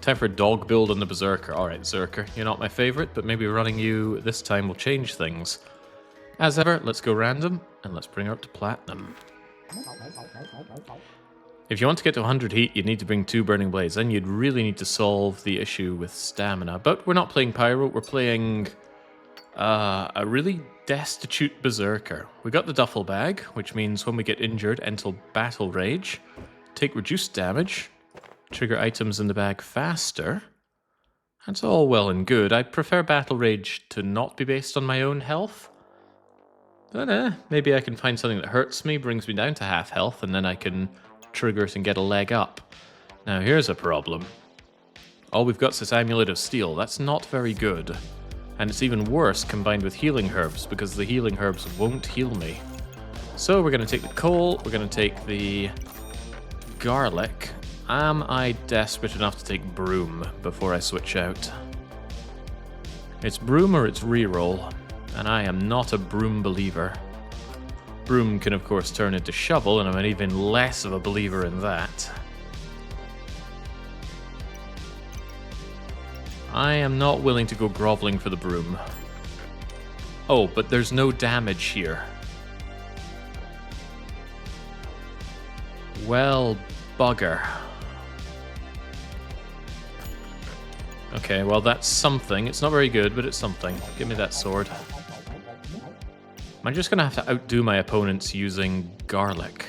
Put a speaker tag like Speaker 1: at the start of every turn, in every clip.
Speaker 1: Time for a dog build on the Berserker. Alright, Zerker, you're not my favorite, but maybe running you this time will change things. As ever, let's go random, and let's bring her up to Platinum. If you want to get to 100 heat, you'd need to bring 2 Burning Blades. Then you'd really need to solve the issue with stamina. But we're not playing Pyro, we're playing a really destitute Berserker. We got the Duffel Bag, which means when we get injured, enter Battle Rage, take reduced damage, trigger items in the bag faster. That's all well and good. I prefer Battle Rage to not be based on my own health. But maybe I can find something that hurts me, brings me down to half health, and then I can trigger it and get a leg up. Now here's a problem. All we've got is this Amulet of Steel. That's not very good. And it's even worse combined with healing herbs, because the healing herbs won't heal me. So we're going to take the coal, we're going to take the garlic. Am I desperate enough to take broom before I switch out? It's broom or it's reroll, and I am not a broom believer. Broom can of course turn into shovel, and I'm even less of a believer in that. I am not willing to go groveling for the broom. Oh, but there's no damage here. Well, bugger. Okay, well that's something. It's not very good, but it's something. Give me that sword. Am I just going to have to outdo my opponents using garlic?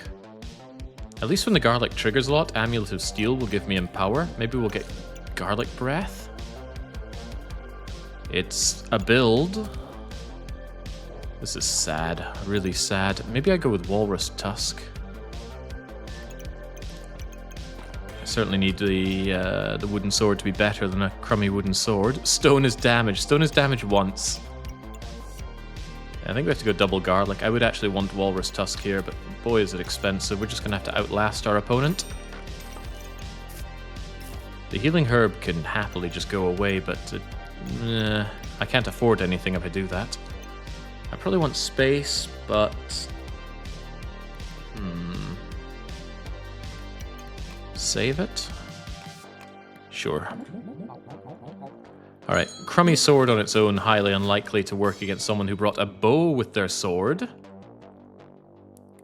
Speaker 1: At least when the garlic triggers a lot, Amulet of Steel will give me Empower. Maybe we'll get Garlic Breath. It's a build. This is sad, really sad. Maybe I go with Walrus Tusk. I certainly need the wooden sword to be better than a crummy wooden sword. Stone is damaged. Stone is damaged once. I think we have to go double garlic. I would actually want Walrus Tusk here, but boy is it expensive. We're just going to have to outlast our opponent. The healing herb can happily just go away, but I can't afford anything if I do that. I probably want space, but... Save it? Sure. Alright, crummy sword on its own, highly unlikely to work against someone who brought a bow with their sword.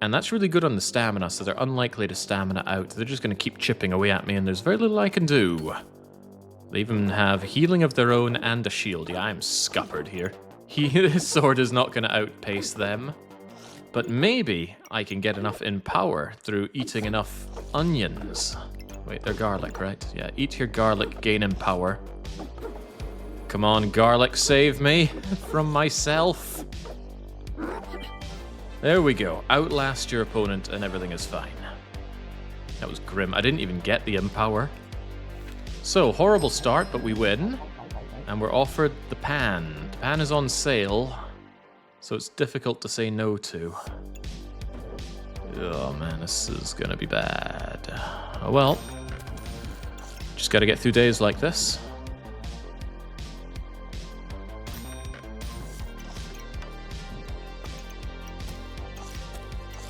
Speaker 1: And that's really good on the stamina, so they're unlikely to stamina out. They're just going to keep chipping away at me, and there's very little I can do. They even have healing of their own and a shield. Yeah, I'm scuppered here. His sword is not going to outpace them. But maybe I can get enough in power through eating enough onions. Wait, they're garlic, right? Yeah, eat your garlic, gain in power. Come on, garlic, save me from myself. There we go. Outlast your opponent and everything is fine. That was grim. I didn't even get the empower. So, horrible start, but we win. And we're offered the pan. The pan is on sale, so it's difficult to say no to. Oh man, this is gonna be bad. Oh well. Just gotta get through days like this.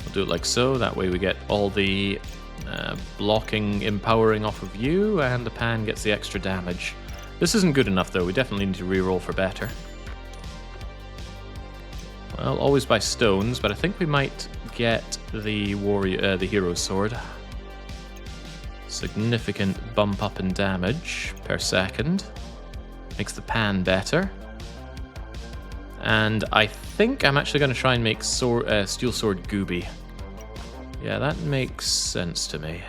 Speaker 1: We'll do it like so, that way we get all the blocking, empowering off of you, and the pan gets the extra damage. This isn't good enough though, we definitely need to reroll for better. Well, always buy stones, but I think we might get the warrior, the hero sword. Significant bump up in damage per second. Makes the pan better. And I think I'm actually going to try and make steel sword gooby. Yeah, that makes sense to me.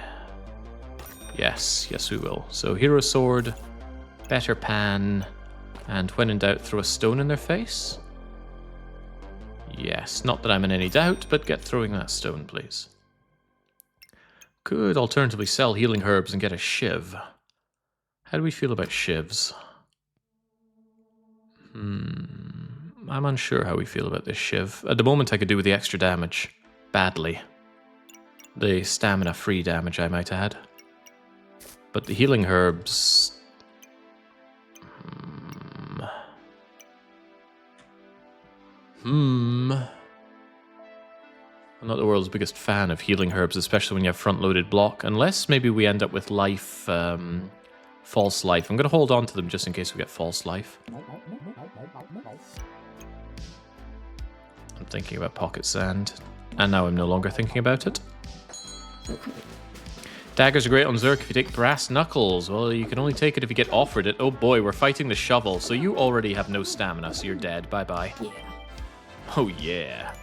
Speaker 1: Yes, yes we will. So hero sword, better pan, and when in doubt throw a stone in their face. Yes, not that I'm in any doubt, but get throwing that stone, please. Could alternatively sell healing herbs and get a shiv. How do we feel about shivs? I'm unsure how we feel about this shiv. At the moment I could do with the extra damage. Badly. The stamina-free damage, I might add. But the healing herbs... I'm not the world's biggest fan of healing herbs, especially when you have front-loaded block, unless maybe we end up with life false life. I'm going to hold on to them just in case we get false life. I'm thinking about pocket sand, and now I'm no longer thinking about it. Daggers are great on Zerk if you take brass knuckles. Well, you can only take it if you get offered it. Oh boy, we're fighting the shovel, so you already have no stamina, so you're dead. Bye-bye. Yeah. Oh yeah.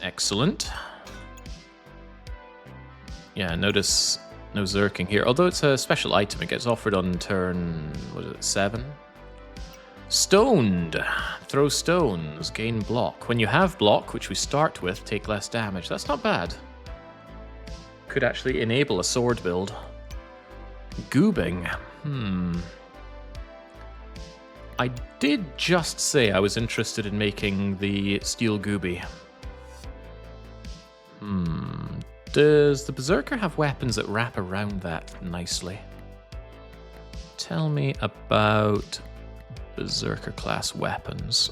Speaker 1: Excellent. Yeah, notice no Zerking here. Although it's a special item, it gets offered on turn, what is it, 7? Stoned. Throw stones, gain block. When you have block, which we start with, take less damage. That's not bad. Could actually enable a sword build. Goobing. I did just say I was interested in making the steel gooby. Does the Berserker have weapons that wrap around that nicely? Tell me about Berserker class weapons.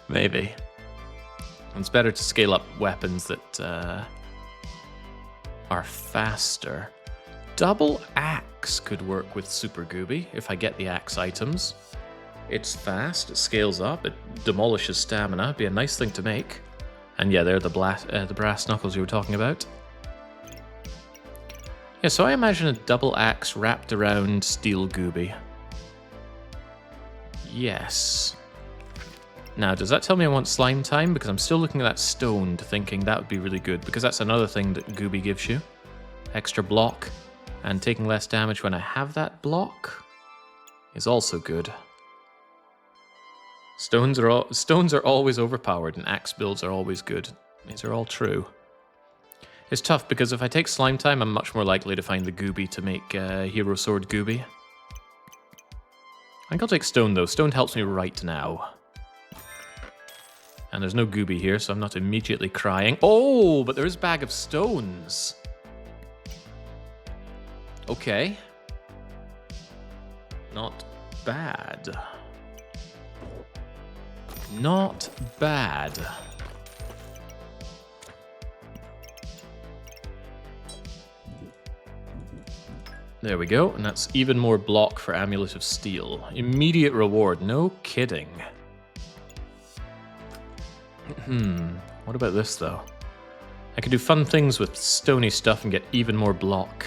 Speaker 1: Maybe. It's better to scale up weapons that are faster. Double axe could work with Super Gooby if I get the axe items. It's fast, it scales up, it demolishes stamina. It'd be a nice thing to make. And yeah, they're the brass knuckles you were talking about. Yeah, so I imagine a double axe wrapped around steel gooby. Yes. Now, does that tell me I want slime time? Because I'm still looking at that stoned, thinking that would be really good, because that's another thing that gooby gives you. Extra block, and taking less damage when I have that block is also good. Stones are always overpowered, and axe builds are always good. These are all true. It's tough, because if I take slime time, I'm much more likely to find the gooby to make hero sword gooby. I think I'll take stone, though. Stone helps me right now. And there's no gooby here, so I'm not immediately crying. Oh, but there is bag of stones. Okay. Not bad. Not bad. There we go, and that's even more block for Amulet of Steel. Immediate reward, no kidding. What about this, though? I could do fun things with stony stuff and get even more block.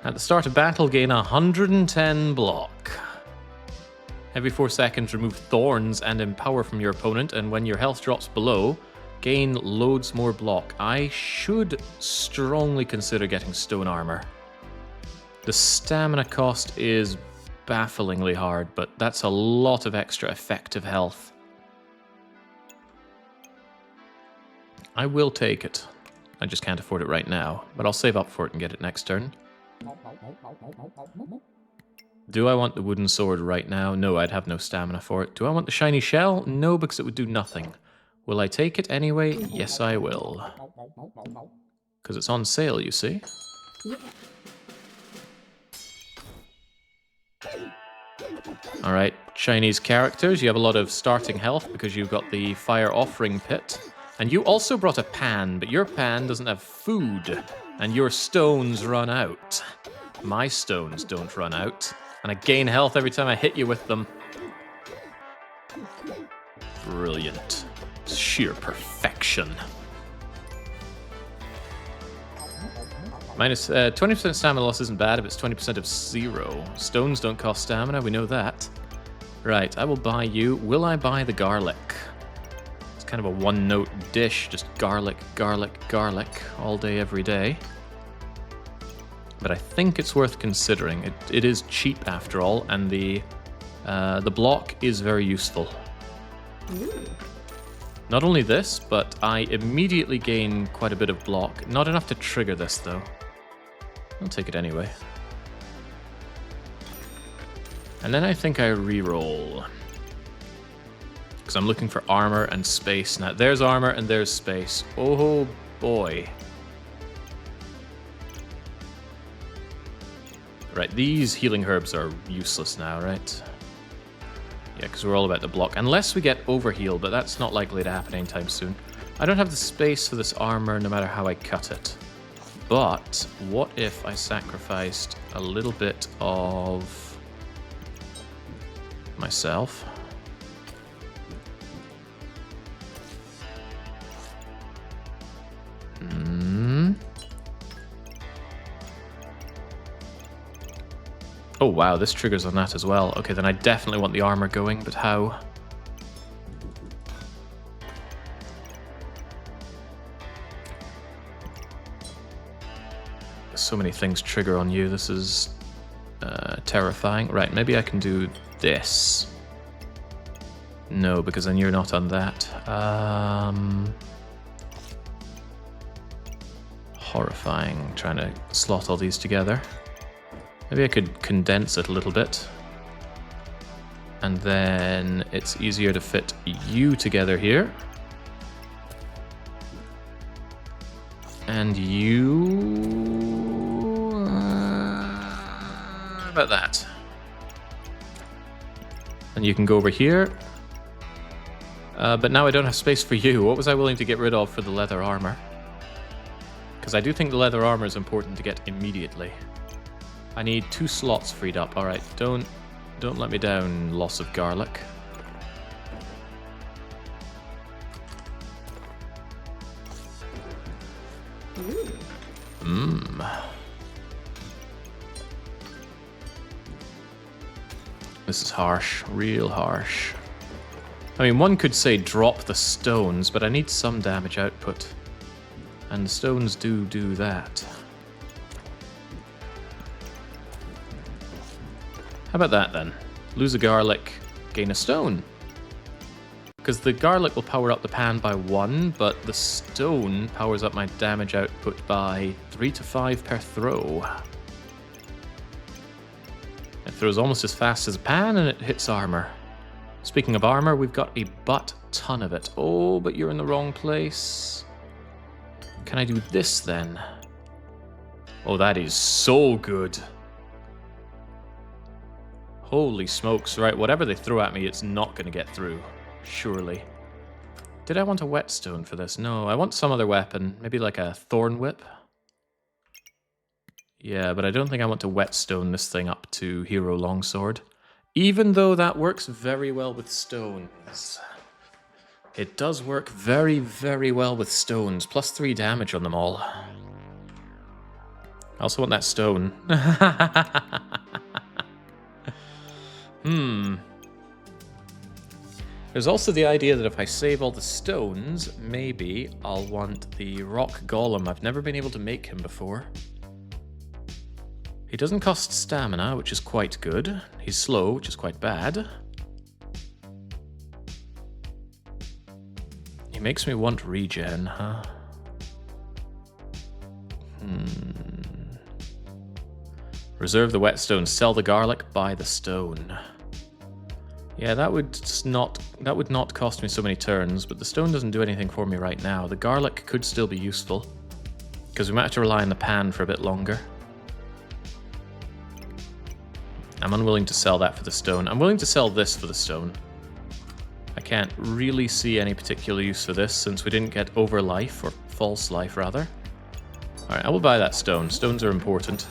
Speaker 1: At the start of battle, gain 110 block. Every 4 seconds, remove thorns and empower from your opponent, and when your health drops below, gain loads more block. I should strongly consider getting stone armor. The stamina cost is bafflingly hard, but that's a lot of extra effective health. I will take it. I just can't afford it right now, but I'll save up for it and get it next turn. Do I want the wooden sword right now? No, I'd have no stamina for it. Do I want the shiny shell? No, because it would do nothing. Will I take it anyway? Yes, I will. Because it's on sale, you see. Alright, Chinese characters. You have a lot of starting health because you've got the fire offering pit. And you also brought a pan, but your pan doesn't have food. And your stones run out. My stones don't run out. And I gain health every time I hit you with them. Brilliant. Sheer perfection. Minus 20% stamina loss isn't bad if it's 20% of 0. Stones don't cost stamina, we know that. Right, I will buy you. Will I buy the garlic? It's kind of a one-note dish, just garlic, garlic, garlic, all day, every day. But I think it's worth considering. It is cheap after all, and the block is very useful. Not only this, but I immediately gain quite a bit of block. Not enough to trigger this, though. I'll take it anyway. And then I think I re-roll. Because I'm looking for armor and space. Now, there's armor and there's space. Oh boy. Right, these healing herbs are useless now, right? Yeah, because we're all about the block. Unless we get overheal, but that's not likely to happen anytime soon. I don't have the space for this armor no matter how I cut it. But what if I sacrificed a little bit of myself? Oh wow, this triggers on that as well. Okay, then I definitely want the armor going, but how? So many things trigger on you. This is terrifying. Right, maybe I can do this. No, because then you're not on that. Horrifying, trying to slot all these together. Maybe I could condense it a little bit. And then it's easier to fit you together here. And you... how about that? And you can go over here. But now I don't have space for you. What was I willing to get rid of for the leather armor? Because I do think the leather armor is important to get immediately. I need 2 slots freed up. Alright, don't let me down, loss of garlic. This is harsh, real harsh. I mean, one could say drop the stones, but I need some damage output. And the stones do that. How about that then? Lose a garlic, gain a stone. Because the garlic will power up the pan by 1, but the stone powers up my damage output by 3 to 5 per throw. It throws almost as fast as a pan and it hits armor. Speaking of armor, we've got a butt ton of it. Oh, but you're in the wrong place. Can I do this then? Oh, that is so good. Holy smokes, right, whatever they throw at me, it's not going to get through. Surely. Did I want a whetstone for this? No, I want some other weapon. Maybe like a thorn whip? Yeah, but I don't think I want to whetstone this thing up to hero longsword. Even though that works very well with stones. It does work very, very well with stones. Plus 3 damage on them all. I also want that stone. There's also the idea that if I save all the stones, maybe I'll want the rock golem. I've never been able to make him before. He doesn't cost stamina, which is quite good. He's slow, which is quite bad. He makes me want regen, huh? Reserve the whetstone, sell the garlic, buy the stone. Yeah, that would not cost me so many turns, but the stone doesn't do anything for me right now. The garlic could still be useful, because we might have to rely on the pan for a bit longer. I'm unwilling to sell that for the stone. I'm willing to sell this for the stone. I can't really see any particular use for this, since we didn't get over life, or false life rather. Alright, I will buy that stone. Stones are important.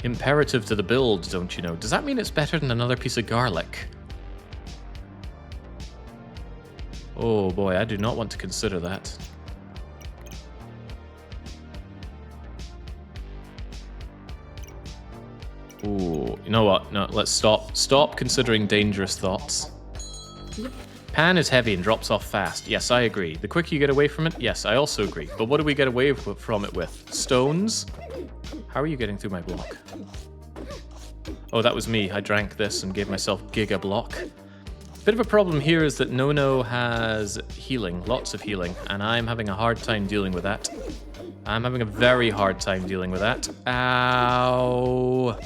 Speaker 1: Imperative to the build, don't you know? Does that mean it's better than another piece of garlic? Oh boy, I do not want to consider that. Ooh, you know what? No, let's stop. Stop considering dangerous thoughts. Pan is heavy and drops off fast. Yes, I agree. The quicker you get away from it, yes, I also agree. But what do we get away from it with? Stones? How are you getting through my block? Oh, that was me. I drank this and gave myself Giga Block. Bit of a problem here is that Nono has healing, lots of healing, and I'm having a hard time dealing with that. I'm having a very hard time dealing with that. Ow.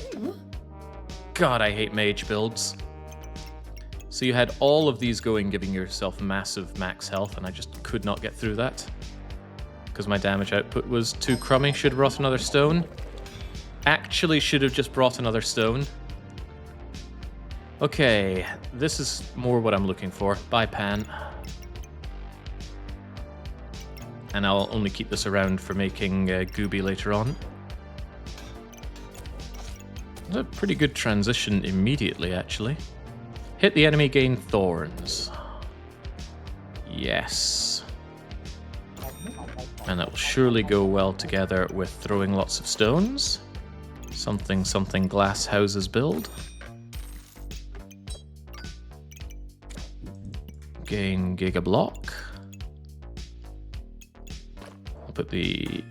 Speaker 1: God, I hate mage builds. So you had all of these going, giving yourself massive max health, and I just could not get through that. Because my damage output was too crummy. Should have brought another stone. Actually should have just brought another stone. Okay, this is more what I'm looking for. Buy pan. and I'll only keep this around for making gooby later on. That's a pretty good transition immediately, actually. Hit the enemy, gain thorns. Yes. And that will surely go well together with throwing lots of stones. Something, something glass houses build. Gain Giga Block. I'll put the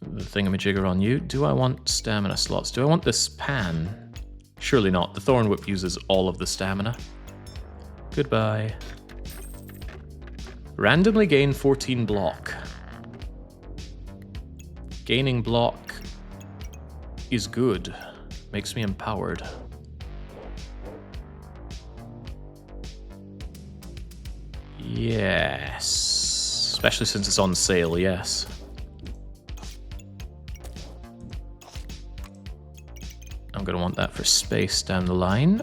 Speaker 1: thingamajigger on you. Do I want stamina slots? Do I want this pan? Surely not. The Thorn Whip uses all of the stamina. Goodbye. Randomly gain 14 block. Gaining block is good. Makes me empowered. Yes. Especially since it's on sale, yes. I'm going to want that for space down the line.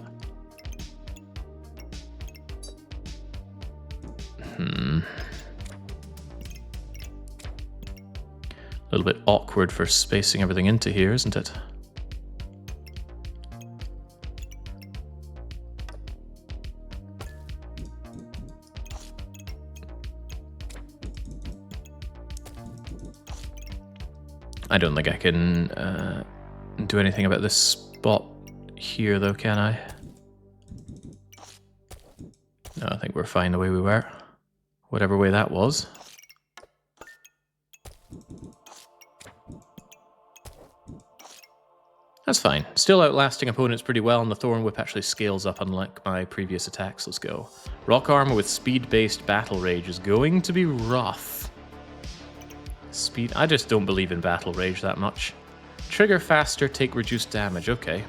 Speaker 1: A little bit awkward for spacing everything into here, isn't it? I don't think I can do anything about this spot here, though, can I? No, I think we're fine the way we were. Whatever way that was. That's fine. Still outlasting opponents pretty well, and the Thorn Whip actually scales up unlike my previous attacks. Let's go. Rock Armor with speed-based Battle Rage is going to be rough. Speed... I just don't believe in Battle Rage that much. Trigger faster, take reduced damage. Okay.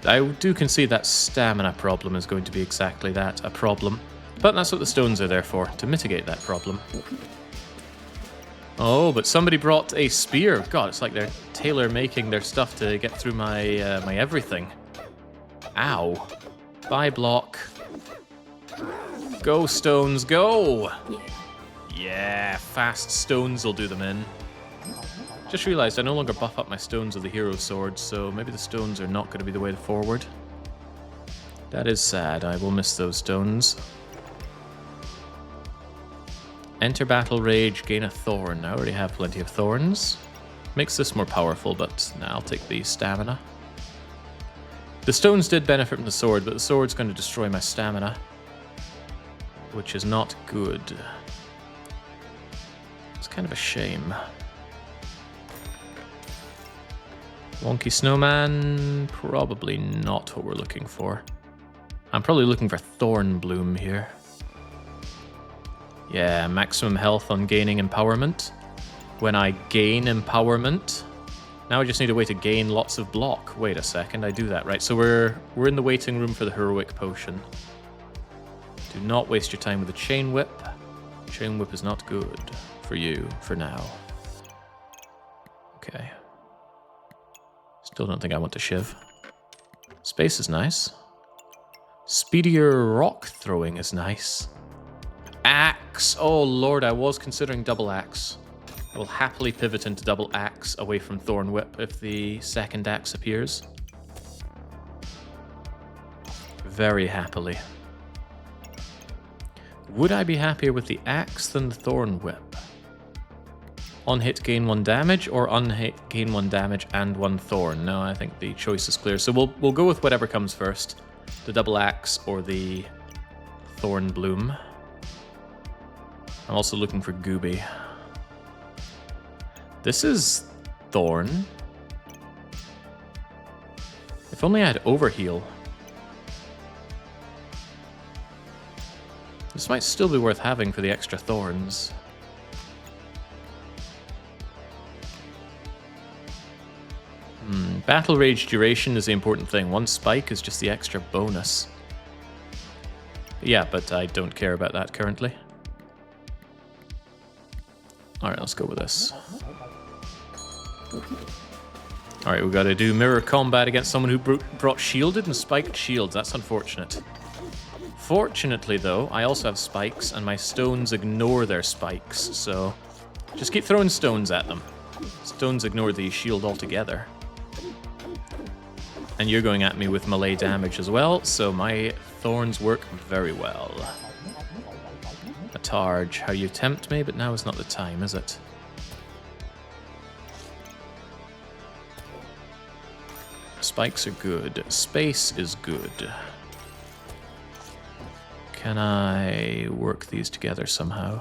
Speaker 1: I do concede that stamina problem is going to be exactly that, a problem. But that's what the stones are there for, to mitigate that problem. Oh, but somebody brought a spear. God, it's like they're tailor-making their stuff to get through my my everything. Ow. Bye, block. Go, stones, go! Yeah, fast stones will do them in. Just realized I no longer buff up my stones with the hero sword, so maybe the stones are not going to be the way forward. That is sad. I will miss those stones. Enter Battle Rage, gain a thorn. I already have plenty of thorns. Makes this more powerful, but nah, I'll take the stamina. The stones did benefit from the sword, but the sword's going to destroy my stamina, which is not good. It's kind of a shame. Wonky Snowman, probably not what we're looking for. I'm probably looking for Thorn Bloom here. Yeah, maximum health on gaining empowerment. When I gain empowerment, now I just need a way to gain lots of block. Wait a second, I do that, right? So we're in the waiting room for the heroic potion. Do not waste your time with the chain whip. Chain whip is not good for you for now. Okay. Still don't think I want to shiv. Space is nice. Speedier rock throwing is nice. Axe! Oh lord, I was considering double axe. I will happily pivot into double axe away from Thorn Whip if the second axe appears. Very happily. Would I be happier with the axe than the Thorn Whip? On hit, gain 1 damage, or on hit, gain 1 damage and 1 thorn? No, I think the choice is clear. So we'll go with whatever comes first. The double axe or the Thorn Bloom. I'm also looking for gooby. This is Thorn. If only I had overheal. This might still be worth having for the extra thorns. Battle Rage duration is the important thing. 1 spike is just the extra bonus. Yeah, but I don't care about that currently. Alright, let's go with this. Alright, we've got to do mirror combat against someone who brought shielded and spiked shields. That's unfortunate. Unfortunately, though, I also have spikes, and my stones ignore their spikes, so just keep throwing stones at them. Stones ignore the shield altogether. And you're going at me with melee damage as well, so my thorns work very well. A targe, how you tempt me, but now is not the time, is it? Spikes are good. Space is good. Can I work these together somehow?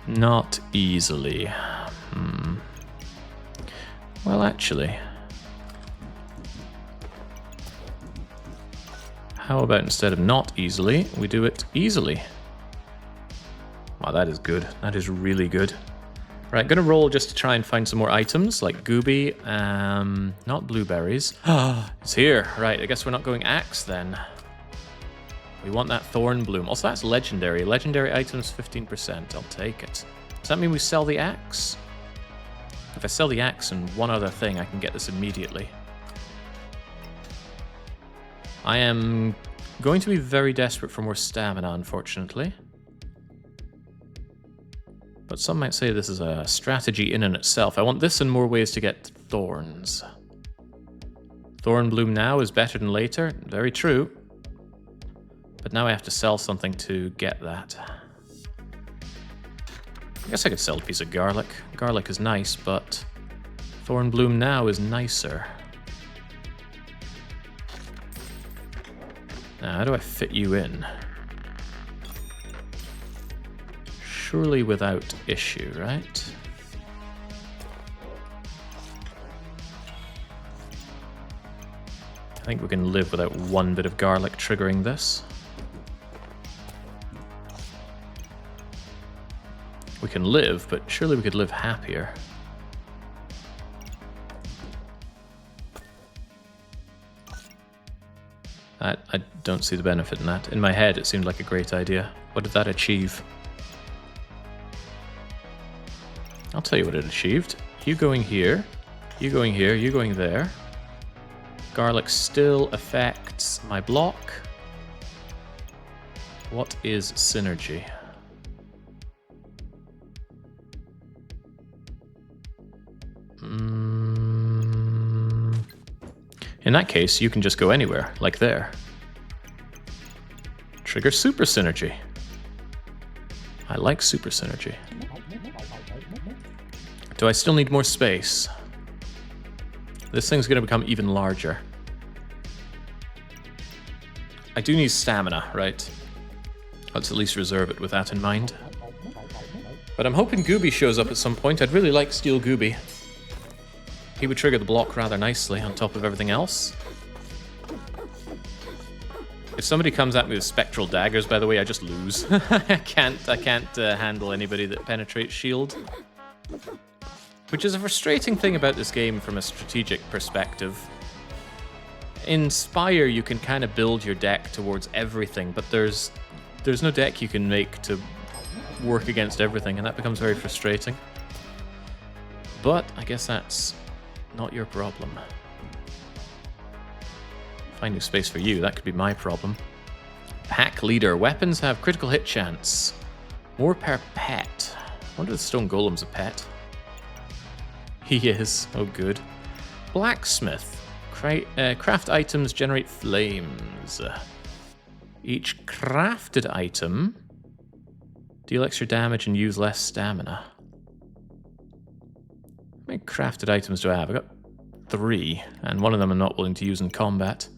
Speaker 1: Not easily. Well, actually, how about instead of not easily, we do it easily? Wow, that is good. That is really good. Right, gonna roll just to try and find some more items, like gooby, not blueberries. It's here. Right, I guess we're not going axe then. We want that thorn bloom. Also, that's legendary. Legendary items, 15%. I'll take it. Does that mean we sell the axe? If I sell the axe and one other thing, I can get this immediately. I am going to be very desperate for more stamina, unfortunately. But some might say this is a strategy in and itself. I want this and more ways to get thorns. Thorn bloom now is better than later. Very true. But now I have to sell something to get that. I guess I could sell a piece of garlic. Garlic is nice, but thorn bloom now is nicer. Now, how do I fit you in? Surely without issue, right? I think we can live without one bit of garlic triggering this. We can live, but surely we could live happier. I don't see the benefit in that. In my head, it seemed like a great idea. What did that achieve? I'll tell you what it achieved. You going here, you going here, you going there. Garlic still affects my block. What is synergy? In that case, you can just go anywhere, like there. Trigger super synergy. I like super synergy. Do I still need more space? This thing's going to become even larger. I do need stamina, right? Let's at least reserve it with that in mind. But I'm hoping Gooby shows up at some point. I'd really like Steel Gooby. He would trigger the block rather nicely on top of everything else. If somebody comes at me with spectral daggers, by the way, I just lose. I can't handle anybody that penetrates shield. Which is a frustrating thing about this game from a strategic perspective. In Spire, you can kind of build your deck towards everything, but there's no deck you can make to work against everything, and that becomes very frustrating. But I guess that's not your problem. Finding space for you, that could be my problem. Pack leader. Weapons have critical hit chance. More per pet. I wonder if the stone golem's a pet. He is. Oh, good. Blacksmith. Craft items generate flames. Each crafted item deal extra damage and use less stamina. How many crafted items do I have? I've got 3, and one of them I'm not willing to use in combat.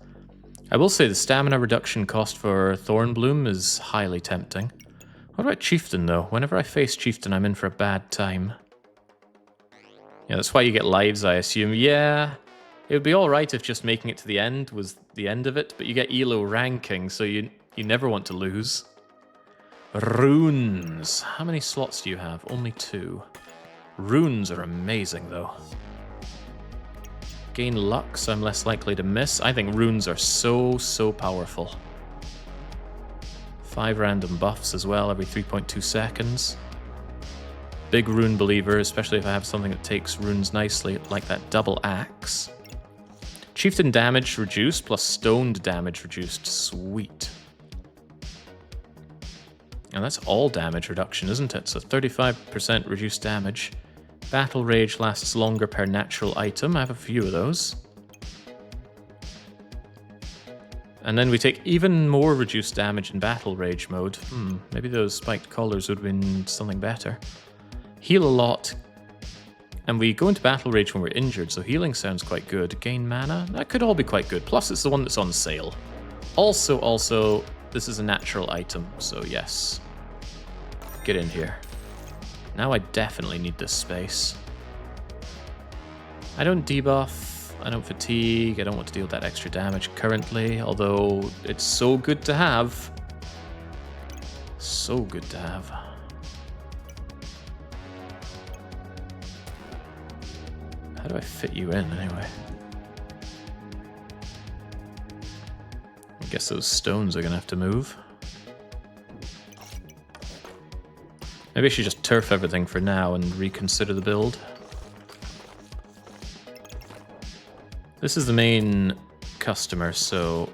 Speaker 1: I will say the stamina reduction cost for Thorn Bloom is highly tempting. What about Chieftain, though? Whenever I face Chieftain, I'm in for a bad time. Yeah, that's why you get lives, I assume. Yeah, it would be alright if just making it to the end was the end of it, but you get ELO ranking, so you never want to lose. Runes. How many slots do you have? Only 2. Runes are amazing, though. Gain luck, so I'm less likely to miss. I think runes are so powerful. 5 random buffs as well every 3.2 seconds. Big rune believer, especially if I have something that takes runes nicely, like that double axe. Chieftain damage reduced plus stoned damage reduced. Sweet. And that's all damage reduction, isn't it? So 35% reduced damage. Battle Rage lasts longer per natural item. I have a few of those. And then we take even more reduced damage in Battle Rage mode. Maybe those spiked collars would have been something better. Heal a lot. And we go into Battle Rage when we're injured, so healing sounds quite good. Gain mana? That could all be quite good. Plus, it's the one that's on sale. Also, this is a natural item, so yes. Get in here. Now I definitely need this space. I don't debuff, I don't fatigue, I don't want to deal with that extra damage currently, although it's so good to have. So good to have. How do I fit you in anyway? I guess those stones are gonna have to move. Maybe I should just turf everything for now and reconsider the build. This is the main customer, so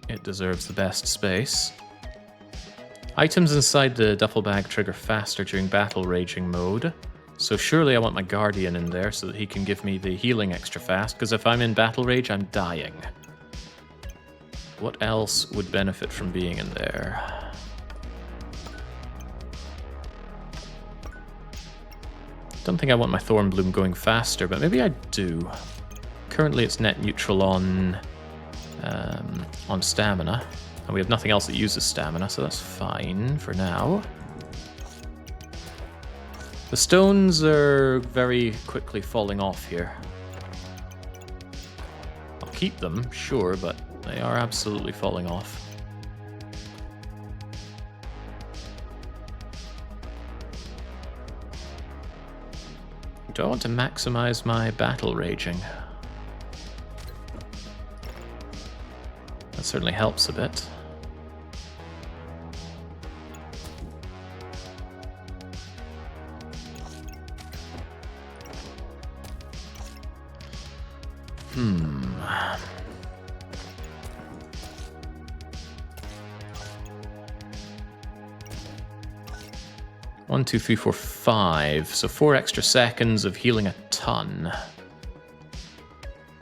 Speaker 1: it deserves the best space. Items inside the duffel bag trigger faster during battle raging mode. So surely I want my guardian in there so that he can give me the healing extra fast, because if I'm in battle rage, I'm dying. What else would benefit from being in there? Don't think I want my Thorn Bloom going faster, but maybe I do. Currently it's net neutral on stamina, and we have nothing else that uses stamina, so that's fine for now. The stones are very quickly falling off here. I'll keep them, sure, but they are absolutely falling off. Do I want to maximize my battle raging? That certainly helps a bit. One, two, three, four, 5. So 4 extra seconds of healing a ton.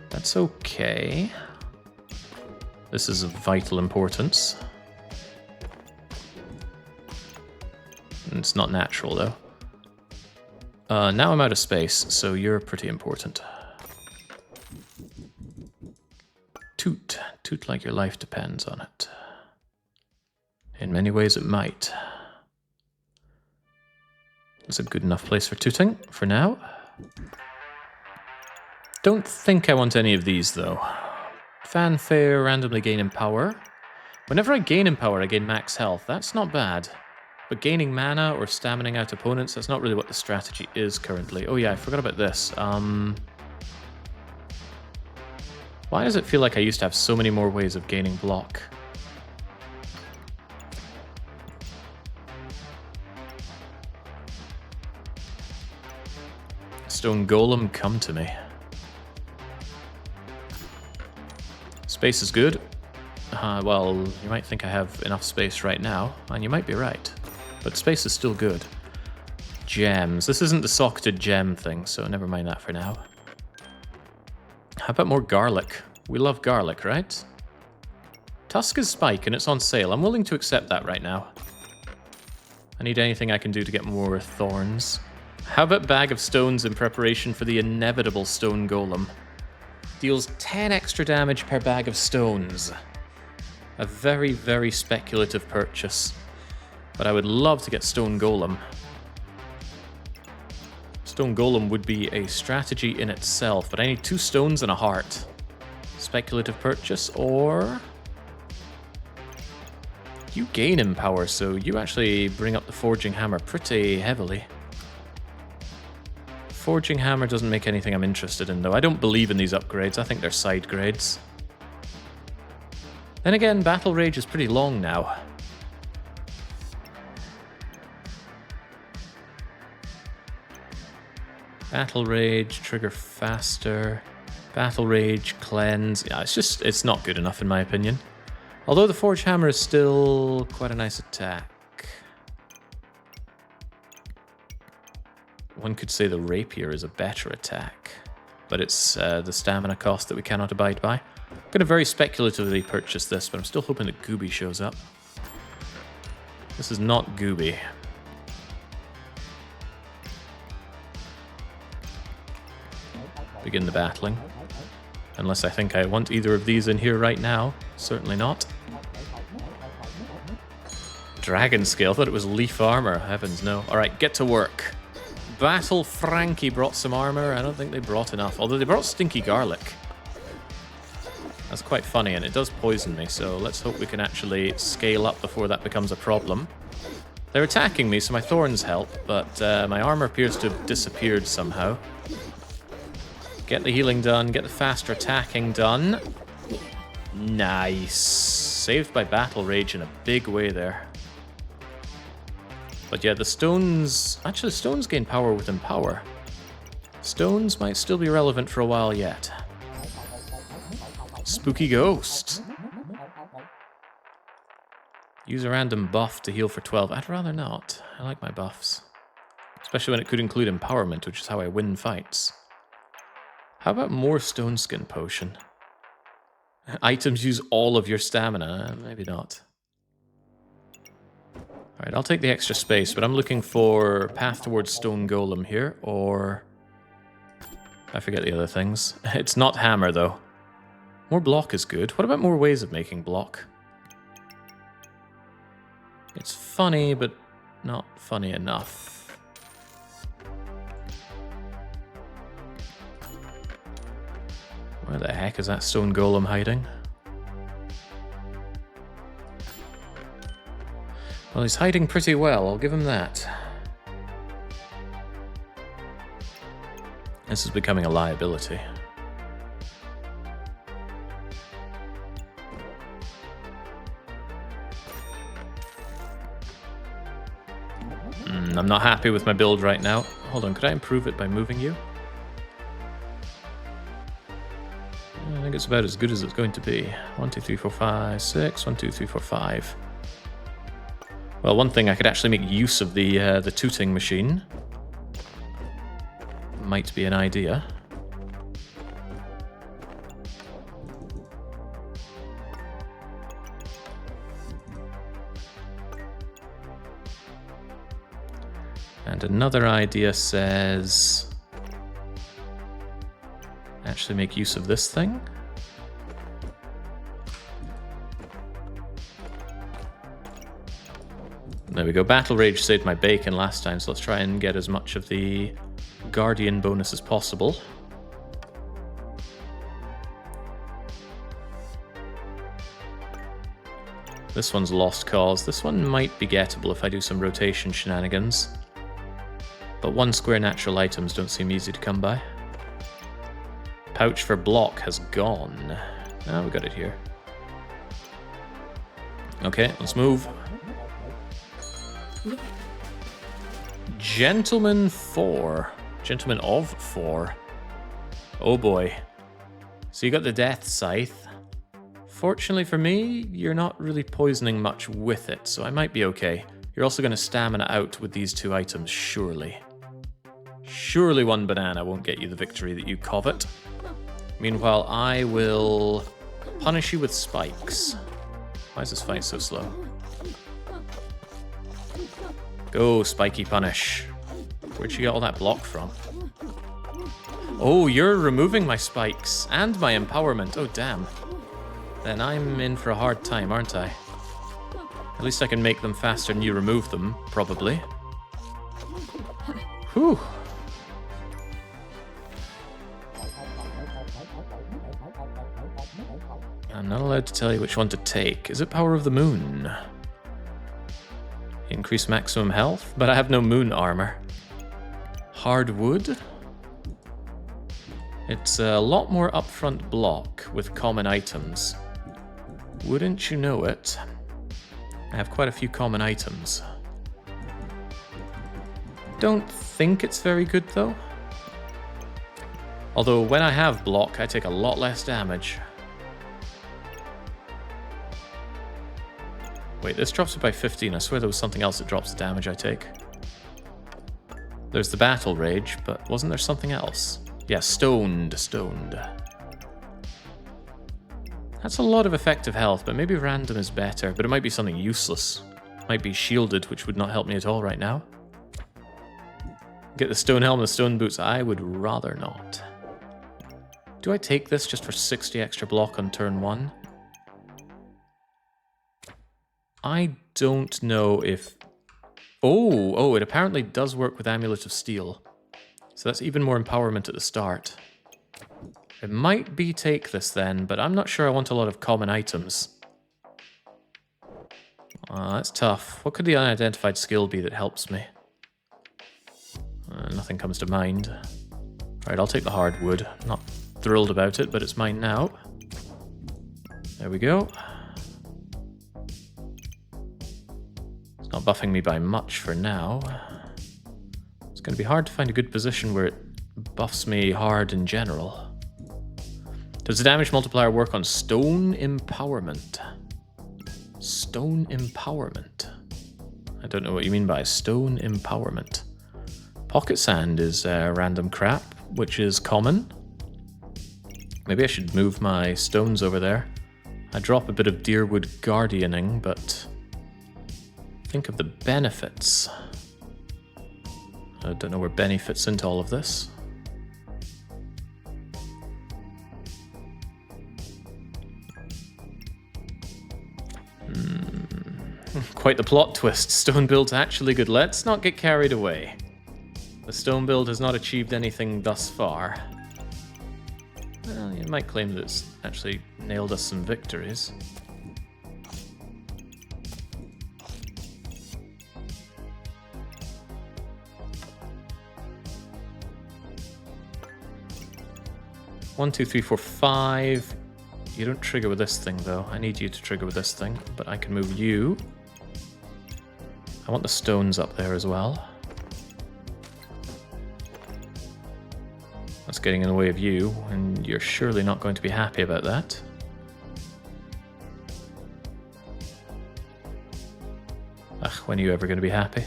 Speaker 1: That's okay. This is of vital importance. And it's not natural, though. Now I'm out of space, so you're pretty important. Toot. Toot like your life depends on it. In many ways it might. That's a good enough place for tooting, for now. Don't think I want any of these, though. Fanfare, randomly gain in power. Whenever I gain in power, I gain max health. That's not bad. But gaining mana or staminaing out opponents, that's not really what the strategy is currently. Oh yeah, I forgot about this. Why does it feel like I used to have so many more ways of gaining block? Stone Golem, come to me. Space is good. Well, you might think I have enough space right now, and you might be right. But space is still good. Gems. This isn't the socketed gem thing, so never mind that for now. How about more garlic? We love garlic, right? Tusk is spike, and it's on sale. I'm willing to accept that right now. I need anything I can do to get more thorns. How about Bag of Stones in preparation for the inevitable Stone Golem? Deals 10 extra damage per bag of stones. A very, very speculative purchase. But I would love to get Stone Golem. Stone Golem would be a strategy in itself, but I need 2 stones and a heart. Speculative purchase, or... You gain in power, so you actually bring up the Forging Hammer pretty heavily. Forging Hammer doesn't make anything I'm interested in, though. I don't believe in these upgrades. I think they're side grades. Then again, Battle Rage is pretty long now. Battle Rage, trigger faster. Battle Rage, cleanse. Yeah, it's not good enough in my opinion. Although the Forge Hammer is still quite a nice attack. One could say the Rapier is a better attack, but it's the stamina cost that we cannot abide by. I'm going to very speculatively purchase this, but I'm still hoping that Gooby shows up. This is not Gooby. Begin the battling. Unless I think I want either of these in here right now. Certainly not. Dragon Scale, I thought it was leaf armor. Heavens no. Alright, get to work. Battle Frankie brought some armor. I don't think they brought enough. Although they brought stinky garlic. That's quite funny, and it does poison me, so let's hope we can actually scale up before that becomes a problem. They're attacking me, so my thorns help, but my armor appears to have disappeared somehow. Get the healing done, get the faster attacking done. Nice. Saved by Battle Rage in a big way there. But yeah, the stones... Actually, stones gain power with Empower. Stones might still be relevant for a while yet. Spooky Ghost. Use a random buff to heal for 12. I'd rather not. I like my buffs. Especially when it could include Empowerment, which is how I win fights. How about more Stone Skin Potion? Items use all of your stamina. Maybe not. Alright, I'll take the extra space, but I'm looking for Path Towards Stone Golem here, or... I forget the other things. It's not Hammer, though. More block is good. What about more ways of making block? It's funny, but not funny enough. Where the heck is that stone golem hiding? Well, he's hiding pretty well, I'll give him that. This is becoming a liability. I'm not happy with my build right now. Hold on, could I improve it by moving you? I think it's about as good as it's going to be. 1, 2, 3, 4, 5, 6. 1, 2, 3, 4, 5. Well, one thing I could actually make use of the tooting machine. Might be an idea. And another idea says... actually make use of this thing. There we go. Battle Rage saved my bacon last time, so let's try and get as much of the Guardian bonus as possible. This one's Lost Cause. This one might be gettable if I do some rotation shenanigans. But 1 square natural items don't seem easy to come by. Pouch for block has gone. Now we got it here. Okay, let's move. Gentleman 4. Gentleman of 4. Oh boy. So you got the Death Scythe. Fortunately for me, you're not really poisoning much with it, so I might be okay. You're also going to stamina out with these 2 items, surely. Surely 1 banana won't get you the victory that you covet. Meanwhile, I will punish you with spikes. Why is this fight so slow? Go, spiky punish. Where'd you get all that block from? Oh, you're removing my spikes and my empowerment. Oh, damn. Then I'm in for a hard time, aren't I? At least I can make them faster than you remove them, probably. Whew. I'm not allowed to tell you which one to take. Is it Power of the Moon? Increase maximum health, but I have no moon armor. Hardwood? It's a lot more upfront block with common items. Wouldn't you know it? I have quite a few common items. Don't think it's very good though. Although when I have block, I take a lot less damage. Wait, this drops it by 15. I swear there was something else that drops the damage I take. There's the battle rage, but wasn't there something else? Yeah, stoned. That's a lot of effective health, but maybe random is better. But it might be something useless. Might be shielded, which would not help me at all right now. Get the stone helmet, the stone boots. I would rather not. Do I take this just for 60 extra block on turn 1? I don't know if... Oh, it apparently does work with Amulet of Steel. So that's even more empowerment at the start. It might be take this then, but I'm not sure I want a lot of common items. That's tough. What could the unidentified skill be that helps me? Nothing comes to mind. Alright, I'll take the hardwood. Not thrilled about it, but it's mine now. There we go. It's not buffing me by much for now. It's going to be hard to find a good position where it buffs me hard in general. Does the damage multiplier work on stone empowerment? Stone empowerment? I don't know what you mean by stone empowerment. Pocket sand is random crap, which is common. Maybe I should move my stones over there. I drop a bit of Deerwood Guardianing, but think of the benefits. I don't know where Benny fits into all of this. Quite the plot twist. Stone build's actually good. Let's not get carried away. The stone build has not achieved anything thus far. Well, you might claim that it's actually nailed us some victories. One, two, three, four, five. You don't trigger with this thing, though. I need you to trigger with this thing, but I can move you. I want the stones up there as well. That's getting in the way of you, and you're surely not going to be happy about that. Ugh, when are you ever going to be happy?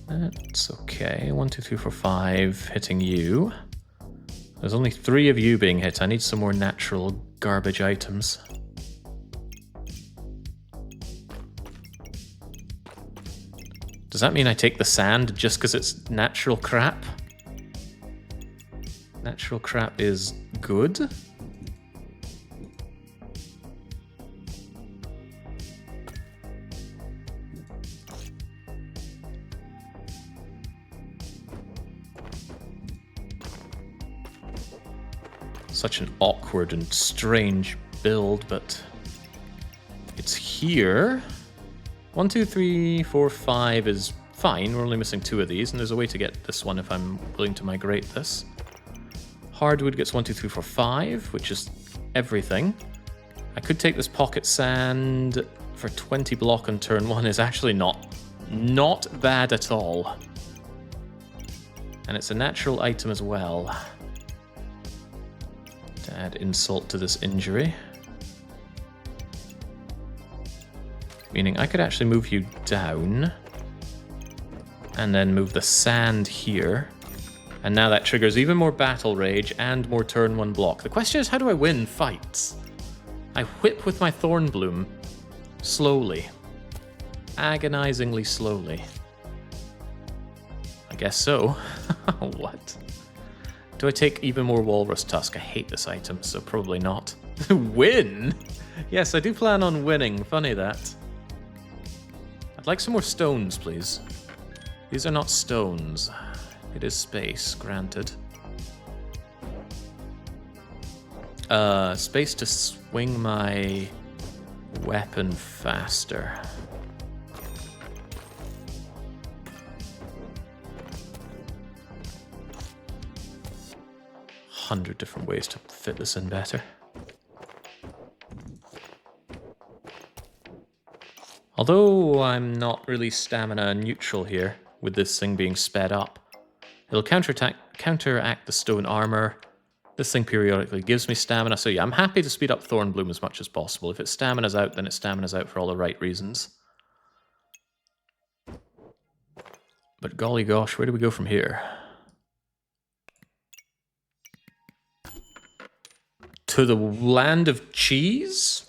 Speaker 1: That's okay. 1, 2, 3, 4, 5 hitting you. There's only 3 of you being hit. I need some more natural garbage items. Does that mean I take the sand just because it's natural crap? Natural crap is good? Such an awkward and strange build, but it's here. 1, 2, 3, 4, 5 is fine. We're only missing 2 of these, and there's a way to get this one if I'm willing to migrate this. Hardwood gets 1, 2, 3, 4, 5, which is everything. I could take this pocket sand for 20 block on turn 1. Is actually not bad at all. And it's a natural item as well. To add insult to this injury. Meaning I could actually move you down. And then move the sand here. And now that triggers even more battle rage and more turn 1 block. The question is, how do I win fights? I whip with my thorn bloom. Slowly. Agonizingly slowly. I guess so. What? Do I take even more walrus tusk? I hate this item, so probably not. Win? Yes, I do plan on winning. Funny that. I'd like some more stones, please. These are not stones. It is space, granted. Space to swing my weapon faster. 100 different ways to fit this in better. Although I'm not really stamina neutral here, with this thing being sped up, it'll counteract the stone armor. This thing periodically gives me stamina, so yeah, I'm happy to speed up Thorn Bloom as much as possible. If its stamina's out, then its stamina's out for all the right reasons. But golly gosh, where do we go from here? To the land of cheese?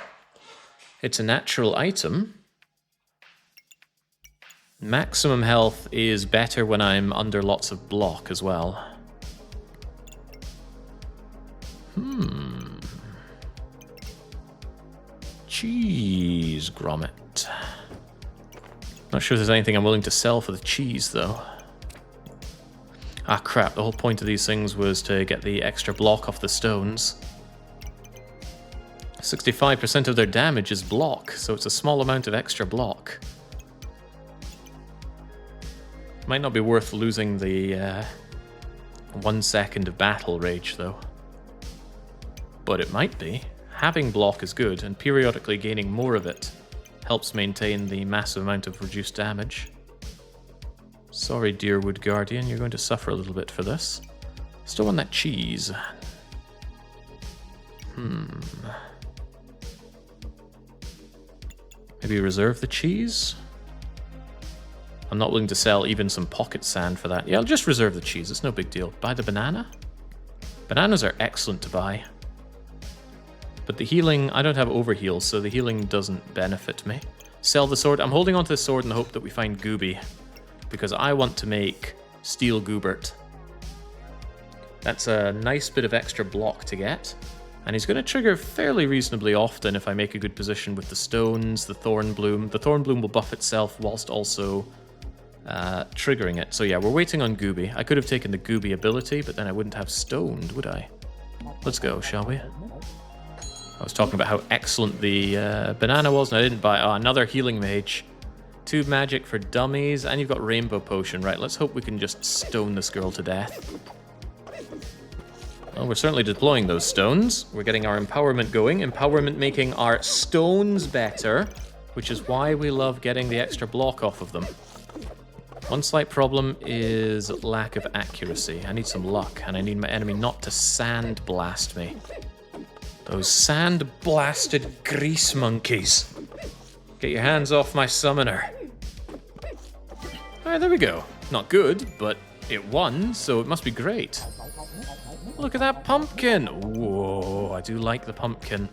Speaker 1: It's a natural item. Maximum health is better when I'm under lots of block as well. Cheese grommet. Not sure if there's anything I'm willing to sell for the cheese, though. Ah, crap. The whole point of these things was to get the extra block off the stones. 65% of their damage is block, so it's a small amount of extra block. Might not be worth losing the 1 second of battle rage, though. But it might be. Having block is good, and periodically gaining more of it helps maintain the massive amount of reduced damage. Sorry, dear Wood Guardian, you're going to suffer a little bit for this. Still want that cheese. Maybe reserve the cheese? I'm not willing to sell even some pocket sand for that. Yeah, I'll just reserve the cheese, it's no big deal. Buy the banana? Bananas are excellent to buy. But the healing, I don't have overheal, so the healing doesn't benefit me. Sell the sword. I'm holding onto the sword in the hope that we find Gooby, because I want to make Steel Goobert. That's a nice bit of extra block to get, and he's going to trigger fairly reasonably often if I make a good position with the stones, the Thorn Bloom. The Thorn Bloom will buff itself whilst also triggering it. So yeah, we're waiting on Gooby. I could have taken the Gooby ability, but then I wouldn't have stoned, would I? Let's go, shall we? I was talking about how excellent the banana was, and I didn't buy another healing mage. 2 magic for dummies, and you've got rainbow potion. Right, let's hope we can just stone this girl to death. Well, we're certainly deploying those stones. We're getting our empowerment going. Empowerment making our stones better, which is why we love getting the extra block off of them. One slight problem is lack of accuracy. I need some luck, and I need my enemy not to sand blast me. Those sand-blasted grease monkeys. Get your hands off my summoner. Alright, there we go. Not good, but it won, so it must be great. Look at that pumpkin! Whoa, I do like the pumpkin.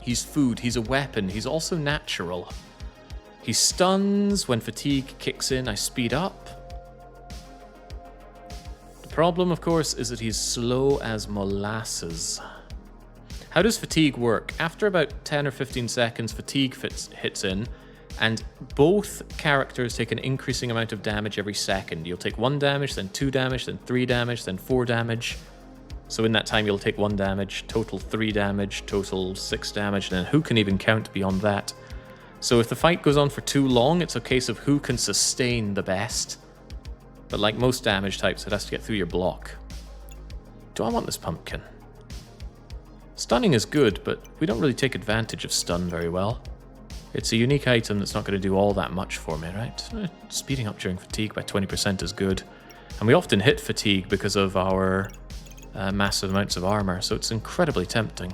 Speaker 1: He's food, he's a weapon, he's also natural. He stuns. When fatigue kicks in, I speed up. The problem, of course, is that he's slow as molasses. How does fatigue work? After about 10 or 15 seconds, fatigue hits in, and both characters take an increasing amount of damage every second. You'll take 1 damage, then 2 damage, then 3 damage, then 4 damage. So in that time, you'll take 1 damage, total 3 damage, total 6 damage, and then who can even count beyond that? So if the fight goes on for too long, it's a case of who can sustain the best. But like most damage types, it has to get through your block. Do I want this pumpkin? Stunning is good, but we don't really take advantage of stun very well. It's a unique item that's not going to do all that much for me, right? Speeding up during fatigue by 20% is good. And we often hit fatigue because of our massive amounts of armor, so it's incredibly tempting.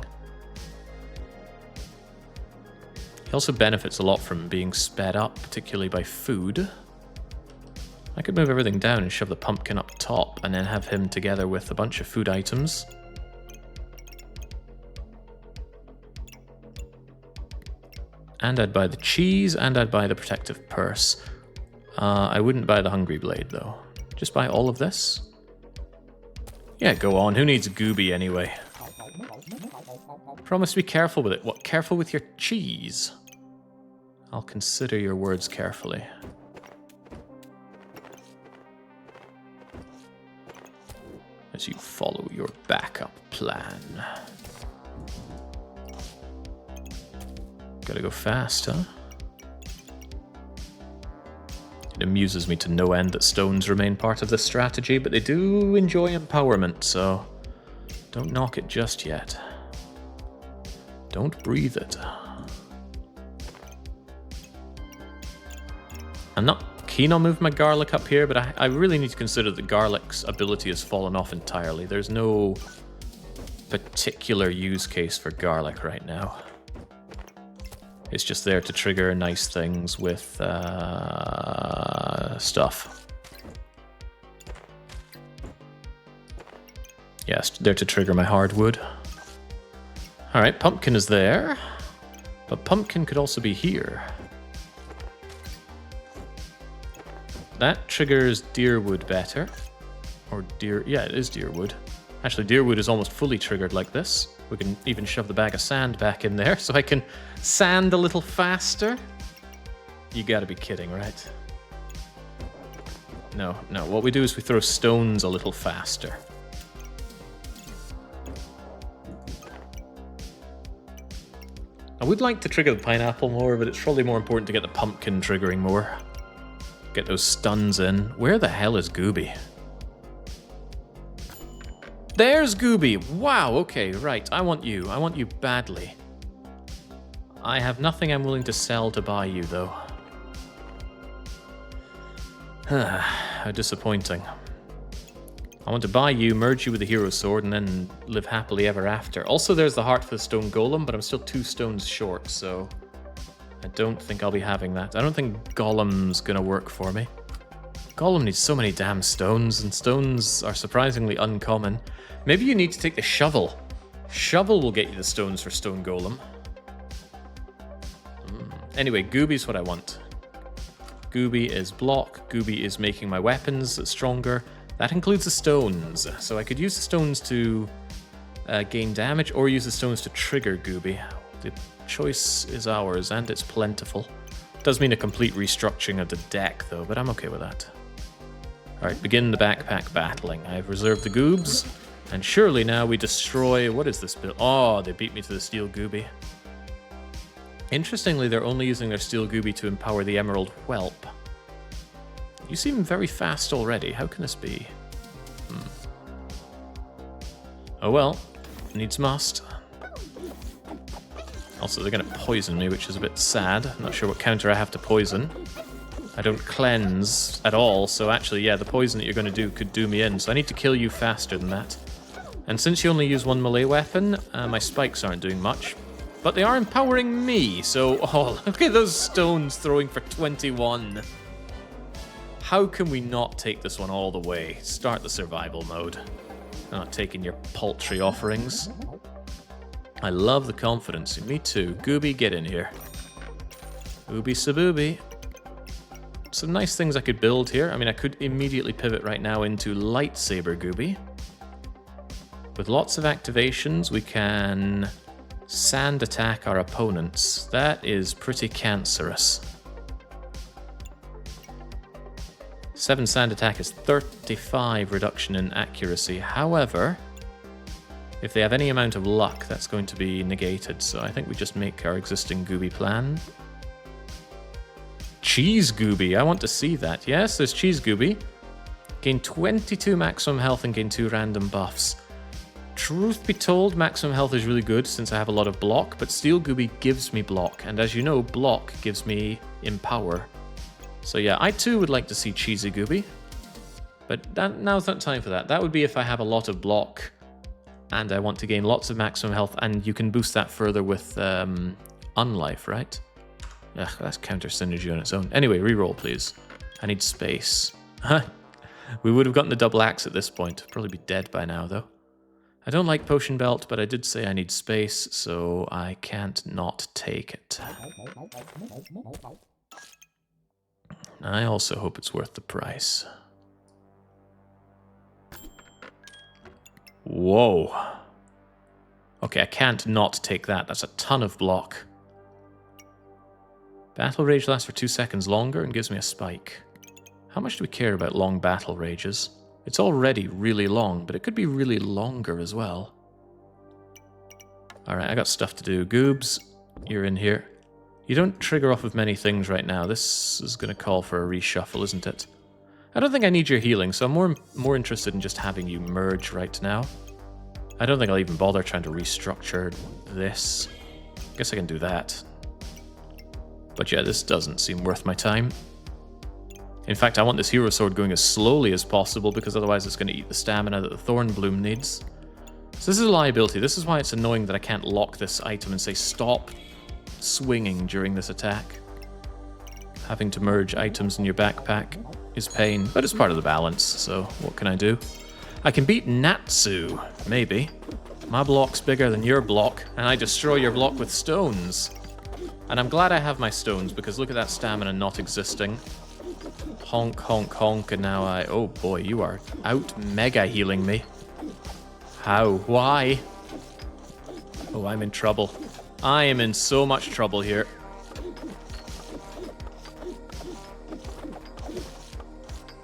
Speaker 1: He also benefits a lot from being sped up, particularly by food. I could move everything down and shove the pumpkin up top, and then have him together with a bunch of food items. And I'd buy the cheese, and I'd buy the protective purse. I wouldn't buy the hungry blade, though. Just buy all of this? Yeah, go on. Who needs Gooby anyway? Promise to be careful with it. What, careful with your cheese? I'll consider your words carefully. As you follow your backup plan. Gotta go fast, huh? It amuses me to no end that stones remain part of this strategy, but they do enjoy empowerment, so don't knock it just yet. Don't breathe it. I'm not keen on moving my garlic up here, but I really need to consider that garlic's ability has fallen off entirely. There's no particular use case for garlic right now. It's just there to trigger nice things with stuff. Yes, there to trigger my hardwood. Alright, pumpkin is there. But pumpkin could also be here. That triggers deerwood better. Or yeah, it is deerwood. Actually, deerwood is almost fully triggered like this. We can even shove the bag of sand back in there so I can sand a little faster. You gotta be kidding, right? No, what we do is we throw stones a little faster. I would like to trigger the pineapple more, but it's probably more important to get the pumpkin triggering more. Get those stuns in. Where the hell is Gooby? There's Gooby! Wow, okay, right. I want you. I want you badly. I have nothing I'm willing to sell to buy you, though. How disappointing. I want to buy you, merge you with the hero sword, and then live happily ever after. Also, there's the heart for the stone golem, but I'm still 2 stones short, so I don't think I'll be having that. I don't think golem's gonna work for me. Golem needs so many damn stones, and stones are surprisingly uncommon. Maybe you need to take the shovel. Shovel will get you the stones for stone golem. Anyway, Gooby's what I want. Gooby is block. Gooby is making my weapons stronger. That includes the stones, so I could use the stones to gain damage or use the stones to trigger Gooby. The choice is ours, and it's plentiful. Does mean a complete restructuring of the deck, though, but I'm okay with that. Alright, begin the backpack battling. I've reserved the goobs, and surely now we destroy... What is this build? Oh, they beat me to the steel Gooby. Interestingly, they're only using their steel Gooby to empower the emerald whelp. You seem very fast already. How can this be? Oh well, needs must. Also, they're going to poison me, which is a bit sad. I'm not sure what counter I have to poison. I don't cleanse at all, so actually, yeah, the poison that you're going to do could do me in, so I need to kill you faster than that. And since you only use 1 melee weapon, my spikes aren't doing much. But they are empowering me, so... Oh, look at those stones throwing for 21. How can we not take this one all the way? Start the survival mode. I'm not taking your paltry offerings. I love the confidence. Me too. Gooby, get in here. Ooby sabooby. Some nice things I could build here. I mean, I could immediately pivot right now into lightsaber Gooby. With lots of activations, we can sand attack our opponents. That is pretty cancerous. 7 sand attack is 35 reduction in accuracy. However, if they have any amount of luck, that's going to be negated. So I think we just make our existing Gooby plan. Cheese Gooby, I want to see that. Yes, there's Cheese Gooby. Gain 22 maximum health and gain 2 random buffs. Truth be told, maximum health is really good since I have a lot of block, but Steel Gooby gives me block. And as you know, block gives me empower. So yeah, I too would like to see Cheesy Gooby. But now's not time for that. That would be if I have a lot of block and I want to gain lots of maximum health, and you can boost that further with Unlife, right? Ugh, that's counter synergy on its own. Anyway, reroll, please. I need space. We would have gotten the double axe at this point. Probably be dead by now, though. I don't like potion belt, but I did say I need space, so I can't not take it. I also hope it's worth the price. Whoa. Okay, I can't not take that. That's a ton of block. Battle rage lasts for 2 seconds longer and gives me a spike. How much do we care about long battle rages? It's already really long, but it could be really longer as well. Alright, I got stuff to do. Goobs, you're in here. You don't trigger off of many things right now. This is going to call for a reshuffle, isn't it? I don't think I need your healing, so I'm more interested in just having you merge right now. I don't think I'll even bother trying to restructure this. Guess I can do that. But yeah, this doesn't seem worth my time. In fact, I want this hero sword going as slowly as possible because otherwise it's going to eat the stamina that the thorn bloom needs. So this is a liability. This is why it's annoying that I can't lock this item and say stop swinging during this attack. Having to merge items in your backpack is pain, but it's part of the balance, so what can I do? I can beat Natsu, maybe. My block's bigger than your block, and I destroy your block with stones. And I'm glad I have my stones, because look at that stamina not existing. Honk, honk, honk, and now I... Oh boy, you are out mega healing me. How? Why? Oh, I'm in trouble. I am in so much trouble here.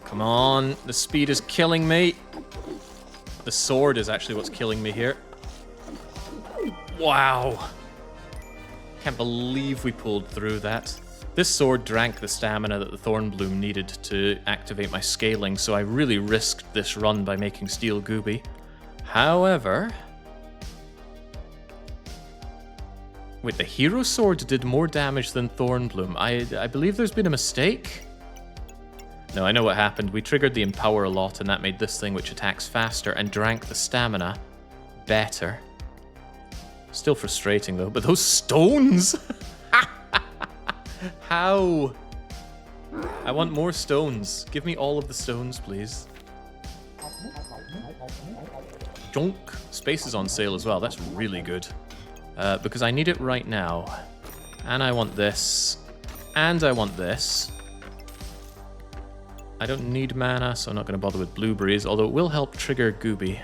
Speaker 1: Come on, the speed is killing me. The sword is actually what's killing me here. Wow. Can't believe we pulled through that. This sword drank the stamina that the thorn bloom needed to activate my scaling, so I really risked this run by making steel gooby. However... Wait, the hero sword did more damage than thorn bloom. I believe there's been a mistake. No, I know what happened. We triggered the empower a lot, and that made this thing, which attacks faster and drank the stamina, better. Still frustrating, though. But those stones! How? I want more stones. Give me all of the stones, please. Jonk. Space is on sale as well. That's really good. Because I need it right now. And I want this. And I want this. I don't need mana, so I'm not going to bother with blueberries, although it will help trigger gooby.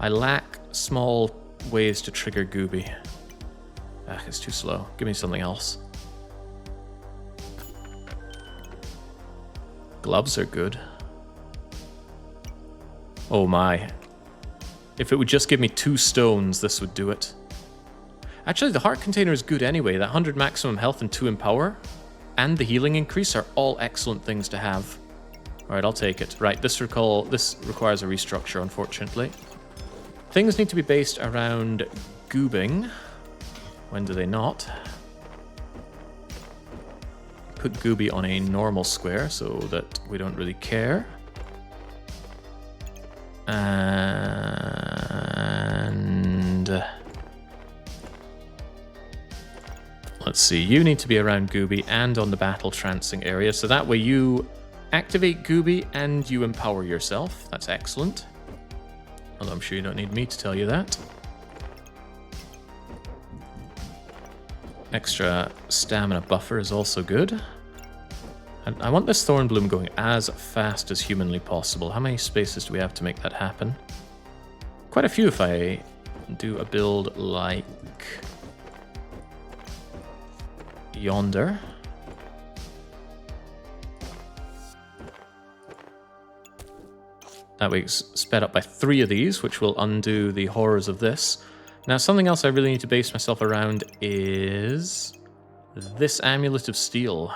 Speaker 1: I lack small ways to trigger gooby. Ah, it's too slow. Give me something else. Gloves are good. Oh my. If it would just give me 2 stones, this would do it. Actually, the heart container is good anyway. That 100 maximum health and 2 empower and the healing increase are all excellent things to have. Alright, I'll take it. Right, this requires a restructure, unfortunately. Things need to be based around goobing. When do they not? Put gooby on a normal square so that we don't really care. And... let's see, you need to be around gooby and on the battle trancing area, so that way you activate gooby and you empower yourself. That's excellent. Although I'm sure you don't need me to tell you that. Extra stamina buffer is also good. And I want this thorn bloom going as fast as humanly possible. How many spaces do we have to make that happen? Quite a few if I do a build like yonder. That way it's sped up by 3 of these, which will undo the horrors of this. Now, something else I really need to base myself around is this Amulet of Steel.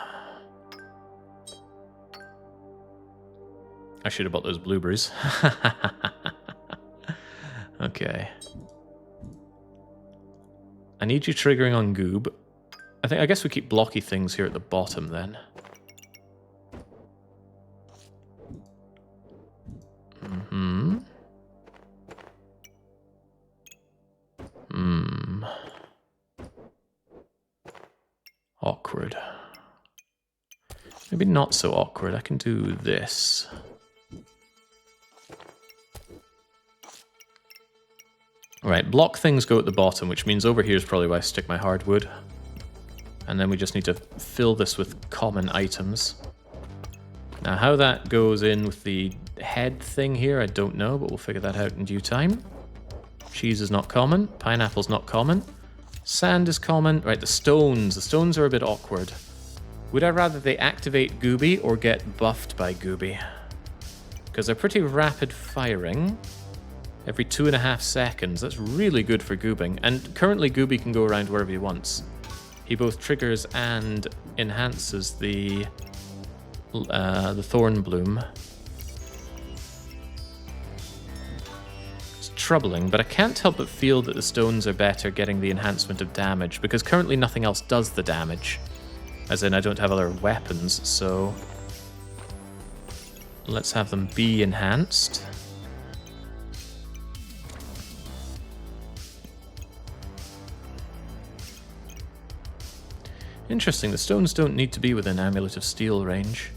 Speaker 1: I should have bought those blueberries. Okay. I need you triggering on goob. I guess we keep blocky things here at the bottom then. Awkward. Maybe not so awkward. I can do this. Right, block things go at the bottom, which means over here is probably where I stick my hardwood. And then we just need to fill this with common items. Now, how that goes in with the head thing here, I don't know, but we'll figure that out in due time. Cheese is not common. Pineapple's not common. Sand is common. Right, the stones. The stones are a bit awkward. Would I rather they activate gooby or get buffed by gooby? Because they're pretty rapid firing. Every 2.5 seconds. That's really good for goobing. And currently gooby can go around wherever he wants. He both triggers and enhances the thorn bloom. It's troubling, but I can't help but feel that the stones are better getting the enhancement of damage, because currently nothing else does the damage. As in, I don't have other weapons, so let's have them be enhanced. Interesting, the stones don't need to be within Amulet of Steel range.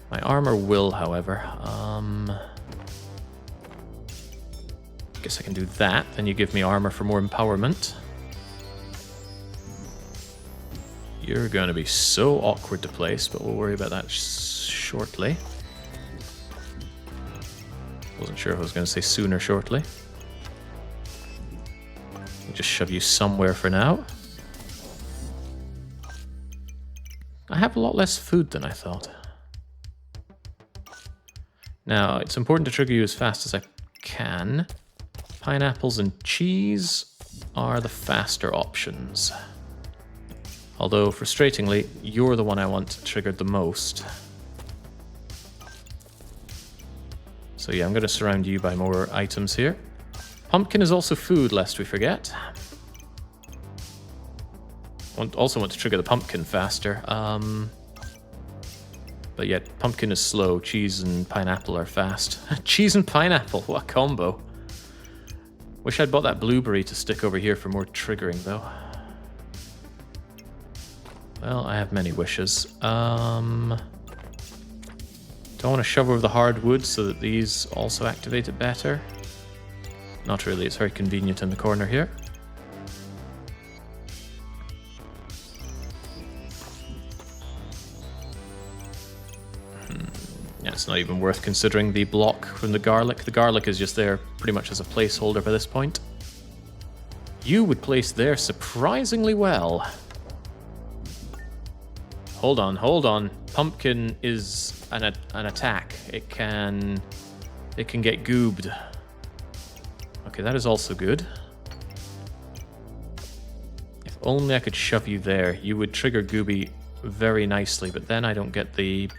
Speaker 1: My armor will, however. Guess I can do that, then you give me armor for more empowerment. You're going to be so awkward to place, but we'll worry about that shortly. Wasn't sure if I was going to say soon or shortly. Just shove you somewhere for now. I have a lot less food than I thought. Now, it's important to trigger you as fast as I can. Pineapples and cheese are the faster options. Although, frustratingly, you're the one I want triggered the most. So yeah, I'm going to surround you by more items here. Pumpkin is also food, lest we forget. Also want to trigger the pumpkin faster. But yet, pumpkin is slow. Cheese and pineapple are fast. Cheese and pineapple, what a combo. Wish I'd bought that blueberry to stick over here for more triggering, though. Well, I have many wishes. Do I want to shove over the hardwood so that these also activate it better? Not really, it's very convenient in the corner here. Yeah, it's not even worth considering the block from the garlic. The garlic is just there pretty much as a placeholder by this point. You would place there surprisingly well. Hold on, hold on. Pumpkin is an attack. It can get goobed. Okay, that is also good. If only I could shove you there. You would trigger Gooby very nicely, but then I don't get the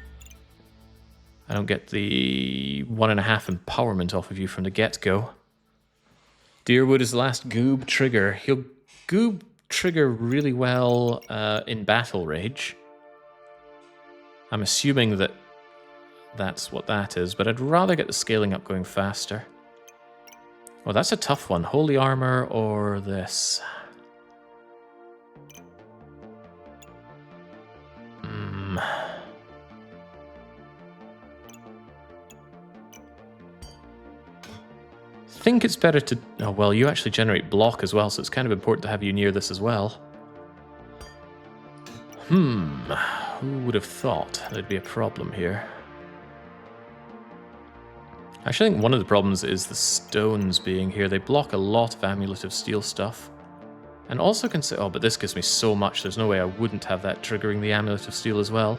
Speaker 1: 1.5 empowerment off of you from the get-go. Deerwood is the last goob trigger. He'll goob trigger really well in battle rage. I'm assuming that that's what that is, but I'd rather get the scaling up going faster. Oh, that's a tough one. Holy armor or this? I think it's better to... Oh, well, you actually generate block as well, so it's kind of important to have you near this as well. Who would have thought there'd be a problem here? Actually, I think one of the problems is the stones being here. They block a lot of Amulet of Steel stuff. And also consider... Oh, but this gives me so much. There's no way I wouldn't have that triggering the Amulet of Steel as well.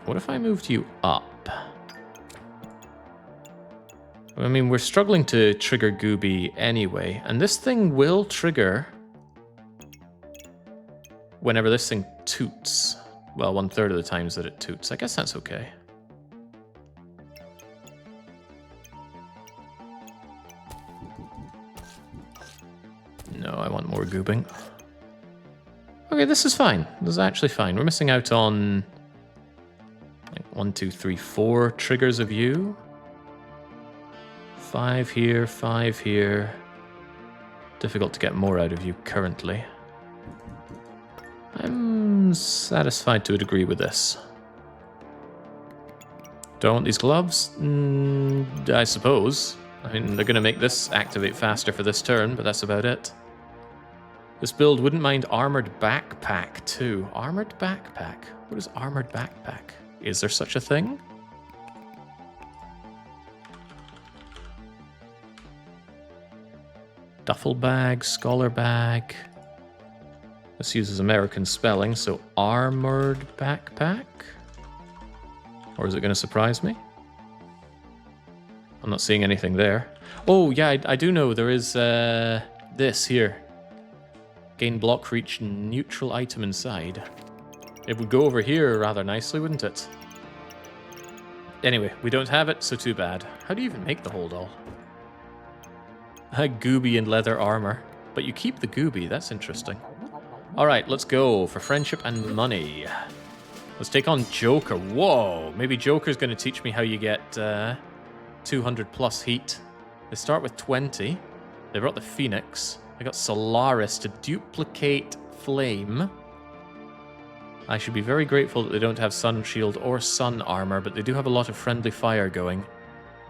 Speaker 1: What if I moved you up? I mean, we're struggling to trigger Gooby anyway, and this thing will trigger whenever this thing toots. Well, 1/3 of the times that it toots. I guess that's okay. No, I want more goobing. Okay, this is fine. This is actually fine. We're missing out on... like 1, 2, 3, 4 triggers of you. 5 here, 5 here. Difficult to get more out of you currently. I'm satisfied to a degree with this. Do I want these gloves? I suppose. I mean, they're going to make this activate faster for this turn, but that's about it. This build wouldn't mind armored backpack too. Armored backpack? What is armored backpack? Is there such a thing? Duffel bag, scholar bag. This uses American spelling, so armored backpack? Or is it going to surprise me? I'm not seeing anything there. Oh, yeah, I do know there is this here. Gain block for each neutral item inside. It would go over here rather nicely, wouldn't it? Anyway, we don't have it, so too bad. How do you even make the whole doll? Gooby and leather armor. But you keep the gooby, that's interesting. Alright, let's go for friendship and money. Let's take on Joker. Whoa, maybe Joker's going to teach me how you get 200 plus heat. They start with 20. They brought the Phoenix. I got Solaris to duplicate flame. I should be very grateful that they don't have sun shield or sun armor, but they do have a lot of friendly fire going.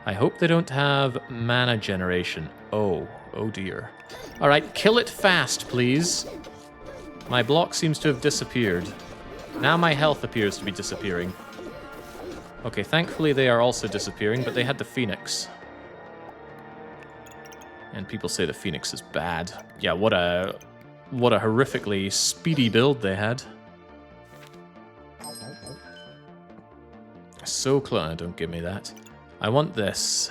Speaker 1: I hope they don't have mana generation. Oh dear. Alright, kill it fast, please. My block seems to have disappeared. Now my health appears to be disappearing. Okay, thankfully they are also disappearing, but they had the Phoenix. And people say the Phoenix is bad. Yeah, what a horrifically speedy build they had. So close. Don't give me that. I want this.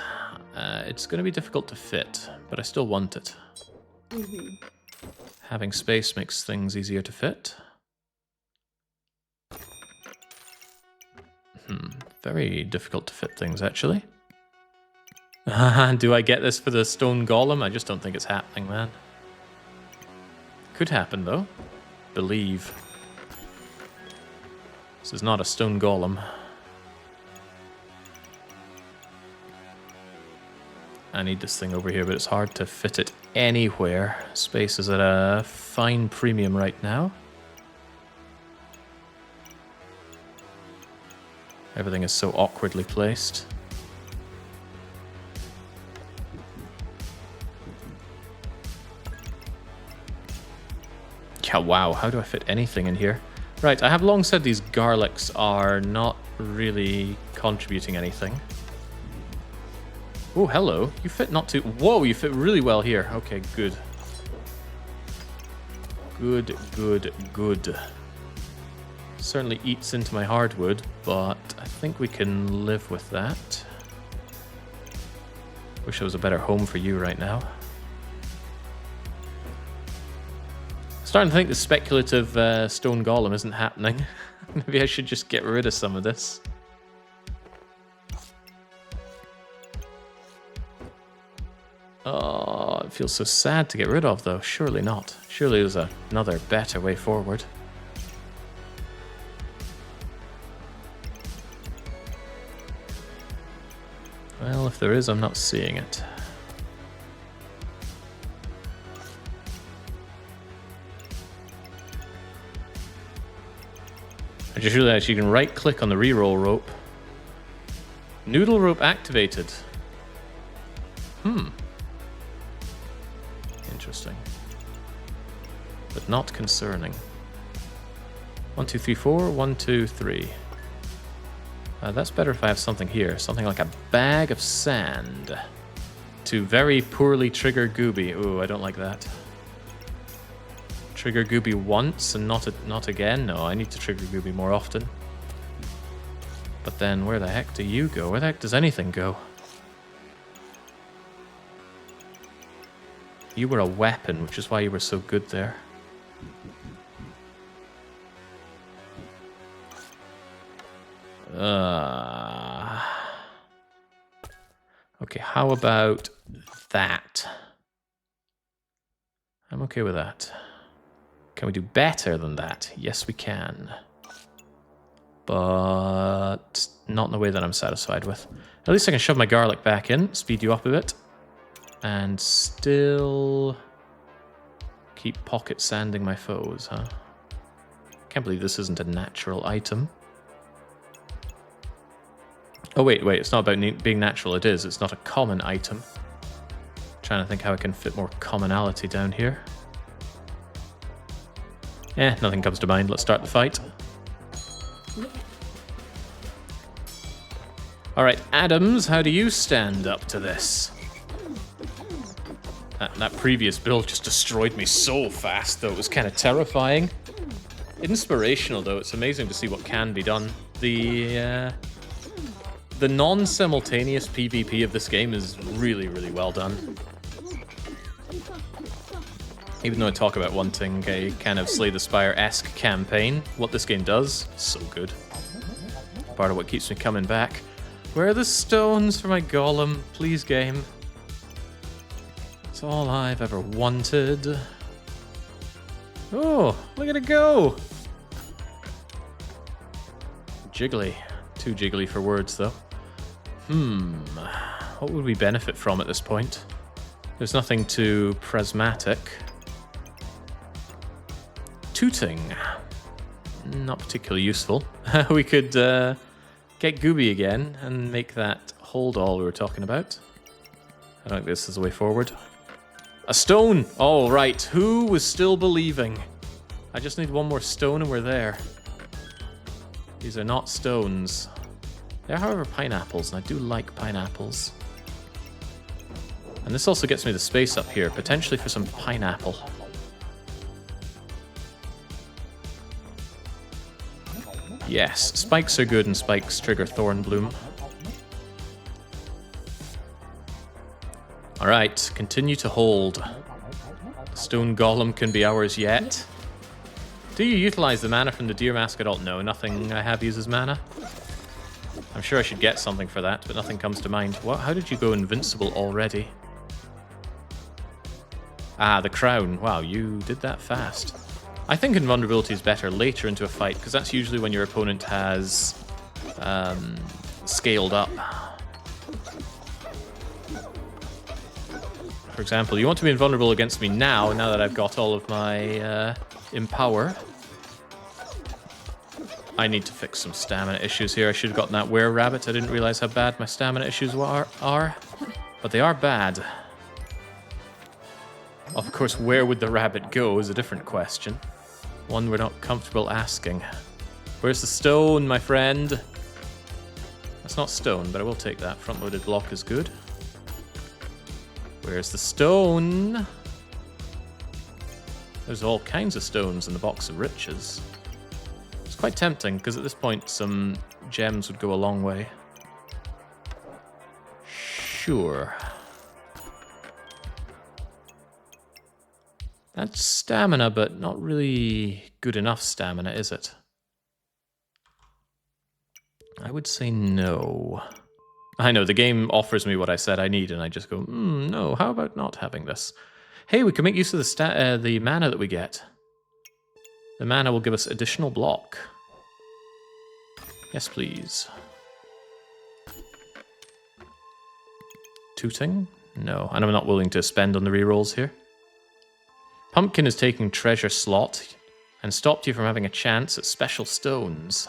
Speaker 1: It's going to be difficult to fit, but I still want it. Having space makes things easier to fit. Very difficult to fit things, actually. Do I get this for the stone golem? I just don't think it's happening, man. Could happen, though. Believe. This is not a stone golem. I need this thing over here, but it's hard to fit it anywhere. Space is at a fine premium right now. Everything is so awkwardly placed. Yeah, wow, how do I fit anything in here? Right, I have long said these garlics are not really contributing anything. Oh, hello. You fit not too... Whoa, you fit really well here. Okay, good. Good, good, good. Certainly eats into my hardwood, but I think we can live with that. Wish there was a better home for you right now. Starting to think the speculative stone golem isn't happening. Maybe I should just get rid of some of this. Oh, it feels so sad to get rid of, though. Surely not. Surely there's another better way forward. Well, if there is, I'm not seeing it. I just realized you can right-click on the reroll rope. Noodle rope activated. Interesting. But not concerning. 1, 2, 3, 4. 1, 2, 3. That's better if I have something here. Something like a bag of sand. To very poorly trigger gooby. Ooh, I don't like that. Trigger gooby once and not again? No, I need to trigger gooby more often. But then where the heck do you go? Where the heck does anything go? You were a weapon, which is why you were so good there. Okay, how about that? I'm okay with that. Can we do better than that? Yes, we can. But not in the way that I'm satisfied with. At least I can shove my garlic back in, speed you up a bit. And still keep pocket sanding my foes, huh? Can't believe this isn't a natural item. Oh, wait, it's not about being natural. It is. It's not a common item. Trying to think how I can fit more commonality down here. Nothing comes to mind. Let's start the fight. All right, Adams, how do you stand up to this? That previous build just destroyed me so fast, though. It was kind of terrifying. Inspirational, though. It's amazing to see what can be done. The non-simultaneous PvP of this game is really, really well done. Even though I talk about wanting a kind of Slay the Spire-esque campaign, what this game does, so good. Part of what keeps me coming back. Where are the stones for my golem? Please, game. It's all I've ever wanted. Oh, look at it go! Jiggly. Too jiggly for words, though. What would we benefit from at this point? There's nothing too prismatic. Tooting. Not particularly useful. We could get gooby again and make that hold all we were talking about. I don't think this is the way forward. A stone! Oh, right. Who was still believing? I just need one more stone and we're there. These are not stones. They are, however, pineapples, and I do like pineapples. And this also gets me the space up here, potentially for some pineapple. Yes, spikes are good and spikes trigger thorn bloom. Alright, continue to hold. The stone golem can be ours yet. Do you utilize the mana from the deer mask at all? No, nothing I have uses mana. I'm sure I should get something for that, but nothing comes to mind. What? How did you go invincible already? Ah, the crown. Wow, you did that fast. I think invulnerability is better later into a fight, because that's usually when your opponent has scaled up. For example, you want to be invulnerable against me now that I've got all of my empower. I need to fix some stamina issues here. I should have gotten that were-rabbit. I didn't realize how bad my stamina issues are. But they are bad. Of course, where would the rabbit go is a different question. One we're not comfortable asking. Where's the stone, my friend? That's not stone, but I will take that. Front-loaded block is good. Where's the stone? There's all kinds of stones in the box of riches. It's quite tempting, because at this point some gems would go a long way. Sure. That's stamina, but not really good enough stamina, is it? I would say no. I know, the game offers me what I said I need, and I just go, no, how about not having this? Hey, we can make use of the mana that we get. The mana will give us additional block. Yes, please. Tooting? No, and I'm not willing to spend on the rerolls here. Pumpkin is taking treasure slot and stopped you from having a chance at special stones.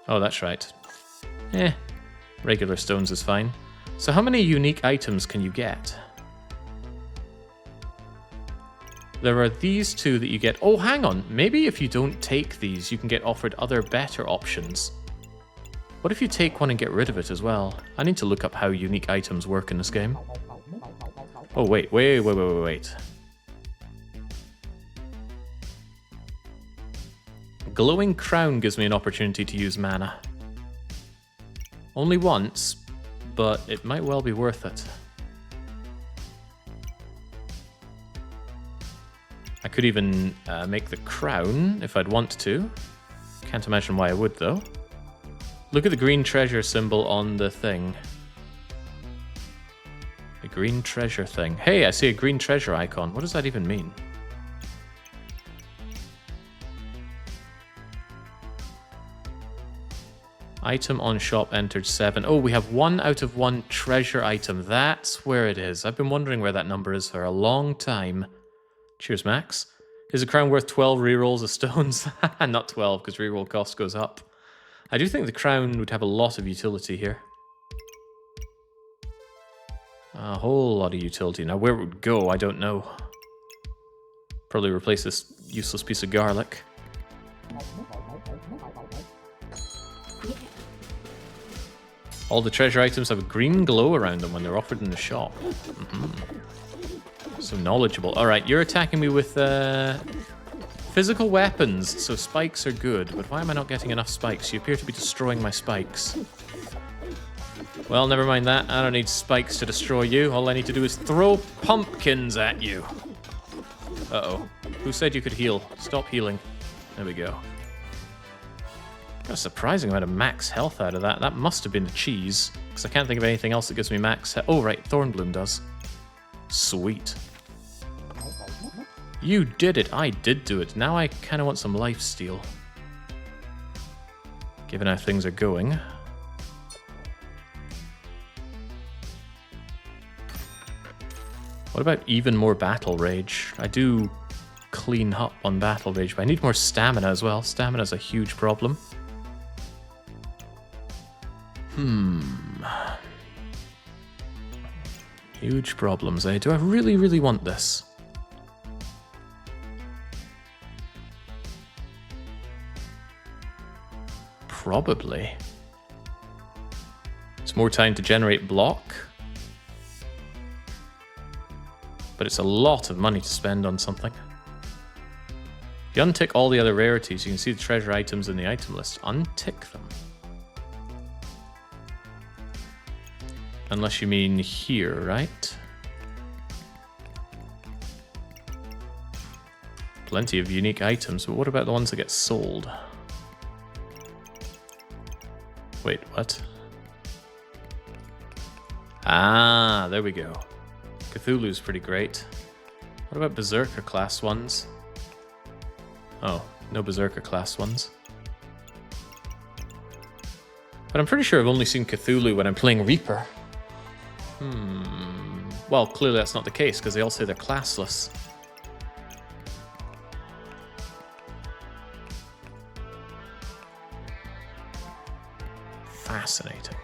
Speaker 1: Oh, that's right. Regular stones is fine. So how many unique items can you get? There are these two that you get. Oh, hang on. Maybe if you don't take these, you can get offered other better options. What if you take one and get rid of it as well? I need to look up how unique items work in this game. Oh, wait. Glowing crown gives me an opportunity to use mana. Only once, but it might well be worth it. I could even make the crown if I'd want to. Can't imagine why I would, though. Look at the green treasure symbol on the thing. A green treasure thing. Hey, I see a green treasure icon. What does that even mean? Item on shop entered 7. Oh, we have 1 out of 1 treasure item. That's where it is. I've been wondering where that number is for a long time. Cheers, Max. Is a crown worth 12 rerolls of stones? Not 12, because reroll cost goes up. I do think the crown would have a lot of utility here. A whole lot of utility. Now, where it would go, I don't know. Probably replace this useless piece of garlic. All the treasure items have a green glow around them when they're offered in the shop. So knowledgeable. Alright, you're attacking me with physical weapons, so spikes are good. But why am I not getting enough spikes? You appear to be destroying my spikes. Well, never mind that. I don't need spikes to destroy you. All I need to do is throw pumpkins at you. Uh-oh. Who said you could heal? Stop healing. There we go. Got a surprising amount of max health out of that. That must have been the cheese, because I can't think of anything else that gives me max health. Oh, right, Thorn Bloom does. Sweet. You did it. I did do it. Now I kind of want some lifesteal. Given how things are going. What about even more battle rage? I do clean up on battle rage, but I need more stamina as well. Stamina's a huge problem. Huge problems, eh? Do I really, really want this? Probably. It's more time to generate block. But it's a lot of money to spend on something. If you untick all the other rarities, you can see the treasure items in the item list. Untick them. Unless you mean here, right? Plenty of unique items, but what about the ones that get sold? Wait, what? Ah, there we go. Cthulhu's pretty great. What about Berserker class ones? Oh, no Berserker class ones. But I'm pretty sure I've only seen Cthulhu when I'm playing Reaper. Well, clearly that's not the case, because they all say they're classless. Fascinating.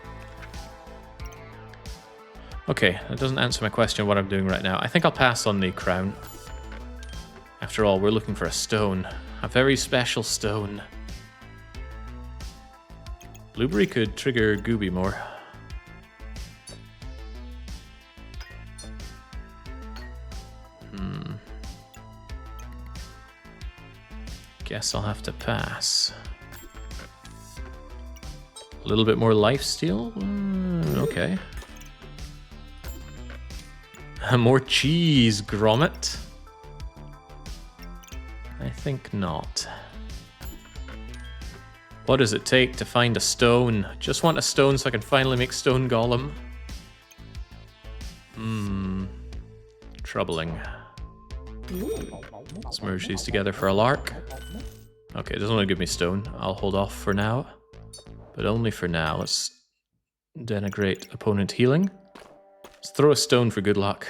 Speaker 1: Okay, that doesn't answer my question what I'm doing right now. I think I'll pass on the crown. After all, we're looking for a stone. A very special stone. Blueberry could trigger Gooby more. Guess I'll have to pass. A little bit more lifesteal? Okay. More cheese, Grommet? I think not. What does it take to find a stone? Just want a stone so I can finally make stone golem. Troubling. Let's merge these together for a lark. Okay, it doesn't want to give me stone. I'll hold off for now. But only for now. Let's denigrate opponent healing. Let's throw a stone for good luck.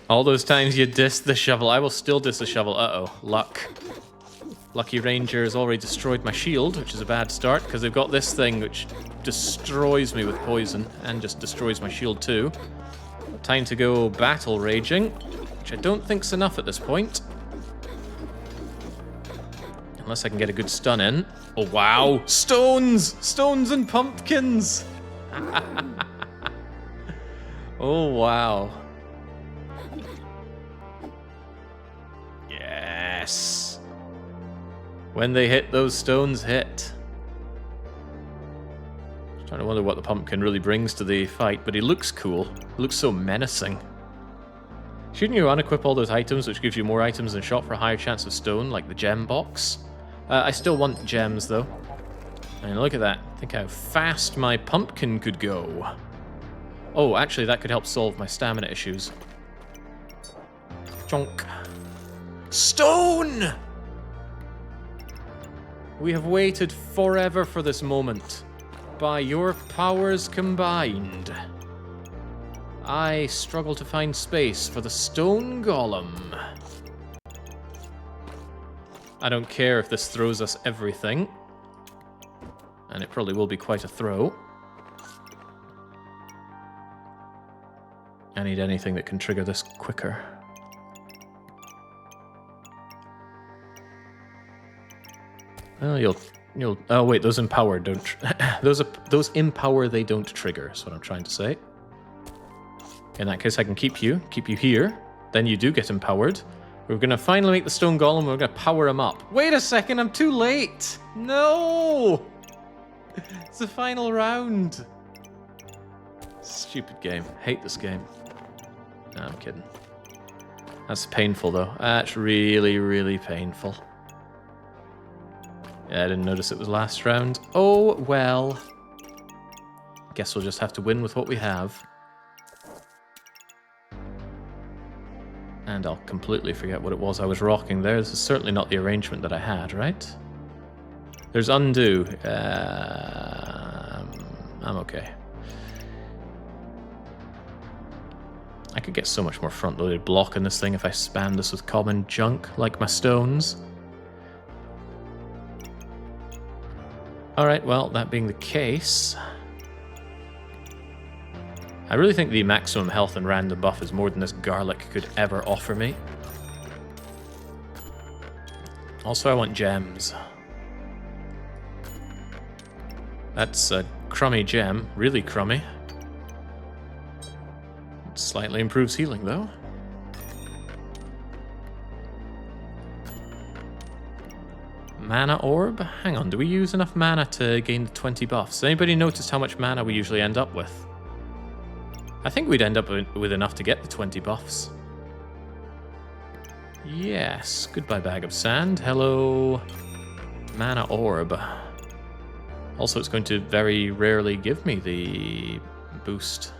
Speaker 1: All those times you dissed the shovel, I will still diss the shovel. Uh-oh, luck. Lucky Ranger has already destroyed my shield, which is a bad start, because they've got this thing which destroys me with poison, and just destroys my shield too. Time to go battle raging, which I don't think's enough at this point. Unless I can get a good stun in. Oh, wow. Stones! Stones and pumpkins! Oh, wow. Yes. When they hit, those stones hit. I'm trying to wonder what the pumpkin really brings to the fight, but he looks cool. He looks so menacing. Shouldn't you unequip all those items, which gives you more items and shot for a higher chance of stone, like the gem box? I still want gems, though. And look at that. Think how fast my pumpkin could go. Oh, actually, that could help solve my stamina issues. Chonk. Stone! We have waited forever for this moment. By your powers combined, I struggle to find space for the stone golem. I don't care if this throws us everything. And it probably will be quite a throw. I need anything that can trigger this quicker. Well, you'll. Oh wait, those empower don't. Those empower. They don't trigger. Is what I'm trying to say. In that case, I can keep you here. Then you do get empowered. We're gonna finally make the stone golem. We're gonna power him up. Wait a second, I'm too late. No, it's the final round. Stupid game. Hate this game. No, I'm kidding. That's painful, though. That's really, really painful. Yeah, I didn't notice it was last round. Oh, well. Guess we'll just have to win with what we have. And I'll completely forget what it was I was rocking there. This is certainly not the arrangement that I had, right? There's undo. I'm okay. I could get so much more front-loaded block in this thing if I spam this with common junk, like my stones. Alright, well, that being the case... I really think the maximum health and random buff is more than this garlic could ever offer me. Also, I want gems. That's a crummy gem, really crummy. Slightly improves healing, though. Mana orb? Hang on, do we use enough mana to gain the 20 buffs? Anybody noticed how much mana we usually end up with? I think we'd end up with enough to get the 20 buffs. Yes. Goodbye, bag of sand. Hello, mana orb. Also, it's going to very rarely give me the boost.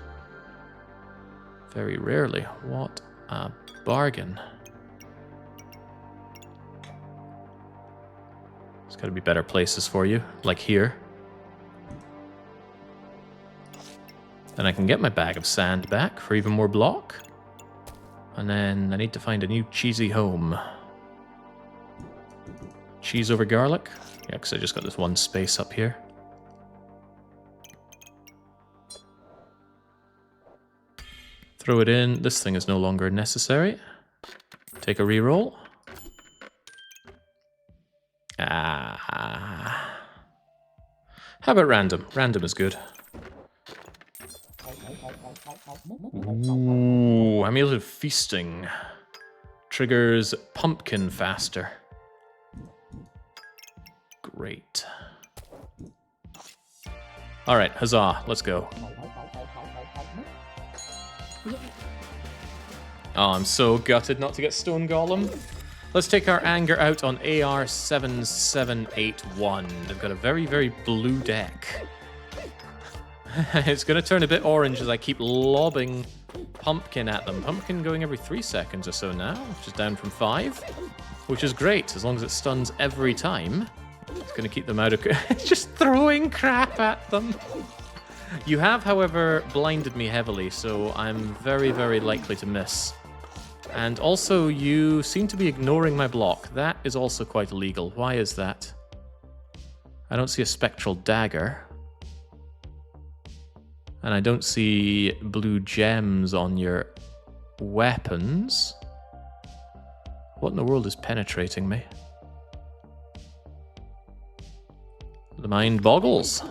Speaker 1: Very rarely. What a bargain. There's got to be better places for you, like here. Then I can get my bag of sand back for even more block. And then I need to find a new cheesy home. Cheese over garlic? Yeah, because I just got this one space up here. Throw it in. This thing is no longer necessary. Take a reroll. Ah. How about random? Random is good. Ooh, amulet of feasting. Triggers pumpkin faster. Great. Alright, huzzah, let's go. Oh, I'm so gutted not to get Stone Golem. Let's take our anger out on AR7781. They've got a very, very blue deck. It's going to turn a bit orange as I keep lobbing Pumpkin at them. Pumpkin going every 3 seconds or so now, which is down from 5, which is great, as long as it stuns every time. It's going to keep them out of... just throwing crap at them. You have, however, blinded me heavily, so I'm very, very likely to miss. And also, you seem to be ignoring my block. That is also quite illegal. Why is that? I don't see a spectral dagger. And I don't see blue gems on your weapons. What in the world is penetrating me? The mind boggles.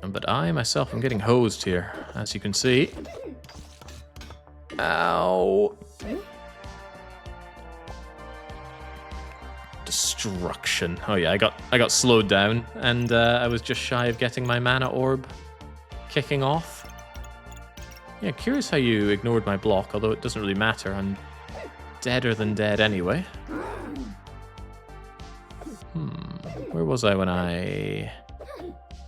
Speaker 1: But I, myself, am getting hosed here, as you can see. Ow. Destruction. Oh yeah, I got slowed down, and I was just shy of getting my mana orb kicking off. Yeah, curious how you ignored my block, although it doesn't really matter. I'm deader than dead anyway. Where was I when I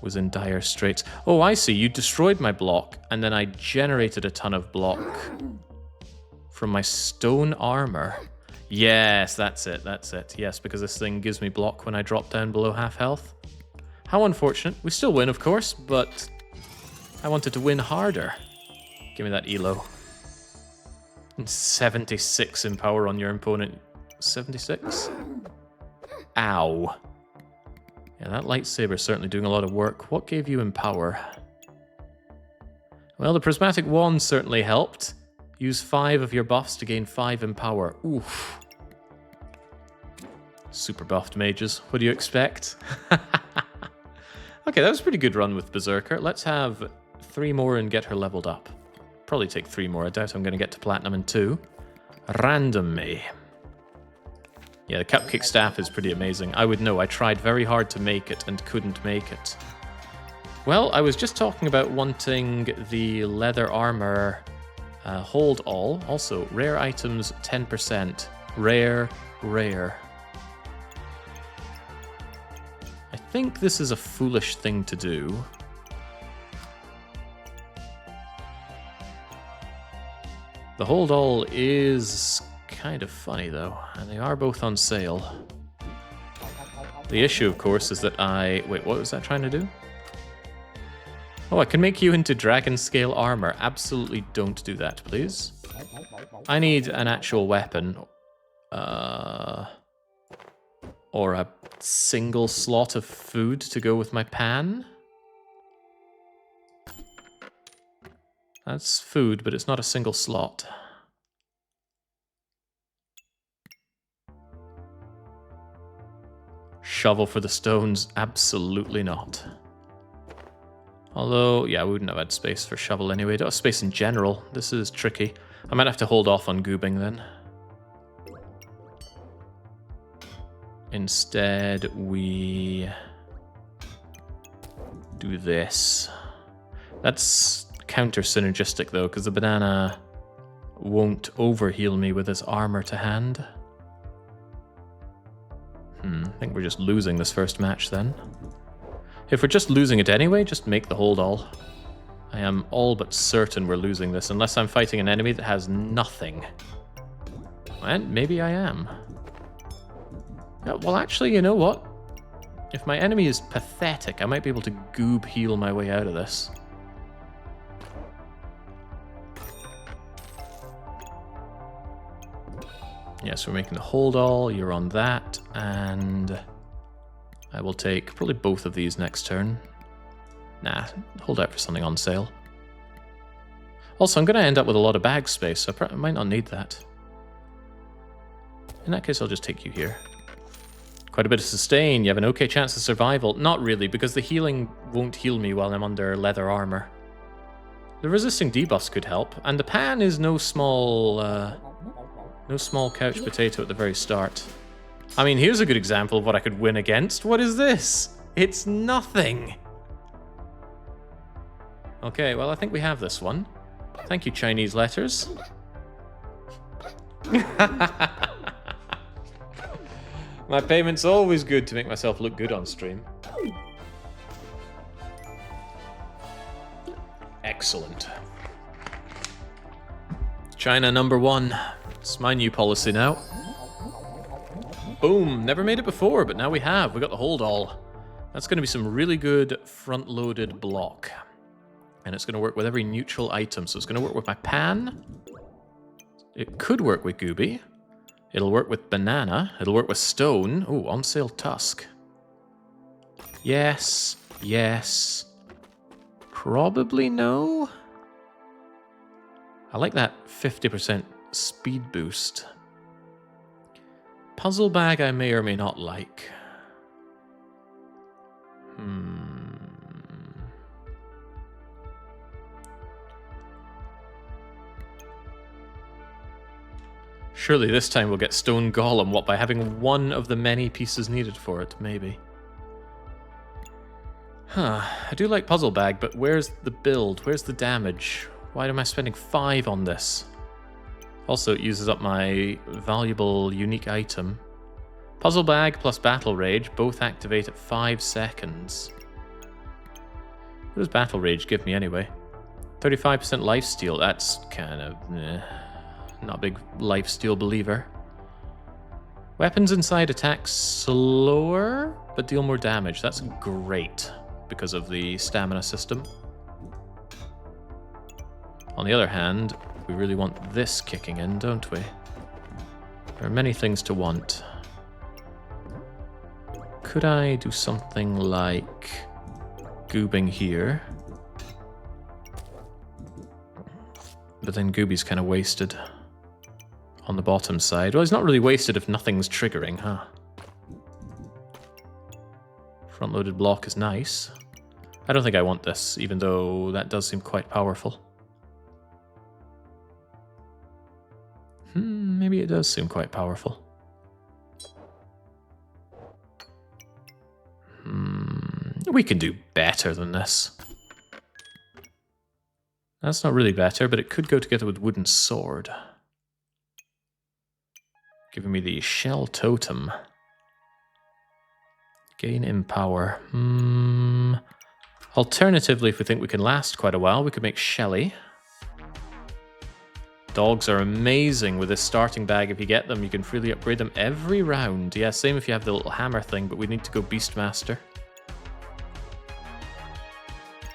Speaker 1: was in dire straits? Oh, I see. You destroyed my block, and then I generated a ton of block from my stone armor. Yes, that's it, that's it. Yes, because this thing gives me block when I drop down below half health. How unfortunate. We still win, of course, but I wanted to win harder. Give me that elo. 76 in power on your opponent. 76? Ow. Yeah, that lightsaber's certainly doing a lot of work. What gave you in power? Well, the prismatic wand certainly helped. Use 5 of your buffs to gain 5 in power. Oof. Super buffed mages. What do you expect? Okay, that was a pretty good run with Berserker. Let's have 3 more and get her leveled up. Probably take 3 more. I doubt I'm going to get to Platinum in 2. Random me. Yeah, the Cupcake Staff is pretty amazing. I would know. I tried very hard to make it and couldn't make it. Well, I was just talking about wanting the leather armor Hold all. Also, rare items 10%. Rare, rare. I think this is a foolish thing to do. The hold all is kind of funny though, and they are both on sale. The issue, of course, is that wait, what was that trying to do? Oh, I can make you into dragon scale armor. Absolutely don't do that, please. I need an actual weapon. Or a single slot of food to go with my pan. That's food, but it's not a single slot. Shovel for the stones? Absolutely not. Although, yeah, we wouldn't have had space for shovel anyway. Don't have space in general. This is tricky. I might have to hold off on goobing then. Instead, we do this. That's counter-synergistic though, because the banana won't overheal me with his armor to hand. I think we're just losing this first match then. If we're just losing it anyway, just make the hold all. I am all but certain we're losing this, unless I'm fighting an enemy that has nothing. And maybe I am. Yeah, well, actually, you know what? If my enemy is pathetic, I might be able to goob heal my way out of this. Yes, we're making the hold all, you're on that, and I will take probably both of these next turn. Nah, hold out for something on sale. Also, I'm going to end up with a lot of bag space, so I might not need that. In that case, I'll just take you here. Quite a bit of sustain, you have an okay chance of survival. Not really, because the healing won't heal me while I'm under leather armor. The resisting debuffs could help, and the pan is no small couch potato at the very start. I mean, here's a good example of what I could win against. What is this? It's nothing. Okay, well, I think we have this one. Thank you, Chinese letters. My payment's always good to make myself look good on stream. Excellent. China #1. It's my new policy now. Boom, never made it before, but now we have. We got the hold all. That's going to be some really good front-loaded block. And it's going to work with every neutral item. So it's going to work with my pan. It could work with gooby. It'll work with banana. It'll work with stone. Oh, on sale tusk. Yes, yes. Probably no. I like that 50% speed boost. Puzzle bag I may or may not like. Surely this time we'll get stone golem, what, by having one of the many pieces needed for it, maybe. Huh, I do like puzzle bag, but where's the build? Where's the damage? Why am I spending 5 on this? Also, it uses up my valuable unique item. Puzzle bag plus battle rage both activate at 5 seconds. What does battle rage give me anyway? 35% lifesteal, that's kind of... not a big lifesteal believer. Weapons inside attack slower, but deal more damage. That's great because of the stamina system. On the other hand, we really want this kicking in, don't we? There are many things to want. Could I do something like goobing here? But then gooby's kind of wasted on the bottom side. Well, he's not really wasted if nothing's triggering, huh? Front-loaded block is nice. I don't think I want this, even though that does seem quite powerful. Maybe it does seem quite powerful. We can do better than this. That's not really better, but it could go together with wooden sword. Giving me the shell totem. Gain in power. Alternatively, if we think we can last quite a while, we could make Shelly. Dogs are amazing with this starting bag. If you get them, you can freely upgrade them every round. Yeah, same if you have the little hammer thing, but we need to go Beastmaster.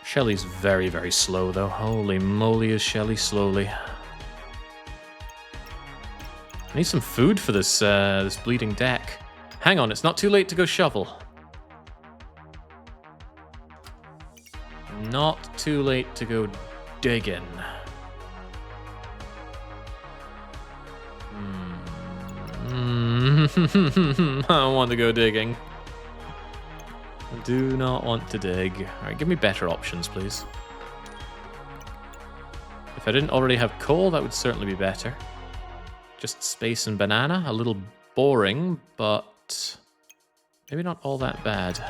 Speaker 1: Shelly's very, very slow, though. Holy moly, is Shelly slowly. I need some food for this, this bleeding deck. Hang on, it's not too late to go shovel. Not too late to go digging. I don't want to go digging. I do not want to dig. Alright, give me better options, please. If I didn't already have coal, that would certainly be better. Just space and banana. A little boring, but maybe not all that bad.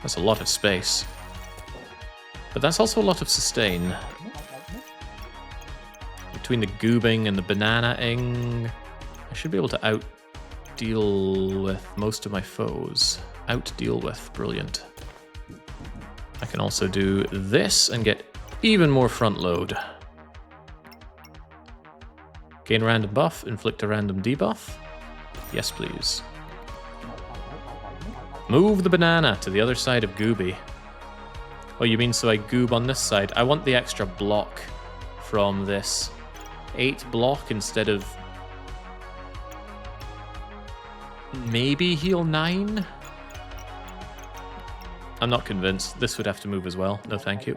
Speaker 1: That's a lot of space. But that's also a lot of sustain. Between the goobing and the banana-ing, I should be able to out-deal with most of my foes. Out-deal with. Brilliant. I can also do this and get even more front load. Gain a random buff, inflict a random debuff. Yes, please. Move the banana to the other side of Gooby. Oh, you mean so I goob on this side? I want the extra block from this. 8 block instead of maybe heal 9? I'm not convinced. This would have to move as well. No, thank you.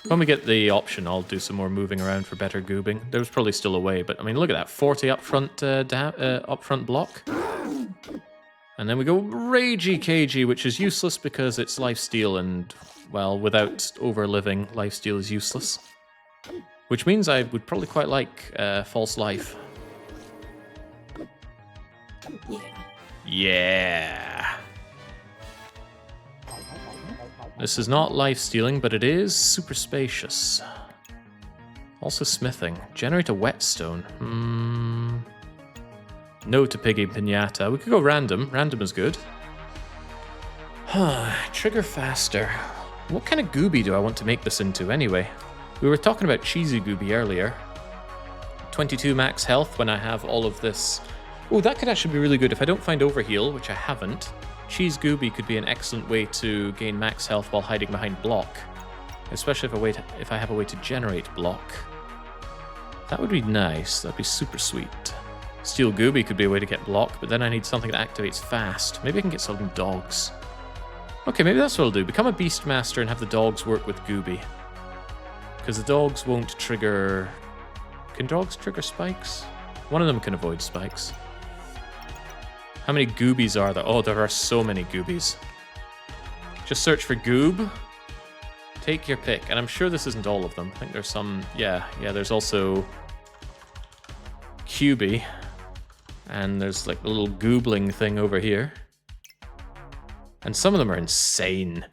Speaker 1: When we get the option, I'll do some more moving around for better goobing. There's probably still a way, but I mean, look at that. 40 upfront block. And then we go Ragey Cagey, which is useless because it's lifesteal and, well, without overliving, lifesteal is useless. Which means I would probably quite like False Life. Yeah. This is not life-stealing, but it is super spacious. Also smithing. Generate a whetstone. No to Piggy Pinata. We could go random. Random is good. Trigger faster. What kind of gooby do I want to make this into anyway? We were talking about cheesy gooby earlier. 22 max health when I have all of this. Oh, that could actually be really good if I don't find overheal, which I haven't. Cheese gooby could be an excellent way to gain max health while hiding behind block. Especially if I have a way to generate block. That would be nice. That'd be super sweet. Steel gooby could be a way to get block, but then I need something that activates fast. Maybe I can get some dogs. Okay, maybe that's what I'll do. Become a Beastmaster and have the dogs work with gooby. Because the dogs won't trigger... Can dogs trigger spikes? One of them can avoid spikes. How many goobies are there? Oh, there are so many goobies. Just search for goob. Take your pick. And I'm sure this isn't all of them. I think there's some... Yeah, there's also... QB. And there's like a little goobling thing over here. And some of them are insane.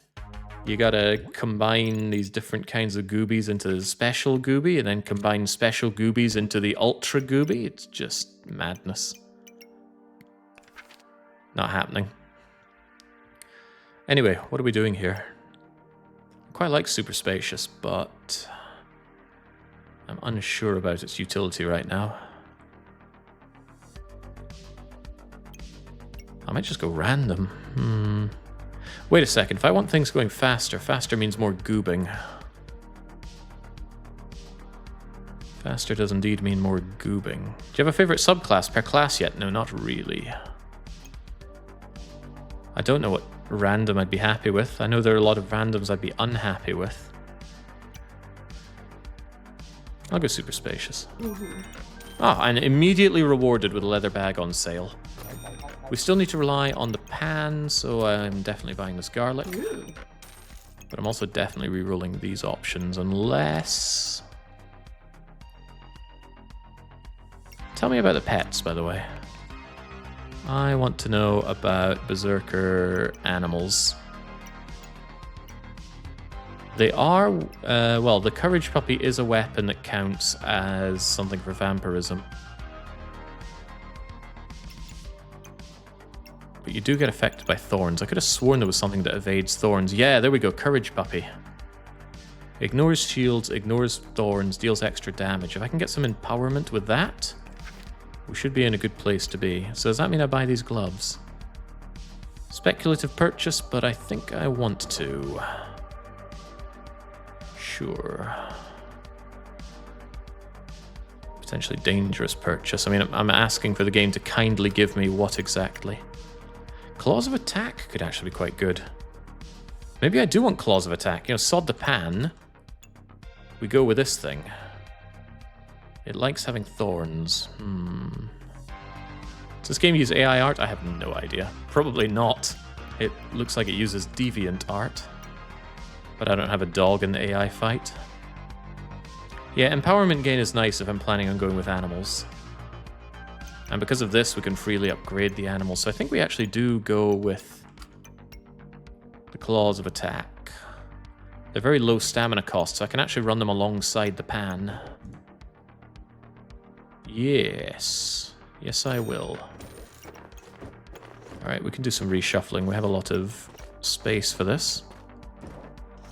Speaker 1: You gotta combine these different kinds of goobies into the special gooby, and then combine special goobies into the ultra gooby. It's just madness. Not happening. Anyway, what are we doing here? I quite like super spacious, but I'm unsure about its utility right now. I might just go random. Wait a second, if I want things going faster, faster means more goobing. Faster does indeed mean more goobing. Do you have a favorite subclass per class yet? No, not really. I don't know what random I'd be happy with. I know there are a lot of randoms I'd be unhappy with. I'll go super spacious. Ah, and immediately rewarded with a leather bag on sale. We still need to rely on the pan, so I'm definitely buying this garlic. But I'm also definitely re-rolling these options, unless... Tell me about the pets, by the way. I want to know about Berserker animals. They are, well, the Courage Puppy is a weapon that counts as something for vampirism. But you do get affected by thorns. I could have sworn there was something that evades thorns. Yeah, there we go, Courage Puppy. Ignores shields, ignores thorns, deals extra damage. If I can get some empowerment with that, we should be in a good place to be. So does that mean I buy these gloves? Speculative purchase, but I think I want to. Sure. Potentially dangerous purchase. I mean, I'm asking for the game to kindly give me what exactly? Claws of Attack could actually be quite good. Maybe I do want Claws of Attack. You know, sod the pan. We go with this thing. It likes having thorns. Does this game use AI art? I have no idea. Probably not. It looks like it uses deviant art. But I don't have a dog in the AI fight. Yeah, empowerment gain is nice if I'm planning on going with animals. And because of this, we can freely upgrade the animals. So I think we actually do go with the Claws of Attack. They're very low stamina cost, so I can actually run them alongside the pan. Yes. Yes, I will. Alright, we can do some reshuffling. We have a lot of space for this.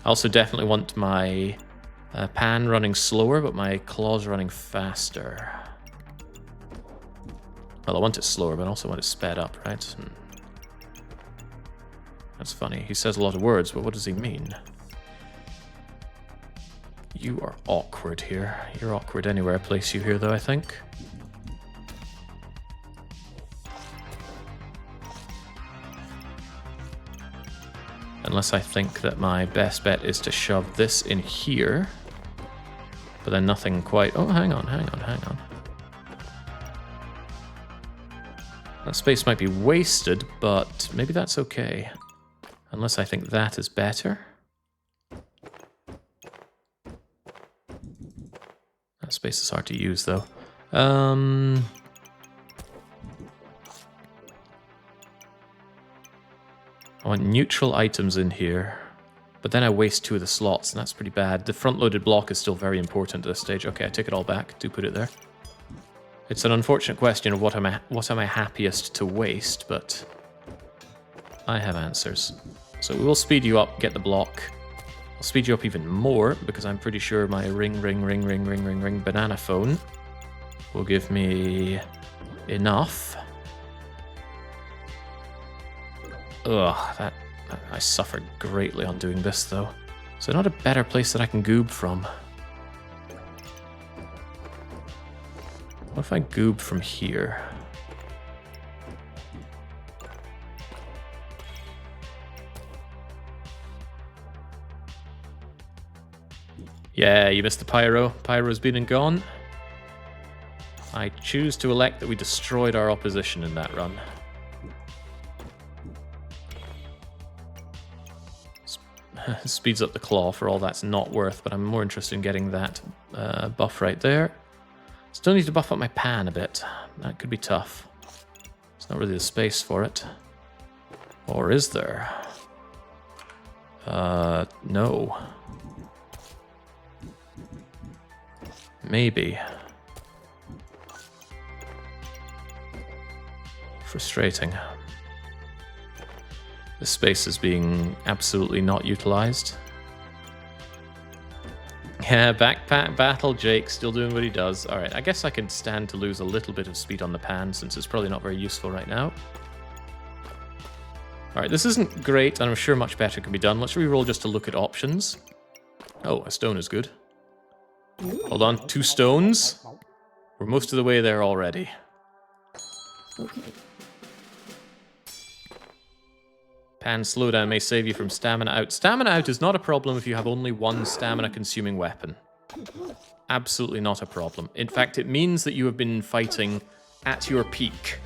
Speaker 1: I also definitely want my pan running slower, but my claws running faster. Well, I want it slower, but I also want it sped up, right? That's funny. He says a lot of words, but what does he mean? You are awkward here. You're awkward anywhere I place you here, though, I think. Unless I think that my best bet is to shove this in here. But then nothing quite... Oh, hang on. That space might be wasted, but maybe that's okay. Unless I think that is better. That space is hard to use, though. I want neutral items in here, but then I waste 2 of the slots, and that's pretty bad. The front-loaded block is still very important at this stage. Okay, I take it all back. Do put it there. It's an unfortunate question of what am I happiest to waste, but I have answers. So we will speed you up, get the block. I'll speed you up even more, because I'm pretty sure my ring banana phone will give me enough. Ugh, I suffered greatly on doing this, though. Is there not a better place that I can goob from? What if I goob from here? Yeah, you missed the pyro. Pyro's been and gone. I choose to elect that we destroyed our opposition in that run. Speeds up the claw for all that's not worth, but I'm more interested in getting that buff right there. Still need to buff up my pan a bit. That could be tough. It's not really the space for it. Or is there? No. Maybe. Frustrating. This space is being absolutely not utilized. Yeah, backpack battle, Jake still doing what he does. Alright, I guess I can stand to lose a little bit of speed on the pan since it's probably not very useful right now. Alright, this isn't great, and I'm sure much better can be done. Let's reroll just to look at options. Oh, a stone is good. Hold on, 2 stones. We're most of the way there already.
Speaker 2: Okay.
Speaker 1: Pan slowdown may save you from stamina out. Stamina out is not a problem if you have only 1 stamina-consuming weapon. Absolutely not a problem. In fact, it means that you have been fighting at your peak.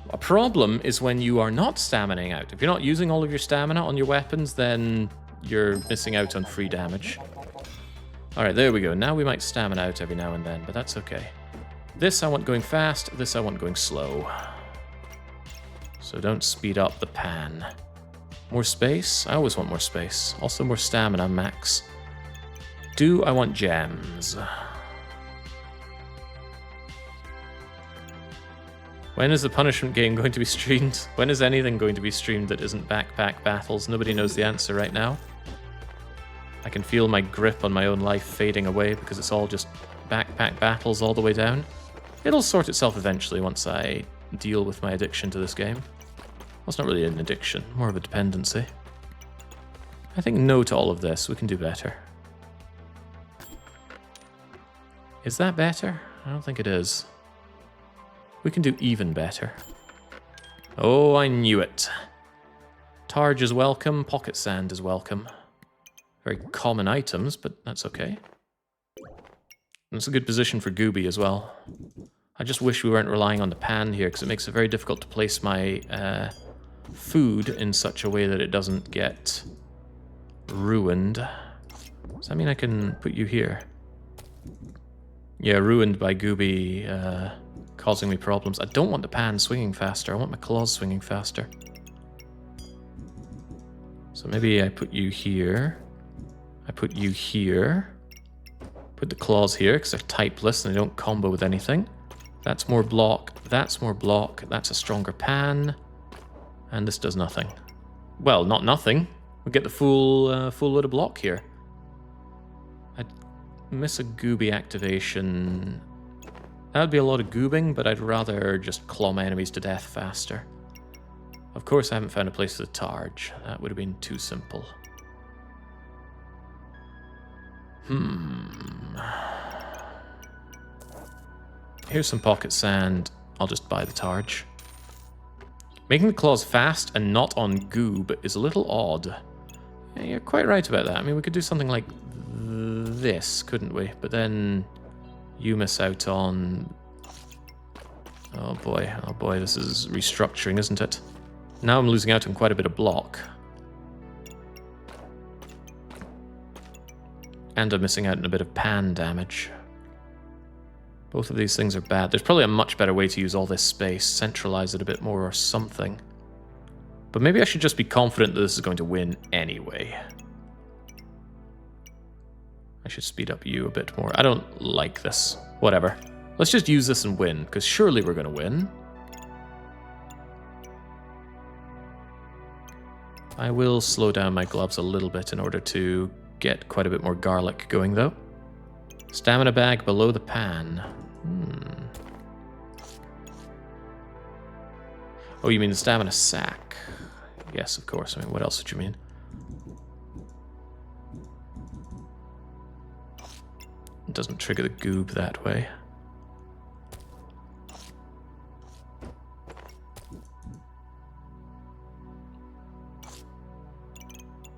Speaker 1: A problem is when you are not staminaing out. If you're not using all of your stamina on your weapons, then you're missing out on free damage. Alright, there we go. Now we might stamina out every now and then, but that's okay. This I want going fast, this I want going slow. So don't speed up the pan. More space? I always want more space. Also more stamina max. Do I want gems? When is the punishment game going to be streamed? When is anything going to be streamed that isn't backpack battles? Nobody knows the answer right now. I can feel my grip on my own life fading away because it's all just backpack battles all the way down. It'll sort itself eventually once I deal with my addiction to this game. Well, it's not really an addiction, more of a dependency. I think no to all of this. We can do better. Is that better? I don't think it is. We can do even better. Oh, I knew it. Targe is welcome, pocket sand is welcome. Very common items, but that's okay. And it's a good position for Gooby as well. I just wish we weren't relying on the pan here, because it makes it very difficult to place my food in such a way that it doesn't get ruined. Does that mean I can put you here? Yeah, ruined by Gooby causing me problems. I don't want the pan swinging faster. I want my claws swinging faster. So maybe I put you here. I put you here. Put the claws here because they're typeless and they don't combo with anything. That's more block. That's more block. That's a stronger pan. And this does nothing. Well, not nothing. We get the full load of block here. I'd miss a Gooby activation. That would be a lot of goobing, but I'd rather just claw my enemies to death faster. Of course, I haven't found a place for the Targe. That would have been too simple. Here's some pocket sand. I'll just buy the Targe. Making the claws fast and not on goob is a little odd. Yeah, you're quite right about that. I mean, we could do something like this, couldn't we? But then you miss out on... Oh boy, this is restructuring, isn't it? Now I'm losing out on quite a bit of block. And I'm missing out on a bit of pan damage. Both of these things are bad. There's probably a much better way to use all this space, centralize it a bit more or something. But maybe I should just be confident that this is going to win anyway. I should speed up you a bit more. I don't like this. Whatever. Let's just use this and win, because surely we're going to win. I will slow down my gloves a little bit in order to get quite a bit more garlic going, though. Stamina bag below the pan. Oh, you mean the stamina sack? Yes, of course. I mean, what else would you mean? It doesn't trigger the goob that way.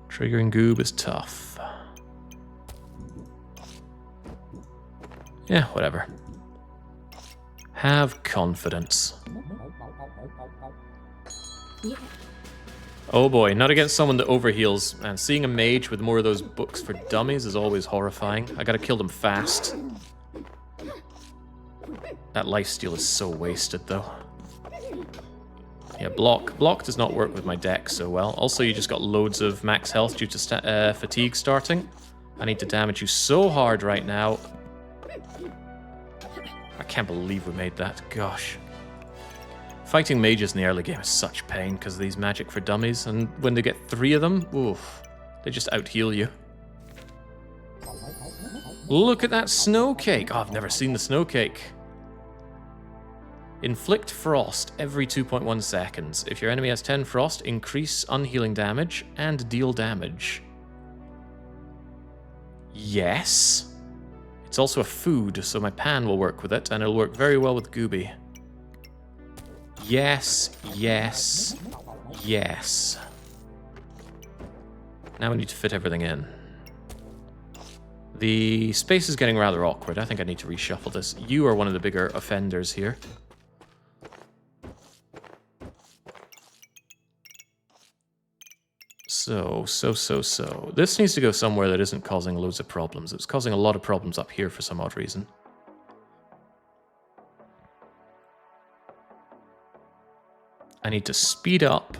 Speaker 1: Triggering goob is tough. Yeah, whatever. Have confidence.
Speaker 2: Yeah.
Speaker 1: Oh boy, not against someone that overheals. And seeing a mage with more of those books for dummies is always horrifying. I gotta kill them fast. That lifesteal is so wasted, though. Yeah, block does not work with my deck so well. Also, you just got loads of max health due to fatigue starting. I need to damage you so hard right now. I can't believe we made that. Gosh. Fighting mages in the early game is such pain because of these magic for dummies, and when they get 3 of them, oof, they just out-heal you. Look at that snow cake! Oh, I've never seen the snow cake. Inflict frost every 2.1 seconds. If your enemy has 10 frost, increase unhealing damage and deal damage. Yes. It's also a food, so my pan will work with it, and it'll work very well with Gooby. Yes, yes, yes. Now we need to fit everything in. The space is getting rather awkward. I think I need to reshuffle this. You are one of the bigger offenders here. So. This needs to go somewhere that isn't causing loads of problems. It's causing a lot of problems up here for some odd reason. I need to speed up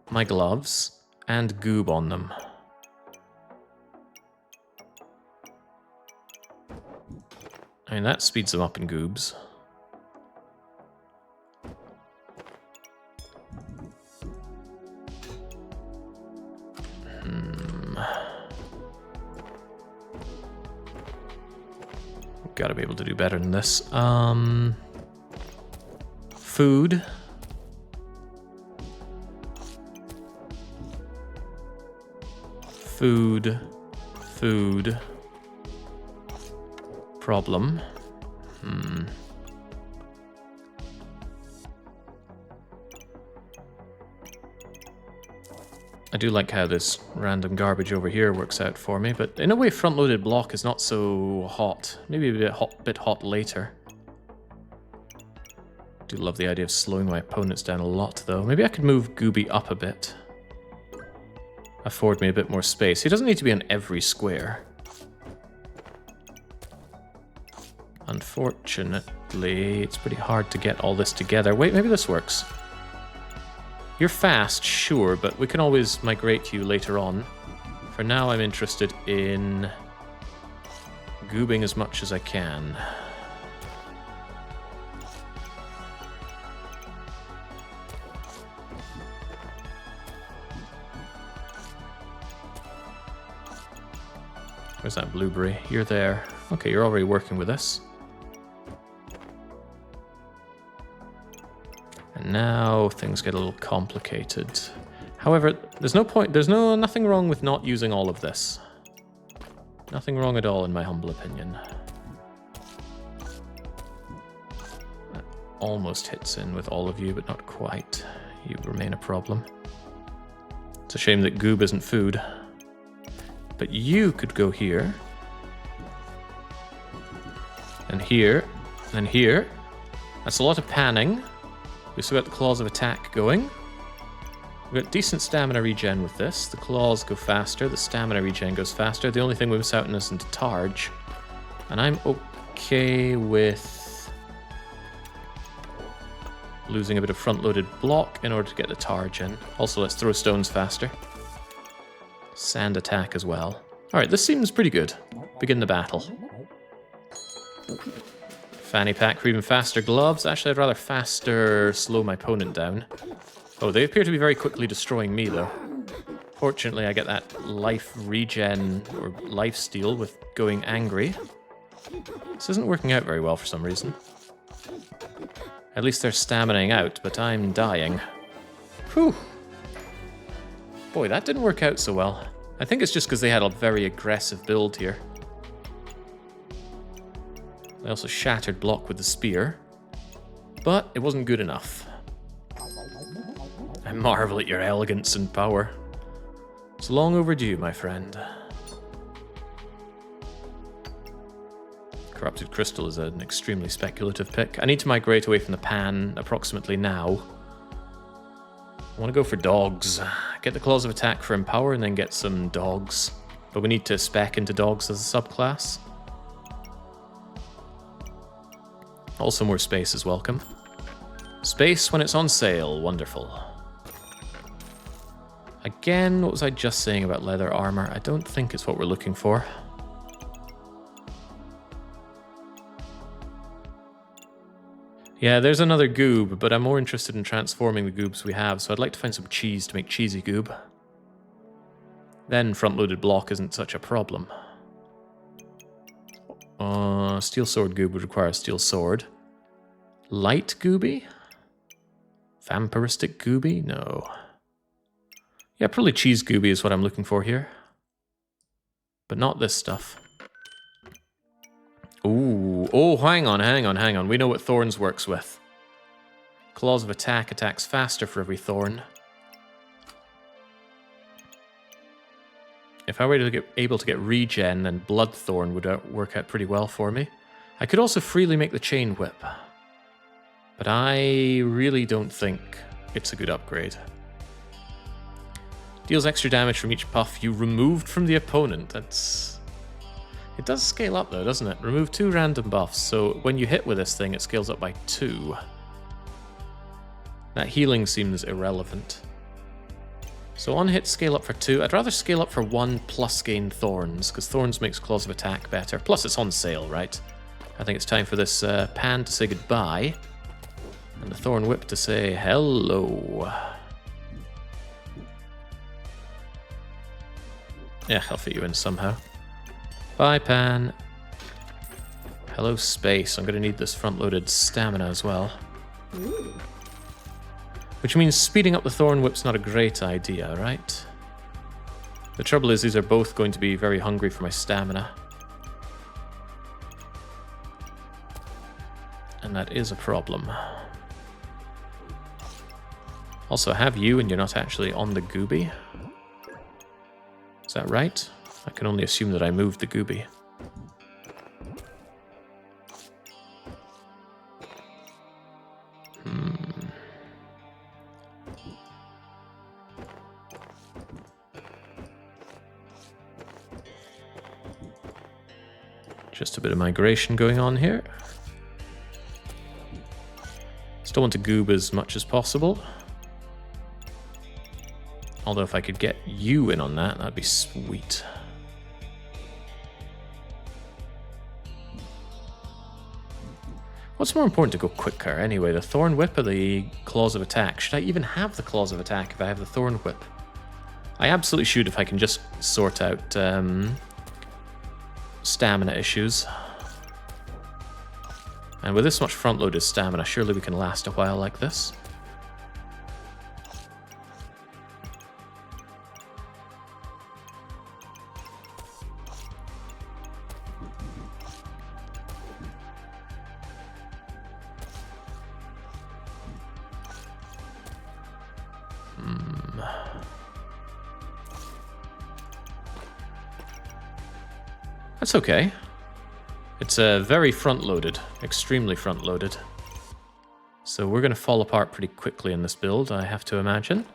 Speaker 1: my gloves and goob on them. I mean, that speeds them up in goobs. Gotta be able to do better than this. Food. Food. Problem. I do like how this random garbage over here works out for me, but in a way front-loaded block is not so hot. Maybe a bit hot later. Do love the idea of slowing my opponents down a lot, though. Maybe I could move Gooby up a bit. Afford me a bit more space. He doesn't need to be on every square. Unfortunately, it's pretty hard to get all this together. Wait, maybe this works. You're fast, sure, but we can always migrate you later on. For now, I'm interested in goobing as much as I can. Where's that blueberry? You're there. Okay, you're already working with this. And now things get a little complicated. However, there's nothing wrong with not using all of this. Nothing wrong at all, in my humble opinion. That almost hits in with all of you, but not quite. You remain a problem. It's a shame that goob isn't food. But you could go here. And here. And here. That's a lot of panning. We've still got the claws of attack going. We've got decent stamina regen with this. The claws go faster, the stamina regen goes faster. The only thing we miss out on is into Targe. And I'm okay with losing a bit of front-loaded block in order to get the Targe in. Also, let's throw stones faster. Sand attack as well. Alright, this seems pretty good. Begin the battle. Fanny pack for even faster gloves. Actually, I'd rather faster slow my opponent down. Oh, they appear to be very quickly destroying me, though. Fortunately, I get that life regen, or life steal, with going angry. This isn't working out very well for some reason. At least they're staminaing out, but I'm dying. Whew. Boy, that didn't work out so well. I think it's just because they had a very aggressive build here. They also shattered block with the spear. But it wasn't good enough. I marvel at your elegance and power. It's long overdue, my friend. Corrupted Crystal is an extremely speculative pick. I need to migrate away from the pan approximately now. I want to go for dogs. Get the Claws of Attack for Empower and then get some dogs. But we need to spec into dogs as a subclass. Also more space is welcome. Space when it's on sale. Wonderful. Again, what was I just saying about leather armor? I don't think it's what we're looking for. Yeah, there's another goob, but I'm more interested in transforming the goobs we have, so I'd like to find some cheese to make cheesy goob. Then front-loaded block isn't such a problem. Steel sword goob would require a steel sword. Light gooby? Vampiristic gooby? No. Yeah, probably cheese gooby is what I'm looking for here. But not this stuff. Ooh, oh, hang on. We know what thorns works with. Claws of Attack attacks faster for every thorn. If I were to get able to get regen, then Blood Thorn would work out pretty well for me. I could also freely make the Chain Whip. But I really don't think it's a good upgrade. Deals extra damage from each buff you removed from the opponent. It does scale up though, doesn't it? Remove 2 random buffs, so when you hit with this thing, it scales up by 2. That healing seems irrelevant. So on hit, scale up for 2. I'd rather scale up for 1 plus gain thorns, because thorns makes claws of attack better. Plus it's on sale, right? I think it's time for this pan to say goodbye. And the thorn whip to say hello. Yeah, I'll fit you in somehow. Bye, pan. Hello, space. I'm going to need this front-loaded stamina as well.
Speaker 2: Ooh.
Speaker 1: Which means speeding up the thorn whip's not a great idea, right? The trouble is these are both going to be very hungry for my stamina. And that is a problem. Also, I have you and you're not actually on the gooby. Is that right? I can only assume that I moved the gooby. Just a bit of migration going on here. Still want to goob as much as possible. Although if I could get you in on that, that'd be sweet. What's more important to go quicker anyway, the thorn whip or the claws of attack? Should I even have the claws of attack if I have the thorn whip? I absolutely should if I can just sort out stamina issues. And with this much front-loaded stamina, surely we can last a while like this. That's okay. It's very front-loaded, extremely front-loaded. So we're going to fall apart pretty quickly in this build, I have to imagine.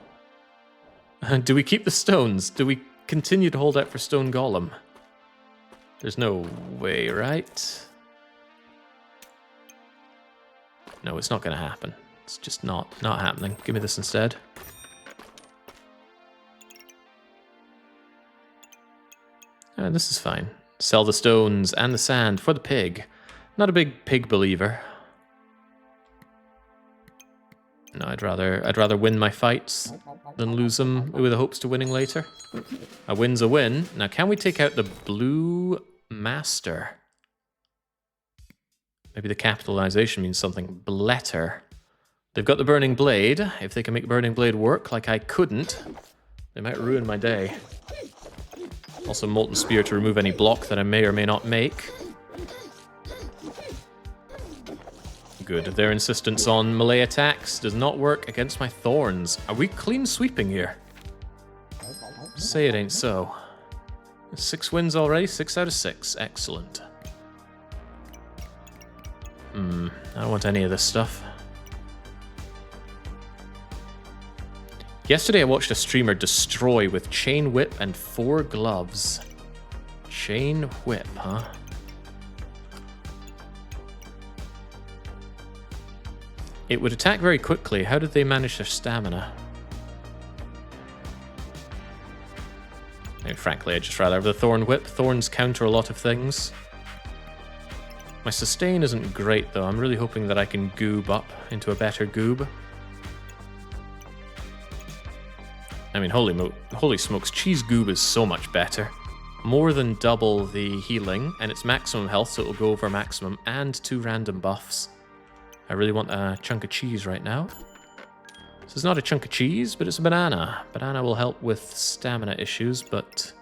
Speaker 1: Do we keep the stones? Do we continue to hold out for stone golem? There's no way, right? No, it's not going to happen. It's just not happening. Give me this instead. This is fine. Sell the stones and the sand for the pig. Not a big pig believer. No, I'd rather win my fights than lose them with the hopes to winning later. A win's a win. Now, can we take out the blue master? Maybe the capitalization means something. Bletter. They've got the burning blade. If they can make burning blade work like I couldn't, they might ruin my day. Also, Molten Spear to remove any block that I may or may not make. Good. Their insistence on melee attacks does not work against my thorns. Are we clean sweeping here? Say it ain't so. 6 wins already? 6 out of 6. Excellent. I don't want any of this stuff. Yesterday I watched a streamer destroy with chain whip and 4 gloves. Chain whip, huh? It would attack very quickly. How did they manage their stamina? I mean, frankly, I'd just rather have the thorn whip. Thorns counter a lot of things. My sustain isn't great, though. I'm really hoping that I can goob up into a better goob. I mean, holy smokes, cheese goob is so much better. More than double the healing, and it's maximum health, so it'll go over maximum, and 2 random buffs. I really want a chunk of cheese right now. This is not a chunk of cheese, but it's a banana. Banana will help with stamina issues, but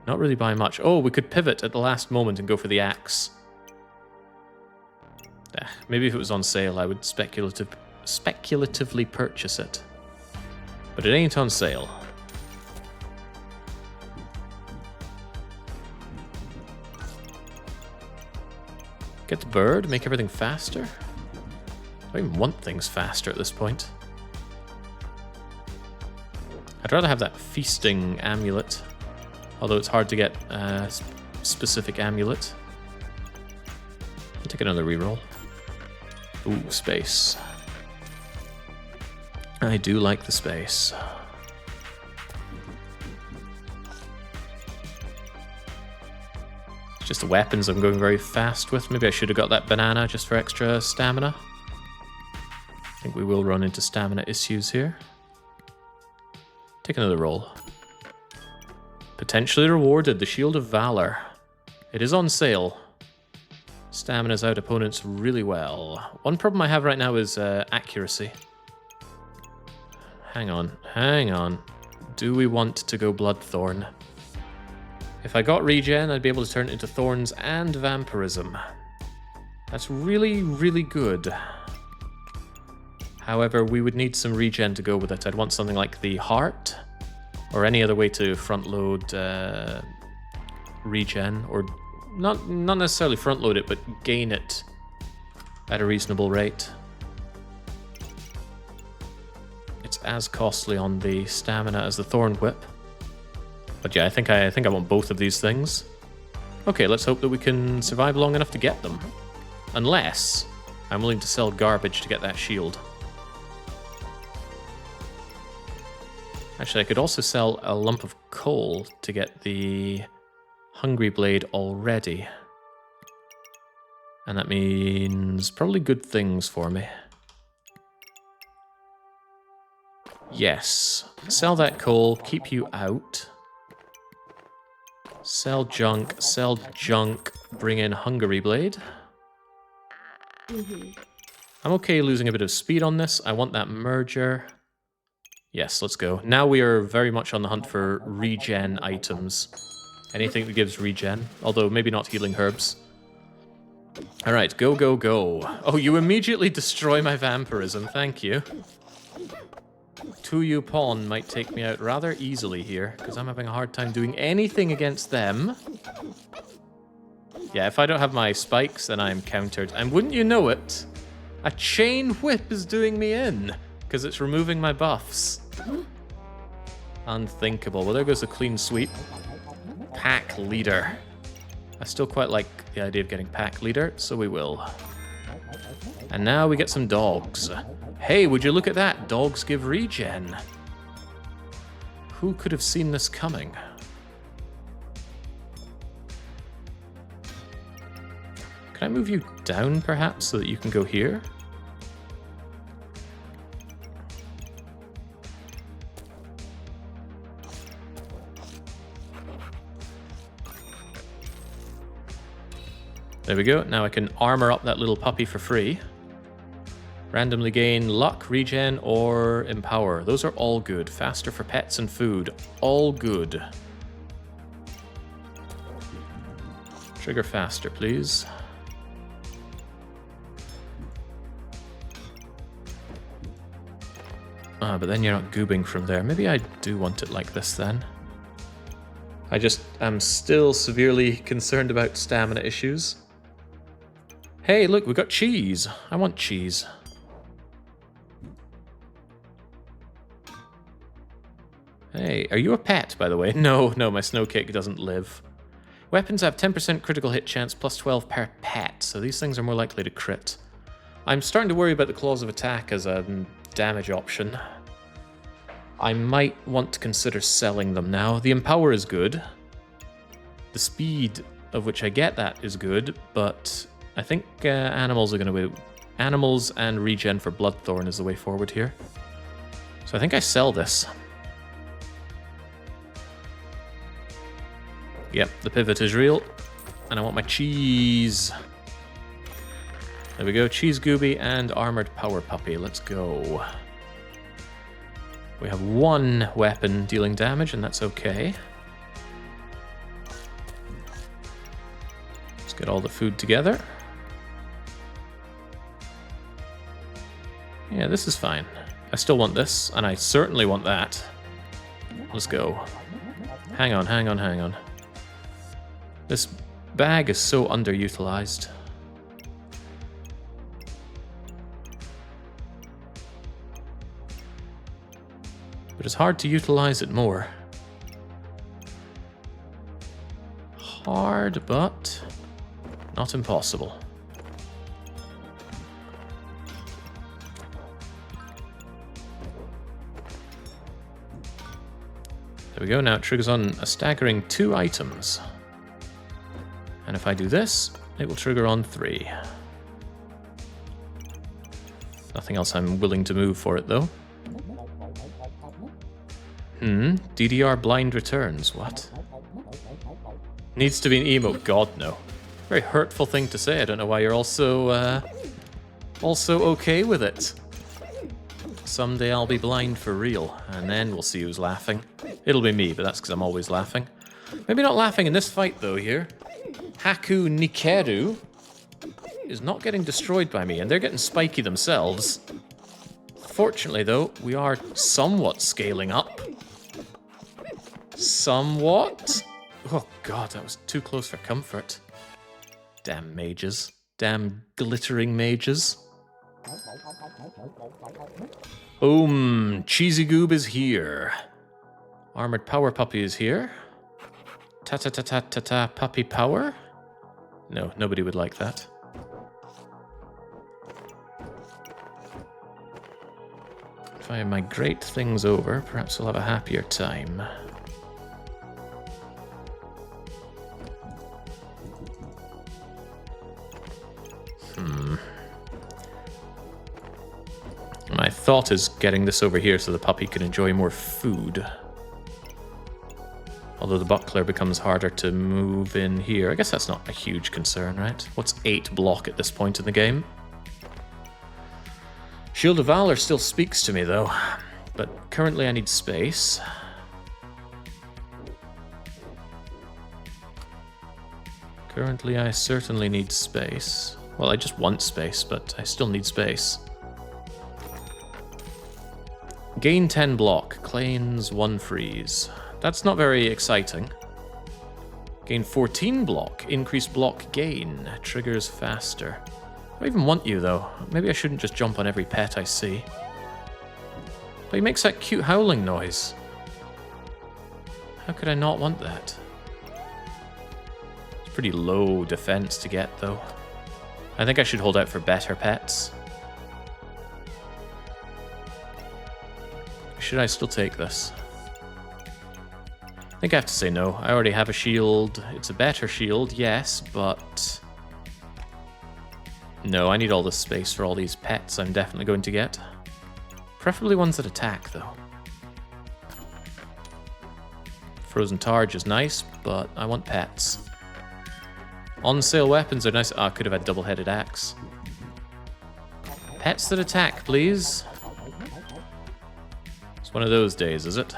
Speaker 1: not really by much. Oh, we could pivot at the last moment and go for the axe. Maybe if it was on sale, I would speculatively purchase it. But it ain't on sale. Get the bird, make everything faster. I don't even want things faster at this point. I'd rather have that feasting amulet, although it's hard to get a specific amulet. I'll take another reroll. Ooh, space. I do like the space. just the weapons I'm going very fast with. Maybe I should have got that banana just for extra stamina. I think we will run into stamina issues here. Take another roll. Potentially rewarded, the Shield of Valor. It is on sale. Stamina's out opponents really well. One problem I have right now is accuracy. Hang on, hang on. Do we want to go Bloodthorn? If I got regen, I'd be able to turn it into thorns and vampirism. That's really, really good. However, we would need some regen to go with it. I'd want something like the heart, or any other way to front load regen, or not necessarily front load it, but gain it at a reasonable rate. It's as costly on the stamina as the thorn whip. But yeah, I think I want both of these things. Okay, let's hope that we can survive long enough to get them. Unless I'm willing to sell garbage to get that shield. Actually, I could also sell a lump of coal to get the Hungry Blade already. And that means probably good things for me. Yes. Sell that coal, keep you out. Sell junk, bring in Hungry Blade. I'm okay losing a bit of speed on this. I want that merger. Yes, let's go. Now we are very much on the hunt for regen items. Anything that gives regen, although maybe not healing herbs. Alright, go, go, go. Oh, you immediately destroy my vampirism, thank you. 2U pawn might take me out rather easily here, because I'm having a hard time doing anything against them. Yeah, if I don't have my spikes, then I'm countered. And wouldn't you know it, a chain whip is doing me in, because it's removing my buffs. Unthinkable. Well, there goes the clean sweep. Pack leader. I still quite like the idea of getting pack leader, so we will. And now we get some dogs. Hey, would you look at that? Dogs give regen. Who could have seen this coming? Can I move you down, perhaps, so that you can go here? There we go. Now I can armor up that little puppy for free. Randomly gain luck, regen, or empower. Those are all good. Faster for pets and food. All good. Trigger faster, please. Ah, but then you're not goobing from there. Maybe I do want it like this then. I just am still severely concerned about stamina issues. Hey, look, we got cheese. I want cheese. Hey, are you a pet, by the way? No, no, my snow cake doesn't live. Weapons have 10% critical hit chance, plus 12 per pet, so these things are more likely to crit. I'm starting to worry about the claws of attack as a damage option. I might want to consider selling them now. The empower is good. The speed of which I get that is good, but I think animals are going to be... Animals and regen for Bloodthorn is the way forward here. So I think I sell this. Yep, the pivot is real. And I want my cheese. There we go, cheese gooby and armored power puppy. Let's go. We have one weapon dealing damage, and that's okay. Let's get all the food together. Yeah, this is fine. I still want this, and I certainly want that. Let's go. Hang on, hang on, hang on. This bag is so underutilized. But it's hard to utilize it more. Hard, but not impossible. There we go, now it triggers on a staggering 2 items. And if I do this, it will trigger on 3. Nothing else I'm willing to move for it, though. DDR blind returns. What? Needs to be an emote. God, no. Very hurtful thing to say. I don't know why you're also okay with it. Someday I'll be blind for real, and then we'll see who's laughing. It'll be me, but that's because I'm always laughing. Maybe not laughing in this fight, though, here. Haku Nikeru is not getting destroyed by me, and they're getting spiky themselves. Fortunately, though, we are somewhat scaling up. Somewhat? Oh, God, that was too close for comfort. Damn mages. Damn glittering mages. Boom! Cheesy Goob is here. Armored Power Puppy is here. Ta-ta-ta-ta-ta-ta Puppy Power? No, nobody would like that. If I migrate things over, perhaps we'll have a happier time. My thought is getting this over here so the puppy can enjoy more food. Although the buckler becomes harder to move in here. I guess that's not a huge concern, right? What's 8 block at this point in the game? Shield of Valor still speaks to me, though. But currently I need space. Currently I certainly need space. Well, I just want space, but I still need space. Gain 10 block, cleanse 1 freeze. That's not very exciting. Gain 14 block, increase block gain, triggers faster. I don't even want you, though. Maybe I shouldn't just jump on every pet I see. But he makes that cute howling noise. How could I not want that? It's pretty low defense to get, though. I think I should hold out for better pets. Should I still take this? I think I have to say no. I already have a shield. It's a better shield, yes, but... No, I need all this space for all these pets I'm definitely going to get. Preferably ones that attack, though. Frozen Targe is nice, but I want pets. On sale weapons are nice. Ah, I could have had double-headed axe. Pets that attack, please. It's one of those days, is it?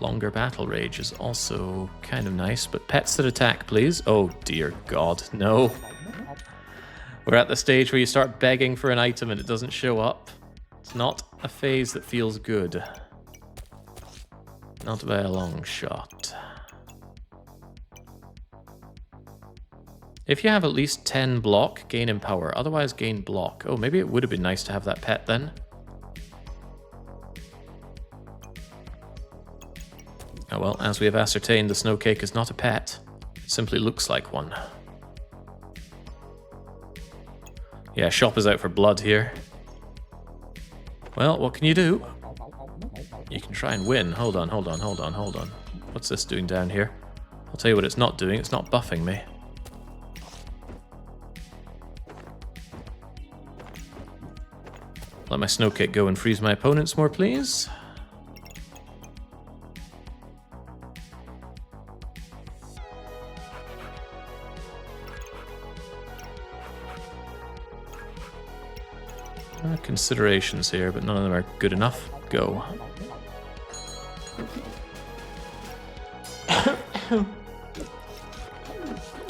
Speaker 1: Longer battle rage is also kind of nice, but pets that attack, please. Oh, dear God, no. We're at the stage where you start begging for an item and it doesn't show up. It's not a phase that feels good. Not by a long shot. If you have at least 10 block, gain empower. Otherwise, gain block. Oh, maybe it would have been nice to have that pet then. Oh well, as we have ascertained, the snowcake is not a pet. It simply looks like one. Yeah, shop is out for blood here. Well, what can you do? You can try and win. Hold on. What's this doing down here? I'll tell you what it's not doing. It's not buffing me. Let my snowcake go and freeze my opponents more, please. Considerations here, but none of them are good enough. Go.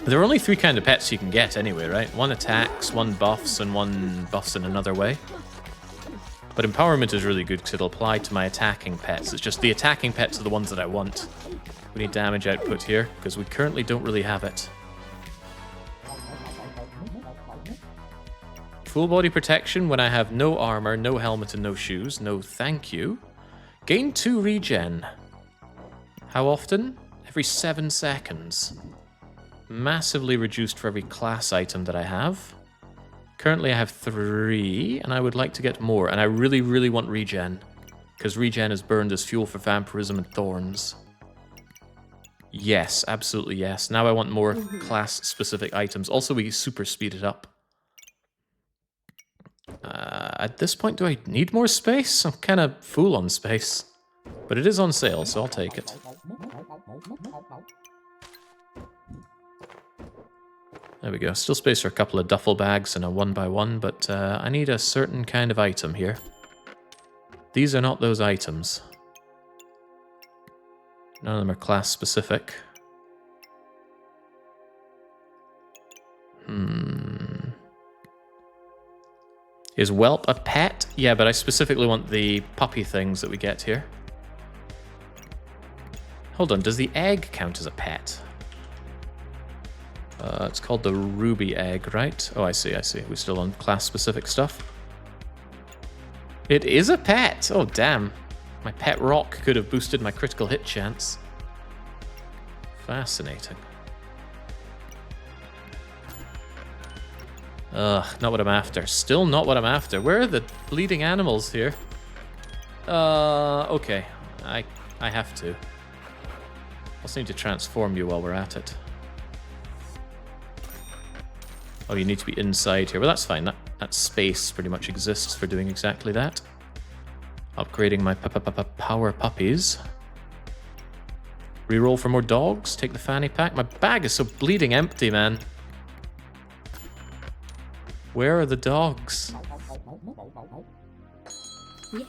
Speaker 1: There are only 3 kind of pets you can get anyway, right? One attacks, one buffs, and one buffs in another way. But empowerment is really good because it'll apply to my attacking pets. It's just the attacking pets are the ones that I want. We need damage output here because we currently don't really have it. Full body protection when I have no armor, no helmet, and no shoes. No thank you. Gain 2 regen. How often? Every 7 seconds. Massively reduced for every class item that I have. Currently I have 3, and I would like to get more. And I really, really want regen. Because regen is burned as fuel for vampirism and thorns. Yes, absolutely yes. Now I want more class-specific items. Also, we super speed it up. At this point, do I need more space? I'm kind of full on space. But it is on sale, so I'll take it. There we go. Still space for a couple of duffel bags and a 1x1, but I need a certain kind of item here. These are not those items. None of them are class-specific. Is whelp a pet? Yeah, but I specifically want the puppy things that we get here. Hold on, does the egg count as a pet? It's called the ruby egg, right? Oh, I see, I see. We're still on class-specific stuff. It is a pet! Oh, damn. My pet rock could have boosted my critical hit chance. Fascinating. Ugh, not what I'm after. Still not what I'm after. Where are the bleeding animals here? Okay. I have to. Also need to transform you while we're at it. Oh, you need to be inside here. Well, that's fine. That space pretty much exists for doing exactly that. Upgrading my power puppies. Reroll for more dogs. Take the fanny pack. My bag is so bleeding empty, man. Where are the dogs?
Speaker 2: Yeah.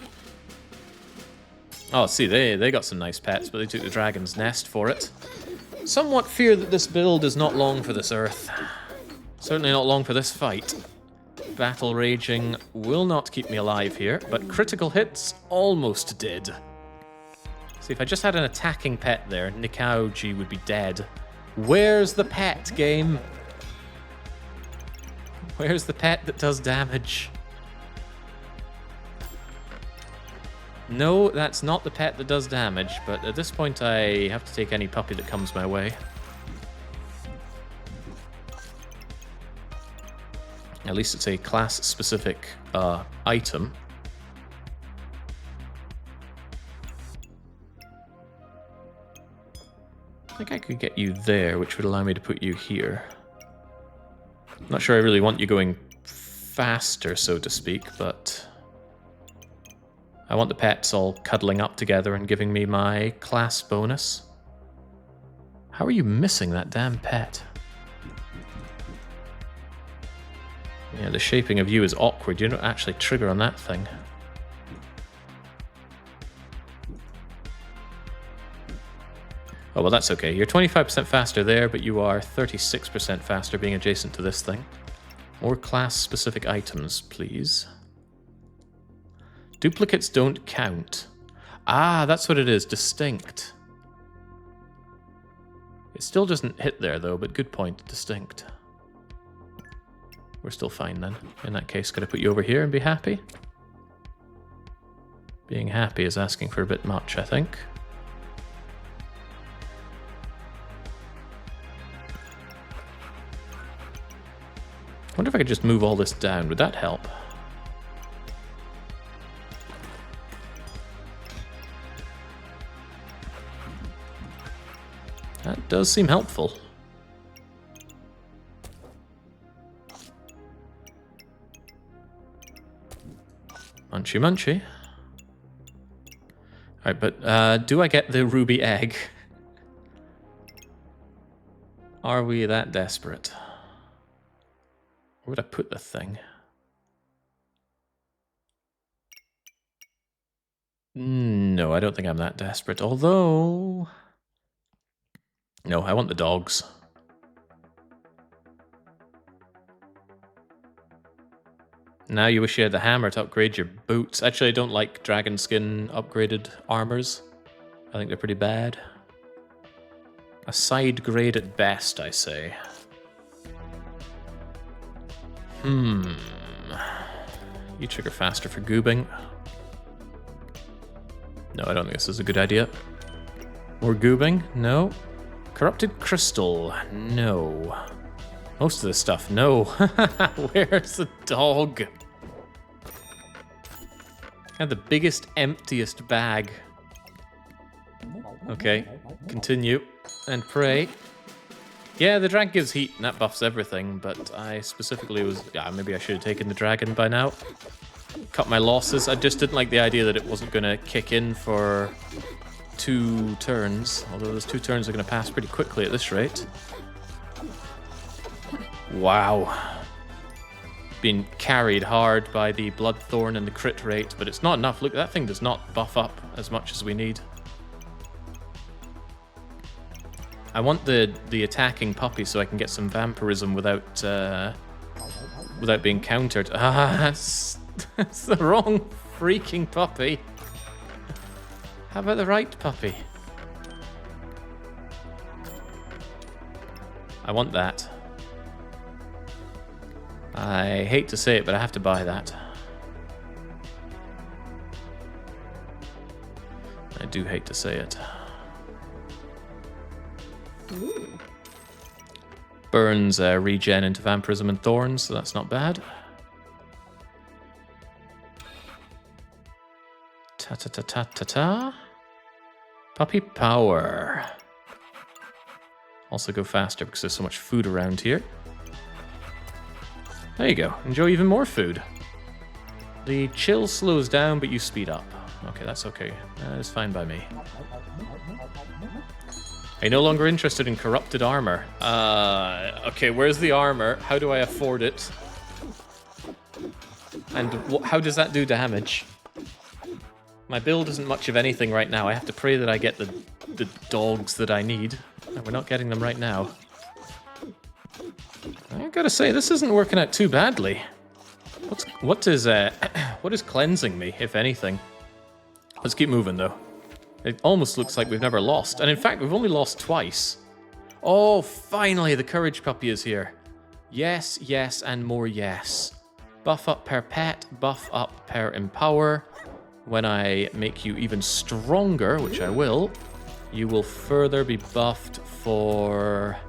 Speaker 1: Oh, see, they got some nice pets, but they took the dragon's nest for it. Somewhat fear that this build is not long for this earth. Certainly not long for this fight. Battle raging will not keep me alive here, but critical hits almost did. See, if I just had an attacking pet there, Nikauji would be dead. Where's the pet, game? Where's the pet that does damage? No, that's not the pet that does damage, but at this point I have to take any puppy that comes my way. At least it's a class-specific item. I think I could get you there, which would allow me to put you here. I'm not sure I really want you going faster, so to speak, but I want the pets all cuddling up together and giving me my class bonus. How are you missing that damn pet? Yeah, the shaping of you is awkward. You don't actually trigger on that thing. Oh, well, that's okay. You're 25% faster there, but you are 36% faster being adjacent to this thing. More class-specific items, please. Duplicates don't count. Ah, that's what it is. Distinct. It still doesn't hit there, though, but good point. Distinct. We're still fine, then. In that case, could I put you over here and be happy? Being happy is asking for a bit much, I think. I wonder if I could just move all this down. Would that help? That does seem helpful. Munchy munchy. Alright, but do I get the ruby egg? Are we that desperate? Where would I put the thing? No, I don't think I'm that desperate. Although... No, I want the dogs. Now you wish you had the hammer to upgrade your boots. Actually, I don't like dragon skin upgraded armors. I think they're pretty bad. A side grade at best, I say. You trigger faster for goobing. No, I don't think this is a good idea. More goobing? No. Corrupted crystal? No. Most of this stuff, no. Where's the dog? I had the biggest, emptiest bag. Okay, continue. And pray. Yeah, the drag gives heat and that buffs everything, but I specifically was... Yeah, maybe I should have taken the dragon by now. Cut my losses. I just didn't like the idea that it wasn't going to kick in for 2 turns. Although those 2 turns are going to pass pretty quickly at this rate. Wow. Being carried hard by the blood thorn and the crit rate, but it's not enough. Look, that thing does not buff up as much as we need. I want the attacking puppy so I can get some vampirism without being countered. Ah, that's the wrong freaking puppy. How about the right puppy? I want that. I hate to say it, but I have to buy that. I do hate to say it.
Speaker 2: Ooh.
Speaker 1: Burns regen into vampirism and thorns, so that's not bad. Ta-ta-ta-ta-ta-ta. Puppy power. Also go faster because there's so much food around here. There you go. Enjoy even more food. The chill slows down, but you speed up. Okay, that's okay. That is fine by me. Are you no longer interested in corrupted armor? Okay, where's the armor? How do I afford it? And how does that do damage? My build isn't much of anything right now. I have to pray that I get the dogs that I need. And we're not getting them right now. I gotta say, this isn't working out too badly. What is cleansing me, if anything? Let's keep moving, though. It almost looks like we've never lost. And in fact, we've only lost twice. Oh, finally, the courage puppy is here. Yes, yes, and more yes. Buff up per pet, buff up per empower. When I make you even stronger, which I will, you will further be buffed for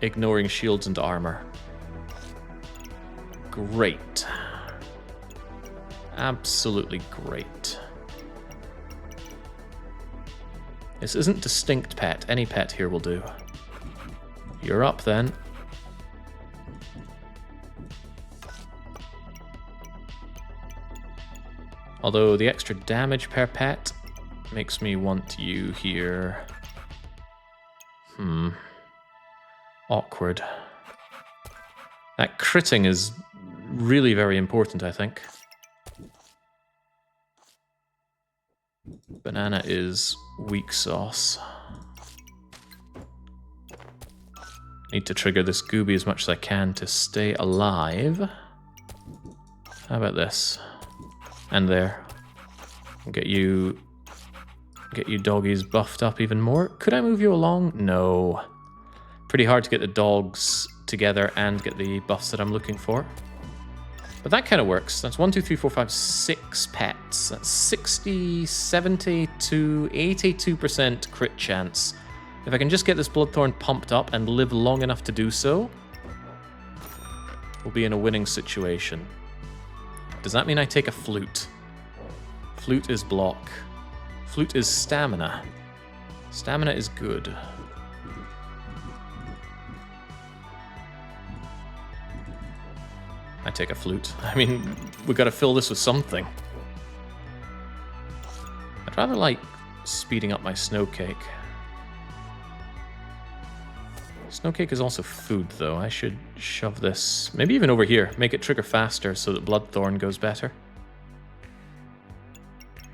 Speaker 1: ignoring shields and armor. Great. Absolutely great. This isn't distinct pet. Any pet here will do. You're up then. Although the extra damage per pet makes me want you here. Awkward. That critting is really very important, I think. Banana is weak sauce. Need to trigger this gooby as much as I can to stay alive. How about this? And there. Get you doggies buffed up even more. Could I move you along? No. Pretty hard to get the dogs together and get the buffs that I'm looking for. But that kind of works. That's 1, 2, 3, 4, 5, 6 pets. That's 60, 70 to 82% crit chance. If I can just get this Bloodthorn pumped up and live long enough to do so, we'll be in a winning situation. Does that mean I take a flute? Flute is block. Flute is stamina. Stamina is good. I take a flute. I mean, we gotta fill this with something. I'd rather like speeding up my snow cake. Snow cake is also food, though. I should shove this, maybe even over here, make it trigger faster so that Bloodthorn goes better.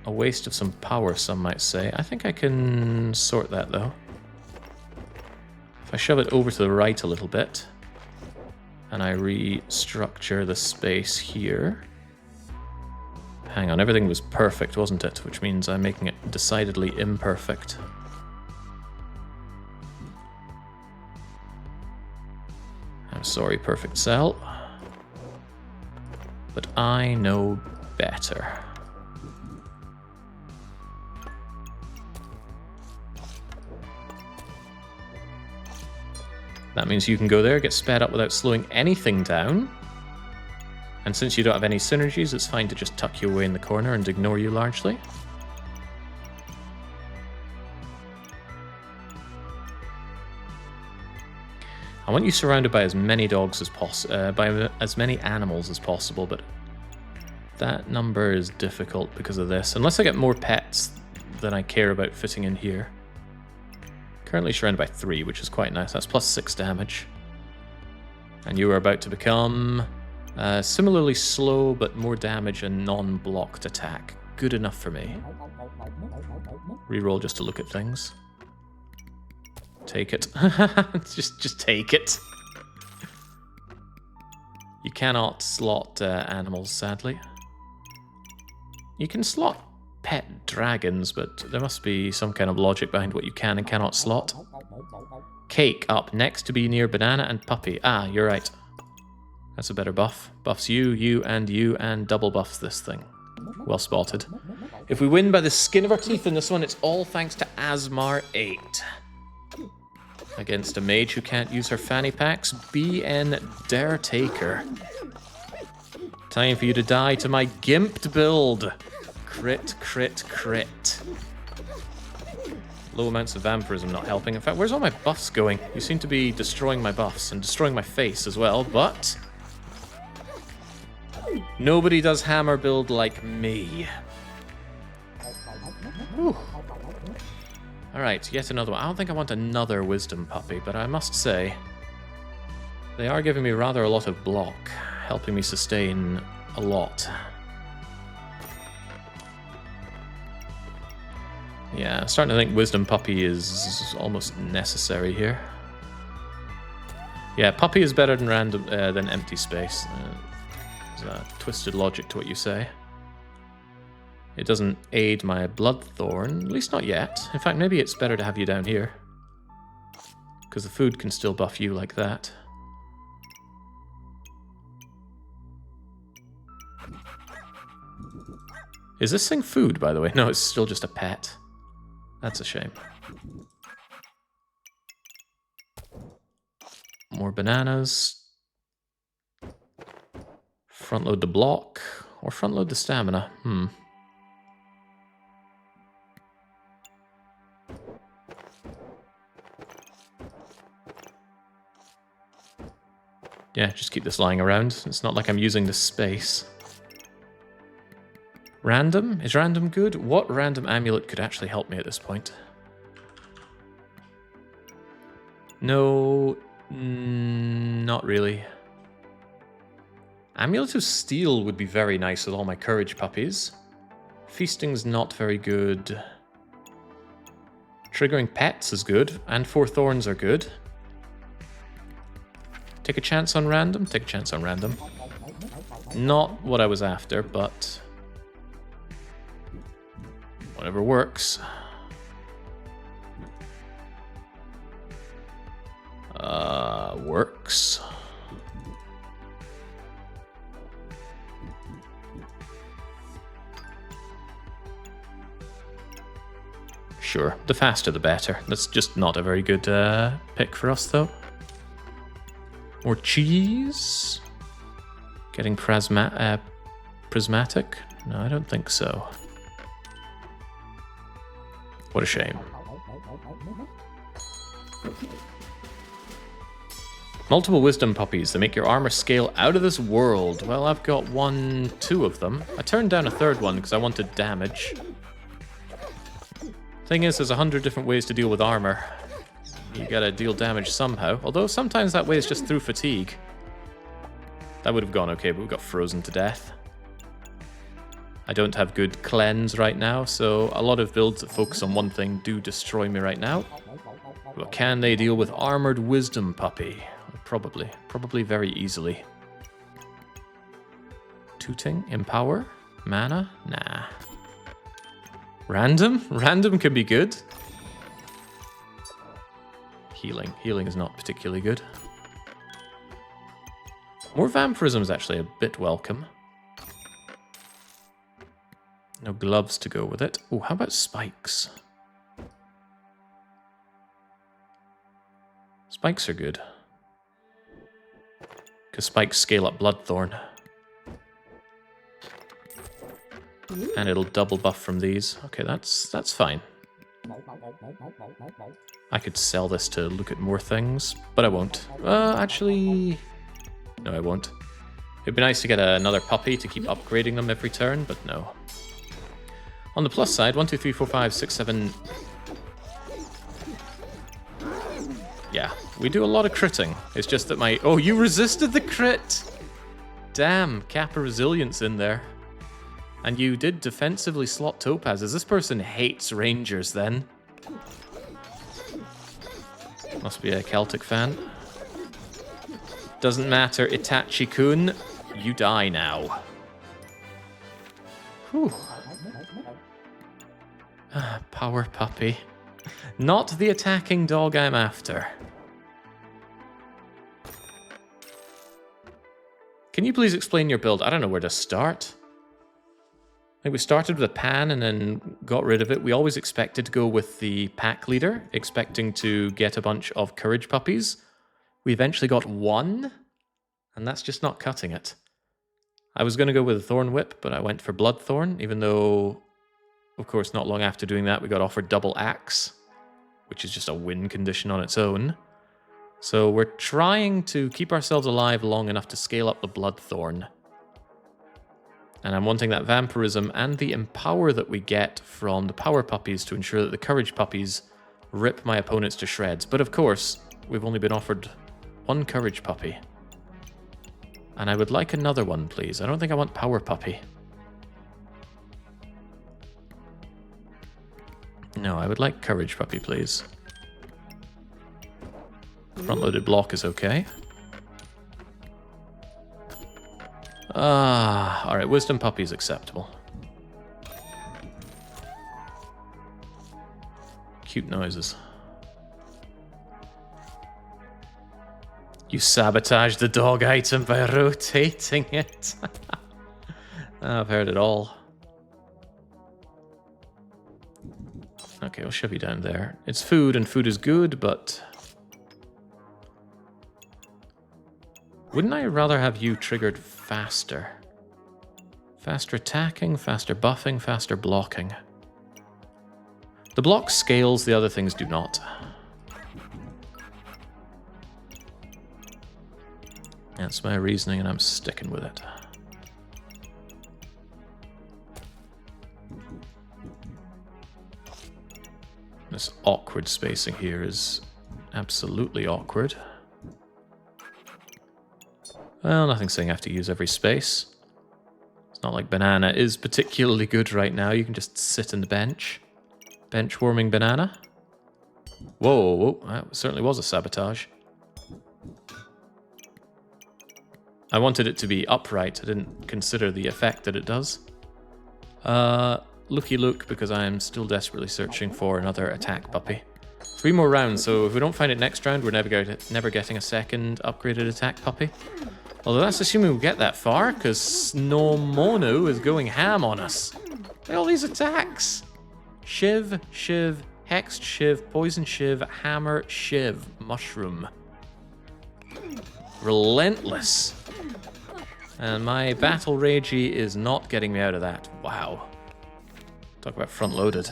Speaker 1: A waste of some power, some might say. I think I can sort that, though. If I shove it over to the right a little bit, and I restructure the space here. Hang on, everything was perfect, wasn't it? Which means I'm making it decidedly imperfect. I'm sorry, perfect cell. But I know better. That means you can go there, get sped up without slowing anything down. And since you don't have any synergies, it's fine to just tuck you away in the corner and ignore you largely. I want you surrounded by as many dogs as possible, by as many animals as possible, but that number is difficult because of this. Unless I get more pets than I care about fitting in here. Currently surrounded by 3, which is quite nice. That's plus 6 damage. And you are about to become similarly slow, but more damage and non-blocked attack. Good enough for me. Reroll just to look at things. Take it. just take it. You cannot slot animals, sadly. You can slot pet dragons, but there must be some kind of logic behind what you can and cannot slot. Cake up next to be near banana and puppy. Ah, you're right. That's a better buff. Buffs you, and double buffs this thing. Well spotted. If we win by the skin of our teeth in this one, it's all thanks to Asmar 8. Against a mage who can't use her fanny packs, BN Daretaker. Time for you to die to my gimped build. Crit, crit, crit. Low amounts of vampirism not helping. In fact, where's all my buffs going? You seem to be destroying my buffs and destroying my face as well, but nobody does hammer build like me. Whew. Alright, yet another one. I don't think I want another wisdom puppy, but I must say, they are giving me rather a lot of block, helping me sustain a lot. Yeah, I'm starting to think wisdom puppy is almost necessary here. Yeah, puppy is better than random than empty space. There's a twisted logic to what you say. It doesn't aid my blood thorn, at least not yet. In fact, maybe it's better to have you down here. Because the food can still buff you like that. Is this thing food, by the way? No, it's still just a pet. That's a shame. More bananas. Front load the block. Or front load the stamina. Yeah, just keep this lying around. It's not like I'm using this space. Random? Is random good? What random amulet could actually help me at this point? No, not really. Amulet of Steel would be very nice with all my courage puppies. Feasting's not very good. Triggering pets is good, and 4 thorns are good. Take a chance on random? Take a chance on random. Not what I was after, but whatever works. Works. Sure, the faster the better. That's just not a very good pick for us, though. More cheese? Getting prismatic? No, I don't think so. What a shame. Multiple wisdom puppies that make your armor scale out of this world. Well, I've got 2 of them. I turned down a 3rd one because I wanted damage. Thing is, there's 100 different ways to deal with armor. You gotta deal damage somehow. Although sometimes that way is just through fatigue. That would have gone okay, but we got frozen to death. I don't have good cleanse right now, so a lot of builds that focus on one thing do destroy me right now. But can they deal with armored wisdom puppy? Probably. Probably very easily. Tooting? Empower? Mana? Nah. Random? Random could be good. Healing. Healing is not particularly good. More vampirism is actually a bit welcome. No gloves to go with it. Oh, how about spikes? Spikes are good. Because spikes scale up Bloodthorn. And it'll double buff from these. Okay, that's fine. I could sell this to look at more things, but I won't. Actually... No, I won't. It'd be nice to get another puppy to keep upgrading them every turn, but no. On the plus side, 1, 2, 3, 4, 5, 6, 7... Yeah, we do a lot of critting. It's just that my... Oh, you resisted the crit! Damn, Kappa resilience in there. And you did defensively slot topazes. This person hates rangers then. Must be a Celtic fan. Doesn't matter, Itachi-kun. You die now. Whew. Power puppy. Not the attacking dog I'm after. Can you please explain your build? I don't know where to start. I think we started with a pan and then got rid of it. We always expected to go with the pack leader, expecting to get a bunch of courage puppies. We eventually got one, and that's just not cutting it. I was going to go with a thorn whip, but I went for blood thorn, even though, of course, not long after doing that, we got offered double axe, which is just a win condition on its own. So we're trying to keep ourselves alive long enough to scale up the blood thorn. And I'm wanting that vampirism and the empower that we get from the power puppies to ensure that the courage puppies rip my opponents to shreds. But of course, we've only been offered one courage puppy. And I would like another one, please. I don't think I want power puppy. No, I would like courage puppy, please. Front-loaded block is okay. Alright, wisdom puppy is acceptable. Cute noises. You sabotage the dog item by rotating it. I've heard it all. Okay, we'll shove you down there. It's food, and food is good, but... Wouldn't I rather have you triggered faster? Faster attacking, faster buffing, faster blocking. The block scales, the other things do not. That's my reasoning, and I'm sticking with it. This awkward spacing here is absolutely awkward. Well, nothing saying I have to use every space. It's not like banana is particularly good right now. You can just sit in the bench. Bench warming banana. Whoa, whoa, that certainly was a sabotage. I wanted it to be upright. I didn't consider the effect that it does. Looky look, because I am still desperately searching for another attack puppy. 3 more rounds, so if we don't find it next round, we're never getting a second upgraded attack puppy. Although that's assuming we'll get that far, because Snomono is going ham on us. Look at all these attacks. Shiv, Shiv, Hexed Shiv, Poison Shiv, Hammer, Shiv, Mushroom. Relentless. And my Battle Ragey is not getting me out of that. Wow. Talk about front-loaded.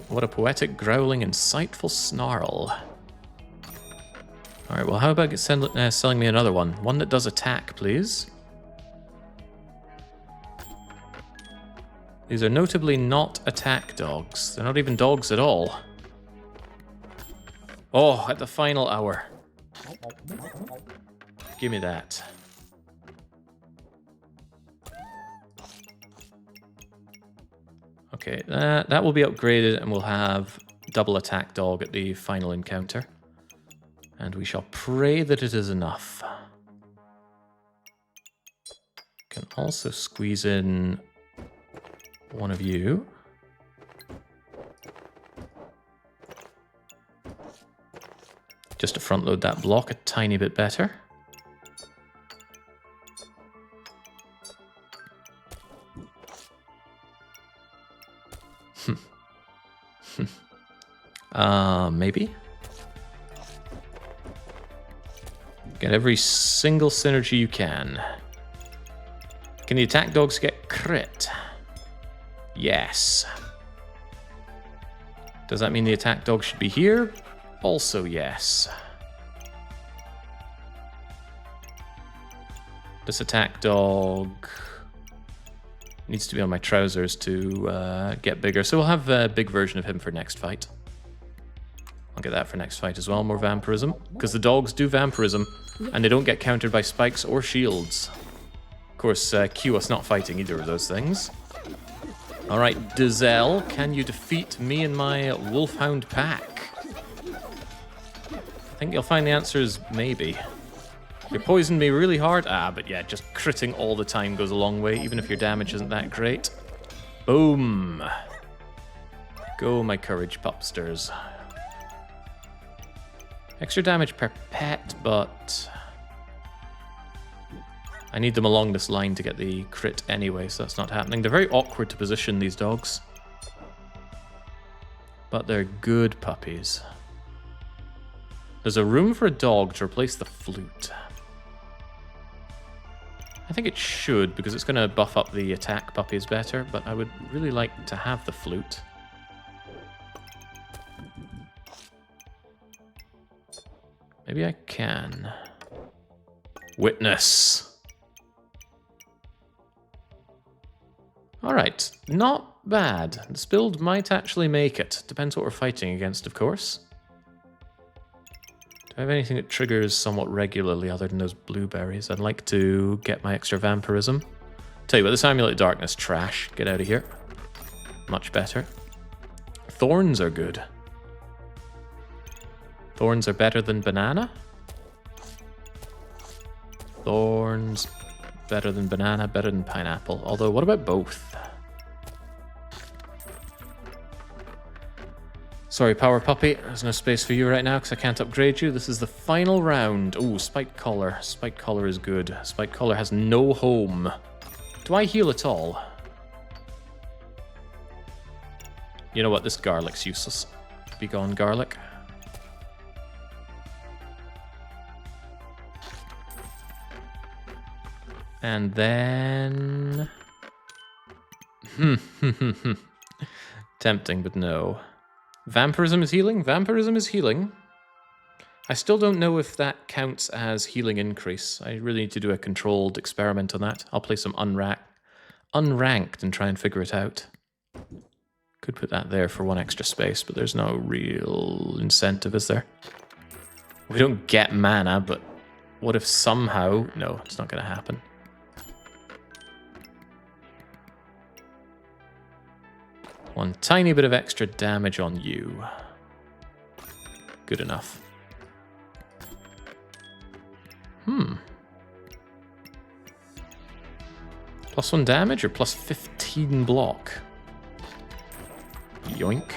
Speaker 1: What a poetic, growling, insightful snarl. Alright, well, how about selling me another one? One that does attack, please. These are notably not attack dogs. They're not even dogs at all. Oh, at the final hour. Give me that. Okay, that will be upgraded, and we'll have double attack dog at the final encounter. And we shall pray that it is enough. Can also squeeze in one of you. Just to front load that block a tiny bit better. Maybe? Get every single synergy you can. Can the attack dogs get crit? Yes. Does that mean the attack dog should be here? Also yes. This attack dog needs to be on my trousers to get bigger. So we'll have a big version of him for next fight. I'll get that for next fight as well, more vampirism. Because the dogs do vampirism, and they don't get countered by spikes or shields. Of course, Q-us not fighting either of those things. Alright, Dizel, can you defeat me and my Wolfhound pack? I think you'll find the answer is maybe. You poisoned me really hard. But yeah, just critting all the time goes a long way, even if your damage isn't that great. Boom. Go, my courage pupsters. Extra damage per pet, but I need them along this line to get the crit anyway, so that's not happening. They're very awkward to position, these dogs. But they're good puppies. There's a room for a dog to replace the flute. I think it should, because it's going to buff up the attack puppies better, but I would really like to have the flute. Maybe I can. Witness. Alright, not bad. This build might actually make it. Depends what we're fighting against, of course. Do I have anything that triggers somewhat regularly other than those blueberries? I'd like to get my extra vampirism. Tell you what, this Amulet of Darkness, trash. Get out of here. Much better. Thorns are good. Thorns are better than banana? Thorns, better than banana, better than pineapple. Although, what about both? Sorry, Power Puppy, there's no space for you right now because I can't upgrade you. This is the final round. Ooh, Spike Collar. Spike Collar is good. Spike Collar has no home. Do I heal at all? You know what? This garlic's useless. Be gone, garlic. And then... Tempting, but no. Vampirism is healing? Vampirism is healing. I still don't know if that counts as healing increase. I really need to do a controlled experiment on that. I'll play some unranked and try and figure it out. Could put that there for one extra space, but there's no real incentive, is there? We don't get mana, but what if somehow... No, it's not going to happen. One tiny bit of extra damage on you. Good enough. +1 damage or +15 block? Yoink.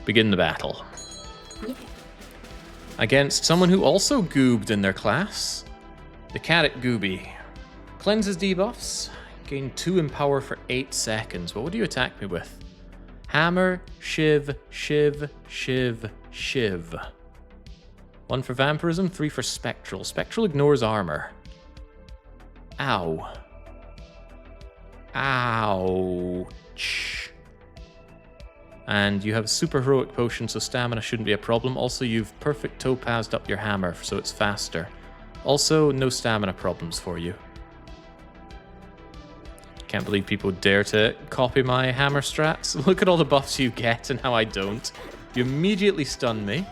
Speaker 1: Begin the battle. Against someone who also goobed in their class. The Carrot Gooby. Cleanses debuffs. Gain 2 in power for 8 seconds. But what do you attack me with? Hammer, shiv, shiv, shiv, shiv. 1 for vampirism, 3 for spectral. Spectral ignores armor. Ow. Ouch. And you have a super heroic potion, so stamina shouldn't be a problem. Also, you've perfect topazed up your hammer, so it's faster. Also, no stamina problems for you. Can't believe people dare to copy my hammer strats. Look at all the buffs you get and how I don't. You immediately stun me.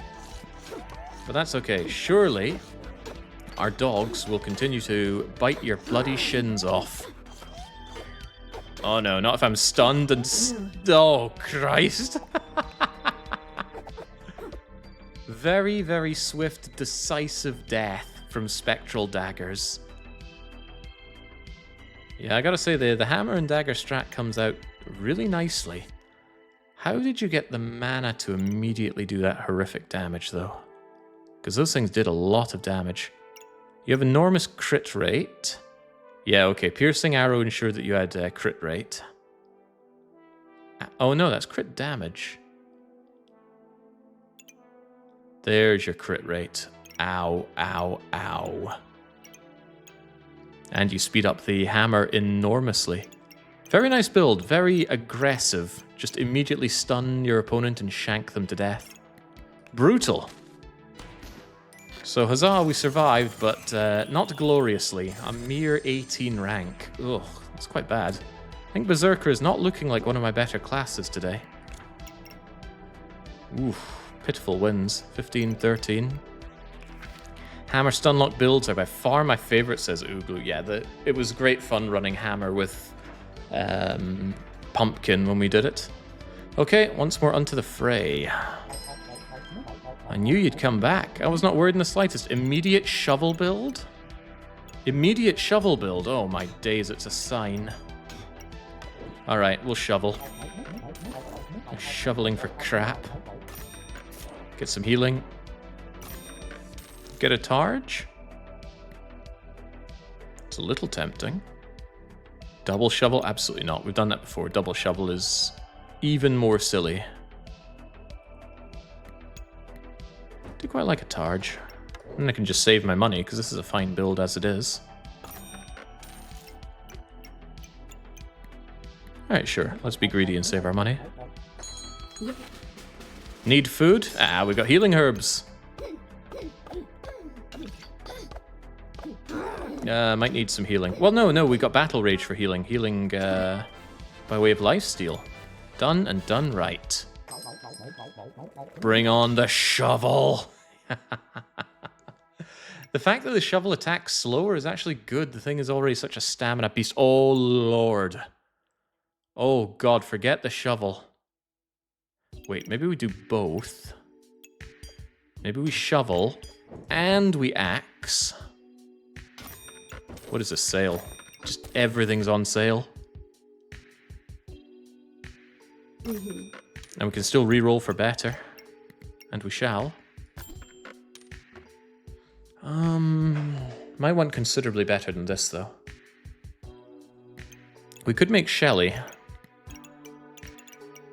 Speaker 1: But that's okay. Surely, our dogs will continue to bite your bloody shins off. Oh no, not if I'm stunned and... Oh, Christ. Very, very swift, decisive death from spectral daggers. Yeah, I gotta say, the hammer and dagger strat comes out really nicely. How did you get the mana to immediately do that horrific damage, though? Because those things did a lot of damage. You have enormous crit rate. Yeah, okay, piercing arrow ensured that you had crit rate. Oh no, that's crit damage. There's your crit rate. Ow, ow, ow. And you speed up the hammer enormously. Very nice build, very aggressive. Just immediately stun your opponent and shank them to death. Brutal. So huzzah, we survived, but not gloriously. A mere 18 rank. Ugh, that's quite bad. I think Berserker is not looking like one of my better classes today. Oof, pitiful wins. 15, 13. Hammer stunlock builds are by far my favorite, says Ooglu. Yeah, it was great fun running Hammer with Pumpkin when we did it. Okay, once more onto the fray. I knew you'd come back. I was not worried in the slightest. Immediate shovel build? Immediate shovel build. Oh my days, it's a sign. Alright, we'll shovel. We're shoveling for crap. Get some healing. Get a targe? It's a little tempting. Double shovel? Absolutely not. We've done that before. Double shovel is even more silly. Do quite like a targe. And I can just save my money because this is a fine build as it is. Alright, sure. Let's be greedy and save our money. Need food? Ah, we got healing herbs. Might need some healing. Well, no, we got Battle Rage for healing. Healing by way of lifesteal. Done and done right. Bring on the shovel. The fact that the shovel attacks slower is actually good. The thing is already such a stamina beast. Oh, Lord. Oh, God, forget the shovel. Wait, maybe we do both. Maybe we shovel and we axe. What is a sale? Just everything's on sale. And we can still reroll for better. And we shall. Might want considerably better than this, though. We could make Shelly.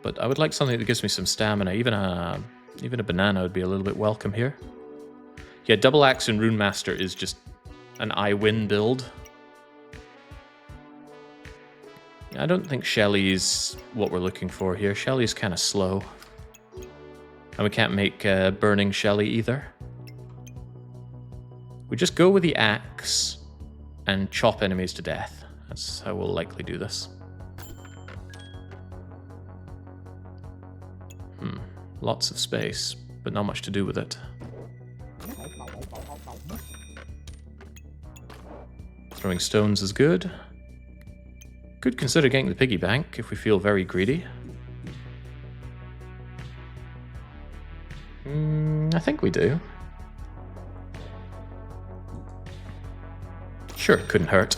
Speaker 1: But I would like something that gives me some stamina. Even a banana would be a little bit welcome here. Yeah, double axe and Runemaster is just an I win build. I don't think Shelly's what we're looking for here. Shelly's kind of slow. And we can't make burning Shelly either. We just go with the axe and chop enemies to death. That's how we'll likely do this. Lots of space, but not much to do with it. Throwing stones is good. Could consider getting the piggy bank if we feel very greedy. I think we do. Sure, couldn't hurt.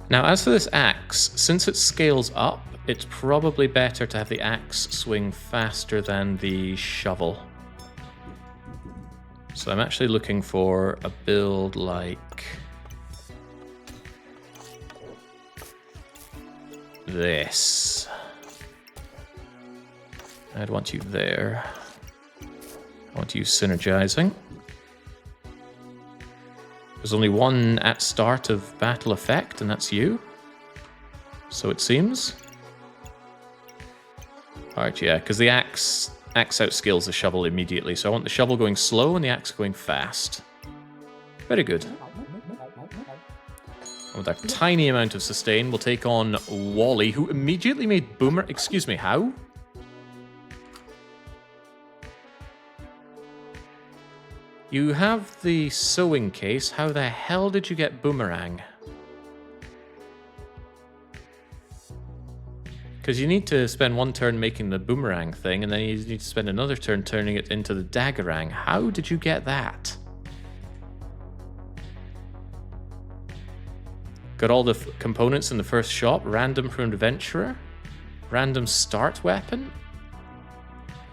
Speaker 1: Now, as for this axe, since it scales up, it's probably better to have the axe swing faster than the shovel. So I'm actually looking for a build like this. I'd want you there. I want you synergizing. There's only one at start of battle effect, and that's you. So it seems. Alright, yeah, because the axe outscales the shovel immediately, so I want the shovel going slow and the axe going fast. Very good. And with a tiny amount of sustain, we'll take on Wally, who immediately made Boomer... Excuse me, how? You have the sewing case. How the hell did you get Boomerang? Because you need to spend one turn making the boomerang thing, and then you need to spend another turn turning it into the daggerang. How did you get that? Got all the components in the first shop. Random from Adventurer. Random start weapon.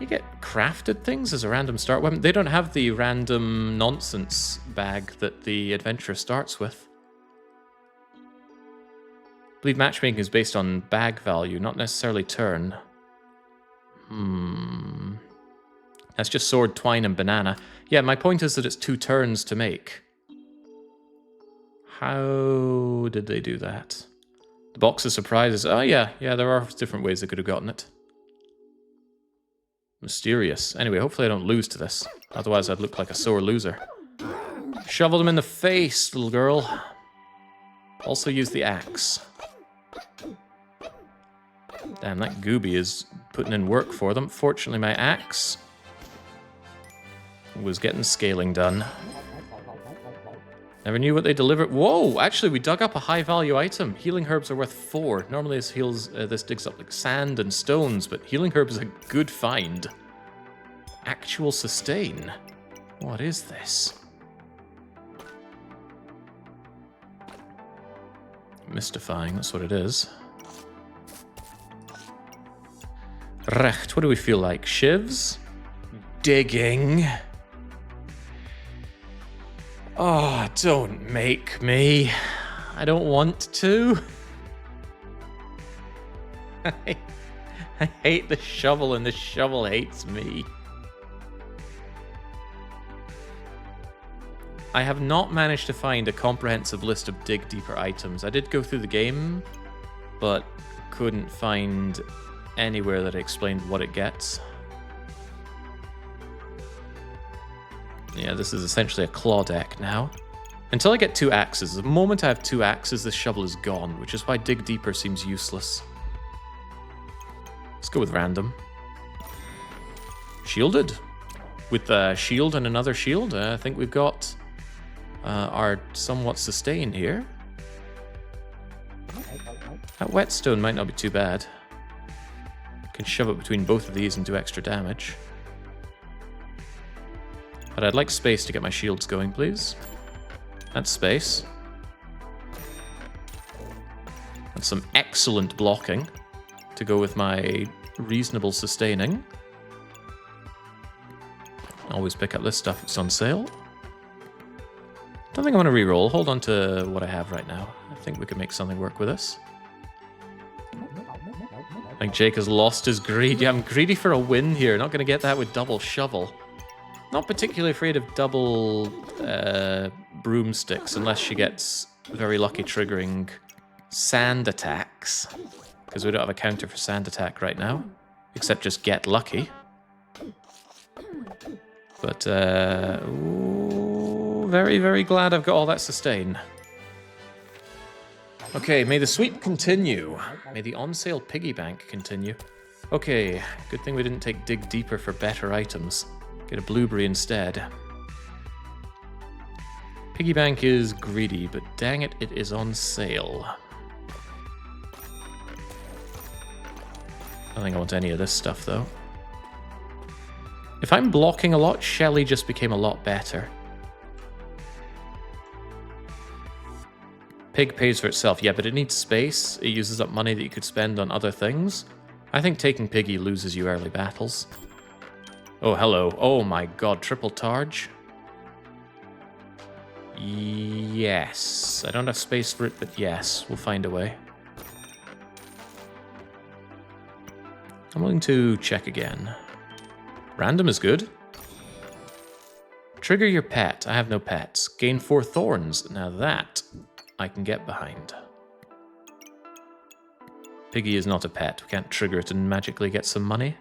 Speaker 1: You get crafted things as a random start weapon. They don't have the random nonsense bag that the Adventurer starts with. I believe matchmaking is based on bag value, not necessarily turn. That's just sword, twine, and banana. Yeah, my point is that it's 2 turns to make. How did they do that? The box of surprises. Oh, yeah. Yeah, there are different ways I could have gotten it. Mysterious. Anyway, hopefully I don't lose to this. Otherwise, I'd look like a sore loser. Shovel them in the face, little girl. Also use the axe. Damn, that gooby is putting in work for them. Fortunately, my axe was getting scaling done. Never knew what they delivered. Whoa! Actually, we dug up a high-value item. Healing herbs are worth 4. Normally, this digs up like sand and stones, but healing herbs is a good find. Actual sustain. What is this? Mystifying. That's what it is. Recht. What do we feel like? Shivs? Digging. Oh, don't make me. I don't want to. I hate the shovel and the shovel hates me. I have not managed to find a comprehensive list of dig deeper items. I did go through the game, but couldn't find anywhere that explained what it gets. Yeah, this is essentially a claw deck now. Until I get 2 axes. The moment I have 2 axes, this shovel is gone, which is why dig deeper seems useless. Let's go with random. Shielded. With a shield and another shield, I think we've got our somewhat sustain here. That whetstone might not be too bad. Can shove it between both of these and do extra damage. But I'd like space to get my shields going, please. That's space. And some excellent blocking to go with my reasonable sustaining. Always pick up this stuff if it's on sale. Don't think I want to reroll. Hold on to what I have right now. I think we can make something work with this. I think Jake has lost his greed. Yeah, I'm greedy for a win here. Not going to get that with double shovel. Not particularly afraid of double broomsticks unless she gets very lucky triggering sand attacks. Because we don't have a counter for sand attack right now. Except just get lucky. But, ooh, very, very glad I've got all that sustain. Okay, may the sweep continue. May the on-sale piggy bank continue. Okay, good thing we didn't take dig deeper for better items. Get a blueberry instead. Piggy bank is greedy, but dang it, it is on sale. I don't think I want any of this stuff, though. If I'm blocking a lot, Shelly just became a lot better. Pig pays for itself, yeah, but it needs space. It uses up money that you could spend on other things. I think taking Piggy loses you early battles. Oh, hello. Oh my god, triple targe? Yes. I don't have space for it, but yes, we'll find a way. I'm willing to check again. Random is good. Trigger your pet. I have no pets. Gain 4 thorns. Now that I can get behind. Piggy is not a pet. We can't trigger it and magically get some money.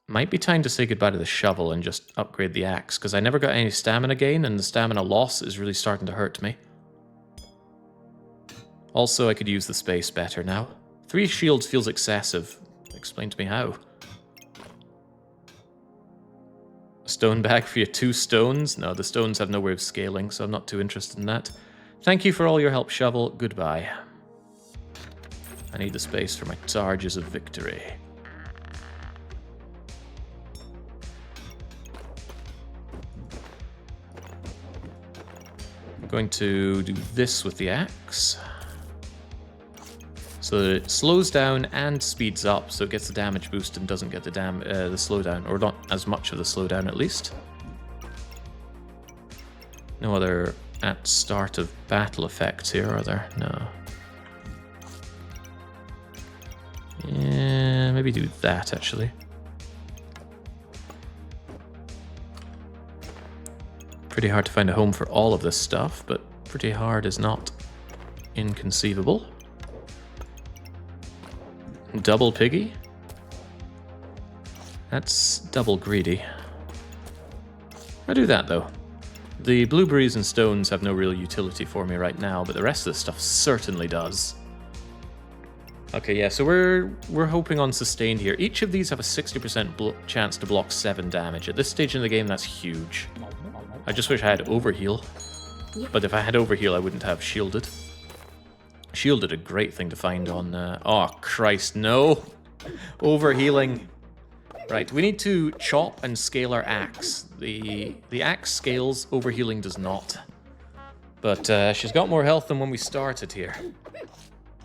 Speaker 1: Might be time to say goodbye to the shovel and just upgrade the axe, because I never got any stamina gain, and the stamina loss is really starting to hurt me. Also, I could use the space better now. 3 shields feels excessive. Explain to me how. A stone bag for your 2 stones? No, the stones have no way of scaling, so I'm not too interested in that. Thank you for all your help, shovel. Goodbye. I need the space for my charges of victory. I'm going to do this with the axe. So that it slows down and speeds up, so it gets the damage boost and doesn't get the slowdown, or not as much of the slowdown at least. No other at start of battle effects here, are there? No. Yeah, maybe do that actually. Pretty hard to find a home for all of this stuff, but pretty hard is not Inconceivable. Double piggy. That's double greedy. I do that though. The blueberries and stones have no real utility for me right now, but the rest of the stuff certainly does. Okay, yeah, so we're hoping on sustained here. Each of these have a 60% chance to block 7 damage. At this stage in the game, that's huge. I just wish I had overheal. But if I had overheal, I wouldn't have shielded. Shielded, a great thing to find on... oh, Christ, no! Overhealing. Right, we need to chop and scale our axe. The axe scales, overhealing does not. But she's got more health than when we started here.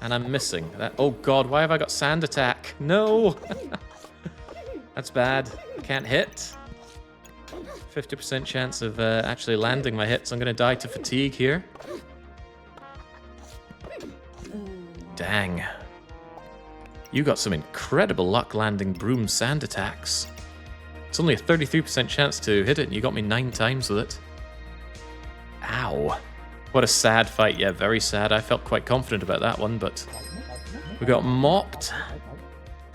Speaker 1: And I'm missing that. Oh god, why have I got sand attack? No! That's bad. Can't hit. 50% chance of actually landing my hits. I'm going to die to fatigue here. Dang. You got some incredible luck landing broom sand attacks. It's only a 33% chance to hit it, and you got me 9 times with it. Ow. What a sad fight. Yeah, very sad. I felt quite confident about that one, but we got mopped.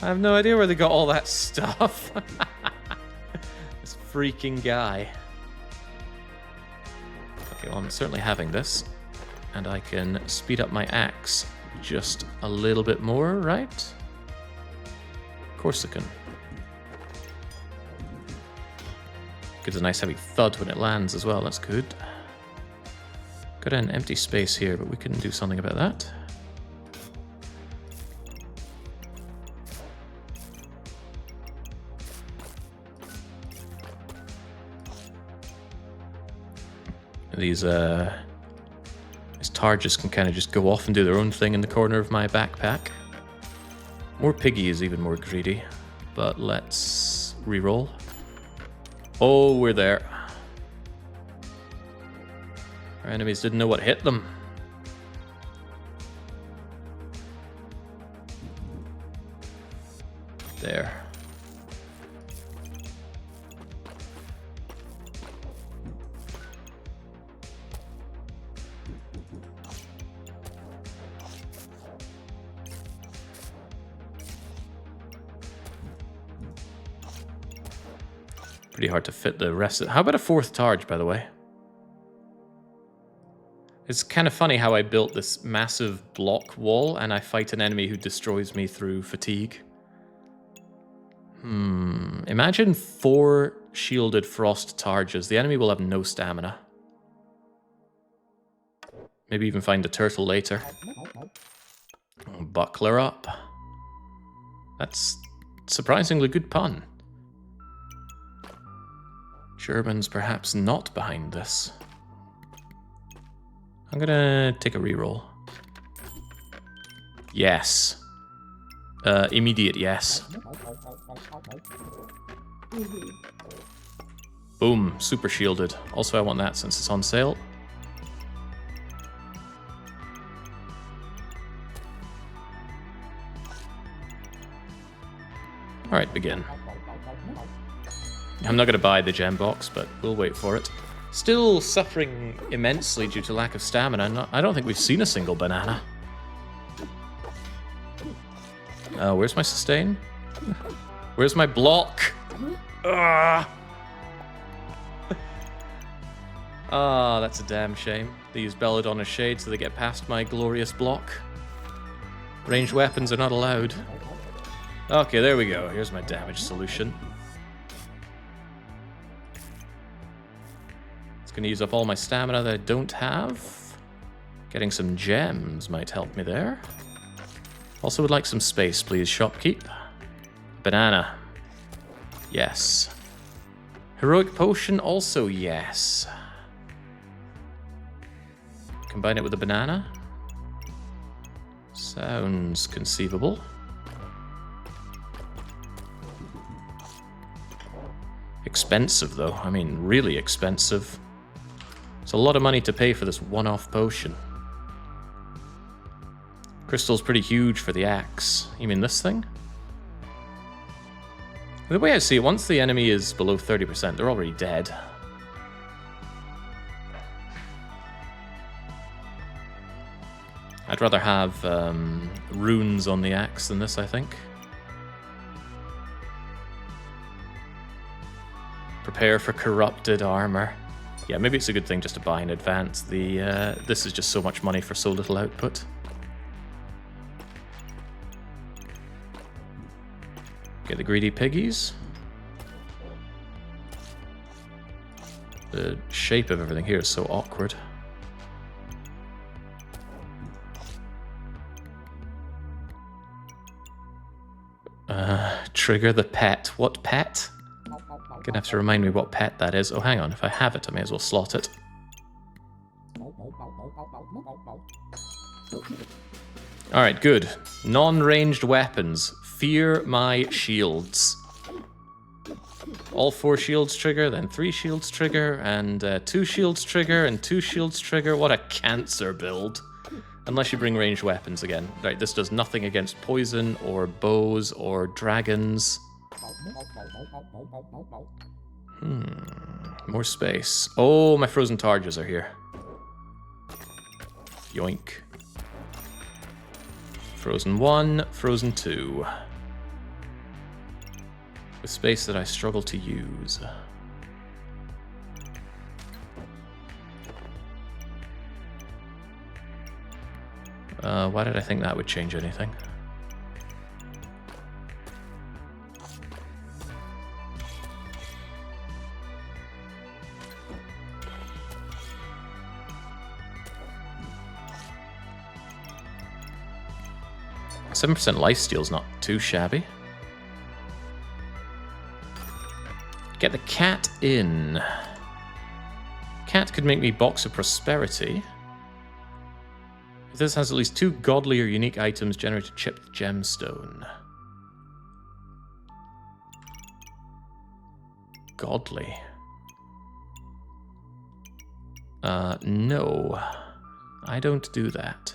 Speaker 1: I have no idea where they got all that stuff. This freaking guy. Okay, well, I'm certainly having this. And I can speed up my axe just a little bit more, right? Of course I can. Gives a nice heavy thud when it lands as well, that's good. Got an empty space here, but we can do something about that. These targes can kind of just go off and do their own thing in the corner of my backpack. More piggy is even more greedy, but let's reroll. Oh, we're there. Our enemies didn't know what hit them. There. Pretty hard to fit the rest of it. How about a 4th targe, by the way? It's kind of funny how I built this massive block wall and I fight an enemy who destroys me through fatigue. Imagine 4 shielded frost targes. The enemy will have no stamina. Maybe even find a turtle later. Buckler up. That's surprisingly good pun. German's perhaps not behind this. I'm gonna take a reroll. Yes. Immediate yes. Boom, super shielded. Also, I want that since it's on sale. Alright, begin. I'm not going to buy the gem box, but we'll wait for it. Still suffering immensely due to lack of stamina. I don't think we've seen a single banana. Where's my sustain? Where's my block? Ah, that's a damn shame. They use Belladonna Shade so they get past my glorious block. Ranged weapons are not allowed. Okay, there we go. Here's my damage solution. It's going to use up all my stamina that I don't have. Getting some gems might help me there. Also would like some space, please, shopkeep. Banana. Yes. Heroic potion, also yes. Combine it with a banana. Sounds conceivable. Expensive, though. I mean, really expensive. It's a lot of money to pay for this one-off potion. Crystal's pretty huge for the axe. You mean this thing? The way I see it, once the enemy is below 30%, they're already dead. I'd rather have runes on the axe than this, I think. Prepare for corrupted armor. Yeah, maybe it's a good thing just to buy in advance. This is just so much money for so little output. Get the greedy piggies. The shape of everything here is so awkward. Trigger the pet. What pet? Gonna have to remind me what pet that is. Oh, hang on. If I have it, I may as well slot it.
Speaker 2: Okay.
Speaker 1: Alright, good. Non-ranged weapons. Fear my shields. All 4 shields trigger, then 3 shields trigger, and 2 shields trigger, and 2 shields trigger. What a cancer build. Unless you bring ranged weapons again. Right, this does nothing against poison, or bows, or dragons. More space. Oh, my frozen targes are here. Yoink. Frozen 1, frozen 2. With space that I struggle to use. Why did I think that would change anything? %7 lifesteal's not too shabby. Get the cat in. Cat could make me Box of Prosperity. If this has at least 2 godly or unique items, generate a chipped gemstone. Godly. No. I don't do that.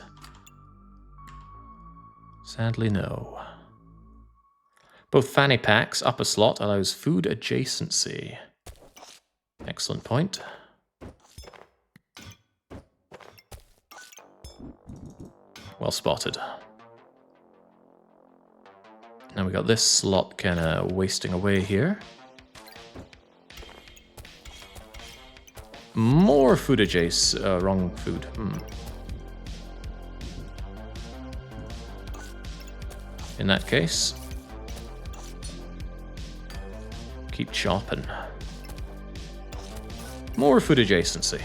Speaker 1: Sadly, no. Both fanny packs, upper slot, allows food adjacency. Excellent point. Well spotted. Now we got this slot kind of wasting away here. More food adjacent. Wrong food. In that case, keep chopping. More food adjacency.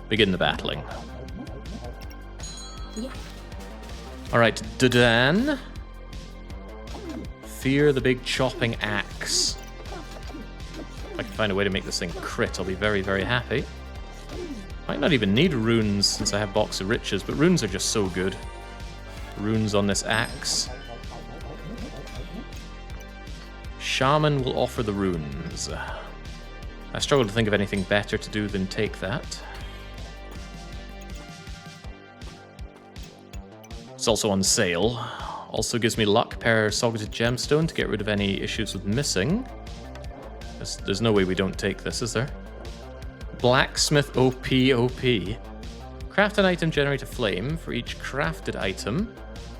Speaker 1: Begin the battling.
Speaker 2: Yeah.
Speaker 1: Alright, Dadan. Fear the big chopping axe. If I can find a way to make this thing crit, I'll be very, very happy. Might not even need runes since I have Box of Riches, but runes are just so good. Runes on this axe. Shaman will offer the runes. I struggle to think of anything better to do than take that. It's also on sale. Also gives me luck per Soggeted Gemstone to get rid of any issues with missing. There's no way we don't take this, is there? Blacksmith OP. Craft an item, generate a flame. For each crafted item,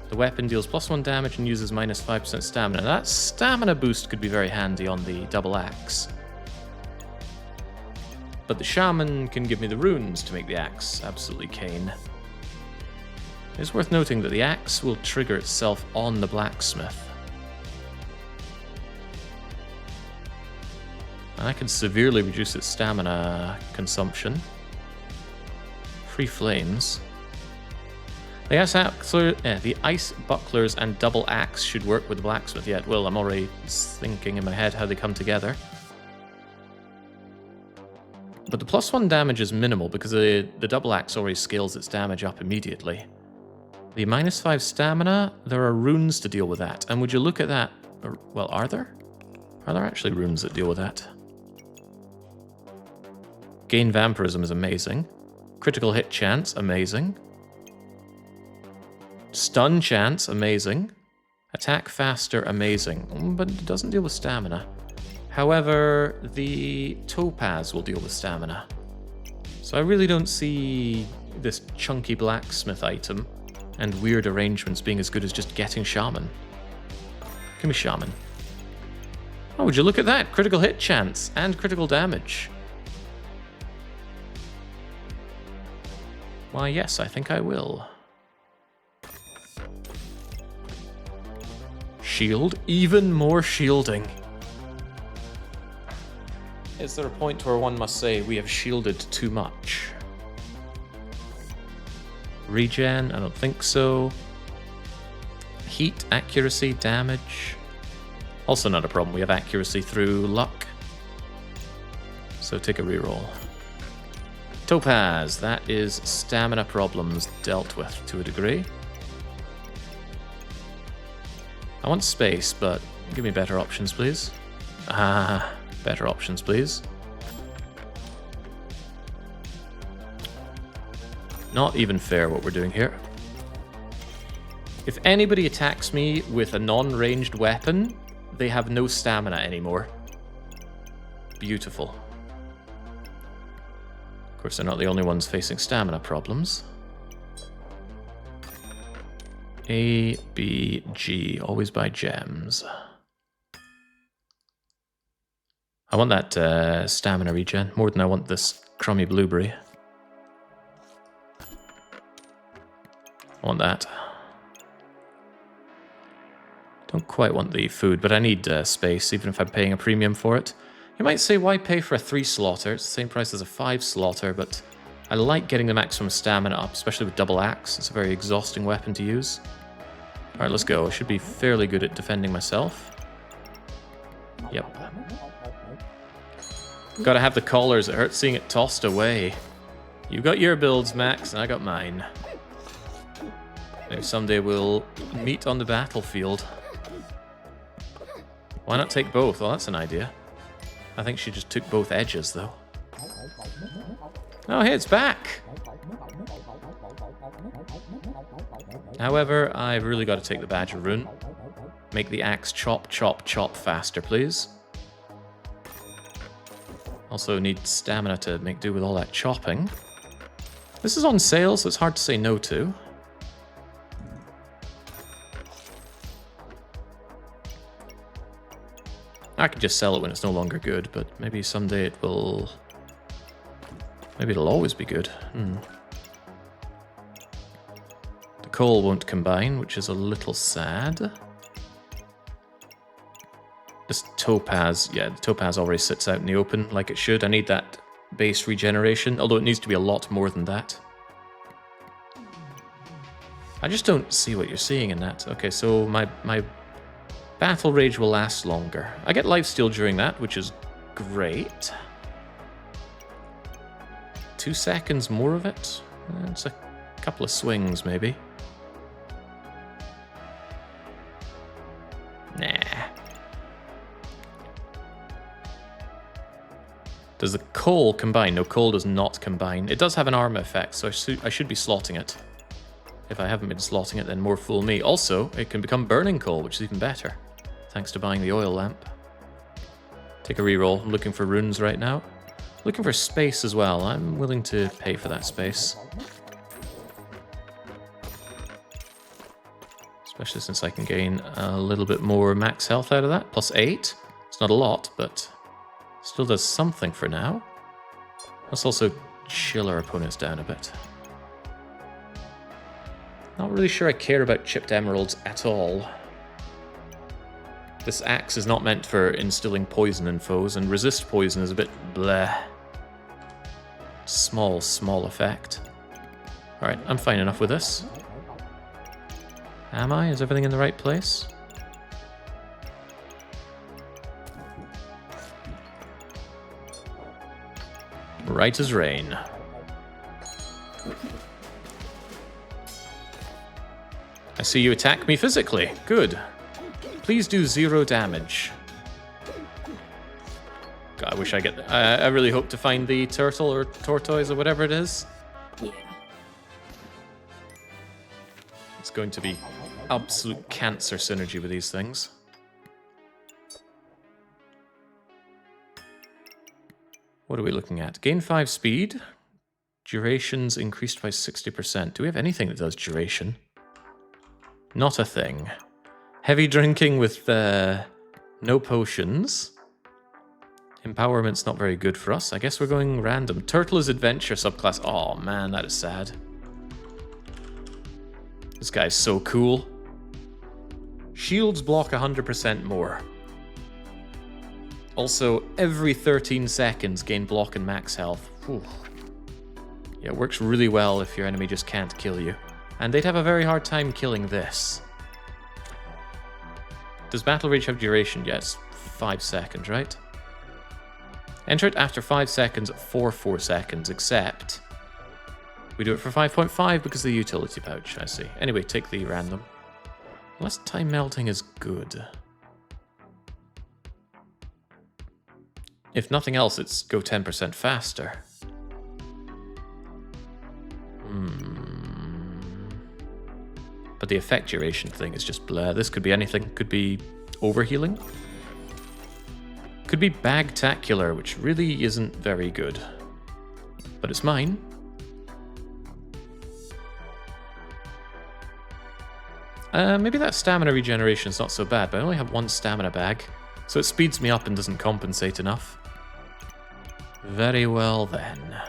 Speaker 1: the weapon deals +1 damage and uses -5% stamina. That stamina boost could be very handy on the double axe. But the shaman can give me the runes to make the axe absolutely cane. It's worth noting that the axe will trigger itself on the blacksmith. And that can severely reduce its stamina consumption. Free flames. The ice bucklers and double axe should work with the blacksmith. Yeah, well, I'm already thinking in my head how they come together. But the +1 damage is minimal because the double axe already scales its damage up immediately. The -5 stamina, there are runes to deal with that. And would you look at that? Well, are there? Are there actually runes that deal with that? Gain vampirism is amazing. Critical hit chance, amazing. Stun chance, amazing. Attack faster, amazing. But it doesn't deal with stamina. However, the topaz will deal with stamina. So I really don't see this chunky blacksmith item and weird arrangements being as good as just getting Shaman. Give me Shaman. Oh, would you look at that? Critical hit chance and critical damage. Why, yes, I think I will. Shield, even more shielding. Is there a point where one must say we have shielded too much? Regen, I don't think so. Heat, accuracy, damage. Also not a problem, we have accuracy through luck. So take a reroll. Topaz, that is stamina problems dealt with to a degree. I want space, but give me better options, please. Ah, better options, please. Not even fair what we're doing here. If anybody attacks me with a non-ranged weapon, they have no stamina anymore. Beautiful. Of course, they're not the only ones facing stamina problems. A, B, G. Always buy gems. I want that stamina regen more than I want this crummy blueberry. I want that. Don't quite want the food, but I need space, even if I'm paying a premium for it. You might say, why pay for a 3 slaughter? It's the same price as a 5 slaughter, but I like getting the maximum stamina up, especially with double axe. It's a very exhausting weapon to use. Alright, let's go. I should be fairly good at defending myself. Yep. Gotta have the collars. It hurts seeing it tossed away. You got your builds, Max, and I got mine. Maybe someday we'll meet on the battlefield. Why not take both? Well, that's an idea. I think she just took both edges, though. Oh, hey, it's back! However, I've really got to take the Badger rune. Make the axe chop, chop, chop faster, please. Also need stamina to make do with all that chopping. This is on sale, so it's hard to say no to. I could just sell it when it's no longer good, but maybe someday it will... Maybe it'll always be good. The coal won't combine, which is a little sad. This topaz, yeah, the topaz already sits out in the open like it should. I need that base regeneration, although it needs to be a lot more than that. I just don't see what you're seeing in that. Okay, so my battle rage will last longer. I get lifesteal during that, which is great. 2 seconds more of it? It's a couple of swings, maybe. Nah. Does the coal combine? No, coal does not combine. It does have an armor effect, so I should be slotting it. If I haven't been slotting it, then more fool me. Also, it can become burning coal, which is even better. Thanks to buying the oil lamp. Take a reroll. I'm looking for runes right now. Looking for space as well. I'm willing to pay for that space. Especially since I can gain a little bit more max health out of that. Plus 8. It's not a lot, but still does something for now. Let's also chill our opponents down a bit. Not really sure I care about chipped emeralds at all. This axe is not meant for instilling poison in foes, and resist poison is a bit bleh. Small effect. Alright, I'm fine enough with this. Am I? Is everything in the right place? Right as rain. I see you attack me physically. Good. Please do 0 damage. God, I wish I get... I really hope to find the turtle or tortoise or whatever it is.
Speaker 2: Yeah.
Speaker 1: It's going to be absolute cancer synergy with these things. What are we looking at? Gain 5 speed. Durations increased by 60%. Do we have anything that does duration? Not a thing. Heavy drinking with no potions. Empowerment's not very good for us. I guess we're going random. Turtle is adventure subclass. Oh man, that is sad. This guy's so cool. Shields block 100% more. Also, every 13 seconds gain block and max health. Whew. Yeah, it works really well if your enemy just can't kill you. And they'd have a very hard time killing this. Does Battle Rage have duration? Yes, 5 seconds, right? Enter it after 5 seconds for 4 seconds, except we do it for 5.5 because of the utility pouch, I see. Anyway, take the random. Less time melting is good. If nothing else, it's go 10% faster. But the effect duration thing is just blah. This could be anything. Could be overhealing. Could be bagtacular, which really isn't very good. But it's mine. Maybe that stamina regeneration is not so bad, but I only have 1 stamina bag. So it speeds me up and doesn't compensate enough. Very well then.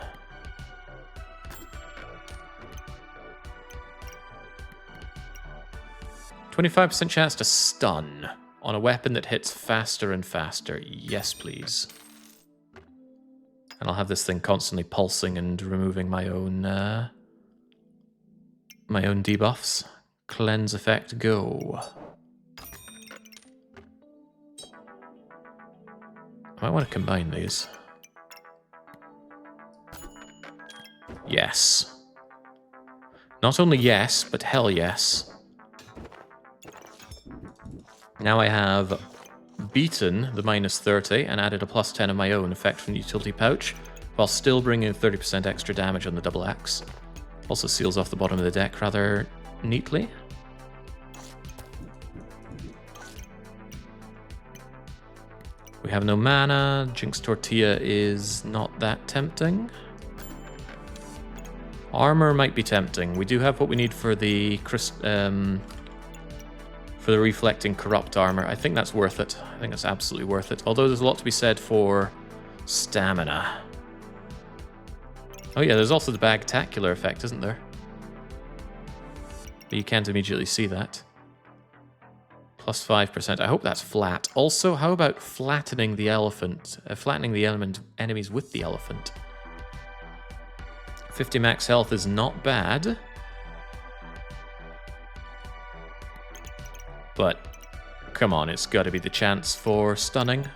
Speaker 1: 25% chance to stun on a weapon that hits faster and faster. Yes, please. And I'll have this thing constantly pulsing and removing my own debuffs. Cleanse effect, go. I might want to combine these. Yes. Not only yes, but hell yes. Now I have beaten the -30 and added a +10 of my own effect from the utility pouch, while still bringing 30% extra damage on the double axe. Also seals off the bottom of the deck rather neatly. We have no mana. Jinx Tortilla is not that tempting. Armor might be tempting. We do have what we need for the reflecting corrupt armor. I think that's worth it. I think that's absolutely worth it. Although there's a lot to be said for stamina. Oh yeah, there's also the bagtacular effect, isn't there? But you can't immediately see that. +5%. I hope that's flat. Also, how about flattening the elephant? Flattening the enemies with the elephant. 50 max health is not bad. But, come on, it's got to be the chance for stunning.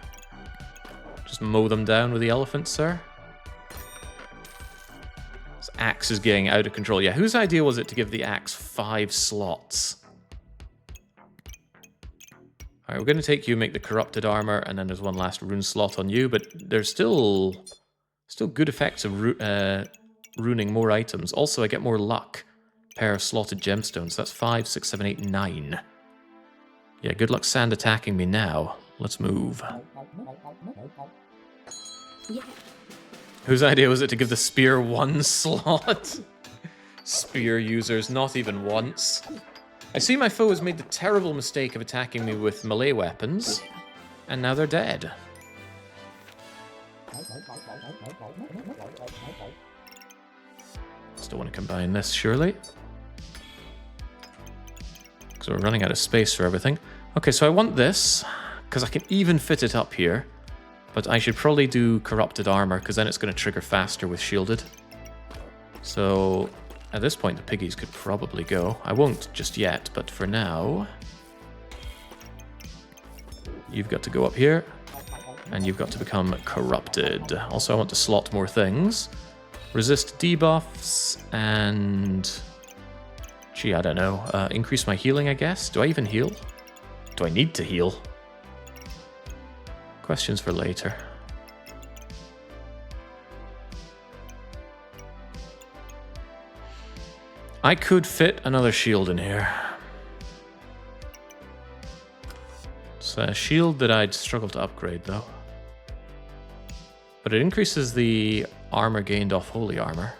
Speaker 1: Just mow them down with the elephant, sir. This axe is getting out of control. Yeah, whose idea was it to give the axe 5 slots? Alright, we're going to take you, make the corrupted armor, and then there's one last rune slot on you, but there's still good effects of runing more items. Also, I get more luck. Pair of slotted gemstones. That's 5, 6, 7, 8, 9. Yeah, good luck sand attacking me now. Let's move.
Speaker 2: Yeah.
Speaker 1: Whose idea was it to give the spear 1 slot? Spear users, not even once. I see my foe has made the terrible mistake of attacking me with melee weapons, and now they're dead. Still want to combine this, surely. So we're running out of space for everything. Okay, so I want this, because I can even fit it up here. But I should probably do corrupted armor, because then it's going to trigger faster with shielded. So at this point, the piggies could probably go. I won't just yet, but for now, you've got to go up here, and you've got to become corrupted. Also, I want to slot more things. Resist debuffs, and gee, I don't know. Increase my healing, I guess. Do I even heal? Do I need to heal? Questions for later. I could fit another shield in here. It's a shield that I'd struggle to upgrade, though. But it increases the armor gained off holy armor.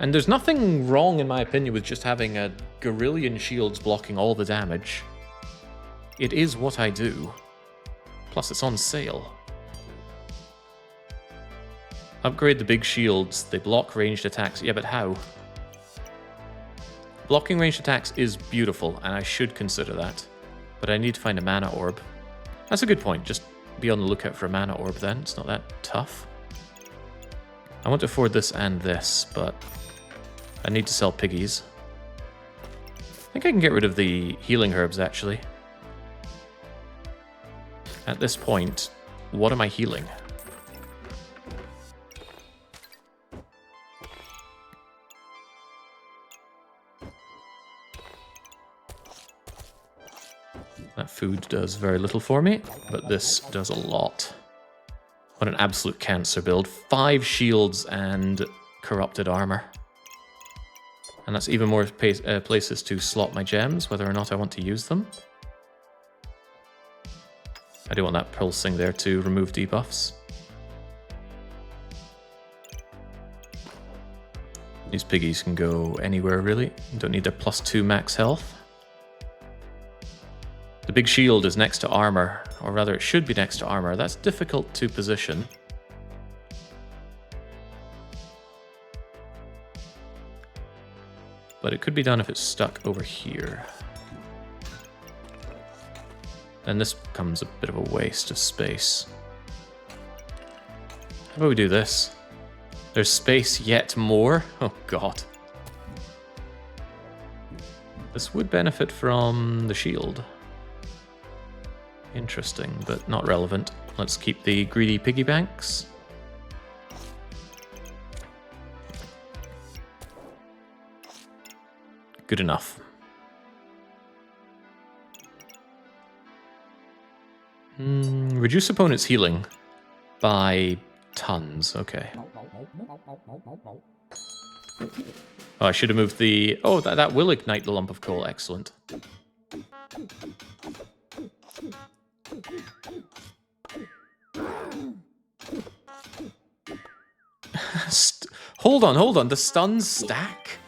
Speaker 1: And there's nothing wrong, in my opinion, with just having a Gorillion shields blocking all the damage. It is what I do. Plus, it's on sale. Upgrade the big shields. They block ranged attacks. Yeah, but how? Blocking ranged attacks is beautiful, and I should consider that. But I need to find a mana orb. That's a good point. Just be on the lookout for a mana orb then. It's not that tough. I want to afford this and this, but I need to sell piggies. I think I can get rid of the healing herbs, actually. At this point, what am I healing? That food does very little for me, but this does a lot. What an absolute cancer build. 5 shields and corrupted armor. And that's even more places to slot my gems, whether or not I want to use them. I do want that pulsing there to remove debuffs. These piggies can go anywhere, really. You don't need their +2 max health. The big shield is next to armor, or rather it should be next to armor. That's difficult to position. But it could be done if it's stuck over here. Then this becomes a bit of a waste of space. How about we do this? There's space yet more? Oh god. This would benefit from the shield. Interesting, but not relevant. Let's keep the greedy piggy banks. Good enough. Reduce opponent's healing by tons. Okay. Oh, I should have moved the... Oh, that will ignite the lump of coal. Excellent. Hold on. The stuns stack?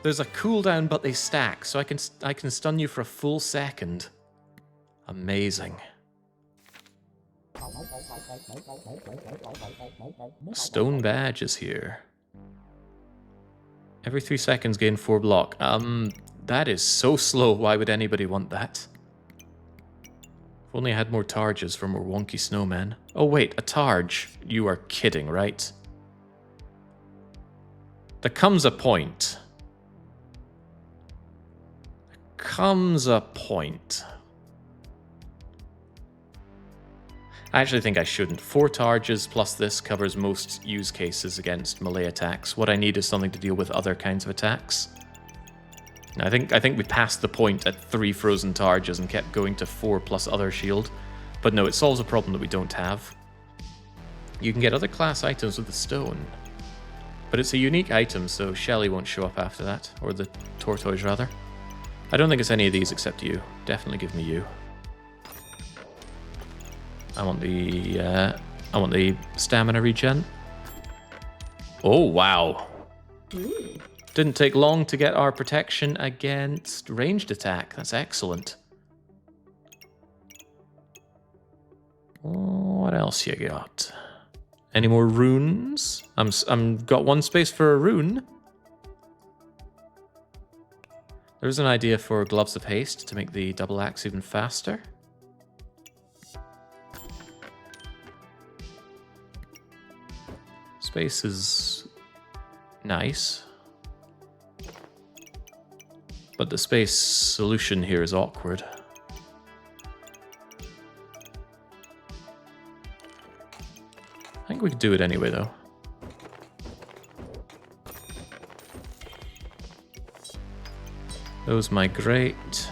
Speaker 1: There's a cooldown, but they stack, so I can stun you for a full second. Amazing. Stone badge is here. Every 3 seconds gain 4 block. That is so slow. Why would anybody want that? If only I had more targes for more wonky snowmen. Oh wait, a targe. You are kidding, right? There comes a point. I actually think I shouldn't. 4 targes plus this covers most use cases against melee attacks. What I need is something to deal with other kinds of attacks. I think we passed the point at 3 frozen targes and kept going to 4 plus other shield. But no, it solves a problem that we don't have. You can get other class items with the stone. But it's a unique item, so Shelly won't show up after that. Or the tortoise, rather. I don't think it's any of these except you. Definitely give me you. I want the stamina regen. Oh, wow. Didn't take long to get our protection against ranged attack. That's excellent. What else you got? Any more runes? I'm got 1 space for a rune. There's an idea for Gloves of Haste to make the double axe even faster. Space is nice. But the space solution here is awkward. I think we could do it anyway, though. Those migrate.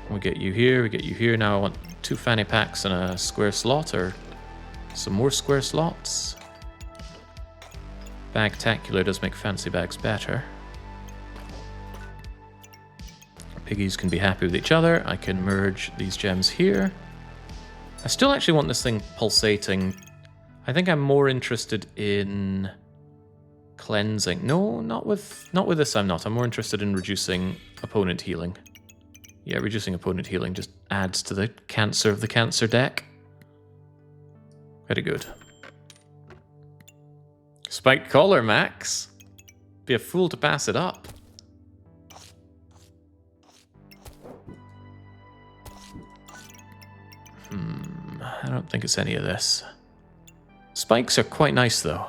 Speaker 1: We get you here, we get you here. Now I want 2 fanny packs and a square slot, or some more square slots. Bagtacular does make fancy bags better. Piggies can be happy with each other. I can merge these gems here. I still actually want this thing pulsating. I think I'm more interested in cleansing. No, not with this I'm not. I'm more interested in reducing opponent healing. Yeah, reducing opponent healing just adds to the cancer of the cancer deck. Very good. Spiked collar, Max. Be a fool to pass it up. I don't think it's any of this. Spikes are quite nice, though.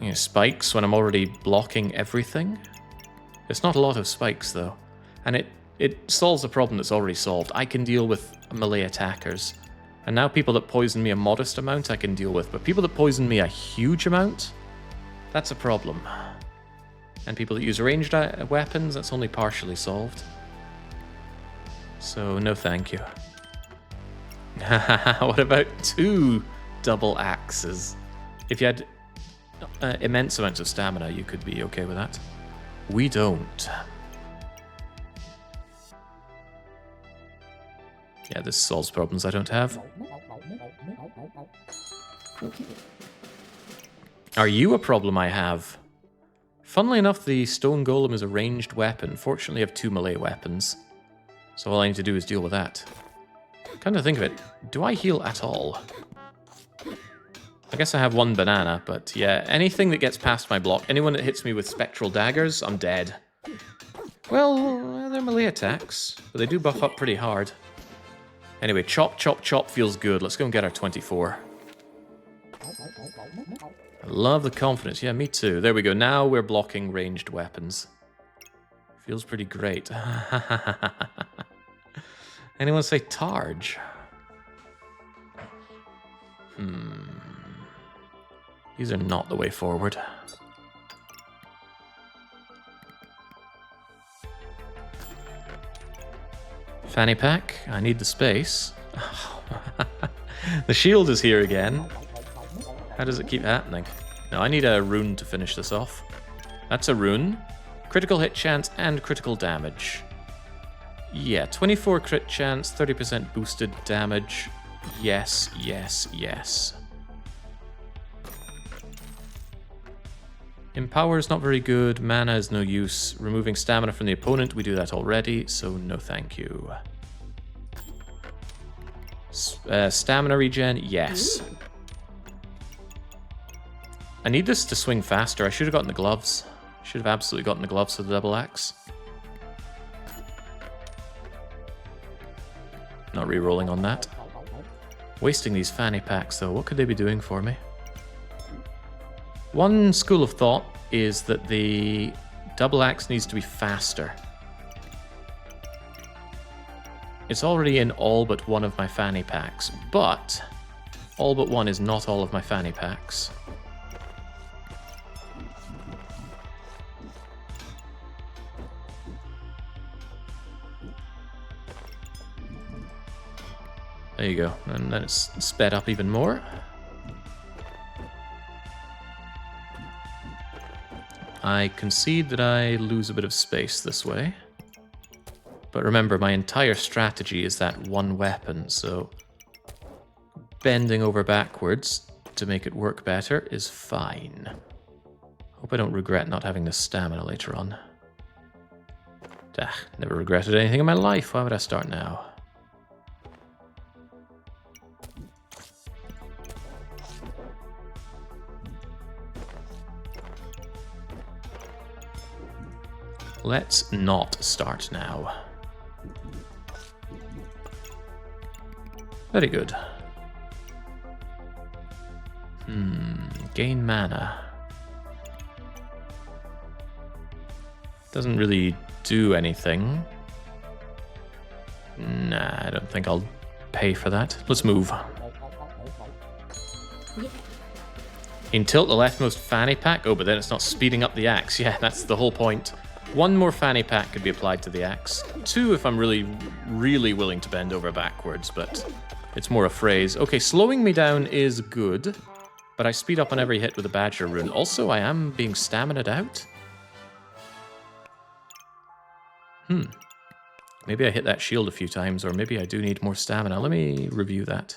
Speaker 1: Yeah, spikes when I'm already blocking everything. It's not a lot of spikes, though. And it solves a problem that's already solved. I can deal with melee attackers. And now people that poison me a modest amount I can deal with. But people that poison me a huge amount, that's a problem. And people that use ranged weapons, that's only partially solved. So, no thank you. What about 2 double axes? If you had immense amounts of stamina, you could be okay with that. We don't. Yeah, this solves problems I don't have.
Speaker 2: Okay.
Speaker 1: Are you a problem I have? Funnily enough, the stone golem is a ranged weapon. Fortunately, I have 2 melee weapons. So all I need to do is deal with that. Come to think of it, do I heal at all? I guess I have 1 banana, but yeah, anything that gets past my block, anyone that hits me with spectral daggers, I'm dead. Well, they're melee attacks, but they do buff up pretty hard. Anyway, chop, chop, chop feels good. Let's go and get our 24. I love the confidence. Yeah, me too. There we go. Now we're blocking ranged weapons. Feels pretty great. Anyone say Targe? These are not the way forward. Fanny pack. I need the space. The shield is here again. How does it keep happening? No, I need a rune to finish this off. That's a rune. Critical hit chance and critical damage. Yeah, 24 crit chance, 30% boosted damage. Yes, yes, yes. Empower is not very good. Mana is no use. Removing stamina from the opponent, we do that already, so no thank you. Stamina regen, yes. I need this to swing faster. I should have gotten the gloves. Should have absolutely gotten the gloves for the double axe. Not re-rolling on that. Wasting these fanny packs, though. What could they be doing for me? One school of thought is that the double axe needs to be faster. It's already in all but one of my fanny packs, but all but one is not all of my fanny packs. There you go, and then it's sped up even more. I concede that I lose a bit of space this way. But remember, my entire strategy is that one weapon, so bending over backwards to make it work better is fine. Hope I don't regret not having the stamina later on. Never regretted anything in my life. Why would I start now? Let's not start now. Very good. Gain mana. Doesn't really do anything. Nah, I don't think I'll pay for that. Let's move. In tilt the leftmost fanny pack. Oh, but then it's not speeding up the axe. Yeah, that's the whole point. One more fanny pack could be applied to the axe. 2 if I'm really, really willing to bend over backwards, but it's more a phrase. Okay, slowing me down is good, but I speed up on every hit with a badger rune. Also, I am being stamina'd out. Maybe I hit that shield a few times, or maybe I do need more stamina. Let me review that.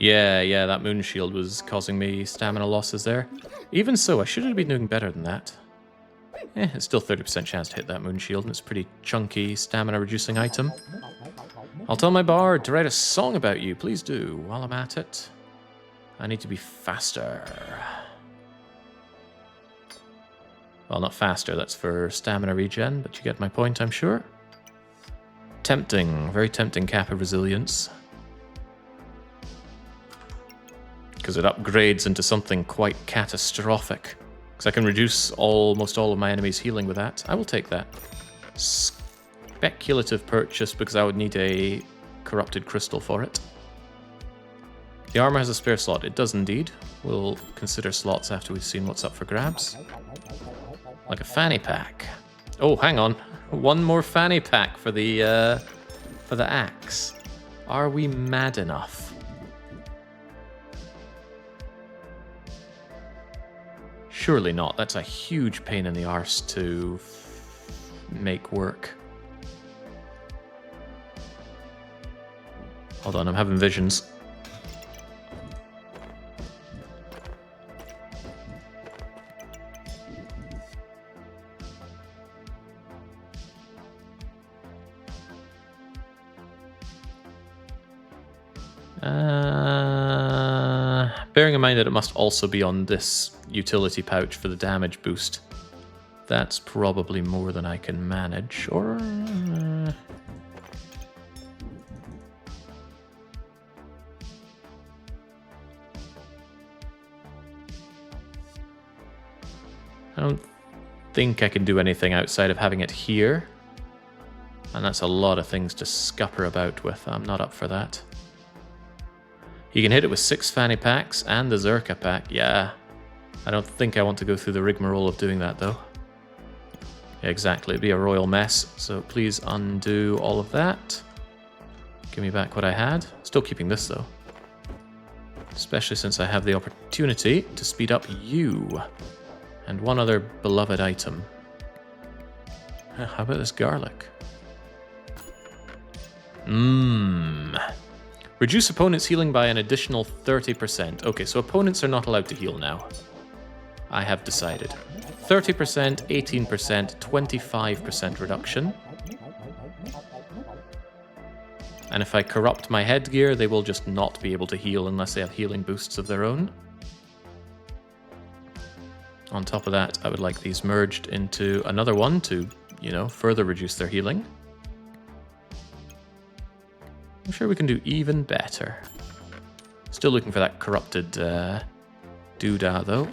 Speaker 1: Yeah, that moon shield was causing me stamina losses there. Even so, I should have been doing better than that. It's still 30% chance to hit that moon shield, and it's a pretty chunky stamina reducing item. I'll tell my bard to write a song about you. Please do. While I'm at it, I need to be faster. Well, not faster, that's for stamina regen, but you get my point, I'm sure. Tempting, very tempting cap of resilience. Because it upgrades into something quite catastrophic. Because I can reduce almost all of my enemies' healing with that. I will take that. Speculative purchase, because I would need a corrupted crystal for it. The armor has a spare slot. It does indeed. We'll consider slots after we've seen what's up for grabs. Like a fanny pack. Oh, hang on. One more fanny pack for the axe. Are we mad enough? Surely not. That's a huge pain in the arse to make work. Hold on, I'm having visions. Bearing in mind that it must also be on this utility pouch for the damage boost. That's probably more than I can manage, or... I don't think I can do anything outside of having it here. And that's a lot of things to scupper about with. I'm not up for that. You can hit it with 6 fanny packs and the Berserker pack. Yeah, I don't think I want to go through the rigmarole of doing that, though. Yeah, exactly. It'd be a royal mess, so please undo all of that. Give me back what I had. Still keeping this, though. Especially since I have the opportunity to speed up you. And one other beloved item. How about this garlic? Reduce opponents' healing by an additional 30%. Okay, so opponents are not allowed to heal now. I have decided. 30%, 18%, 25% reduction. And if I corrupt my headgear, they will just not be able to heal unless they have healing boosts of their own. On top of that, I would like these merged into another one to, you know, further reduce their healing. I'm sure we can do even better. Still looking for that corrupted doodah, though.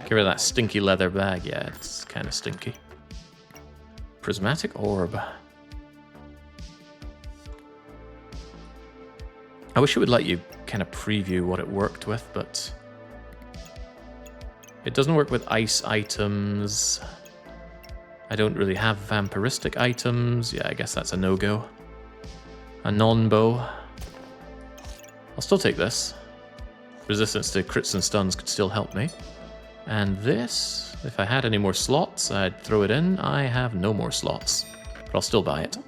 Speaker 1: Get rid of that stinky leather bag. Yeah, it's kind of stinky. Prismatic orb. I wish it would let you kind of preview what it worked with, but... it doesn't work with ice items. I don't really have vampiristic items. Yeah, I guess that's a no-go. A non-bow. I'll still take this. Resistance to crits and stuns could still help me. And this, if I had any more slots, I'd throw it in. I have no more slots, but I'll still buy it.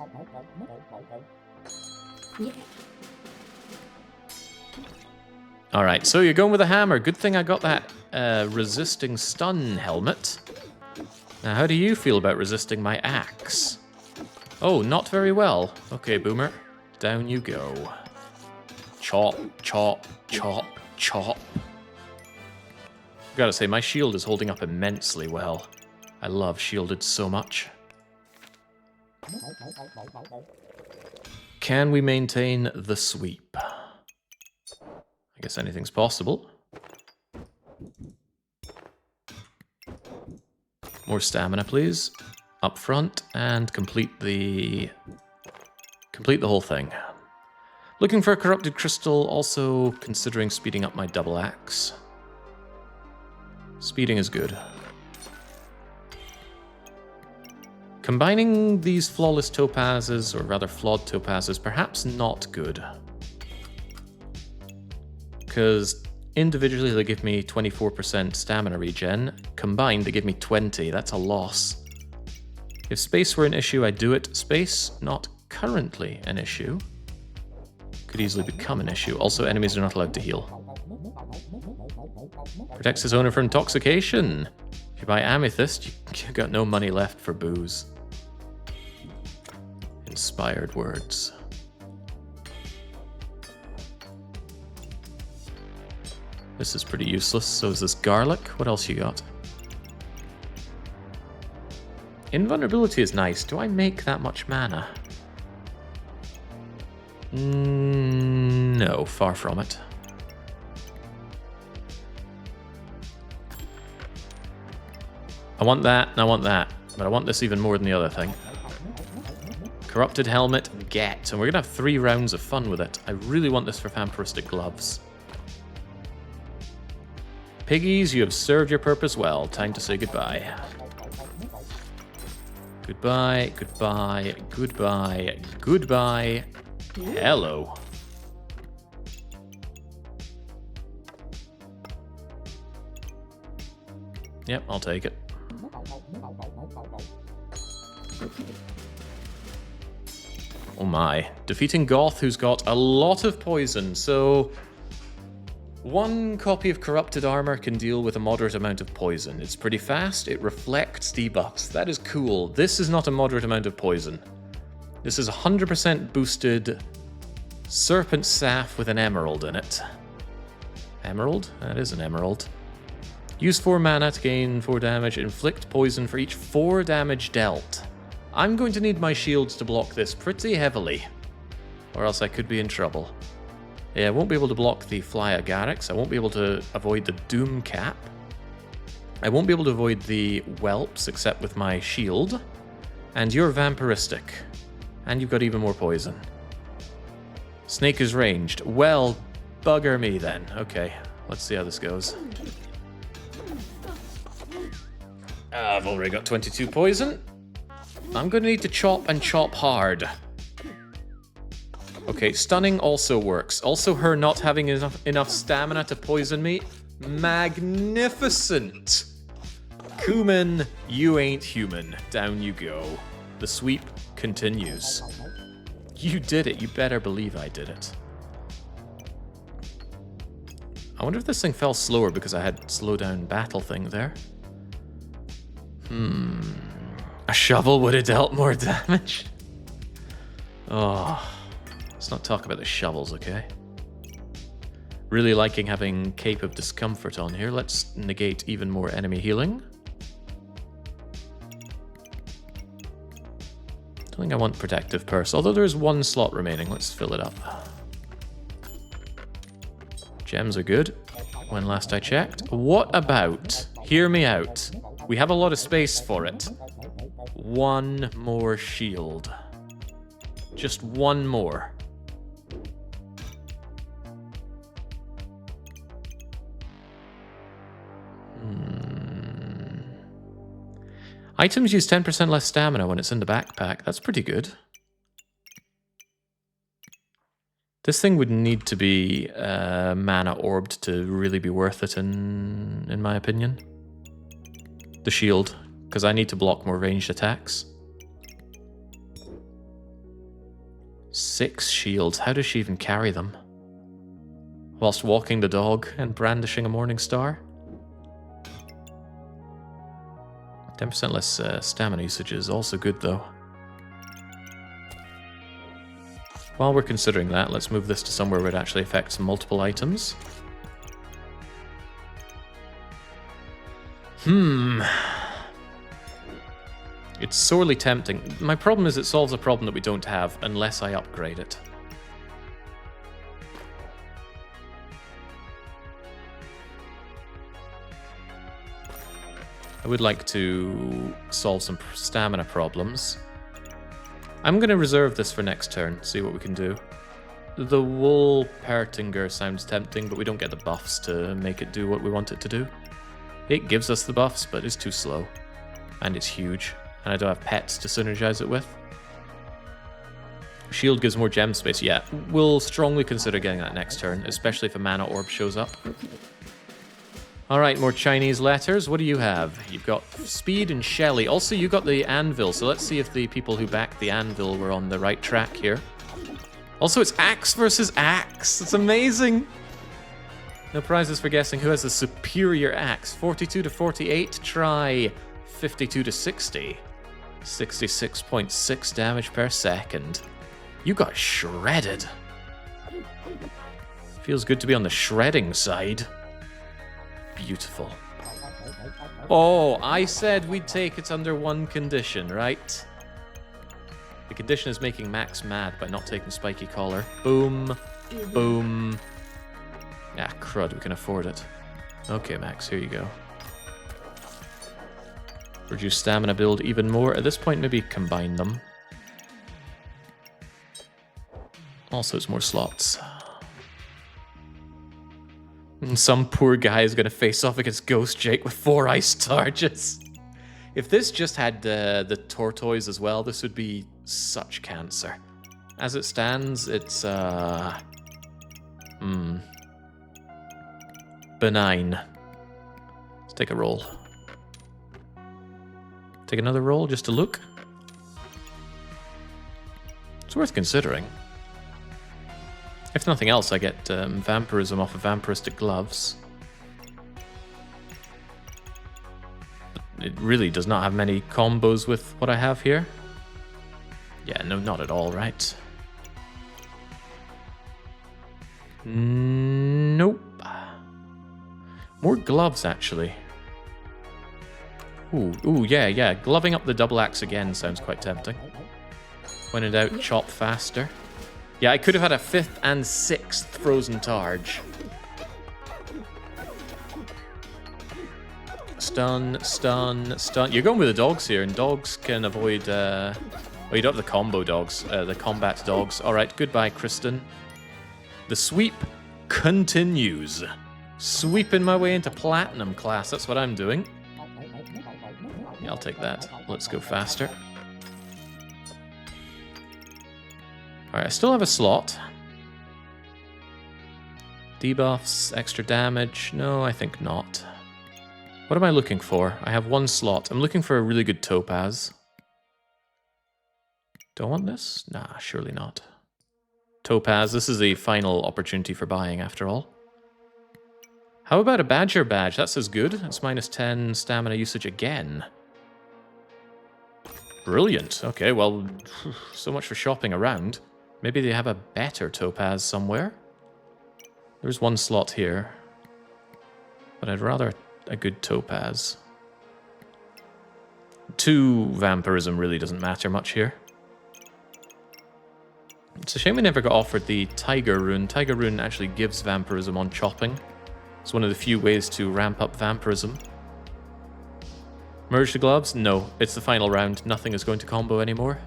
Speaker 2: Yeah.
Speaker 1: Alright, so you're going with a hammer. Good thing I got that resisting stun helmet. Now, how do you feel about resisting my axe? Oh, not very well. Okay, Boomer. Down you go. Chop, chop, chop, chop. Gotta say, my shield is holding up immensely well. I love shielded so much. Can we maintain the sweep? I guess anything's possible. More stamina, please. Up front, and complete the whole thing. Looking for a corrupted crystal, also considering speeding up my double axe. Speeding is good. Combining these flawless topazes, or rather flawed topazes, perhaps not good. Because individually they give me 24% stamina regen, combined they give me 20, that's a loss. If space were an issue, I'd do it. Space, not currently an issue. Could easily become an issue. Also, enemies are not allowed to heal. Protects his owner from intoxication. If you buy amethyst, you got no money left for booze. Inspired words. This is pretty useless. So is this garlic. What else you got? Invulnerability is nice. Do I make that much mana? No, far from it. I want that, and I want that. But I want this even more than the other thing. Corrupted helmet, get. And we're going to have 3 rounds of fun with it. I really want this for vampiristic gloves. Piggies, you have served your purpose well. Time to say goodbye. Goodbye, goodbye, goodbye, goodbye. Hello. Yep, I'll take it. Oh my. Defeating Goth, who's got a lot of poison, so 1 copy of corrupted armor can deal with a moderate amount of poison. It's pretty fast, it reflects debuffs. That is cool. This is not a moderate amount of poison. This is 100% boosted serpent staff with an emerald in it. Emerald? That is an emerald. Use 4 mana to gain 4 damage. Inflict poison for each 4 damage dealt. I'm going to need my shields to block this pretty heavily, or else I could be in trouble. Yeah, I won't be able to block the Fly Agarics. I won't be able to avoid the Doom Cap. I won't be able to avoid the Whelps except with my shield. And you're vampiristic. And you've got even more poison. Snake is ranged. Well, bugger me then. Okay, let's see how this goes. I've already got 22 poison. I'm going to need to chop and chop hard. Okay, stunning also works. Also her not having enough stamina to poison me. Magnificent! Cumin, you ain't human. Down you go. The sweep continues. You did it. You better believe I did it. I wonder if this thing fell slower because I had slow down battle thing there. A shovel would have dealt more damage. Oh, let's not talk about the shovels, okay? Really liking having Cape of Discomfort on here. Let's negate even more enemy healing. Don't think I want Protective Purse, although there is 1 slot remaining. Let's fill it up. Gems are good, when last I checked. What about, hear me out, we have a lot of space for it. 1 more shield. Just 1 more. Items use 10% less stamina when it's in the backpack. That's pretty good. This thing would need to be mana orbed to really be worth it, in my opinion. The shield, because I need to block more ranged attacks. 6 shields. How does she even carry them? Whilst walking the dog and brandishing a morning star? 10% less stamina usage is also good, though. While we're considering that, let's move this to somewhere where it actually affects multiple items. It's sorely tempting. My problem is it solves a problem that we don't have unless I upgrade it. I would like to solve some stamina problems. I'm going to reserve this for next turn, see what we can do. The Wool Pertinger sounds tempting, but we don't get the buffs to make it do what we want it to do. It gives us the buffs, but it's too slow. And it's huge. And I don't have pets to synergize it with. Shield gives more gem space. Yeah, we'll strongly consider getting that next turn, especially if a mana orb shows up. Alright, more Chinese letters. What do you have? You've got Speed and Shelly. Also, you got the anvil, so let's see if the people who backed the anvil were on the right track here. Also, it's axe versus axe. It's amazing. No prizes for guessing who has the superior axe. 42 to 48. Try 52 to 60. 66.6 damage per second. You got shredded. Feels good to be on the shredding side. Beautiful. Oh, I said we'd take it under one condition, right? The condition is making Max mad by not taking Spiky Collar. Boom. Boom. Ah, crud, we can afford it. Okay, Max, here you go. Reduce stamina build even more. At this point, maybe combine them. Also, it's more slots. And some poor guy is going to face off against Ghost Jake with 4 ice charges. If this just had the tortoise as well, this would be such cancer. As it stands, it's benign. Let's take a roll. Take another roll just to look. It's worth considering. If nothing else, I get vampirism off of vampiristic gloves. But it really does not have many combos with what I have here. Yeah, no, not at all, right? Nope. More gloves, actually. Ooh, yeah. Gloving up the double axe again sounds quite tempting. When in doubt, chop faster. Yeah, I could have had a 5th and 6th frozen targe. Stun. You're going with the dogs here, and dogs can avoid... well, you don't have the combo dogs, the combat dogs. Alright, goodbye, Kristen. The sweep continues. Sweeping my way into Platinum class, that's what I'm doing. Yeah, I'll take that. Let's go faster. Alright, I still have a slot. Debuffs, extra damage. No, I think not. What am I looking for? I have 1 slot. I'm looking for a really good topaz. Do I want this? Nah, surely not. Topaz, this is the final opportunity for buying after all. How about a badger badge? That says good. It's minus 10 stamina usage again. Brilliant. Okay, well, so much for shopping around. Maybe they have a better topaz somewhere. There's 1 slot here. But I'd rather a good topaz. 2 vampirism really doesn't matter much here. It's a shame we never got offered the Tiger Rune. Tiger Rune actually gives vampirism on chopping. It's one of the few ways to ramp up vampirism. Merge the gloves? No, it's the final round. Nothing is going to combo anymore.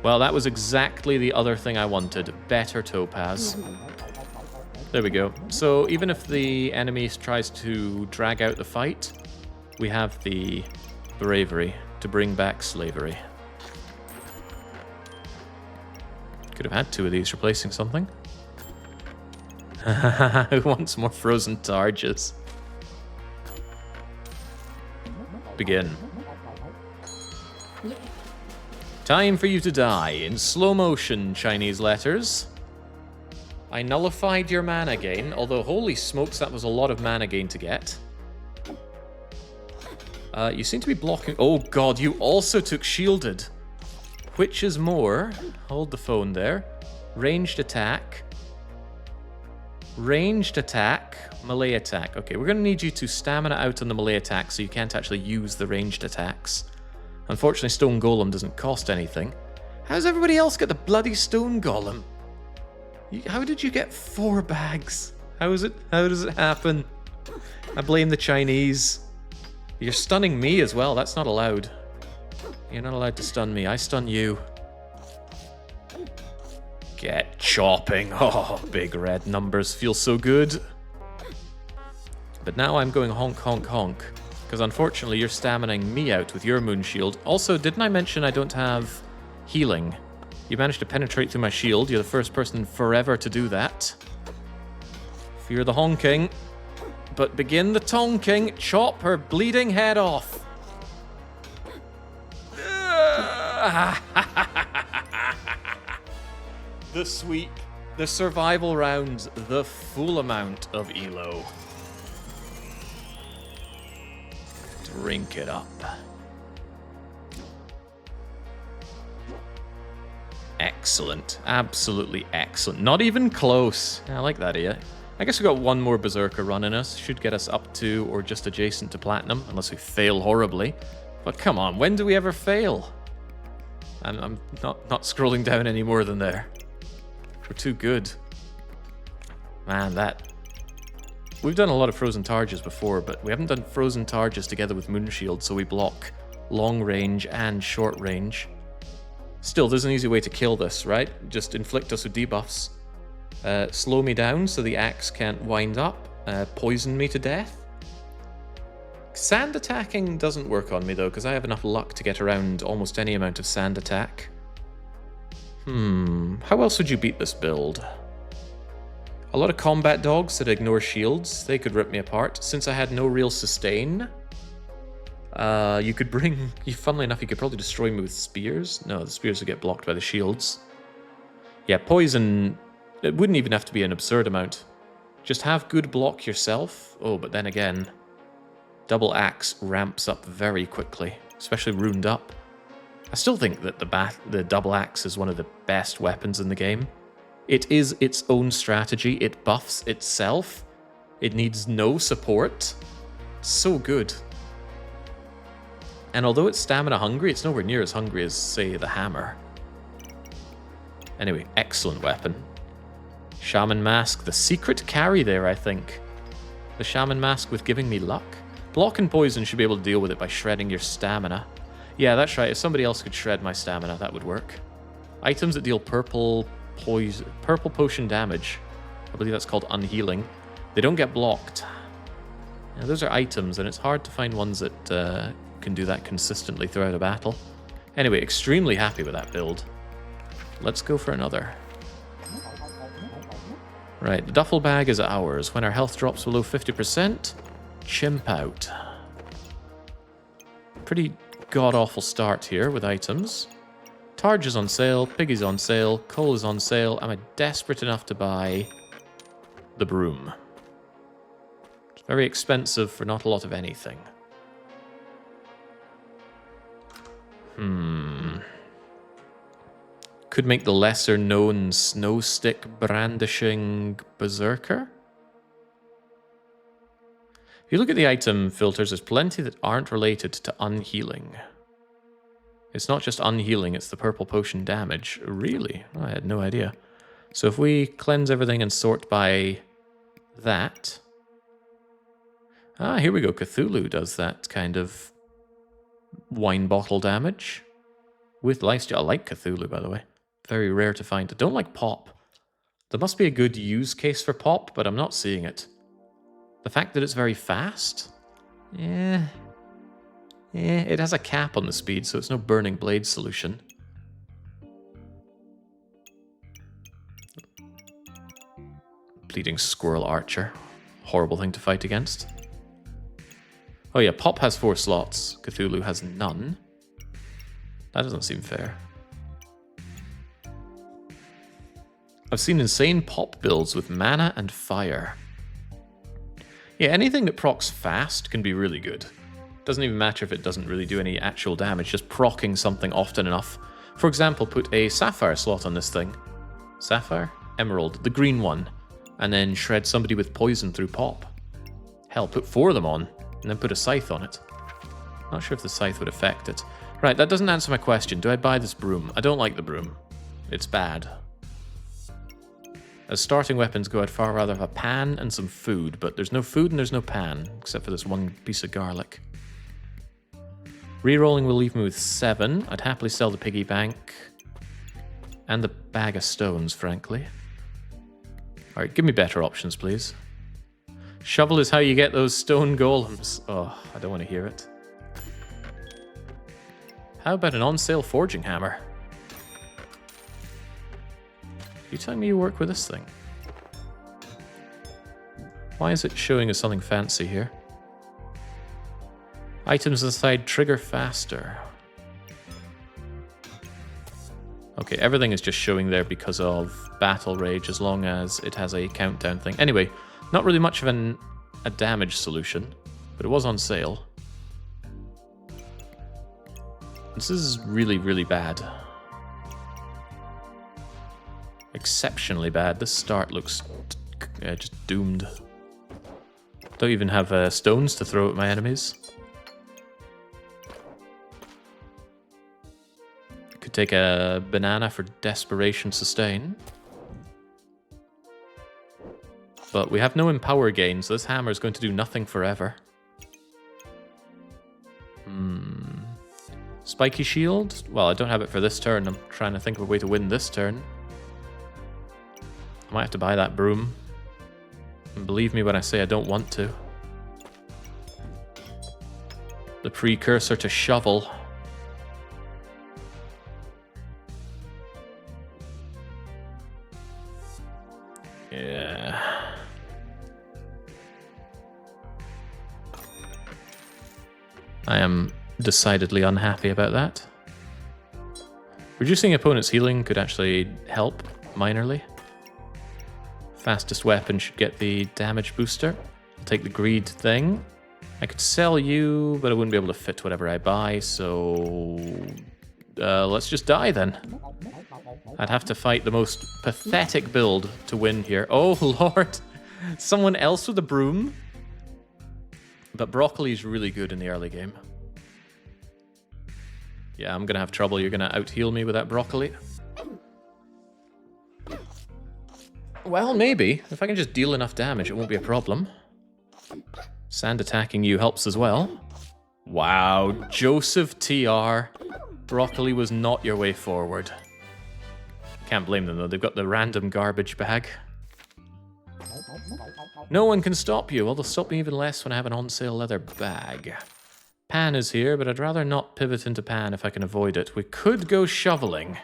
Speaker 1: Well, that was exactly the other thing I wanted. Better topaz. There we go. So even if the enemy tries to drag out the fight, we have the bravery to bring back slavery. Could have had 2 of these replacing something. Who wants more frozen targes? Begin. Time for you to die in slow motion, Chinese letters. I nullified your mana gain, although holy smokes, that was a lot of mana gain to get. You seem to be blocking... Oh god, you also took shielded. Which is more? Hold the phone there. Ranged attack. Ranged attack. Melee attack. Okay, we're going to need you to stamina out on the melee attack so you can't actually use the ranged attacks. Unfortunately, Stone Golem doesn't cost anything. How's everybody else get the bloody Stone Golem? How did you get 4 bags? How does it happen? I blame the Chinese. You're stunning me as well. That's not allowed. You're not allowed to stun me. I stun you. Get chopping. Oh, big red numbers feel so good. But now I'm going honk, honk, honk. Because unfortunately, you're staminaing me out with your moon shield. Also, didn't I mention I don't have healing? You managed to penetrate through my shield. You're the first person forever to do that. Fear the honking. But begin the tonking. Chop her bleeding head off. the sweep, the survival rounds, the full amount of elo. Drink it up. Excellent. Absolutely excellent. Not even close. I like that, yeah. I guess we got one more Berserker run in us. Should get us up to or just adjacent to Platinum, unless we fail horribly. But come on, when do we ever fail? I'm not scrolling down any more than there. We're too good. Man, that... We've done a lot of Frozen Targes before, but we haven't done Frozen Targes together with Moonshield, so we block long range and short range. Still, there's an easy way to kill this, right? Just inflict us with debuffs. Slow me down so the axe can't wind up. Poison me to death. Sand attacking doesn't work on me, though, because I have enough luck to get around almost any amount of sand attack. How else would you beat this build? A lot of combat dogs that ignore shields. They could rip me apart. Since I had no real sustain, you could bring... Funnily enough, you could probably destroy me with spears. No, the spears would get blocked by the shields. Yeah, poison... It wouldn't even have to be an absurd amount. Just have good block yourself. Oh, but then again, double axe ramps up very quickly, especially ruined up. I still think that the double axe is one of the best weapons in the game. It is its own strategy. It buffs itself. It needs no support. So good. And although it's stamina hungry, it's nowhere near as hungry as, say, the hammer. Anyway, excellent weapon. Shaman Mask, the secret carry there, I think. The Shaman Mask with giving me luck. Block and poison should be able to deal with it by shredding your stamina. Yeah, that's right. If somebody else could shred my stamina, that would work. Items that deal purple potion damage. I believe that's called unhealing. They don't get blocked. Now, those are items, and it's hard to find ones that can do that consistently throughout a battle. Anyway, extremely happy with that build. Let's go for another. Right, the duffel bag is ours. When our health drops below 50%, chimp out. Pretty god-awful start here with items. Targe is on sale, Piggy's on sale, coal is on sale. Am I desperate enough to buy the broom? It's very expensive for not a lot of anything. Could make the lesser-known snow stick brandishing Berserker. If you look at the item filters, there's plenty that aren't related to unhealing. It's not just unhealing, it's the purple potion damage. Really? I had no idea. So if we cleanse everything and sort by that... Ah, here we go. Cthulhu does that kind of wine bottle damage. With lifesteal. I like Cthulhu, by the way. Very rare to find. I don't like pop. There must be a good use case for pop, but I'm not seeing it. The fact that it's very fast? Yeah, it has a cap on the speed, so it's no burning blade solution. Bleeding squirrel archer. Horrible thing to fight against. Oh yeah, pop has 4 slots. Cthulhu has none. That doesn't seem fair. I've seen insane pop builds with mana and fire. Yeah, anything that procs fast can be really good. Doesn't even matter if it doesn't really do any actual damage, just proccing something often enough. For example, put a sapphire slot on this thing. Sapphire? Emerald, the green one. And then shred somebody with poison through pop. Hell, put 4 of them on, and then put a scythe on it. Not sure if the scythe would affect it. Right, that doesn't answer my question. Do I buy this broom? I don't like the broom. It's bad. As starting weapons go, I'd far rather have a pan and some food, but there's no food and there's no pan, except for this one piece of garlic. Rerolling will leave me with 7. I'd happily sell the piggy bank. And the bag of stones, frankly. Alright, give me better options, please. Shovel is how you get those stone golems. Oh, I don't want to hear it. How about an on-sale forging hammer? You telling me you work with this thing? Why is it showing us something fancy here? Items inside trigger faster. Okay, everything is just showing there because of Battle Rage, as long as it has a countdown thing. Anyway, not really much of a damage solution, but it was on sale. This is really, really bad. Exceptionally bad. This start looks just doomed. Don't even have stones to throw at my enemies. Could take a banana for desperation sustain. But we have no empower gain, so this hammer is going to do nothing forever. Spiky shield? Well, I don't have it for this turn. I'm trying to think of a way to win this turn. I might have to buy that broom. And believe me when I say I don't want to. The precursor to shovel. Yeah. I am decidedly unhappy about that. Reducing opponent's healing could actually help minorly. Fastest weapon should get the damage booster. I'll take the greed thing. I could sell you, but I wouldn't be able to fit whatever I buy, so let's just die then. I'd have to fight the most pathetic build to win here. Oh lord, someone else with a broom? But broccoli is really good in the early game. Yeah, I'm gonna have trouble. You're gonna out-heal me with that broccoli. Well, maybe. If I can just deal enough damage, it won't be a problem. Sand attacking you helps as well. Wow, Joseph TR. Broccoli was not your way forward. Can't blame them though, they've got the random garbage bag. No one can stop you. Well, they'll stop me even less when I have an on-sale leather bag. Pan is here, but I'd rather not pivot into pan if I can avoid it. We could go shoveling.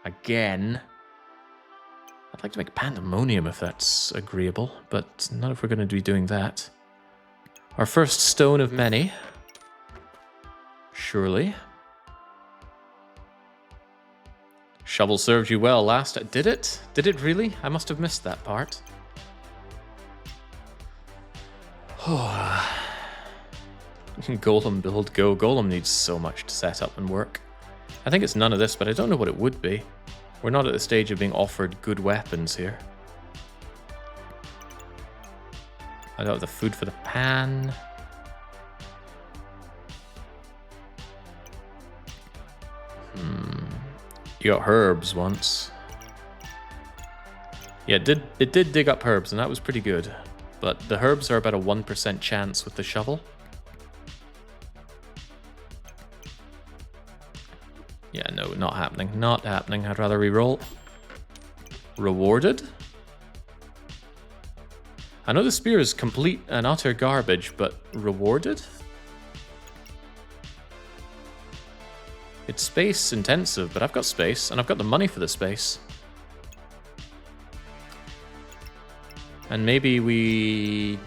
Speaker 1: Again. I'd like to make pandemonium if that's agreeable, but not if we're going to be doing that. Our first stone of many. Surely. Shovel served you well last. Did it? Did it really? I must have missed that part. Golem build go. Golem needs so much to set up and work. I think it's none of this, but I don't know what it would be. We're not at the stage of being offered good weapons here. I don't have the food for the pan. You got herbs once. Yeah, it did dig up herbs, and that was pretty good. But the herbs are about a 1% chance with the shovel. Yeah, no, not happening. Not happening. I'd rather reroll. Rewarded? I know the spear is complete and utter garbage, but rewarded? It's space intensive, but I've got space, and I've got the money for the space. And maybe we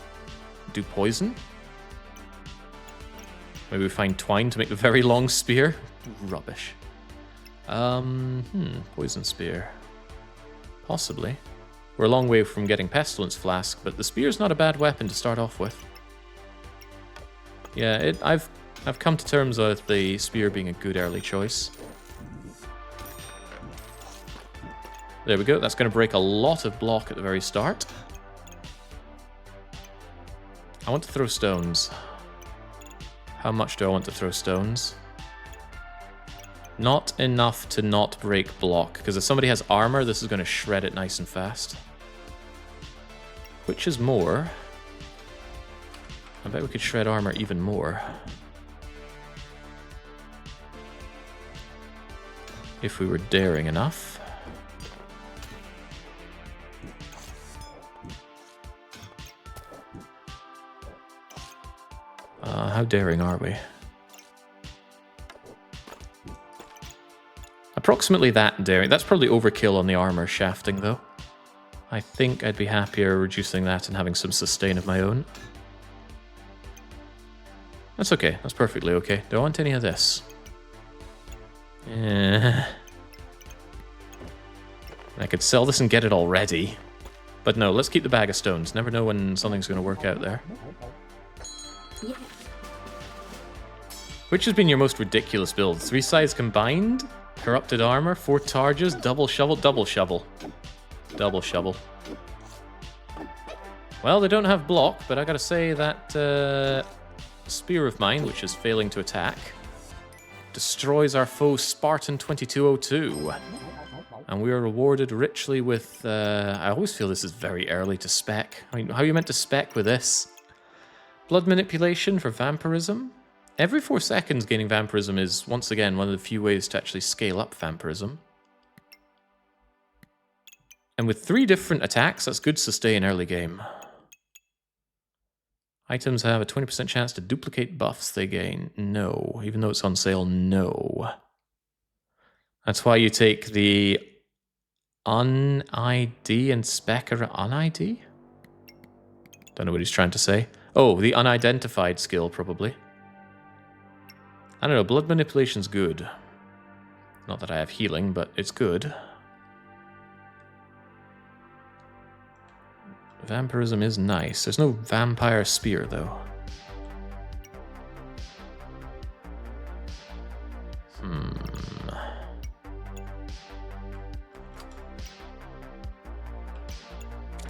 Speaker 1: do poison? Maybe we find twine to make the very long spear? Rubbish. Poison spear. Possibly. We're a long way from getting pestilence flask, but the spear's not a bad weapon to start off with. Yeah, I've come to terms with the spear being a good early choice. There we go. That's going to break a lot of block at the very start. I want to throw stones. How much do I want to throw stones? Not enough to not break block, because if somebody has armor, this is going to shred it nice and fast. Which is more? I bet we could shred armor even more. If we were daring enough. How daring are we? Approximately that daring. That's probably overkill on the armor shafting, though. I think I'd be happier reducing that and having some sustain of my own. That's okay. That's perfectly okay. Do I want any of this? I could sell this and get it already. But no, let's keep the bag of stones. Never know when something's going to work out there.
Speaker 2: Yeah.
Speaker 1: Which has been your most ridiculous build? 3 sides combined? Corrupted armor? 4 charges? Double shovel? Double shovel. Double shovel. Well, they don't have block, but I gotta say that spear of mine, which is failing to attack, destroys our foe Spartan 2202. And we are rewarded richly with... I always feel this is very early to spec. I mean, how are you meant to spec with this? Blood manipulation for vampirism? Every 4 seconds gaining vampirism is, once again, one of the few ways to actually scale up vampirism. And with 3 different attacks, that's good sustain early game. Items have a 20% chance to duplicate buffs they gain. No. Even though it's on sale, no. That's why you take the un-ID and spec around... Un-ID? Don't know what he's trying to say. Oh, the unidentified skill, probably. I don't know, blood manipulation's good. Not that I have healing, but it's good. Vampirism is nice. There's no vampire spear, though.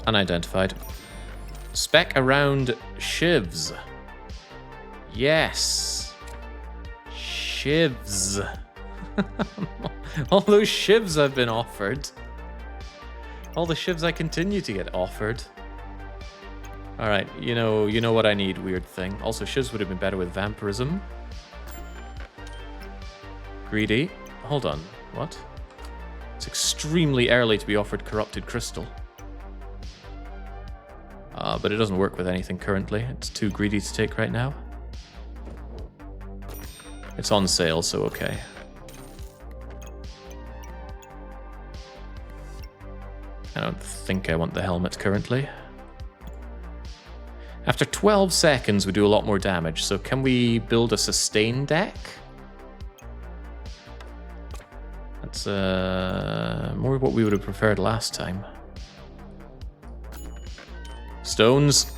Speaker 1: Unidentified. Spec around shivs. Yes. Shivs. All those shivs I've been offered. All the shivs I continue to get offered. Alright, you know what I need, weird thing. Also, shivs would have been better with vampirism. Greedy. Hold on. What? It's extremely early to be offered corrupted crystal. But it doesn't work with anything currently. It's too greedy to take right now. It's on sale, so okay. I don't think I want the helmet currently. After 12 seconds, we do a lot more damage, so can we build a sustain deck? That's more what we would have preferred last time. Stones.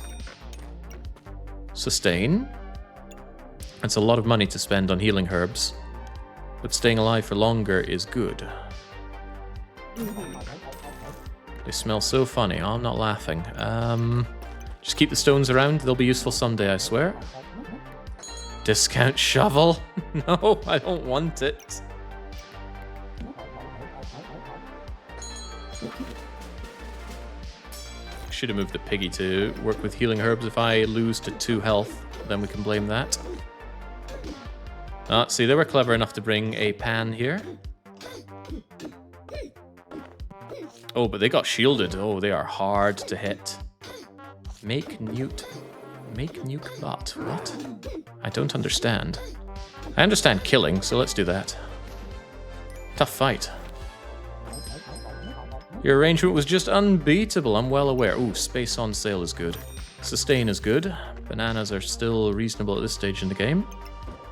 Speaker 1: Sustain. That's a lot of money to spend on healing herbs, but staying alive for longer is good. They smell so funny. Oh, I'm not laughing. Just keep the stones around. They'll be useful someday, I swear. Discount shovel? No, I don't want it. Should have moved the piggy to work with healing herbs. If I lose to 2 health, then we can blame that. See, they were clever enough to bring a pan here. Oh, but they got shielded. Oh, they are hard to hit. Make nuke butt. What? I don't understand. I understand killing, so let's do that. Tough fight. Your arrangement was just unbeatable, I'm well aware. Ooh, space on sale is good. Sustain is good. Bananas are still reasonable at this stage in the game.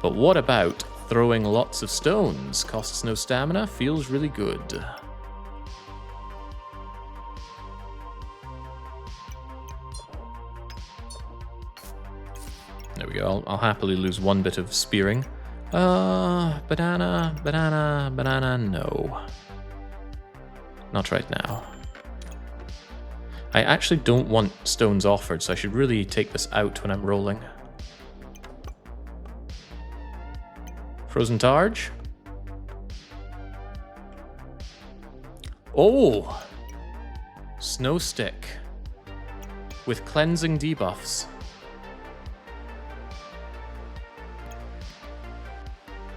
Speaker 1: But what about throwing lots of stones? Costs no stamina, feels really good. There we go, I'll happily lose 1 bit of spearing. Banana, no. Not right now. I actually don't want stones offered, so I should really take this out when I'm rolling. Frozen Targe. Oh! Snow Stick. With cleansing debuffs.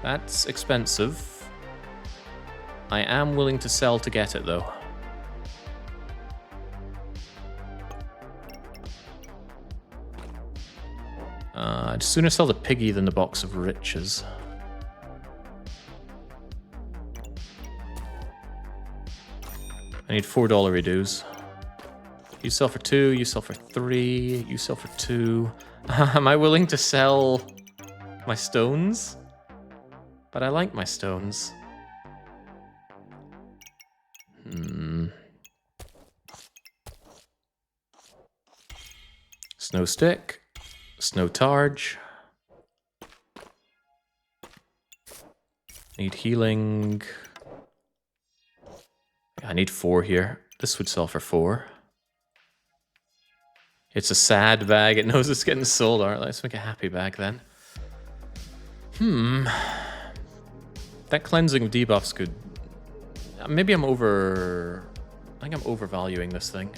Speaker 1: That's expensive. I am willing to sell to get it, though. I'd sooner sell the piggy than the box of riches. I need $4 redos. You sell for 2, you sell for 3, you sell for 2. Am I willing to sell my stones? But I like my stones. Snow stick. Snow targe. Need healing. I need 4 here. This would sell for 4. It's a sad bag. It knows it's getting sold. Alright, let's make a happy bag then. That cleansing of debuffs could... Maybe I'm over... I think I'm overvaluing this thing.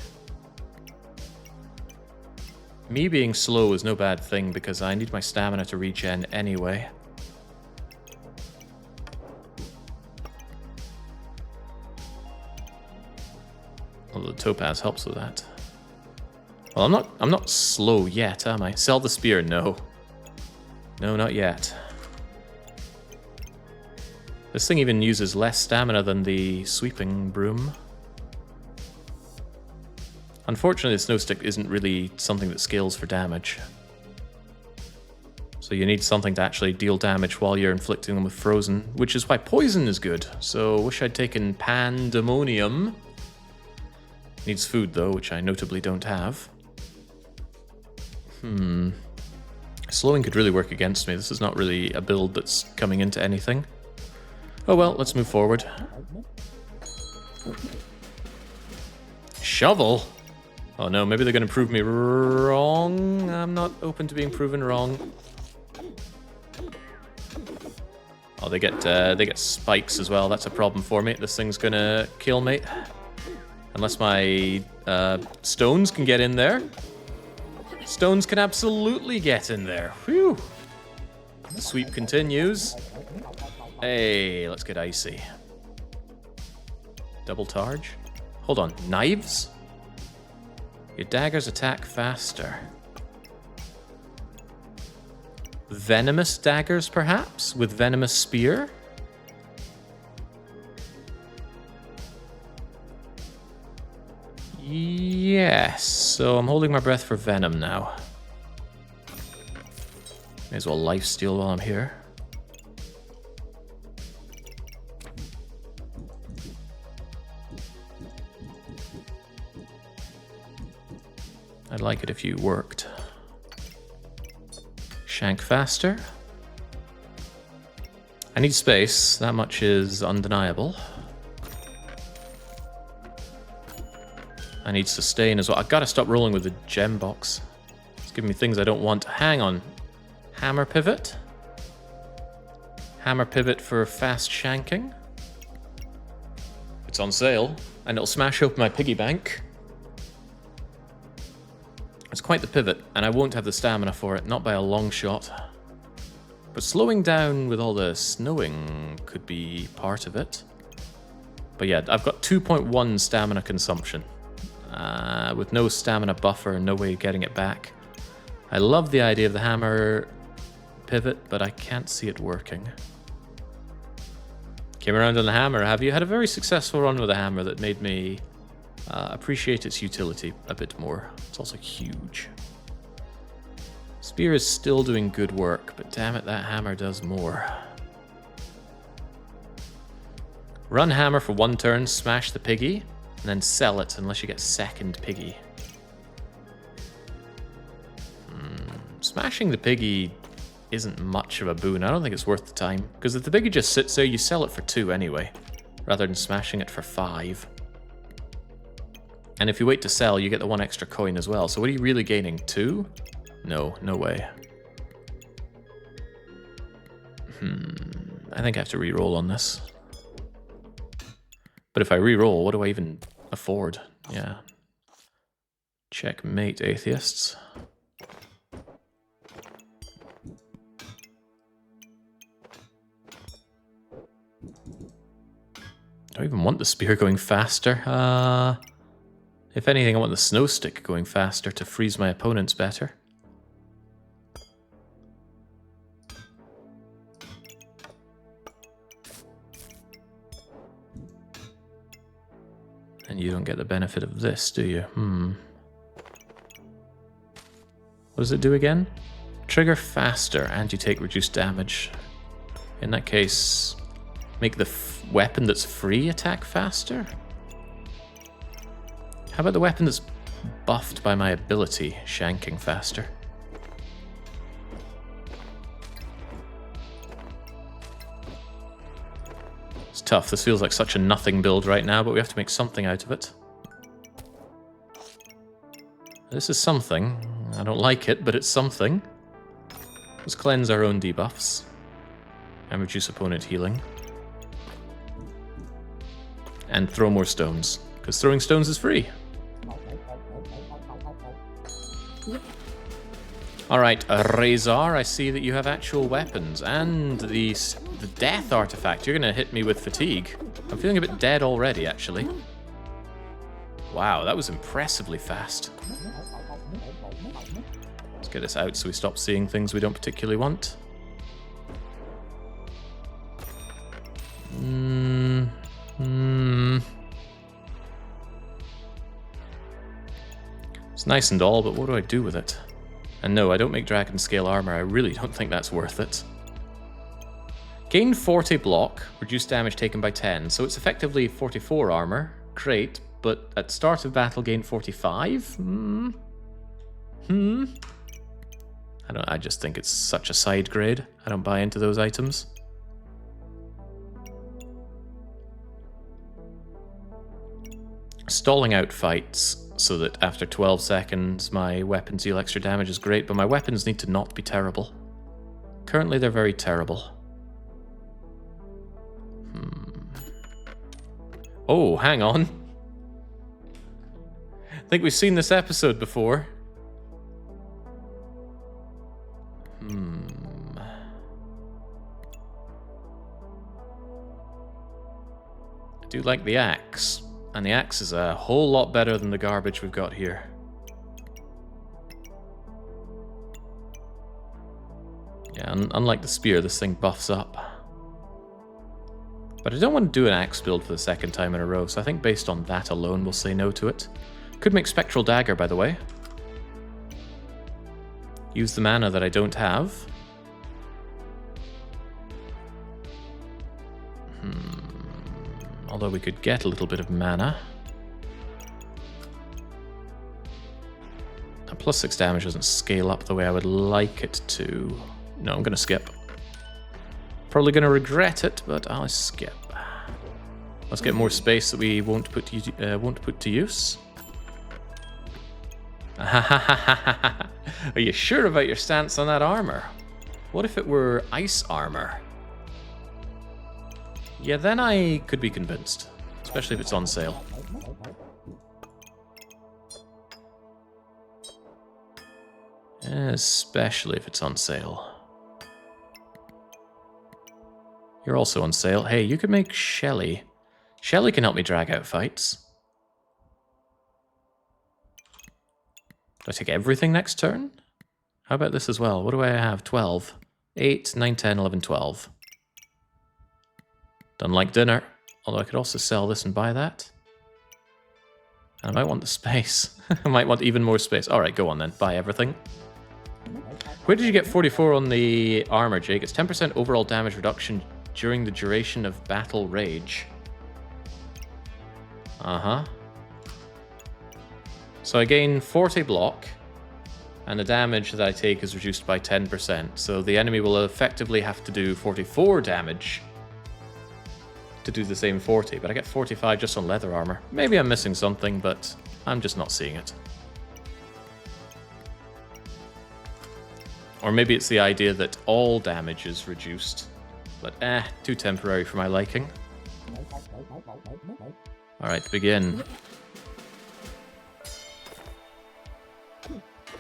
Speaker 1: Me being slow is no bad thing because I need my stamina to regen anyway. Although the topaz helps with that. Well, I'm not slow yet, am I? Sell the spear, no. No, not yet. This thing even uses less stamina than the sweeping broom. Unfortunately, the snow stick isn't really something that scales for damage. So you need something to actually deal damage while you're inflicting them with frozen, which is why poison is good. So wish I'd taken pandemonium. Needs food though, which I notably don't have. Slowing could really work against me. This is not really a build that's coming into anything. Oh well, let's move forward. Shovel? Oh no, maybe they're going to prove me wrong. I'm not open to being proven wrong. Oh, they get spikes as well. That's a problem for me. This thing's going to kill me. Unless my stones can get in there. Stones can absolutely get in there. Whew. The sweep continues. Hey, let's get icy. Double targe. Hold on, knives? Your daggers attack faster. Venomous daggers, perhaps? With venomous spear? Yes, so I'm holding my breath for venom now. May as well lifesteal while I'm here. I'd like it if you worked. Shank faster. I need space, that much is undeniable. I need sustain as well. I've got to stop rolling with the gem box. It's giving me things I don't want. Hang on. Hammer pivot. Hammer pivot for fast shanking. It's on sale, and it'll smash open my piggy bank. It's quite the pivot, and I won't have the stamina for it, not by a long shot. But slowing down with all the snowing could be part of it. But yeah, I've got 2.1 stamina consumption. With no stamina buffer and no way of getting it back. I love the idea of the hammer pivot, but I can't see it working. Came around on the hammer, have you? Had a very successful run with a hammer that made me appreciate its utility a bit more. It's also huge. Spear is still doing good work, but damn it, that hammer does more. Run hammer for 1 turn, smash the piggy, and then sell it unless you get second piggy. Smashing the piggy isn't much of a boon. I don't think it's worth the time. Because if the piggy just sits there, you sell it for 2 anyway, rather than smashing it for 5. And if you wait to sell, you get the 1 extra coin as well. So what are you really gaining? 2? No, no way. I think I have to re-roll on this. But if I re-roll, what do I even afford? Yeah. Checkmate, atheists. I don't even want the spear going faster. If anything, I want the snow stick going faster to freeze my opponents better. And you don't get the benefit of this, do you? What does it do again? Trigger faster and you take reduced damage. In that case, make the weapon that's free attack faster? How about the weapon that's buffed by my ability, shanking faster. It's tough. This feels like such a nothing build right now, but we have to make something out of it. This is something. I don't like it, but it's something. Let's cleanse our own debuffs. And reduce opponent healing. And throw more stones. Because throwing stones is free. Alright, Razor, I see that you have actual weapons. And the death artifact. You're going to hit me with fatigue. I'm feeling a bit dead already, actually. Wow, that was impressively fast. Let's get this out so we stop seeing things we don't particularly want. It's nice and all, but what do I do with it? And no, I don't make dragon scale armor. I really don't think that's worth it. Gain 40 block, reduce damage taken by 10, so it's effectively 44 armor. Great, but at start of battle gain 45? I just think it's such a side grade. I don't buy into those items. Stalling out fights so that after 12 seconds my weapons deal extra damage is great, but my weapons need to not be terrible. Currently they're very terrible. Oh, hang on. I think we've seen this episode before. I do like the axe. And the axe is a whole lot better than the garbage we've got here. Yeah, unlike the spear, this thing buffs up. But I don't want to do an axe build for the second time in a row, so I think based on that alone we'll say no to it. Could make Spectral Dagger, by the way. Use the mana that I don't have. Although we could get a little bit of mana. A +6 damage doesn't scale up the way I would like it to. No, I'm going to skip. Probably going to regret it, but I'll skip. Let's get more space that we won't put to use. Are you sure about your stance on that armor? What if it were ice armor? Yeah, then I could be convinced, especially if it's on sale. Especially if it's on sale. You're also on sale. Hey, you could make Shelly. Shelly can help me drag out fights. Do I take everything next turn? How about this as well? What do I have? 12. 8, 9, 10, 11, 12. Done like dinner. Although I could also sell this and buy that. And I might want the space. I might want even more space. Alright, go on then. Buy everything. Where did you get 44 on the armor, Jake? It's 10% overall damage reduction during the duration of battle rage. So I gain 40 block, and the damage that I take is reduced by 10%. So the enemy will effectively have to do 44 damage to do the same 40, but I get 45 just on leather armor. Maybe I'm missing something, but I'm just not seeing it. Or maybe it's the idea that all damage is reduced, but too temporary for my liking. Alright, begin.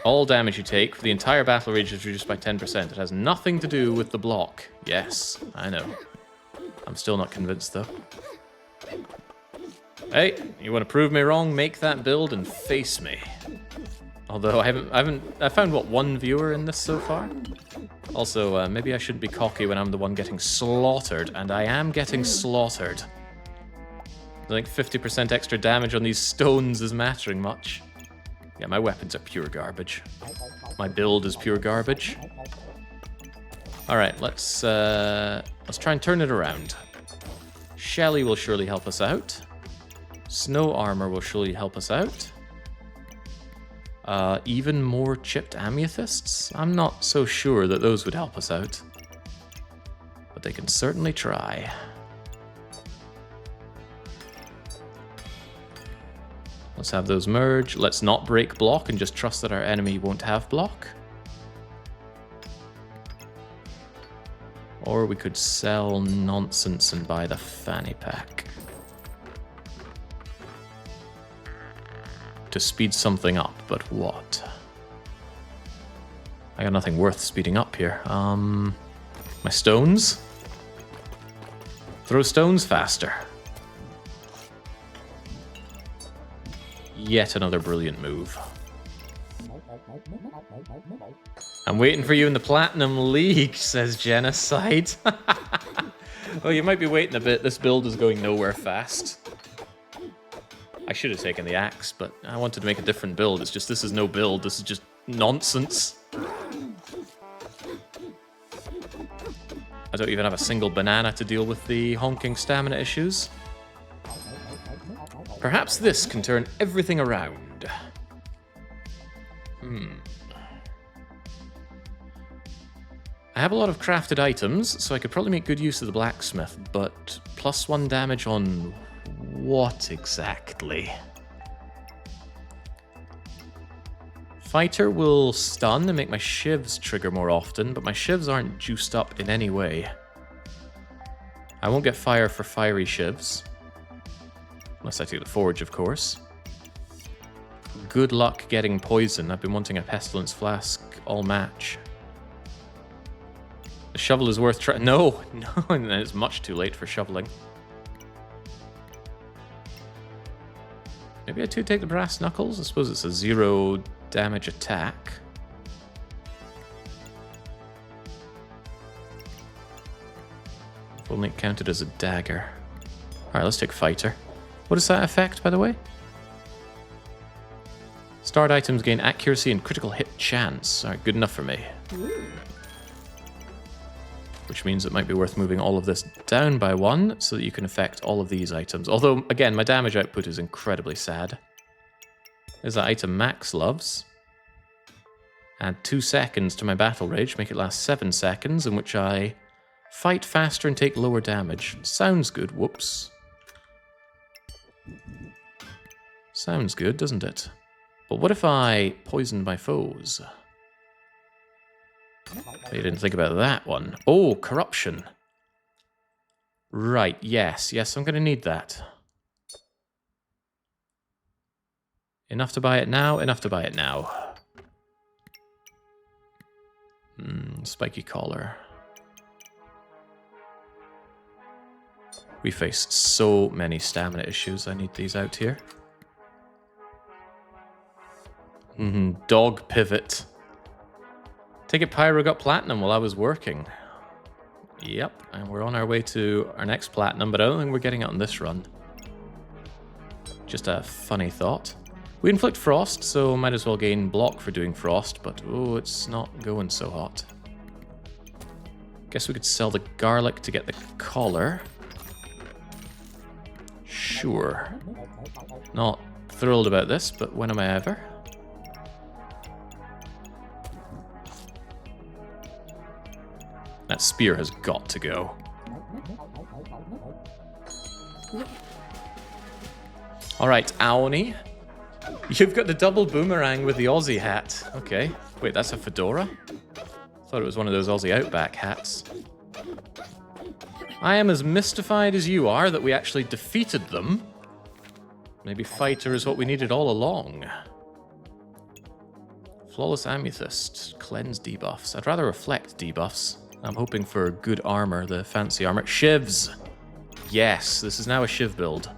Speaker 1: All damage you take for the entire battle rage is reduced by 10%. It has nothing to do with the block. Yes, I know. I'm still not convinced, though. Hey, you want to prove me wrong? Make that build and face me. Although I found what, one viewer in this so far? Also, maybe I shouldn't be cocky when I'm the one getting slaughtered, and I am getting slaughtered. I think 50% extra damage on these stones is mattering much. Yeah, my weapons are pure garbage. My build is pure garbage. Alright, let's try and turn it around. Shelly will surely help us out. Snow armor will surely help us out. Even more chipped amethysts? I'm not so sure that those would help us out. But they can certainly try. Let's have those merge. Let's not break block and just trust that our enemy won't have block. Or we could sell nonsense and buy the fanny pack. To speed something up, but what? I got nothing worth speeding up here. My stones? Throw stones faster. Yet another brilliant move. I'm waiting for you in the Platinum League, says Genocide. Well, you might be waiting a bit. This build is going nowhere fast. I should have taken the axe, but I wanted to make a different build. It's just, this is no build. This is just nonsense. I don't even have a single banana to deal with the honking stamina issues. Perhaps this can turn everything around. I have a lot of crafted items, so I could probably make good use of the blacksmith, but +1 damage on what exactly? Fighter will stun and make my shivs trigger more often, but my shivs aren't juiced up in any way. I won't get fire for fiery shivs. Unless I take the forge, of course. Good luck getting poison. I've been wanting a pestilence flask all match. The shovel is worth trying. No, and it's much too late for shoveling. Maybe I do take the brass knuckles. I suppose it's a 0 damage attack. If only it counted as a dagger. Alright, let's take fighter. What is that effect, by the way? Starred items gain accuracy and critical hit chance. Alright, good enough for me. Which means it might be worth moving all of this down by 1 so that you can affect all of these items. Although, again, my damage output is incredibly sad. There's that item Max loves. Add 2 seconds to my battle rage, make it last 7 seconds, in which I fight faster and take lower damage. Sounds good, whoops. Sounds good, doesn't it? But what if I poisoned my foes? You didn't think about that one. Oh, corruption. Right, yes, I'm going to need that. Enough to buy it now, enough to buy it now. Spiky collar. We face so many stamina issues. I need these out here. Dog pivot. Take it, Pyro got platinum while I was working. Yep, and we're on our way to our next platinum, but I don't think we're getting it on this run. Just a funny thought. We inflict frost, so might as well gain block for doing frost, but oh, it's not going so hot. Guess we could sell the garlic to get the collar. Sure. Not thrilled about this, but when am I ever? That spear has got to go. Alright, Aoni. You've got the double boomerang with the Aussie hat. Okay. Wait, that's a fedora? Thought it was one of those Aussie Outback hats. I am as mystified as you are that we actually defeated them. Maybe fighter is what we needed all along. Flawless amethyst. Cleanse debuffs. I'd rather reflect debuffs. I'm hoping for good armor, the fancy armor. Shivs! Yes, this is now a shiv build.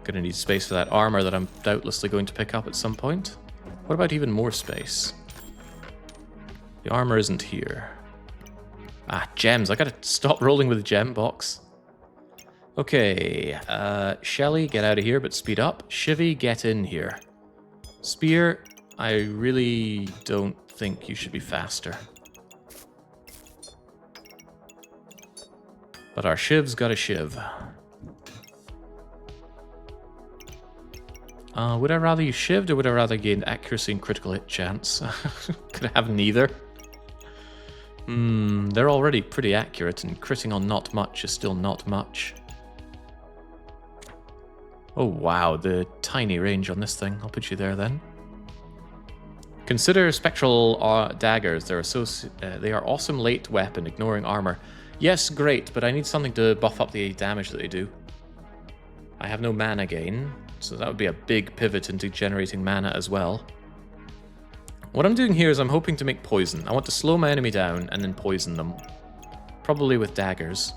Speaker 1: Gonna need space for that armor that I'm doubtlessly going to pick up at some point. What about even more space? The armor isn't here. Ah, gems. I gotta stop rolling with the gem box. Okay, Shelly, get out of here, but speed up. Shivy, get in here. Spear, I really don't think you should be faster. But our shiv's got a shiv. Would I rather use shivved or would I rather gain accuracy and critical hit chance? Could I have neither? They're already pretty accurate, and critting on not much is still not much. Oh wow, the tiny range on this thing. I'll put you there then. Consider spectral daggers. They are awesome late weapon, ignoring armor. Yes, great, but I need something to buff up the damage that they do. I have no mana gain, so that would be a big pivot into generating mana as well. What I'm doing here is I'm hoping to make poison. I want to slow my enemy down and then poison them. Probably with daggers.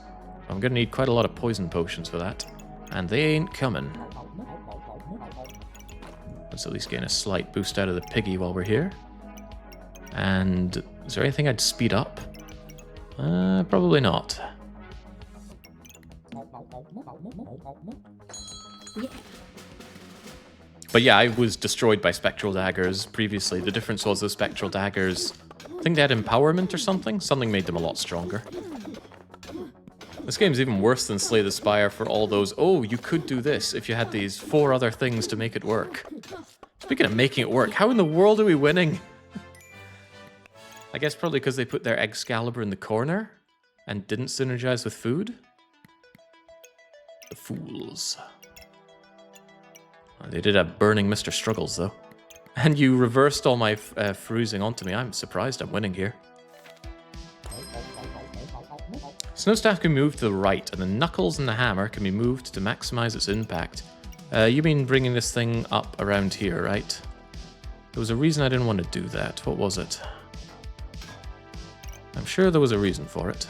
Speaker 1: I'm going to need quite a lot of poison potions for that. And they ain't coming. Let's at least gain a slight boost out of the piggy while we're here. And is there anything I'd speed up? Probably not.
Speaker 2: Yeah.
Speaker 1: But yeah, I was destroyed by spectral daggers previously. The difference was the spectral daggers, I think they had empowerment or something. Something made them a lot stronger. This game's even worse than Slay the Spire for all those, oh, you could do this if you had these 4 other things to make it work. Speaking of making it work, how in the world are we winning? I guess probably because they put their Excalibur in the corner and didn't synergize with food? The fools. They did have Burning Mr. Struggles, though. And you reversed all my freezing onto me. I'm surprised I'm winning here. Snowstaff can move to the right, and the knuckles and the hammer can be moved to maximize its impact. You mean bringing this thing up around here, right? There was a reason I didn't want to do that. What was it? I'm sure there was a reason for it.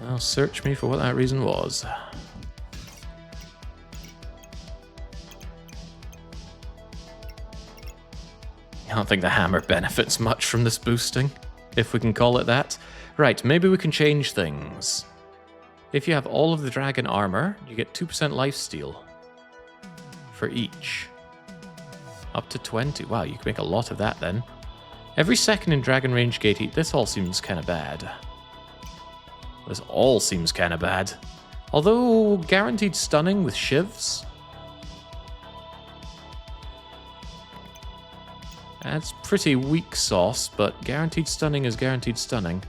Speaker 1: Well, search me for what that reason was. I don't think the hammer benefits much from this boosting, if we can call it that. Right, maybe we can change things. If you have all of the dragon armor, you get 2% lifesteal for each. Up to 20. Wow, you can make a lot of that then. Every second in dragon range gate heat. This all seems kind of bad. This all seems kind of bad. Although, guaranteed stunning with shivs. That's pretty weak sauce, but guaranteed stunning is guaranteed stunning.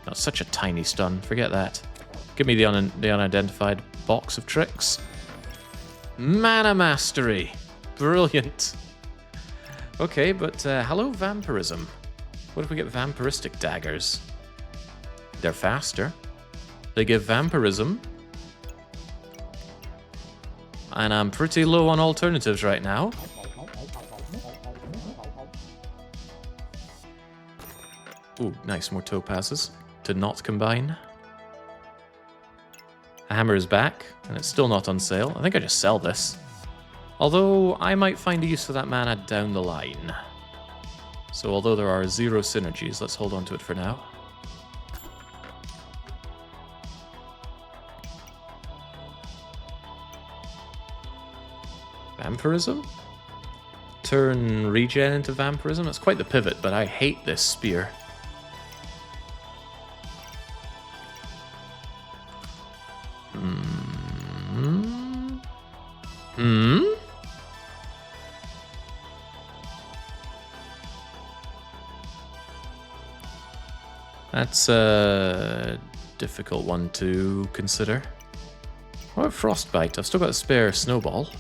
Speaker 1: Not such a tiny stun, forget that. Give me the unidentified box of tricks. Mana Mastery! Brilliant! Okay, but hello Vampirism. What if we get Vampiristic daggers? They're faster. They give Vampirism. And I'm pretty low on alternatives right now. Ooh, nice, more topazes to not combine. The hammer is back, and it's still not on sale. I think I just sell this. Although, I might find a use for that mana down the line. So although there are 0 synergies, let's hold on to it for now. Vampirism? Turn regen into Vampirism? That's quite the pivot, but I hate this spear. That's a difficult one to consider. What about Frostbite? I've still got a spare snowball.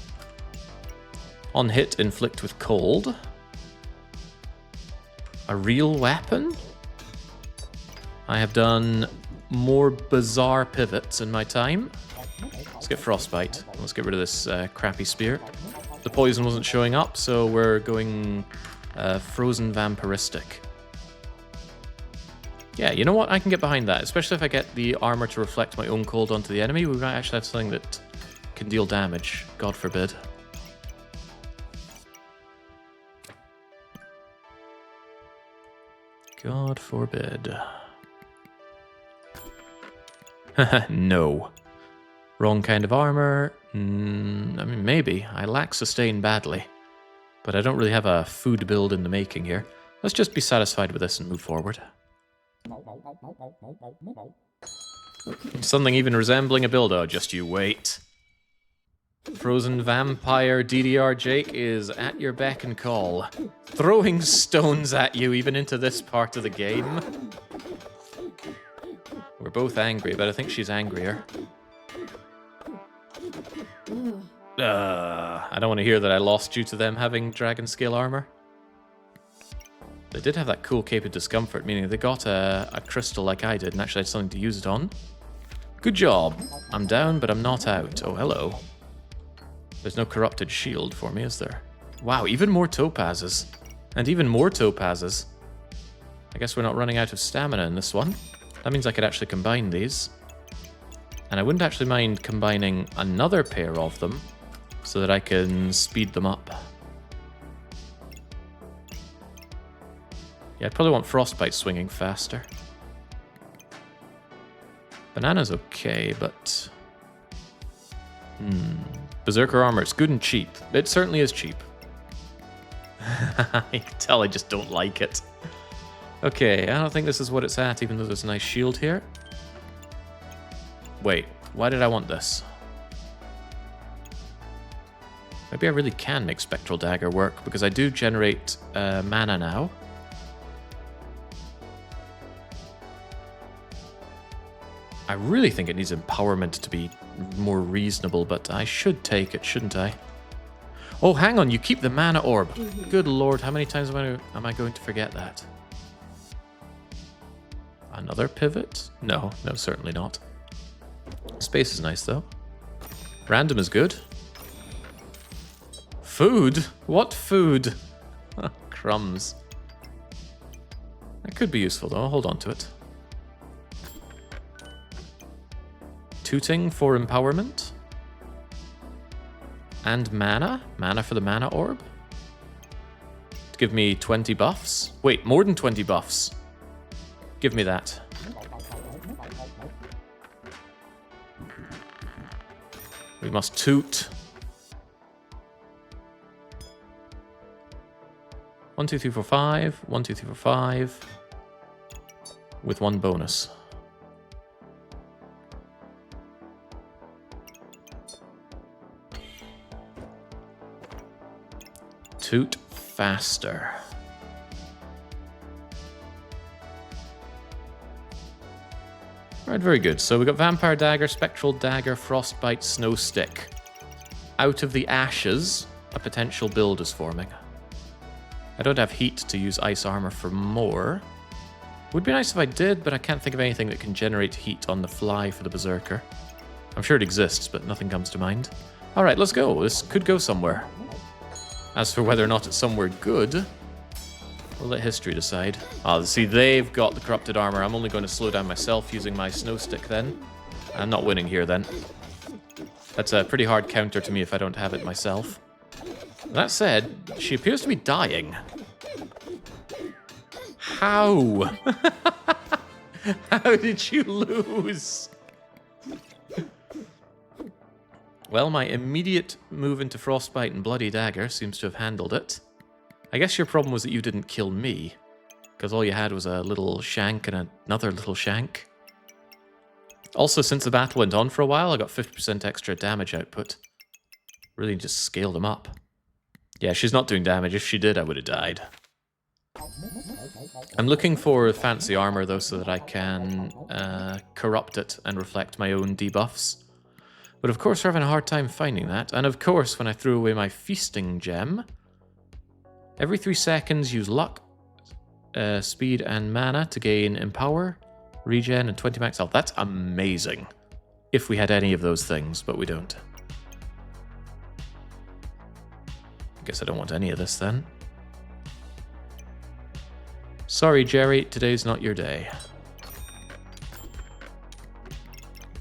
Speaker 1: On hit, inflict with cold. A real weapon? I have done more bizarre pivots in my time. Let's get Frostbite. Let's get rid of this crappy spear. The poison wasn't showing up, so we're going Frozen Vampiristic. Yeah, you know what? I can get behind that, especially if I get the armor to reflect my own cold onto the enemy. We might actually have something that can deal damage. God forbid. God forbid. No. Wrong kind of armor. I mean, maybe. I lack sustain badly. But I don't really have a food build in the making here. Let's just be satisfied with this and move forward. Something even resembling a build. Oh, just you wait. Frozen Vampire DDR Jake is at your beck and call. Throwing stones at you even into this part of the game. We're both angry, but I think she's angrier. I don't want to hear that I lost due to them having dragon scale armor. They did have that cool Cape of Discomfort, meaning they got a crystal like I did and actually had something to use it on. Good job. I'm down, but I'm not out. Oh, hello. There's no corrupted shield for me, is there? Wow, even more topazes. And even more topazes. I guess we're not running out of stamina in this one. That means I could actually combine these. And I wouldn't actually mind combining another pair of them so that I can speed them up. Yeah, I'd probably want Frostbite swinging faster. Banana's okay, but... Berserker armor, it's good and cheap. It certainly is cheap. I can tell I just don't like it. Okay, I don't think this is what it's at, even though there's a nice shield here. Wait, why did I want this? Maybe I really can make Spectral Dagger work, because I do generate mana now. I really think it needs empowerment to be more reasonable, but I should take it, shouldn't I? Oh, hang on, you keep the mana orb. Good lord, how many times am I going to forget that? Another pivot? No, certainly not. Space is nice, though. Random is good. Food? What food? Crumbs. That could be useful, though. I'll hold on to it. Tooting for empowerment. And mana. Mana for the mana orb. To give me 20 buffs. Wait, more than 20 buffs. Give me that. We must toot. 1, 2, 3, 4, 5. 1, 2, 3, 4, 5. With one bonus. Toot faster. Alright, very good. So we got Vampire Dagger, Spectral Dagger, Frostbite, Snow Stick. Out of the ashes, a potential build is forming. I don't have heat to use ice armor for more. Would be nice if I did, but I can't think of anything that can generate heat on the fly for the Berserker. I'm sure it exists, but nothing comes to mind. Alright, let's go. This could go somewhere. As for whether or not it's somewhere good, we'll let history decide. Ah, see, they've got the corrupted armor. I'm only going to slow down myself using my snow stick then. I'm not winning here then. That's a pretty hard counter to me if I don't have it myself. That said, she appears to be dying. How? How did you lose? Well, my immediate move into Frostbite and Bloody Dagger seems to have handled it. I guess your problem was that you didn't kill me, because all you had was a little shank and another little shank. Also, since the battle went on for a while, I got 50% extra damage output. Really just scaled them up. Yeah, she's not doing damage. If she did, I would have died. I'm looking for fancy armor, though, so that I can corrupt it and reflect my own debuffs. But of course, we're having a hard time finding that. And of course, when I threw away my feasting gem, every 3 seconds use luck, speed, and mana to gain empower, regen, and 20 max health. That's amazing. If we had any of those things, but we don't. I guess I don't want any of this then. Sorry, Jerry, today's not your day.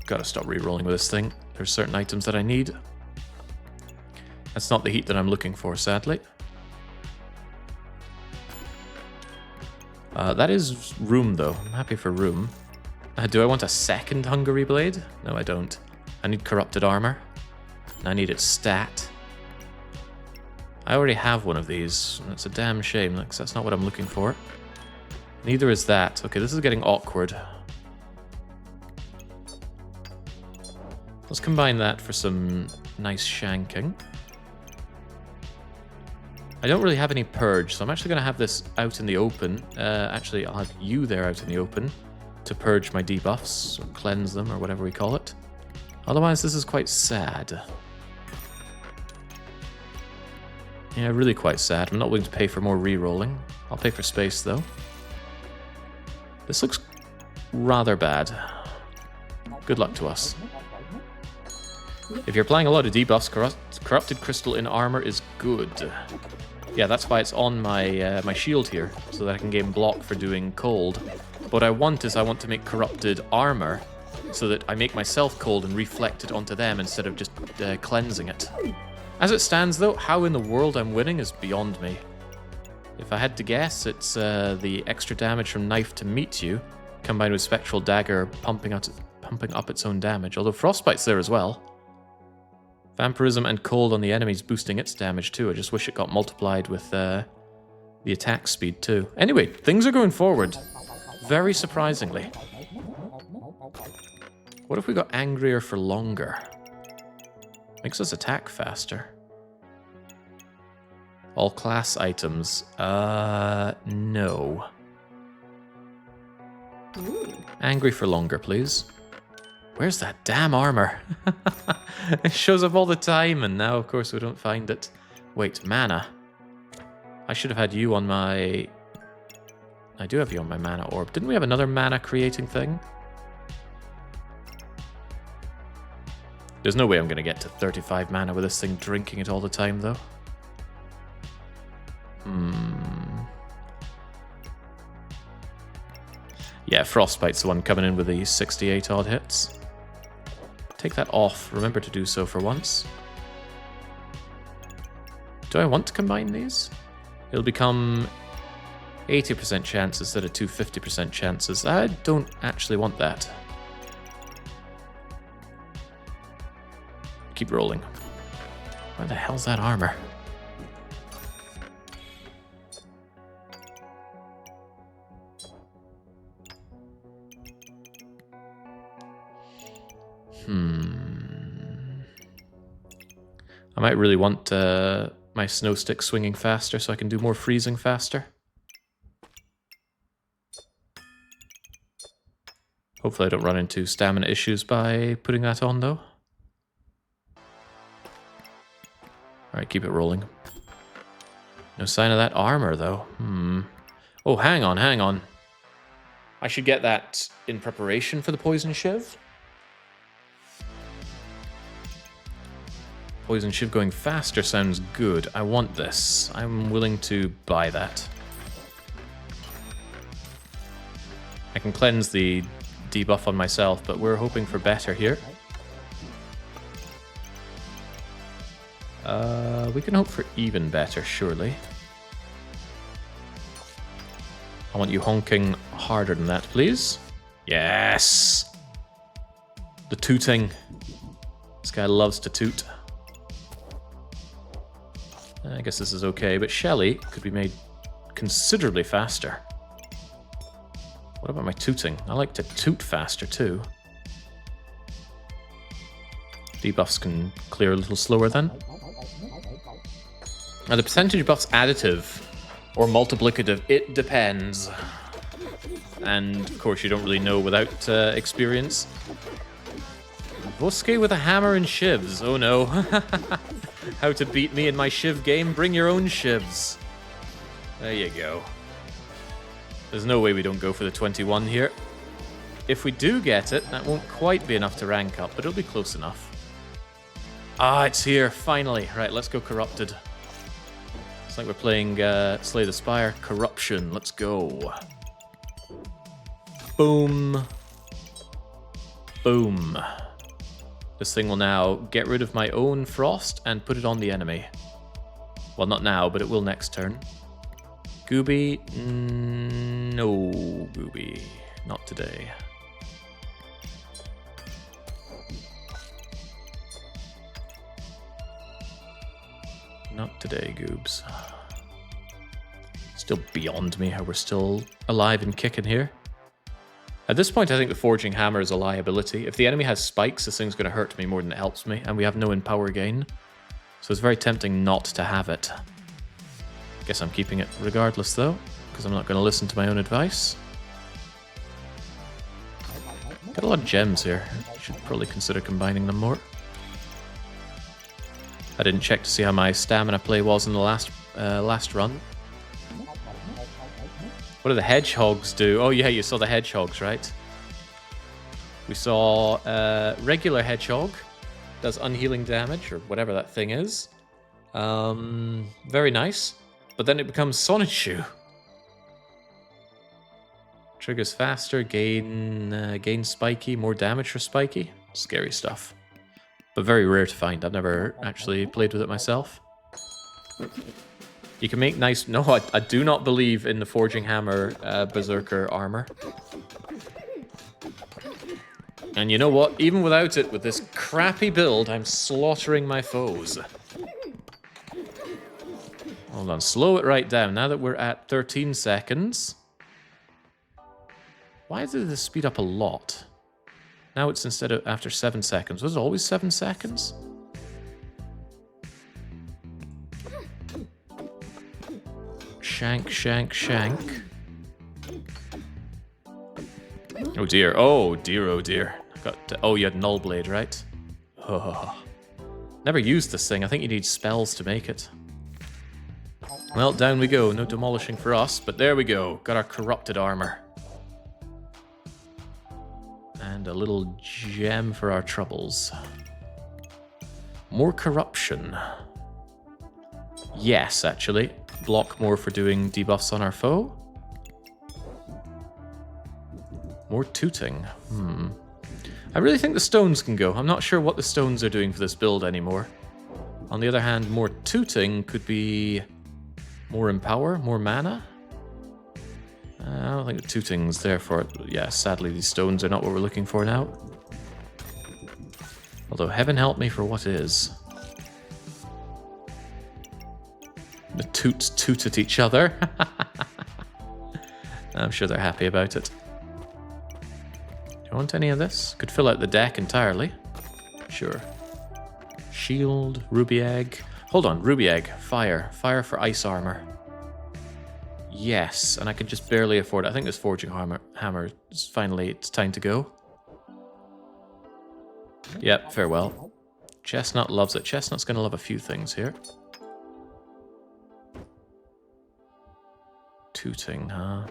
Speaker 1: Gotta stop re-rolling with this thing. There's certain items that I need. That's not the heat that I'm looking for, sadly. That is room, though. I'm happy for room. Do I want a second Hungary Blade? No, I don't. I need corrupted armor. And I need its stat. I already have one of these. That's a damn shame, because that's not what I'm looking for. Neither is that. Okay, this is getting awkward. Let's combine that for some nice shanking. I don't really have any purge, so I'm actually going to have this out in the open. Actually, I'll have you there out in the open to purge my debuffs, or cleanse them, or whatever we call it. Otherwise, this is quite sad. Yeah, really quite sad. I'm not willing to pay for more re-rolling. I'll pay for space, though. This looks rather bad. Good luck to us. If you're applying a lot of debuffs, Corrupted Crystal in armor is good. Yeah, that's why it's on my my shield here, so that I can gain block for doing cold. What I want to make corrupted armor, so that I make myself cold and reflect it onto them instead of just cleansing it. As it stands, though, how in the world I'm winning is beyond me. If I had to guess, it's the extra damage from Knife to Meet You, combined with Spectral Dagger pumping up its own damage, although Frostbite's there as well. Vampirism and Cold on the enemies boosting its damage too. I just wish it got multiplied with the attack speed too. Anyway, things are going forward. Very surprisingly. What if we got Angrier for Longer? Makes us attack faster. All class items. No. Angry for Longer, please. Where's that damn armor? It shows up all the time, and now, of course, we don't find it. Wait, mana. I should have had you on my... I do have you on my mana orb. Didn't we have another mana creating thing? There's no way I'm going to get to 35 mana with this thing drinking it all the time, though. Yeah, Frostbite's the one coming in with the 68 odd hits. Take that off. Remember to do so for once. Do I want to combine these? It'll become 80% chance instead of 250% chances. I don't actually want that. Keep rolling. Where the hell's that armor? I might really want my snow stick swinging faster so I can do more freezing faster. Hopefully I don't run into stamina issues by putting that on, though. Alright, keep it rolling. No sign of that armor, though. Oh, hang on, hang on. I should get that in preparation for the Poison Shiv. Poison Shiv going faster sounds good. I want this. I'm willing to buy that. I can cleanse the debuff on myself, but we're hoping for better here. We can hope for even better, surely. I want you honking harder than that, please. Yes! The tooting. This guy loves to toot. I guess this is okay, but Shelly could be made considerably faster. What about my tooting? I like to toot faster too. Debuffs can clear a little slower then. Are the percentage buffs additive or multiplicative? It depends. And of course you don't really know without experience. Voske with a hammer and shivs. Oh no. How to beat me in my shiv game? Bring your own shivs. There you go. There's no way we don't go for the 21 here. If we do get it, that won't quite be enough to rank up, but it'll be close enough. Ah, it's here, finally. Right, let's go Corrupted. It's like we're playing Slay the Spire. Corruption, let's go. Boom. Boom. This thing will now get rid of my own frost and put it on the enemy. Well, not now, but it will next turn. Gooby? No, Gooby. Not today. Not today, Goobs. Let's Still beyond me how we're still alive and kicking here. At this point, I think the Forging Hammer is a liability. If the enemy has spikes, this thing's going to hurt me more than it helps me, and we have no in-power gain. So it's very tempting not to have it. Guess I'm keeping it regardless, though, because I'm not going to listen to my own advice. Got a lot of gems here. Should probably consider combining them more. I didn't check to see how my stamina play was in the last run. What do the hedgehogs do? Oh yeah, you saw the hedgehogs, right? We saw regular hedgehog does unhealing damage, or whatever that thing is. Very nice. But then it becomes Sonichu. Triggers faster, gain spiky, more damage for spiky. Scary stuff. But very rare to find. I've never actually played with it myself. You can make nice... No, I do not believe in the Forging Hammer Berserker armor. And you know what? Even without it, with this crappy build, I'm slaughtering my foes. Hold on, slow it right down. Now that we're at 13 seconds... Why did this speed up a lot? Now it's instead of after 7 seconds. Was it always 7 seconds? Shank, shank, shank. Oh dear, oh dear, oh dear. Oh, you had Null Blade, right? Oh. Never used this thing. I think you need spells to make it. Well, down we go. No demolishing for us, but there we go. Got our corrupted armor. And a little gem for our troubles. More corruption. Yes, actually. Block more for doing debuffs on our foe. More tooting. I really think the stones can go. I'm not sure what the stones are doing for this build anymore. On the other hand, more tooting could be more empower, more mana. I don't think the tooting's there for it. But yeah, sadly these stones are not what we're looking for now. Although heaven help me for what is. The toots toot at each other. I'm sure they're happy about it. Do you want any of this? Could fill out the deck entirely. Sure. Shield, ruby egg. Hold on, ruby egg. Fire. Fire for ice armor. Yes, and I could just barely afford it. I think this Forging Hammer is finally, it's time to go. Yep, farewell. Chestnut loves it. Chestnut's going to love a few things here. Tooting, huh?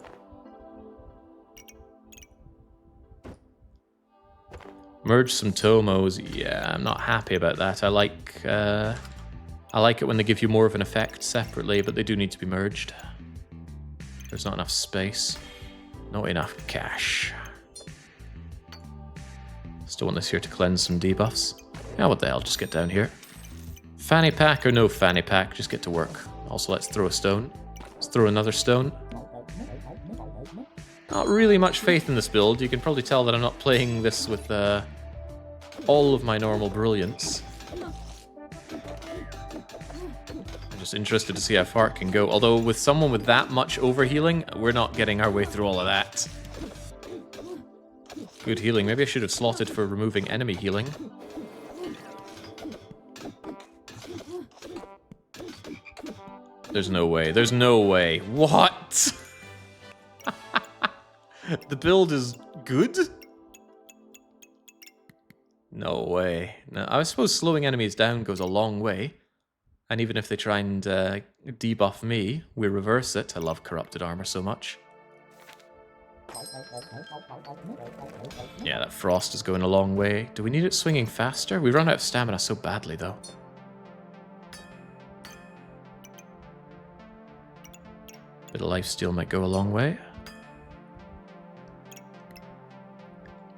Speaker 1: Merge some Tomos. Yeah, I'm not happy about that. I like it when they give you more of an effect separately, but they do need to be merged. There's not enough space. Not enough cash. Still want this here to cleanse some debuffs. Yeah, what the hell, just get down here. Fanny pack or no fanny pack, just get to work. Also, let's throw a stone. Let's throw another stone. Not really much faith in this build. You can probably tell that I'm not playing this with all of my normal brilliance. I'm just interested to see how far it can go. Although with someone with that much overhealing, we're not getting our way through all of that. Good healing. Maybe I should have slotted for removing enemy healing. There's no way. There's no way. What? The build is good? No way. No, I suppose slowing enemies down goes a long way. And even if they try and debuff me, we reverse it. I love corrupted armor so much. Yeah, that frost is going a long way. Do we need it swinging faster? We run out of stamina so badly, though. Bit of lifesteal might go a long way.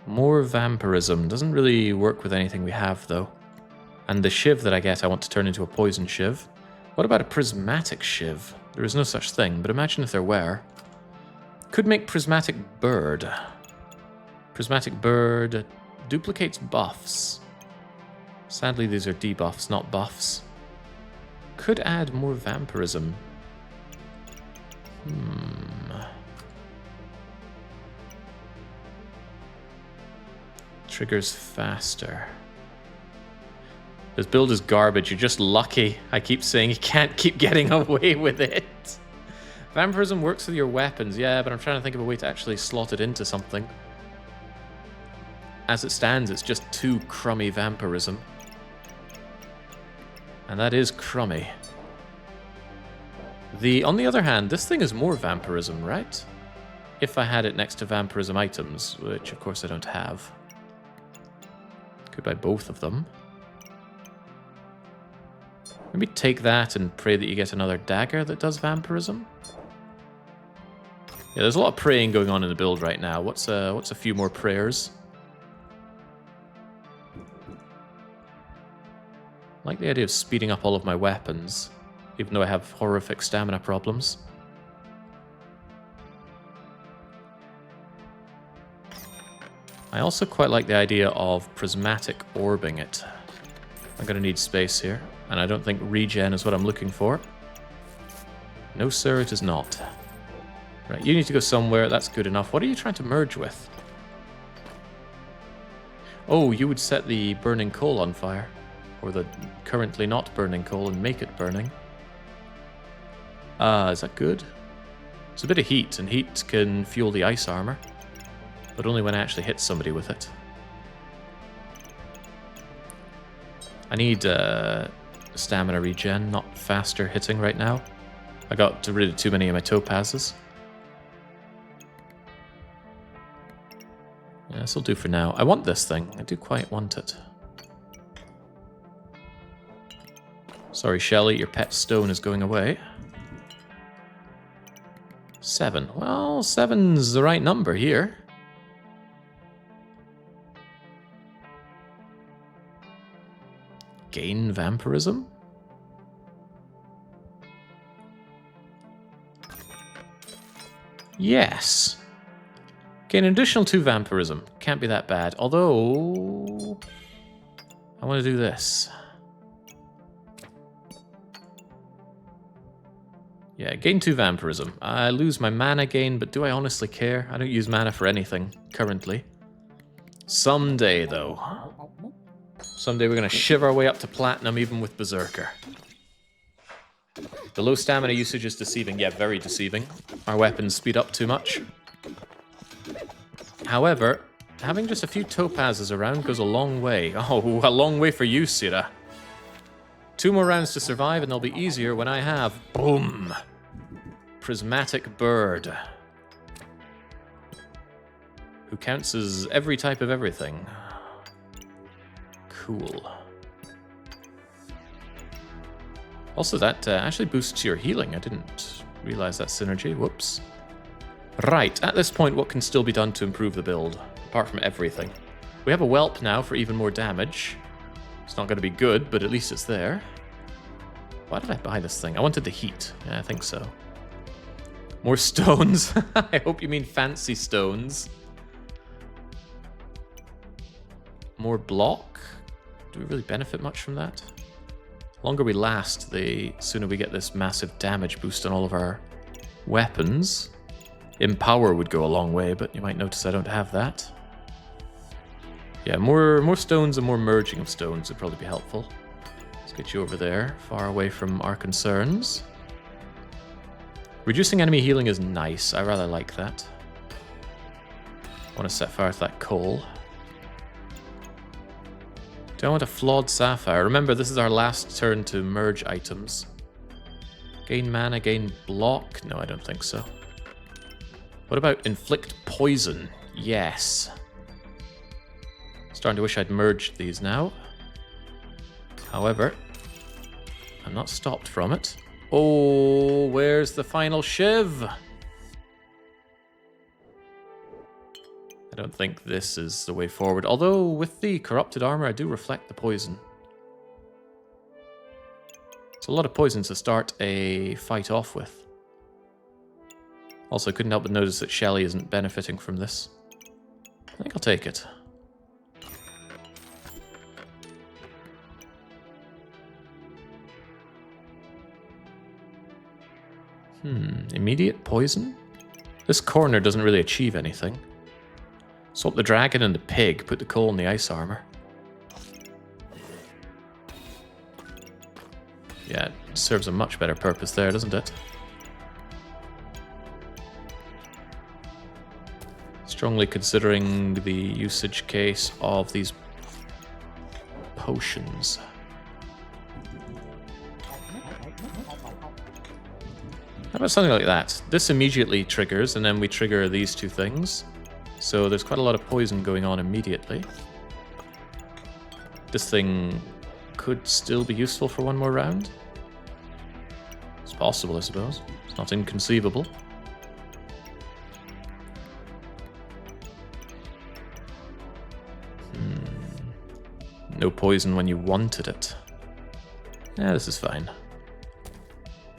Speaker 1: More vampirism. Doesn't really work with anything we have, though. And the shiv that I get, I want to turn into a poison shiv. What about a prismatic shiv? There is no such thing, but imagine if there were. Could make prismatic bird. Prismatic bird duplicates buffs. Sadly, these are debuffs, not buffs. Could add more vampirism. Triggers faster. This build is garbage. You're just lucky. I keep saying you can't keep getting away with it. Vampirism works with your weapons. Yeah, but I'm trying to think of a way to actually slot it into something. As it stands, it's just too crummy vampirism. And that is crummy. On the other hand, this thing is more vampirism, right? If I had it next to vampirism items, which of course I don't have. Could buy both of them. Maybe take that and pray that you get another dagger that does vampirism. Yeah, there's a lot of praying going on in the build right now. What's a few more prayers? I like the idea of speeding up all of my weapons, even though I have horrific stamina problems. I also quite like the idea of prismatic orbing it. I'm going to need space here, and I don't think regen is what I'm looking for. No sir, it is not. Right, you need to go somewhere, that's good enough. What are you trying to merge with? Oh, you would set the burning coal on fire. Or the currently not burning coal and make it burning. Is that good? It's a bit of heat, and heat can fuel the ice armor. But only when I actually hit somebody with it. I need stamina regen, not faster hitting right now. I got rid of too many of my topazes. Yeah, this'll do for now. I want this thing. I do quite want it. Sorry, Shelley, your pet stone is going away. 7. Well, 7's the right number here. Gain vampirism? Yes. Gain an additional 2 vampirism. Can't be that bad. Although, I want to do this. Yeah, gain 2 vampirism. I lose my mana gain, but do I honestly care? I don't use mana for anything, currently. Someday, though. Someday we're going to shiv our way up to platinum, even with Berserker. The low stamina usage is deceiving. Yeah, very deceiving. Our weapons speed up too much. However, having just a few topazes around goes a long way. Oh, a long way for you, Sira. 2 more rounds to survive, and they'll be easier when I have... Boom! Prismatic Bird. Who counts as every type of everything. Cool. Also, that actually boosts your healing. I didn't realize that synergy. Whoops. Right, at this point, what can still be done to improve the build? Apart from everything. We have a whelp now for even more damage. It's not going to be good, but at least it's there. Why did I buy this thing? I wanted the heat. Yeah, I think so. More stones. I hope you mean fancy stones. More block. Do we really benefit much from that? The longer we last, the sooner we get this massive damage boost on all of our weapons. Empower would go a long way, but you might notice I don't have that. Yeah, more stones and more merging of stones would probably be helpful. Let's get you over there, far away from our concerns. Reducing enemy healing is nice. I rather like that. I want to set fire to that coal. Do I want a flawed sapphire? Remember, this is our last turn to merge items. Gain mana, gain block? No, I don't think so. What about inflict poison? Yes. Starting to wish I'd merged these now. However, I'm not stopped from it. Oh, where's the final shiv? I don't think this is the way forward. Although, with the corrupted armor, I do reflect the poison. It's a lot of poison to start a fight off with. Also, couldn't help but notice that Shelley isn't benefiting from this. I think I'll take it. Immediate poison? This corner doesn't really achieve anything. Swap the dragon and the pig, put the coal in the ice armor. Yeah, it serves a much better purpose there, doesn't it? Strongly considering the usage case of these potions. How about something like that? This immediately triggers, and then we trigger these two things. So there's quite a lot of poison going on immediately. This thing could still be useful for one more round. It's possible, I suppose. It's not inconceivable. No poison when you wanted it. Yeah, this is fine.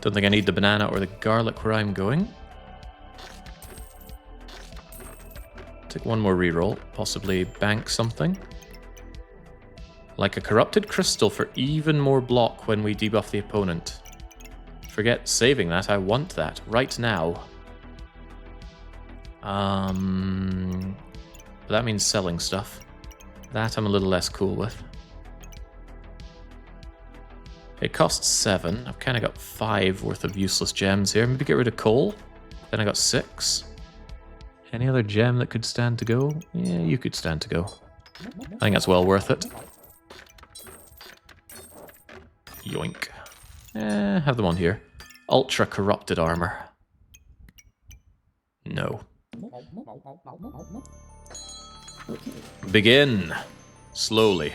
Speaker 1: Don't think I need the banana or the garlic where I'm going. Take one more reroll, possibly bank something. Like a corrupted crystal for even more block when we debuff the opponent. Forget saving that, I want that right now. But that means selling stuff. That I'm a little less cool with. It costs 7. I've kind of got 5 worth of useless gems here. Maybe get rid of coal. Then I got 6. Any other gem that could stand to go? Yeah, you could stand to go. I think that's well worth it. Yoink. Have them on here. Ultra corrupted armor. No. Begin. Slowly.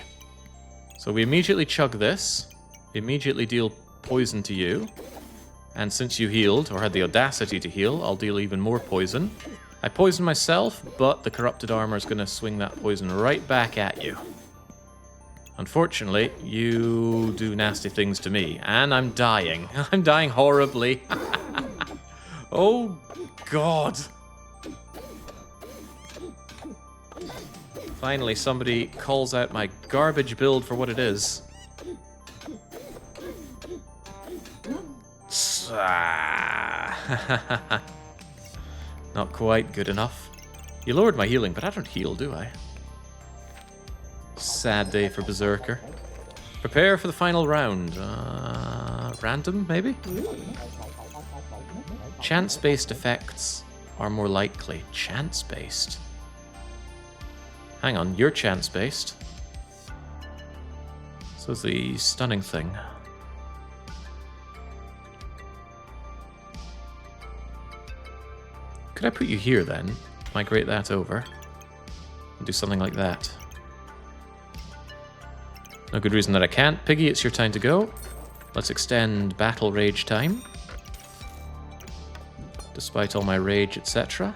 Speaker 1: So we immediately chug this. Immediately deal poison to you. And since you healed, or had the audacity to heal, I'll deal even more poison. I poisoned myself, but the corrupted armor is going to swing that poison right back at you. Unfortunately, you do nasty things to me, and I'm dying. I'm dying horribly. Oh, God. Finally, somebody calls out my garbage build for what it is. Not quite good enough. You lowered my healing, but I don't heal, do I? Sad day for Berserker. Prepare for the final round. Random, maybe? Chance-based effects are more likely. Chance-based? Hang on, you're chance-based. So is the stunning thing. Could I put you here then? Migrate that over. And do something like that. No good reason that I can't. Piggy, it's your time to go. Let's extend battle rage time. Despite all my rage, etc.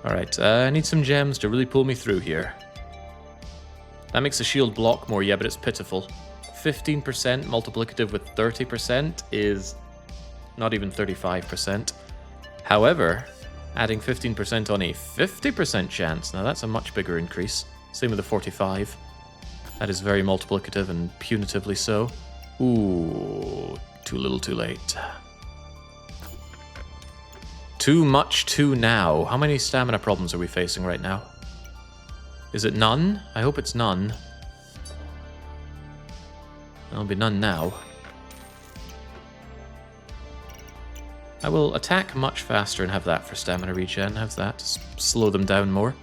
Speaker 1: Alright, I need some gems to really pull me through here. That makes the shield block more, yeah, but it's pitiful. 15% multiplicative with 30% is not even 35%. However, adding 15% on a 50% chance, now that's a much bigger increase. Same with the 45. That is very multiplicative and punitively so. Ooh, too little too late. Too much too now. How many stamina problems are we facing right now? Is it none? I hope it's none. There'll be none now. I will attack much faster and have that for stamina regen. Have that. Slow them down more.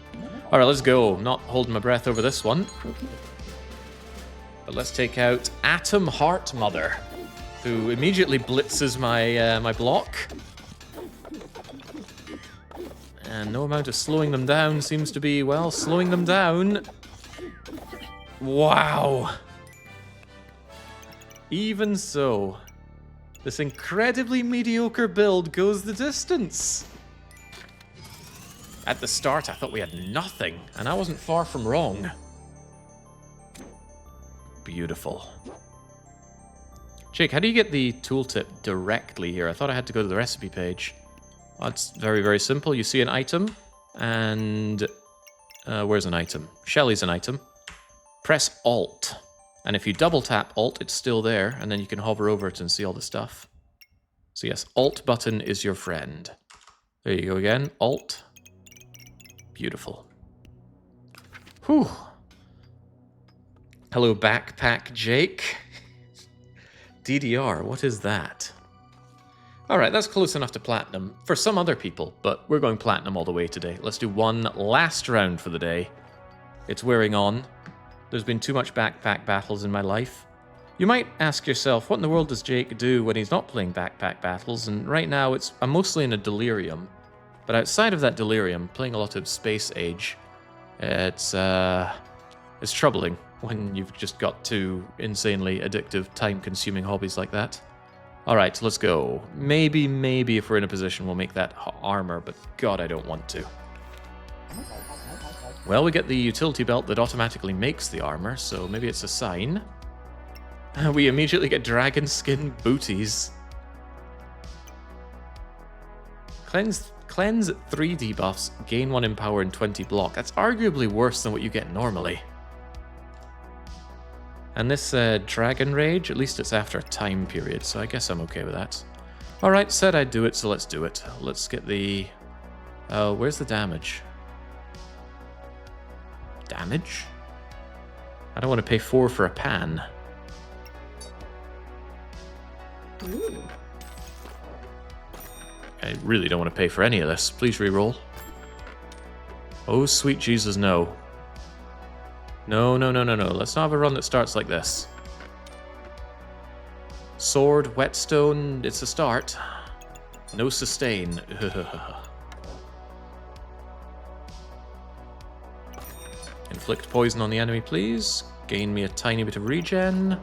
Speaker 1: Alright, let's go. Not holding my breath over this one. But let's take out Atom Heart Mother, who immediately blitzes my my block. And no amount of slowing them down seems to be, well, slowing them down. Wow. Even so, this incredibly mediocre build goes the distance. At the start, I thought we had nothing, and I wasn't far from wrong. Beautiful. Jake, how do you get the tooltip directly here? I thought I had to go to the recipe page. Well, it's very, very simple. You see an item, and where's an item? Shelly's an item. Press Alt, And if you double tap Alt, it's still there, and then you can hover over it and see all the stuff. So yes, Alt button is your friend. There you go again, Alt. Beautiful. Whew. Hello, Backpack Jake. DDR, what is that? Alright, that's close enough to Platinum for some other people, but we're going Platinum all the way today. Let's do one last round for the day. It's wearing on. There's been too much backpack battles in my life. You might ask yourself, what in the world does Jake do when he's not playing backpack battles? And right now, I'm mostly in a delirium. But outside of that delirium, playing a lot of Space Age, it's troubling when you've just got two insanely addictive, time-consuming hobbies like that. Alright, let's go. Maybe if we're in a position, we'll make that armor, but God, I don't want to. Well, we get the utility belt that automatically makes the armor, so maybe it's a sign. We immediately get dragon skin booties. Cleanse 3 debuffs, gain 1 in power and 20 block. That's arguably worse than what you get normally. And this Dragon Rage, at least it's after a time period, so I guess I'm okay with that. Alright, said I'd do it, so let's do it. Let's get the... where's the damage? Damage? I don't want to pay 4 for a pan.
Speaker 2: Ooh.
Speaker 1: I really don't want to pay for any of this. Please reroll. Oh, sweet Jesus, no. No. Let's not have a run that starts like this. Sword, whetstone, it's a start. No sustain. Inflict poison on the enemy, please. Gain me a tiny bit of regen.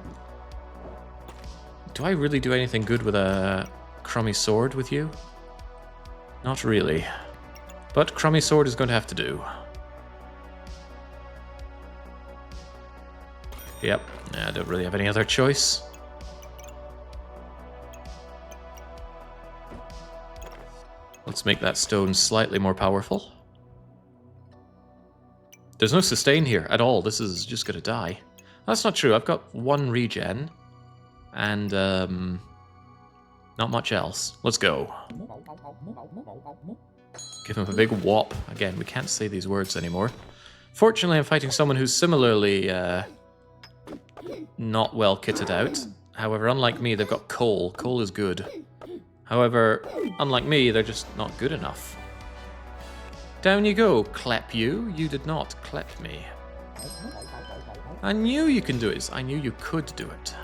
Speaker 1: Do I really do anything good with a crummy sword with you? Not really. But crummy sword is going to have to do. Yep, I don't really have any other choice. Let's make that stone slightly more powerful. There's no sustain here at all. This is just going to die. That's not true. I've got 1 regen. And, not much else. Let's go. Give him a big whop. Again, we can't say these words anymore. Fortunately, I'm fighting someone who's similarly, not well kitted out. However, unlike me, they've got coal. Coal is good. However, unlike me, they're just not good enough. Down you go, clep you. You did not clep me. I knew you can do it. I knew you could do it.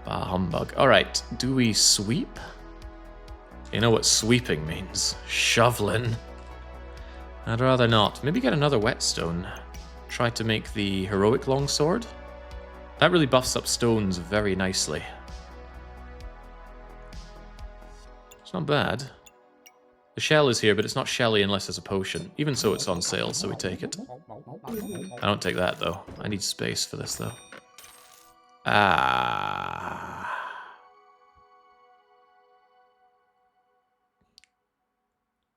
Speaker 1: Bah humbug. Alright, do we sweep? You know what sweeping means. Shoveling. I'd rather not. Maybe get another whetstone. Try to make the heroic longsword. That really buffs up stones very nicely. It's not bad. The shell is here, but it's not shelly unless there's a potion. Even so, it's on sale, so we take it. I don't take that, though. I need space for this, though. Ah.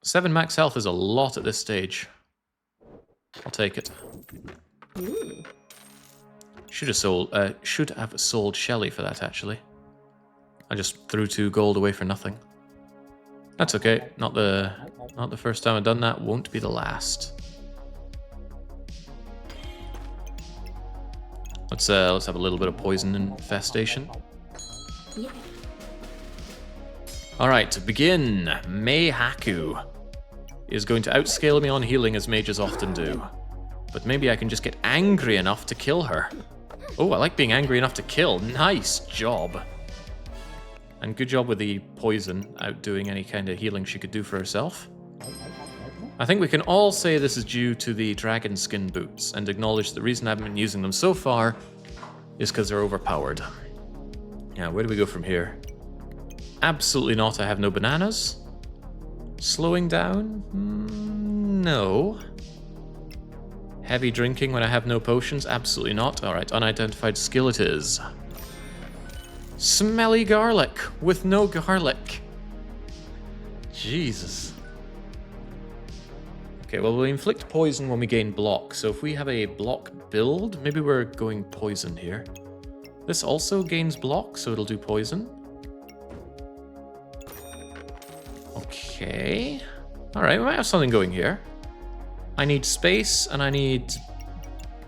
Speaker 1: 7 max health is a lot at this stage. I'll take it.
Speaker 2: Ooh.
Speaker 1: Should have sold Shelly for that, actually. I just threw 2 gold away for nothing. That's okay. Not the first time I've done that. Won't be the last. Let's have a little bit of poison infestation.
Speaker 2: Yeah.
Speaker 1: Alright, to begin, Meihaku is going to outscale me on healing as mages often do. But maybe I can just get angry enough to kill her. Oh, I like being angry enough to kill. Nice job. And good job with the poison outdoing any kind of healing she could do for herself. I think we can all say this is due to the dragon skin boots and acknowledge the reason I haven't been using them so far is because they're overpowered. Yeah, where do we go from here? Absolutely not. I have no bananas. Slowing down? No. Heavy drinking when I have no potions? Absolutely not. Alright, unidentified skill it is. Smelly garlic with no garlic. Jesus. Okay, well, we inflict poison when we gain block. So if we have a block build, maybe we're going poison here. This also gains block, so it'll do poison. Okay. All right, we might have something going here. I need space, and I need...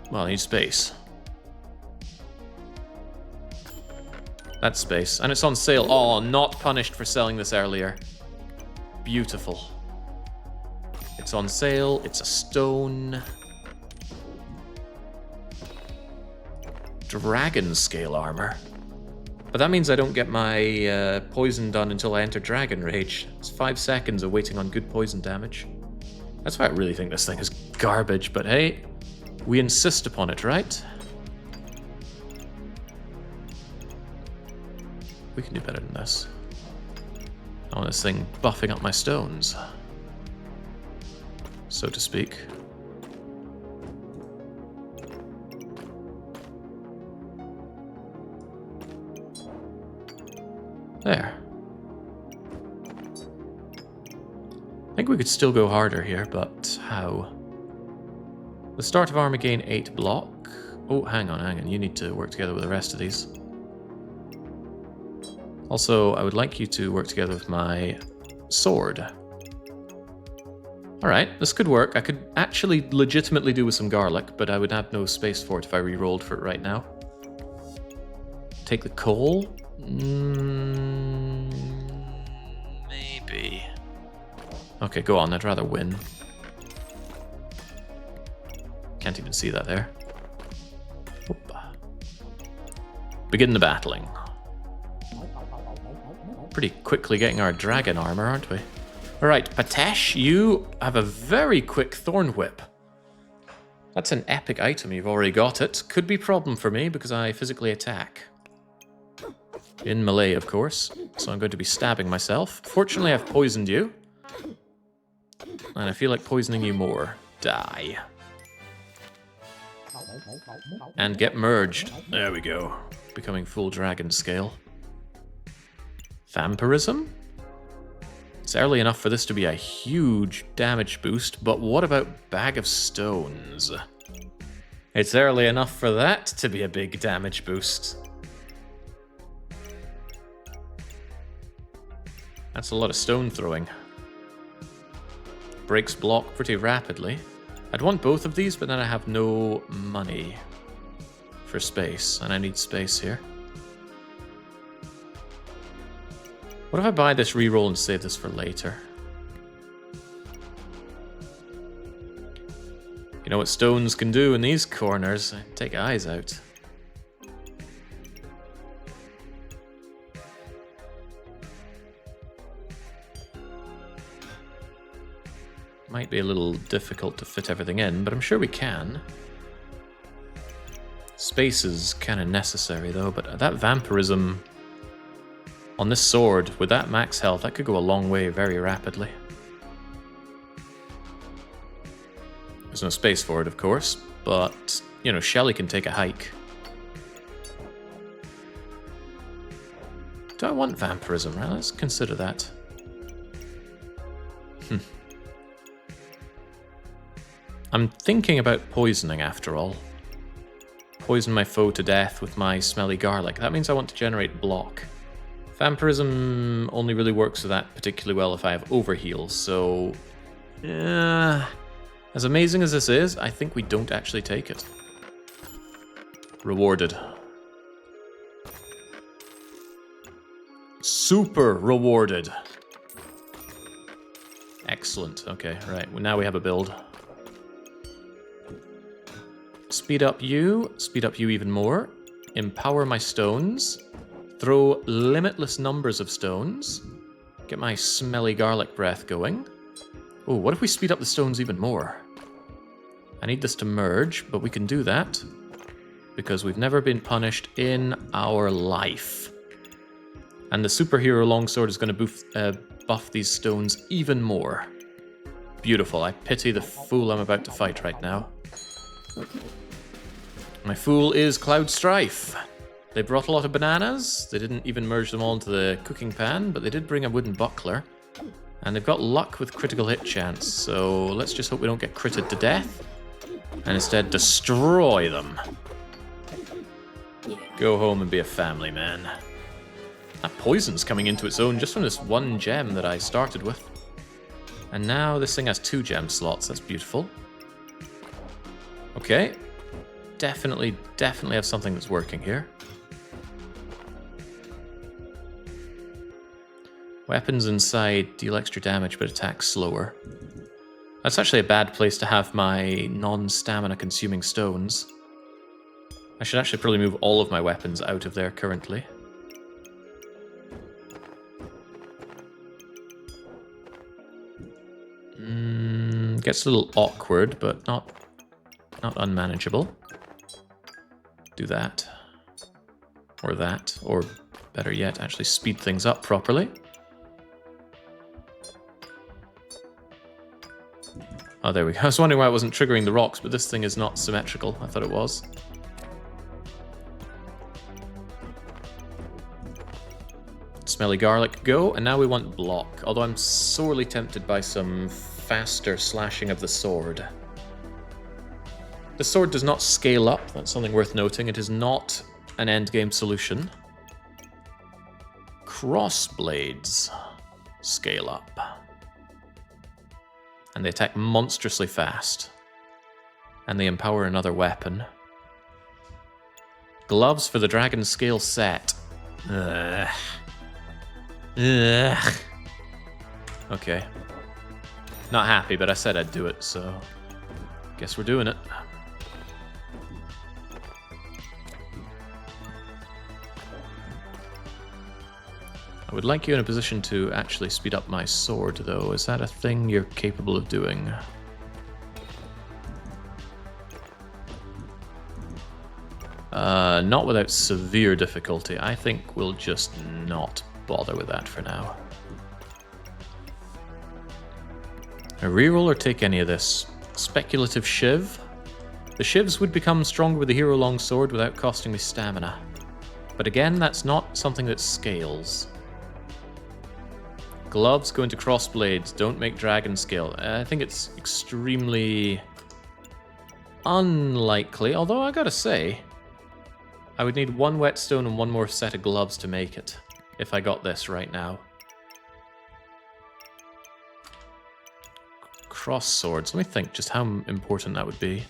Speaker 1: Well, I need space. That's space. And it's on sale. Oh, not punished for selling this earlier. Beautiful. It's on sale. It's a stone. Dragon scale armor. But that means I don't get my poison done until I enter Dragon Rage. It's 5 seconds of waiting on good poison damage. That's why I really think this thing is garbage, but hey, we insist upon it, right? We can do better than this. I want this thing buffing up my stones, so to speak. There. I think we could still go harder here, but how? The start of armor gain 8 block. Oh, hang on. You need to work together with the rest of these. Also, I would like you to work together with my sword. Alright, this could work. I could actually legitimately do with some garlic, but I would have no space for it if I re-rolled for it right now. Take the coal? Maybe. Okay, go on. I'd rather win. Can't even see that there. Oop. Begin the battling. Pretty quickly getting our dragon armor, aren't we? Alright, Patesh, you have a very quick thorn whip. That's an epic item, you've already got it. Could be a problem for me because I physically attack. In melee, of course, so I'm going to be stabbing myself. Fortunately, I've poisoned you. And I feel like poisoning you more. Die. And get merged. There we go. Becoming full dragon scale. Vampirism? It's early enough for this to be a huge damage boost, but what about Bag of Stones? It's early enough for that to be a big damage boost. That's a lot of stone throwing. Breaks block pretty rapidly. I'd want both of these, but then I have no money for space, and I need space here. What if I buy this reroll and save this for later? You know what stones can do in these corners? Take eyes out. Might be a little difficult to fit everything in, but I'm sure we can. Space is kind of necessary though, but that vampirism on this sword, with that max health, that could go a long way very rapidly. There's no space for it, of course, but, you know, Shelly can take a hike. Do I want vampirism? Right, let's consider that. I'm thinking about poisoning after all. Poison my foe to death with my smelly garlic. That means I want to generate block. Vampirism only really works with that particularly well if I have overheal, so... as amazing as this is, I think we don't actually take it. Rewarded. Super rewarded. Excellent. Okay, right. Well, now we have a build. Speed up you even more. Empower my stones. Throw limitless numbers of stones. Get my smelly garlic breath going. Oh, what if we speed up the stones even more? I need this to merge, but we can do that because we've never been punished in our life. And the superhero longsword is going to buff these stones even more. Beautiful. I pity the fool I'm about to fight right now.
Speaker 2: Okay.
Speaker 1: My fool is Cloud Strife. They brought a lot of bananas. They didn't even merge them all into the cooking pan, but they did bring a wooden buckler. And they've got luck with critical hit chance, so let's just hope we don't get critted to death. And instead destroy them.
Speaker 2: Yeah.
Speaker 1: Go home and be a family man. That poison's coming into its own just from this one gem that I started with. And now this thing has 2 gem slots, that's beautiful. Okay. Definitely have something that's working here. Weapons inside deal extra damage but attack slower. That's actually a bad place to have my non-stamina consuming stones. I should actually probably move all of my weapons out of there currently. Gets a little awkward, but not unmanageable. Do that. Or that. Or better yet, actually speed things up properly. Oh, there we go. I was wondering why I wasn't triggering the rocks, but this thing is not symmetrical. I thought it was. Smelly garlic, go. And now we want block. Although I'm sorely tempted by some faster slashing of the sword. The sword does not scale up. That's something worth noting. It is not an endgame solution. Crossblades scale up. And they attack monstrously fast. And they empower another weapon. Gloves for the dragon scale set. Ugh. Ugh. Okay. Not happy, but I said I'd do it, so... guess we're doing it. I would like you in a position to actually speed up my sword, though. Is that a thing you're capable of doing? Not without severe difficulty. I think we'll just not bother with that for now. A reroll or take any of this? Speculative Shiv? The Shivs would become stronger with the Hero Longsword without costing me stamina. But again, that's not something that scales. Gloves go into crossblades, don't make dragon scale. I think it's extremely unlikely, although I gotta say, I would need 1 whetstone and 1 more set of gloves to make it, if I got this right now. Cross swords, let me think just how important that would be.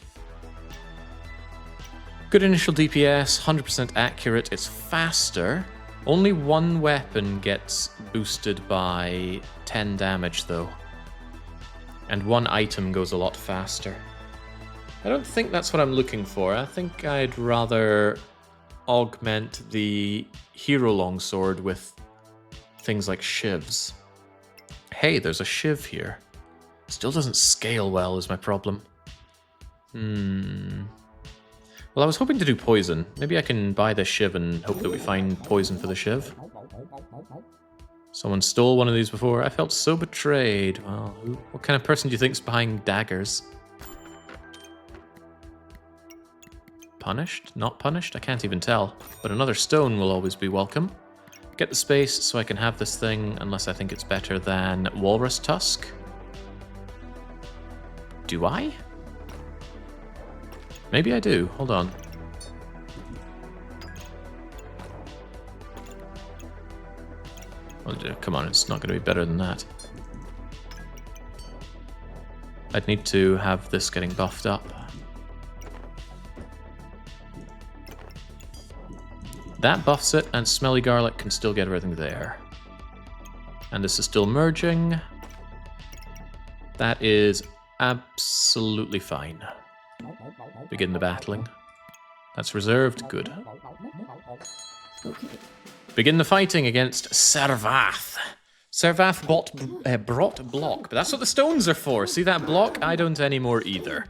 Speaker 1: Good initial DPS, 100% accurate, it's faster. Only 1 weapon gets boosted by 10 damage though. And 1 item goes a lot faster. I don't think that's what I'm looking for. I think I'd rather augment the Hero Longsword with things like shivs. Hey, there's a shiv here. Still doesn't scale well is my problem. Well, I was hoping to do poison. Maybe I can buy this shiv and hope that we find poison for the shiv. Someone stole one of these before. I felt so betrayed. Well, what kind of person do you think's behind daggers? Punished? Not punished? I can't even tell. But another stone will always be welcome. Get the space so I can have this thing, unless I think it's better than Walrus Tusk. Do I? Maybe I do. Hold on. Well, come on, it's not going to be better than that. I'd need to have this getting buffed up. That buffs it, and Smelly Garlic can still get everything there. And this is still merging. That is absolutely fine. Begin the battling. That's reserved. Good.
Speaker 2: Okay.
Speaker 1: Begin the fighting against Servath. Servath brought block, but that's what the stones are for. See that block? I don't anymore either.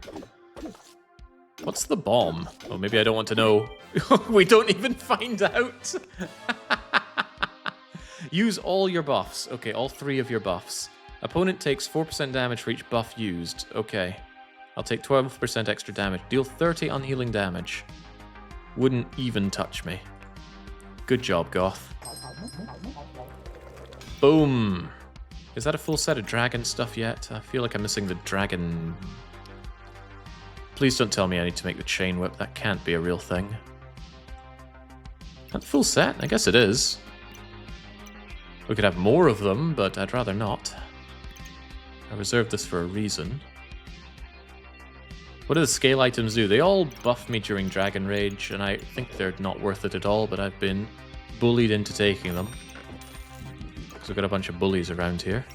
Speaker 1: What's the bomb? Oh, maybe I don't want to know. We don't even find out. Use all your buffs. Okay, all 3 of your buffs. Opponent takes 4% damage for each buff used. Okay. I'll take 12% extra damage. Deal 30 unhealing damage. Wouldn't even touch me. Good job, Goth. Boom. Is that a full set of dragon stuff yet? I feel like I'm missing the dragon... Please don't tell me I need to make the chain whip. That can't be a real thing. That full set? I guess it is. We could have more of them, but I'd rather not. I reserved this for a reason. What do the scale items do? They all buff me during Dragon Rage, and I think they're not worth it at all, but I've been bullied into taking them. Because I've got a bunch of bullies around here.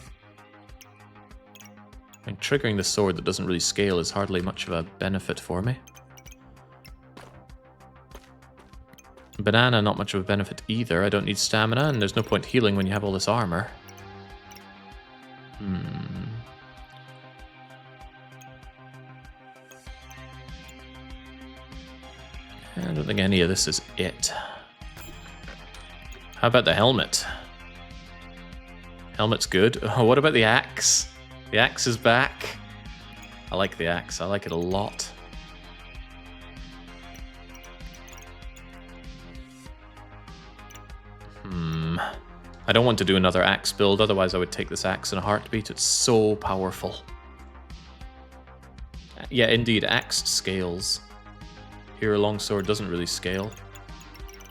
Speaker 1: And triggering the sword that doesn't really scale is hardly much of a benefit for me. Banana, not much of a benefit either. I don't need stamina, and there's no point healing when you have all this armor. I don't think any of this is it. How about the helmet? Helmet's good. Oh, what about the axe? The axe is back. I like the axe. I like it a lot. I don't want to do another axe build, otherwise I would take this axe in a heartbeat. It's so powerful. Yeah, indeed, axe scales. Here, a longsword doesn't really scale.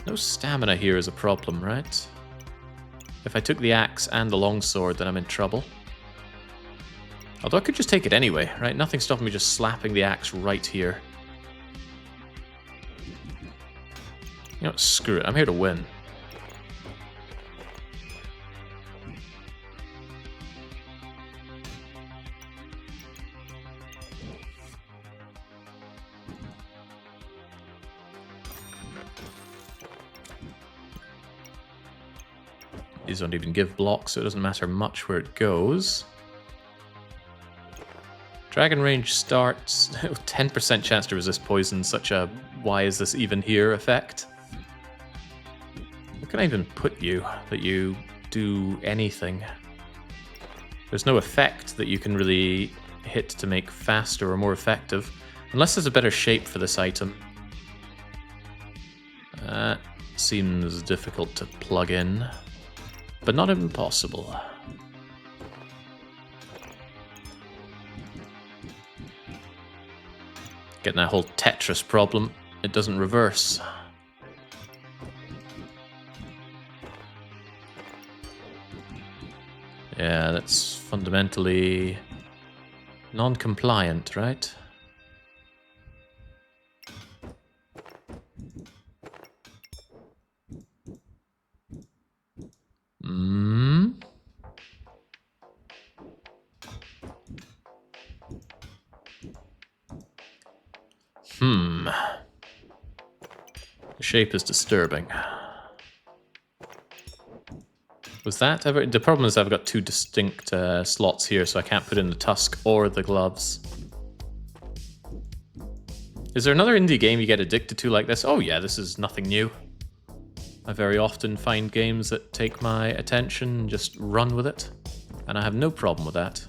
Speaker 1: No stamina here is a problem, right? If I took the axe and the longsword, then I'm in trouble. Although I could just take it anyway, right? Nothing stopping me just slapping the axe right here. You know what? Screw it. I'm here to win. These don't even give blocks, so it doesn't matter much where it goes. Dragon range starts... 10% chance to resist poison, such a why is this even here effect. Where can I even put you that you do anything? There's no effect that you can really hit to make faster or more effective. Unless there's a better shape for this item. That seems difficult to plug in. But not impossible. Getting that whole Tetris problem, it doesn't reverse. Yeah, that's fundamentally non-compliant, right? The shape is disturbing. Was that ever... The problem is I've got two distinct slots here, so I can't put in the tusk or the gloves. Is there another indie game you get addicted to like this? Oh yeah, this is nothing new. I very often find games that take my attention and just run with it. And I have no problem with that.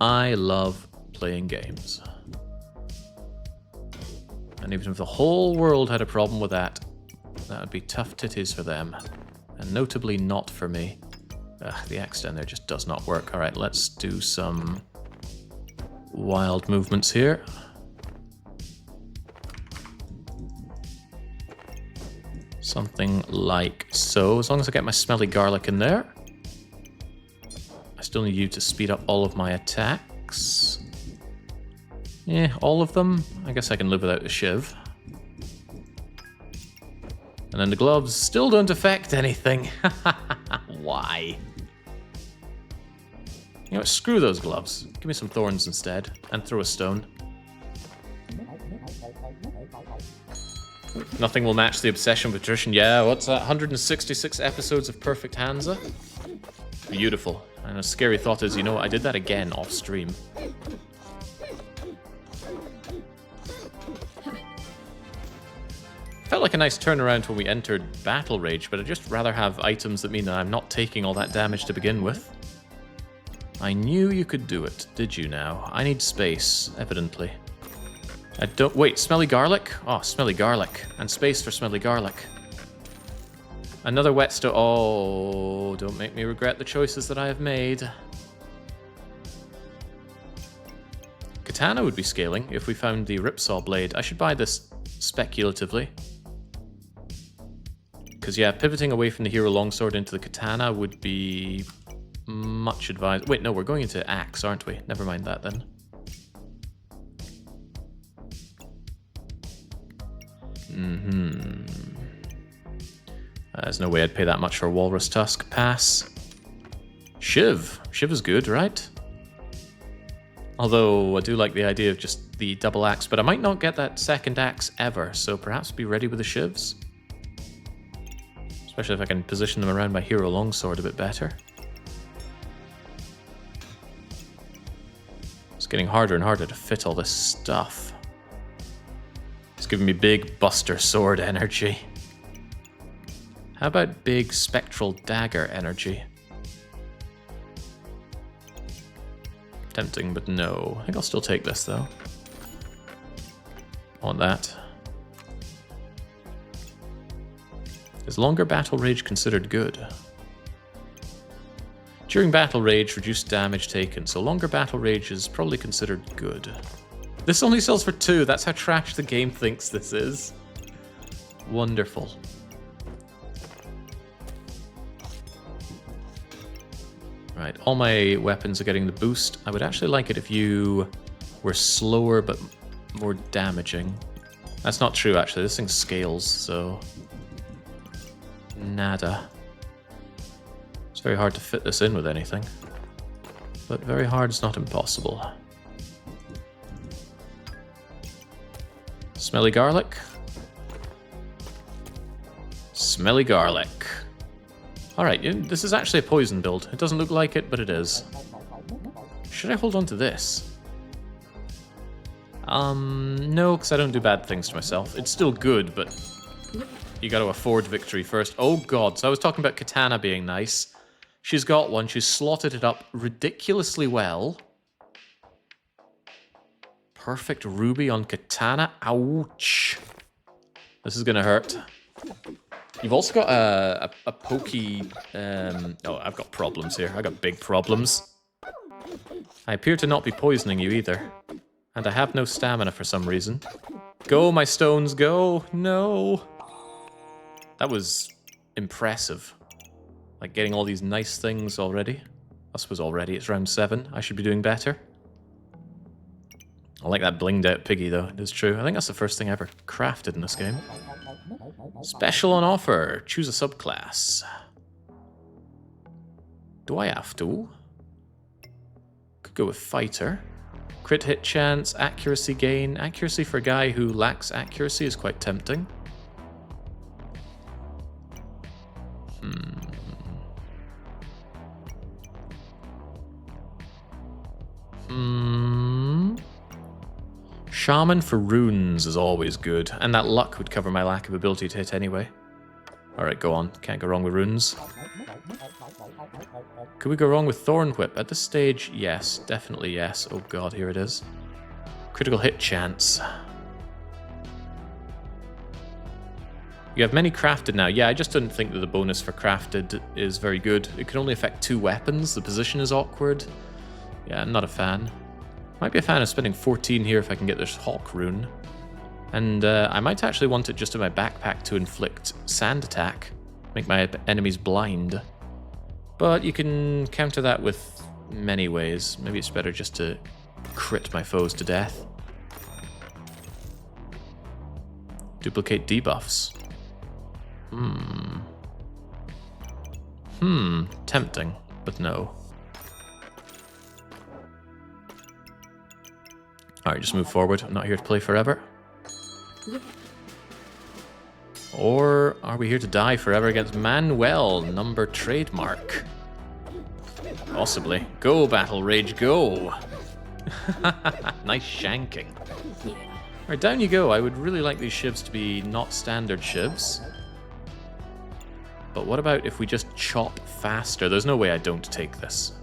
Speaker 1: I love playing games. And even if the whole world had a problem with that, that would be tough titties for them. And notably not for me. Ugh, the axe down there just does not work. Alright, let's do some wild movements here. Something like so. As long as I get my smelly garlic in there. I still need you to speed up all of my attacks. Yeah, all of them. I guess I can live without the shiv. And then the gloves still don't affect anything. Why? You know what, screw those gloves. Give me some thorns instead. And throw a stone. Nothing will match the obsession with tradition. Yeah, what's that? 166 episodes of Perfect Hansa? Beautiful. And a scary thought is, you know what, I did that again off stream. Felt like a nice turnaround when we entered Battle Rage, but I'd just rather have items that mean that I'm not taking all that damage to begin with. I knew you could do it, did you now? I need space, evidently. I don't... Wait, smelly garlic? Oh, smelly garlic. And space for smelly garlic. Another whetstone. Oh, don't make me regret the choices that I have made. Katana would be scaling if we found the ripsaw blade. I should buy this speculatively. Because, yeah, pivoting away from the hero longsword into the katana would be much advised. Wait, no, we're going into axe, aren't we? Never mind that then. There's no way I'd pay that much for a walrus tusk. Pass. Shiv. Shiv is good, right? Although I do like the idea of just the double axe, but I might not get that second axe ever, so perhaps be ready with the shivs. Especially if I can position them around my hero longsword a bit better. It's getting harder and harder to fit all this stuff. It's giving me big Buster Sword energy. How about big Spectral Dagger energy? Tempting, but no. I think I'll still take this, though. I want that. Is longer battle rage considered good? During battle rage, reduced damage taken, so longer battle rage is probably considered good. This only sells for 2, that's how trash the game thinks this is. Wonderful. Right, all my weapons are getting the boost. I would actually like it if you were slower but more damaging. That's not true, actually. This thing scales, so... nada. It's very hard to fit this in with anything. But very hard is not impossible. Smelly garlic. Smelly garlic. Alright, this is actually a poison build. It doesn't look like it, but it is. Should I hold on to this? No, because I don't do bad things to myself. It's still good, but you gotta afford victory first. Oh god, so I was talking about katana being nice. She's got one, she's slotted it up ridiculously well. Perfect ruby on katana. Ouch. This is gonna hurt. You've also got a pokey... oh, I've got problems here. I've got big problems. I appear to not be poisoning you either. And I have no stamina for some reason. Go, my stones, go! No! That was impressive. Like getting all these nice things already. I suppose already it's round 7. I should be doing better. I like that blinged out piggy though, it is true. I think that's the first thing I ever crafted in this game. Special on offer. Choose a subclass. Do I have to? Could go with fighter. Crit hit chance, accuracy gain. Accuracy for a guy who lacks accuracy is quite tempting. Shaman for runes is always good, and that luck would cover my lack of ability to hit anyway. Alright, go on. Can't go wrong with runes. Could we go wrong with Thorn Whip? At this stage, yes. Definitely yes. Oh god, here it is. Critical hit chance. You have many crafted now. Yeah, I just don't think that the bonus for crafted is very good. It can only affect 2 weapons. The position is awkward. Yeah, I'm not a fan. Might be a fan of spending 14 here if I can get this Hawk rune. And I might actually want it just in my backpack to inflict sand attack. Make my enemies blind. But you can counter that with many ways. Maybe it's better just to crit my foes to death. Duplicate debuffs. Tempting, but no. Alright, just move forward. I'm not here to play forever. Or are we here to die forever against Manuel, number trademark? Possibly. Go, Battle Rage, go! Nice shanking. Alright, down you go. I would really like these shivs to be not standard shivs. But what about if we just chop faster? There's no way I don't take this.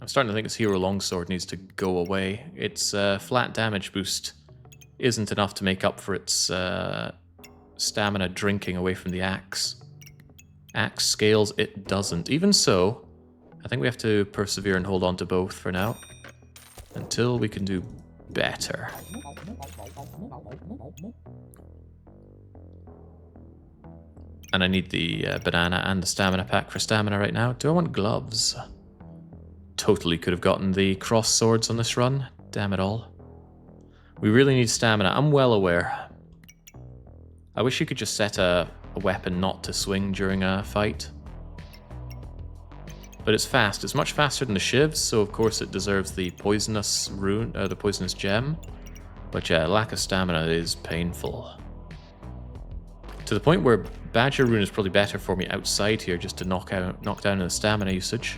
Speaker 1: I'm starting to think this hero longsword needs to go away. Its flat damage boost isn't enough to make up for its stamina drinking away from the axe. Axe scales, it doesn't. Even so, I think we have to persevere and hold on to both for now. Until we can do better. And I need the banana and the stamina pack for stamina right now. Do I want gloves? Totally could have gotten the cross swords on this run. Damn it all. We really need stamina. I'm well aware. I wish you could just set a weapon not to swing during a fight. But it's fast. It's much faster than the shivs, so of course it deserves the poisonous rune, the poisonous gem. But yeah, lack of stamina is painful. To the point where Badger Rune is probably better for me outside here, just to knock down the stamina usage.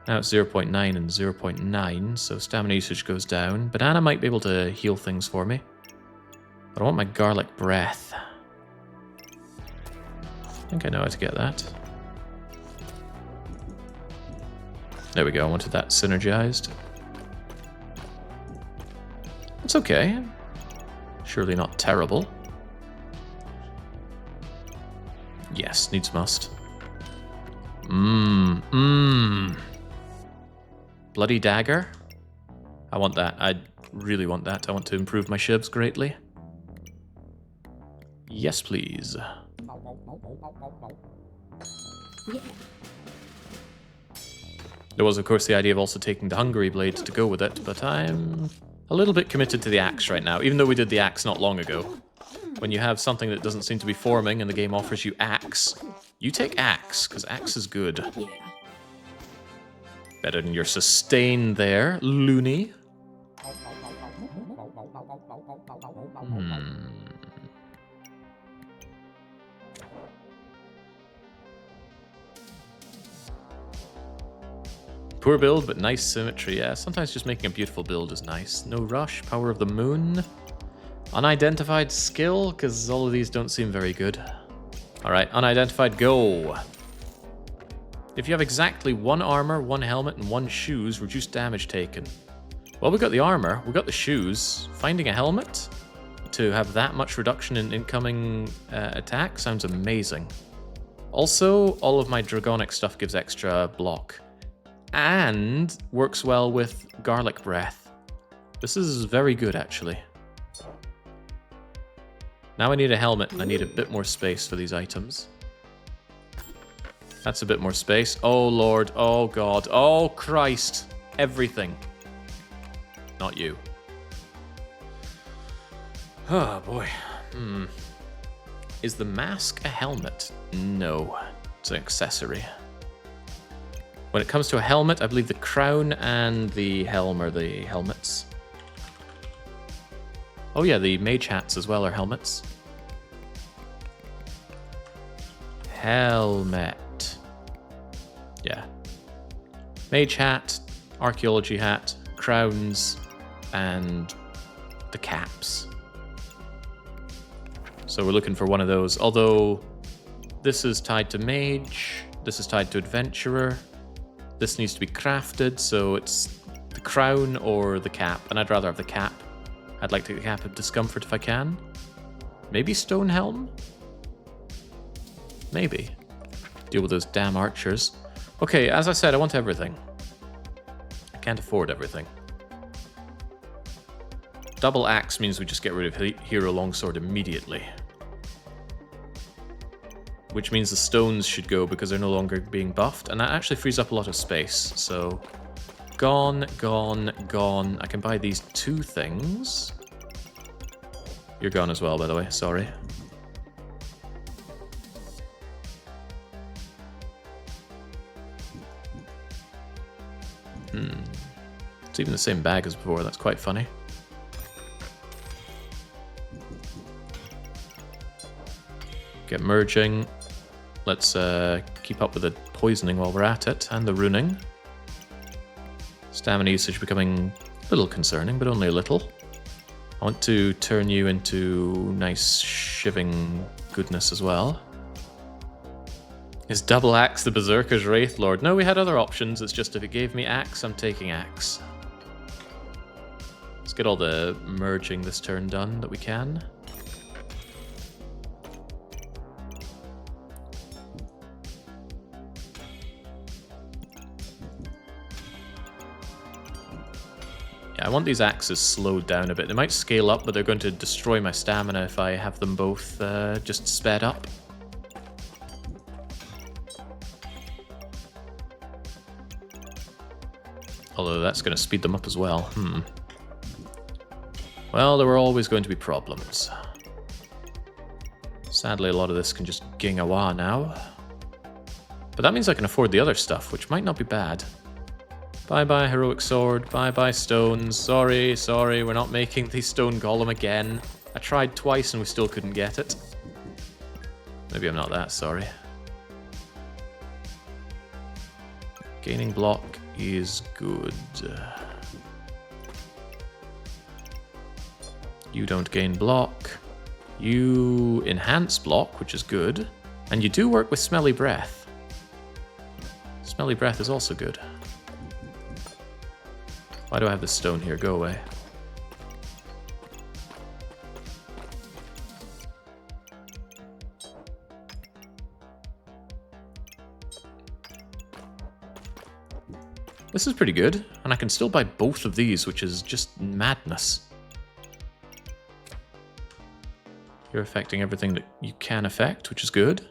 Speaker 1: Now it's 0.9 and 0.9, so stamina usage goes down. Banana might be able to heal things for me. But I want my garlic breath. I think I know how to get that. There we go, I wanted that synergized. It's okay. Surely not terrible. Yes, needs must. Bloody dagger? I want that. I really want that. I want to improve my shivs greatly. Yes, please.
Speaker 2: Yeah.
Speaker 1: There was, of course, the idea of also taking the Hungry Blade to go with it, but I'm a little bit committed to the axe right now, even though we did the axe not long ago. When you have something that doesn't seem to be forming and the game offers you axe, you take axe, because axe is good.
Speaker 2: Yeah.
Speaker 1: Better than your sustain there, loony. Poor build, but nice symmetry. Yeah, sometimes just making a beautiful build is nice. No rush, power of the moon. Unidentified skill, because all of these don't seem very good. Alright, unidentified, go. If you have exactly 1 armor, 1 helmet, and 1 shoes, reduce damage taken. Well, we got the armor, we got the shoes. Finding a helmet to have that much reduction in incoming attack sounds amazing. Also, all of my dragonic stuff gives extra block. And works well with garlic breath. This is very good, actually. Now I need a helmet, and I need a bit more space for these items. That's a bit more space. Oh, Lord. Oh, God. Oh, Christ. Everything. Not you. Oh, boy. Is the mask a helmet? No. It's an accessory. When it comes to a helmet, I believe the crown and the helm are the helmets. Oh yeah, the mage hats as well are helmets. Helmet. Yeah. Mage hat, archaeology hat, crowns, and the caps. So we're looking for one of those. Although this is tied to mage, this is tied to adventurer. This needs to be crafted, so it's the crown or the cap, and I'd rather have the cap. I'd like to get the cap of discomfort if I can. Maybe stone helm? Maybe. Deal with those damn archers. Okay, as I said, I want everything. I can't afford everything. Double axe means we just get rid of Hero Longsword immediately. Which means the stones should go because they're no longer being buffed, and that actually frees up a lot of space, so... Gone, gone, gone. I can buy these 2 things. You're gone as well, by the way, sorry. It's even the same bag as before, that's quite funny. Get merging. Let's keep up with the poisoning while we're at it, and the runing. Stamina usage becoming a little concerning, but only a little. I want to turn you into nice shiving goodness as well. Is double axe the Berserker's Wraith Lord? No, we had other options, it's just if it gave me axe, I'm taking axe. Let's get all the merging this turn done that we can. Yeah, I want these axes slowed down a bit. They might scale up, but they're going to destroy my stamina if I have them both just sped up. Although that's going to speed them up as well. Well, there were always going to be problems. Sadly, a lot of this can just ging awa now. But that means I can afford the other stuff, which might not be bad. Bye-bye, heroic sword. Bye-bye, stones. Sorry, we're not making the stone golem again. I tried twice and we still couldn't get it. Maybe I'm not that sorry. Gaining block is good. You don't gain block. You enhance block, which is good. And you do work with smelly breath. Smelly breath is also good. Why do I have this stone here? Go away. This is pretty good, and I can still buy both of these, which is just madness. You're affecting everything that you can affect, which is good.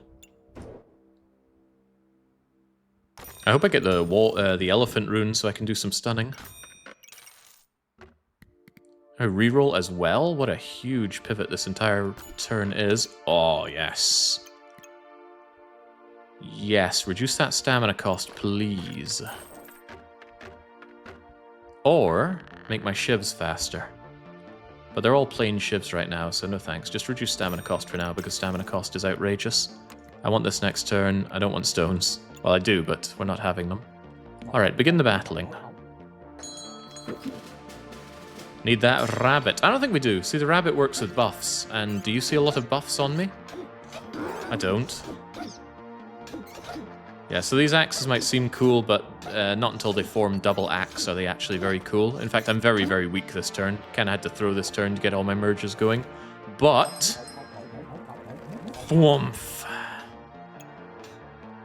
Speaker 1: I hope I get the elephant rune so I can do some stunning. I reroll as well? What a huge pivot this entire turn is. Oh, yes. Yes, reduce that stamina cost, please. Or make my shivs faster. But they're all plain shivs right now, so no thanks. Just reduce stamina cost for now, because stamina cost is outrageous. I want this next turn. I don't want stones. Well, I do, but we're not having them. Alright, begin the battling. Need that rabbit. I don't think we do. See, the rabbit works with buffs. And do you see a lot of buffs on me? I don't. Yeah, so these axes might seem cool, but not until they form double axe are they actually very cool. In fact, I'm very, very weak this turn. Kind of had to throw this turn to get all my merges going. But... Thwoomph.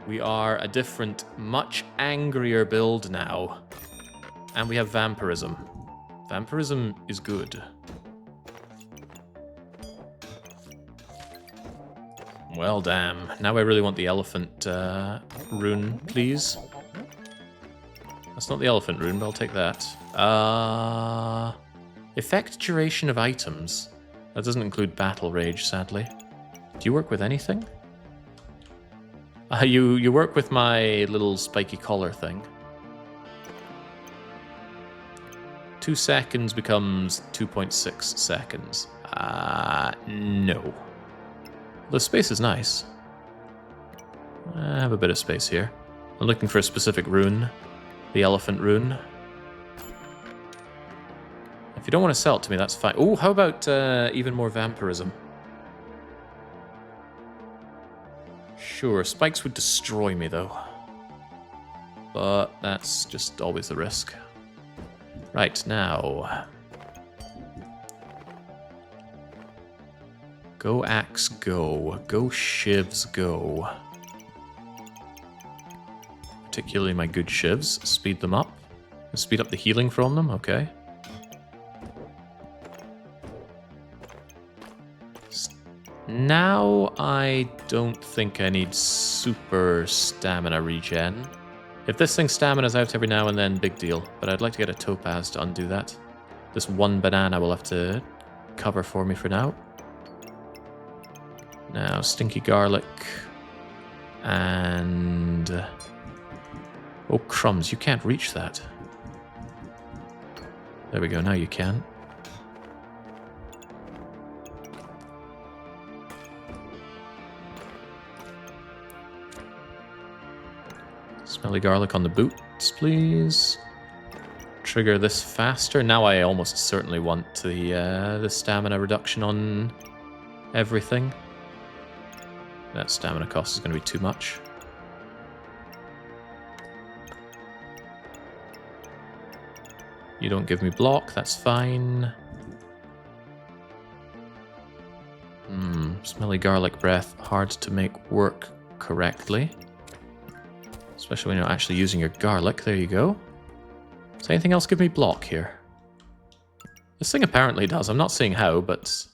Speaker 1: We are a different, much angrier build now. And we have vampirism. Vampirism is good. Well, damn. Now I really want the elephant rune, please. That's not the elephant rune, but I'll take that. Effect duration of items. That doesn't include battle rage, sadly. Do you work with anything? You work with my little spiky collar thing. 2 seconds becomes 2.6 seconds. No. The space is nice. I have a bit of space here. I'm looking for a specific rune. The elephant rune. If you don't want to sell it to me, that's fine. Oh, how about even more vampirism? Sure, spikes would destroy me, though. But that's just always the risk. Right, now... Go axe, go. Go shivs, go. Particularly my good shivs. Speed them up. Speed up the healing from them, okay. Now I don't think I need super stamina regen. If this thing's stamina's out every now and then, big deal. But I'd like to get a topaz to undo that. This one banana will have to cover for me for now. Now, stinky garlic. And... Oh, crumbs, you can't reach that. There we go, now you can. Smelly garlic on the boots, please. Trigger this faster. Now I almost certainly want the stamina reduction on everything. That stamina cost is going to be too much. You don't give me block, that's fine. Smelly garlic breath, hard to make work correctly. Especially when you're actually using your garlic. There you go. Does anything else give me block here? This thing apparently does. I'm not seeing how, but...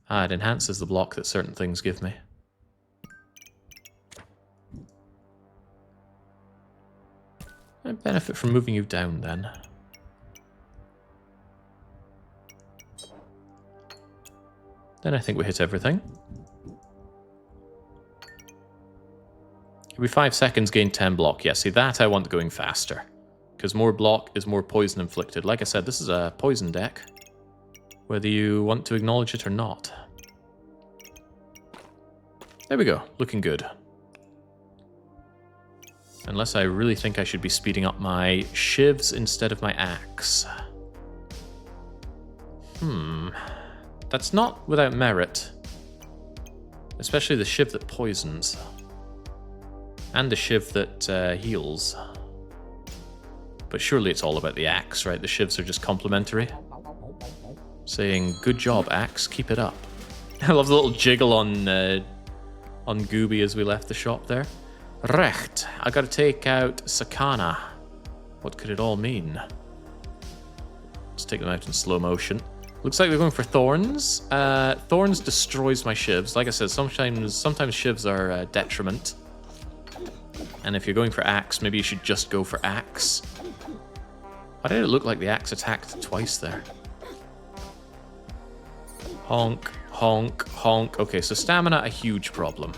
Speaker 1: it enhances the block that certain things give me. I benefit from moving you down, then. Then I think we hit everything. Every 5 seconds, gain 10 block. Yeah, see, that I want going faster. Because more block is more poison inflicted. Like I said, this is a poison deck. Whether you want to acknowledge it or not. There we go. Looking good. Unless I really think I should be speeding up my shivs instead of my axe. That's not without merit. Especially the shiv that poisons. And the shiv that heals. But surely it's all about the axe, right? The shivs are just complementary. Saying, good job, axe, keep it up. I love the little jiggle on Gooby as we left the shop there. Recht, I gotta take out Sakana. What could it all mean? Let's take them out in slow motion. Looks like they're going for thorns. Thorns destroys my shivs. Like I said, sometimes shivs are a detriment. And if you're going for axe, maybe you should just go for axe. Why did it look like the axe attacked twice there? Honk, honk, honk. Okay, so stamina, a huge problem.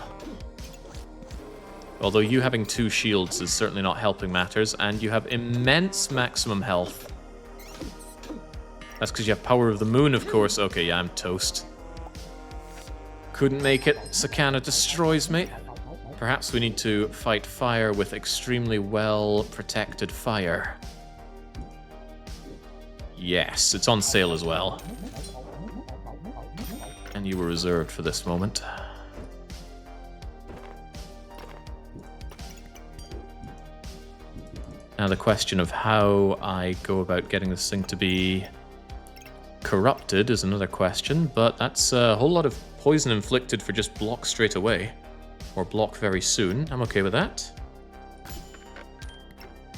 Speaker 1: Although you having 2 shields is certainly not helping matters, and you have immense maximum health. That's because you have Power of the Moon, of course. Okay, yeah, I'm toast. Couldn't make it. Sakana destroys me. Perhaps we need to fight fire with extremely well-protected fire. Yes, it's on sale as well. And you were reserved for this moment. Now the question of how I go about getting this thing to be corrupted is another question, but that's a whole lot of poison inflicted for just block straight away. Or block very soon. I'm okay with that.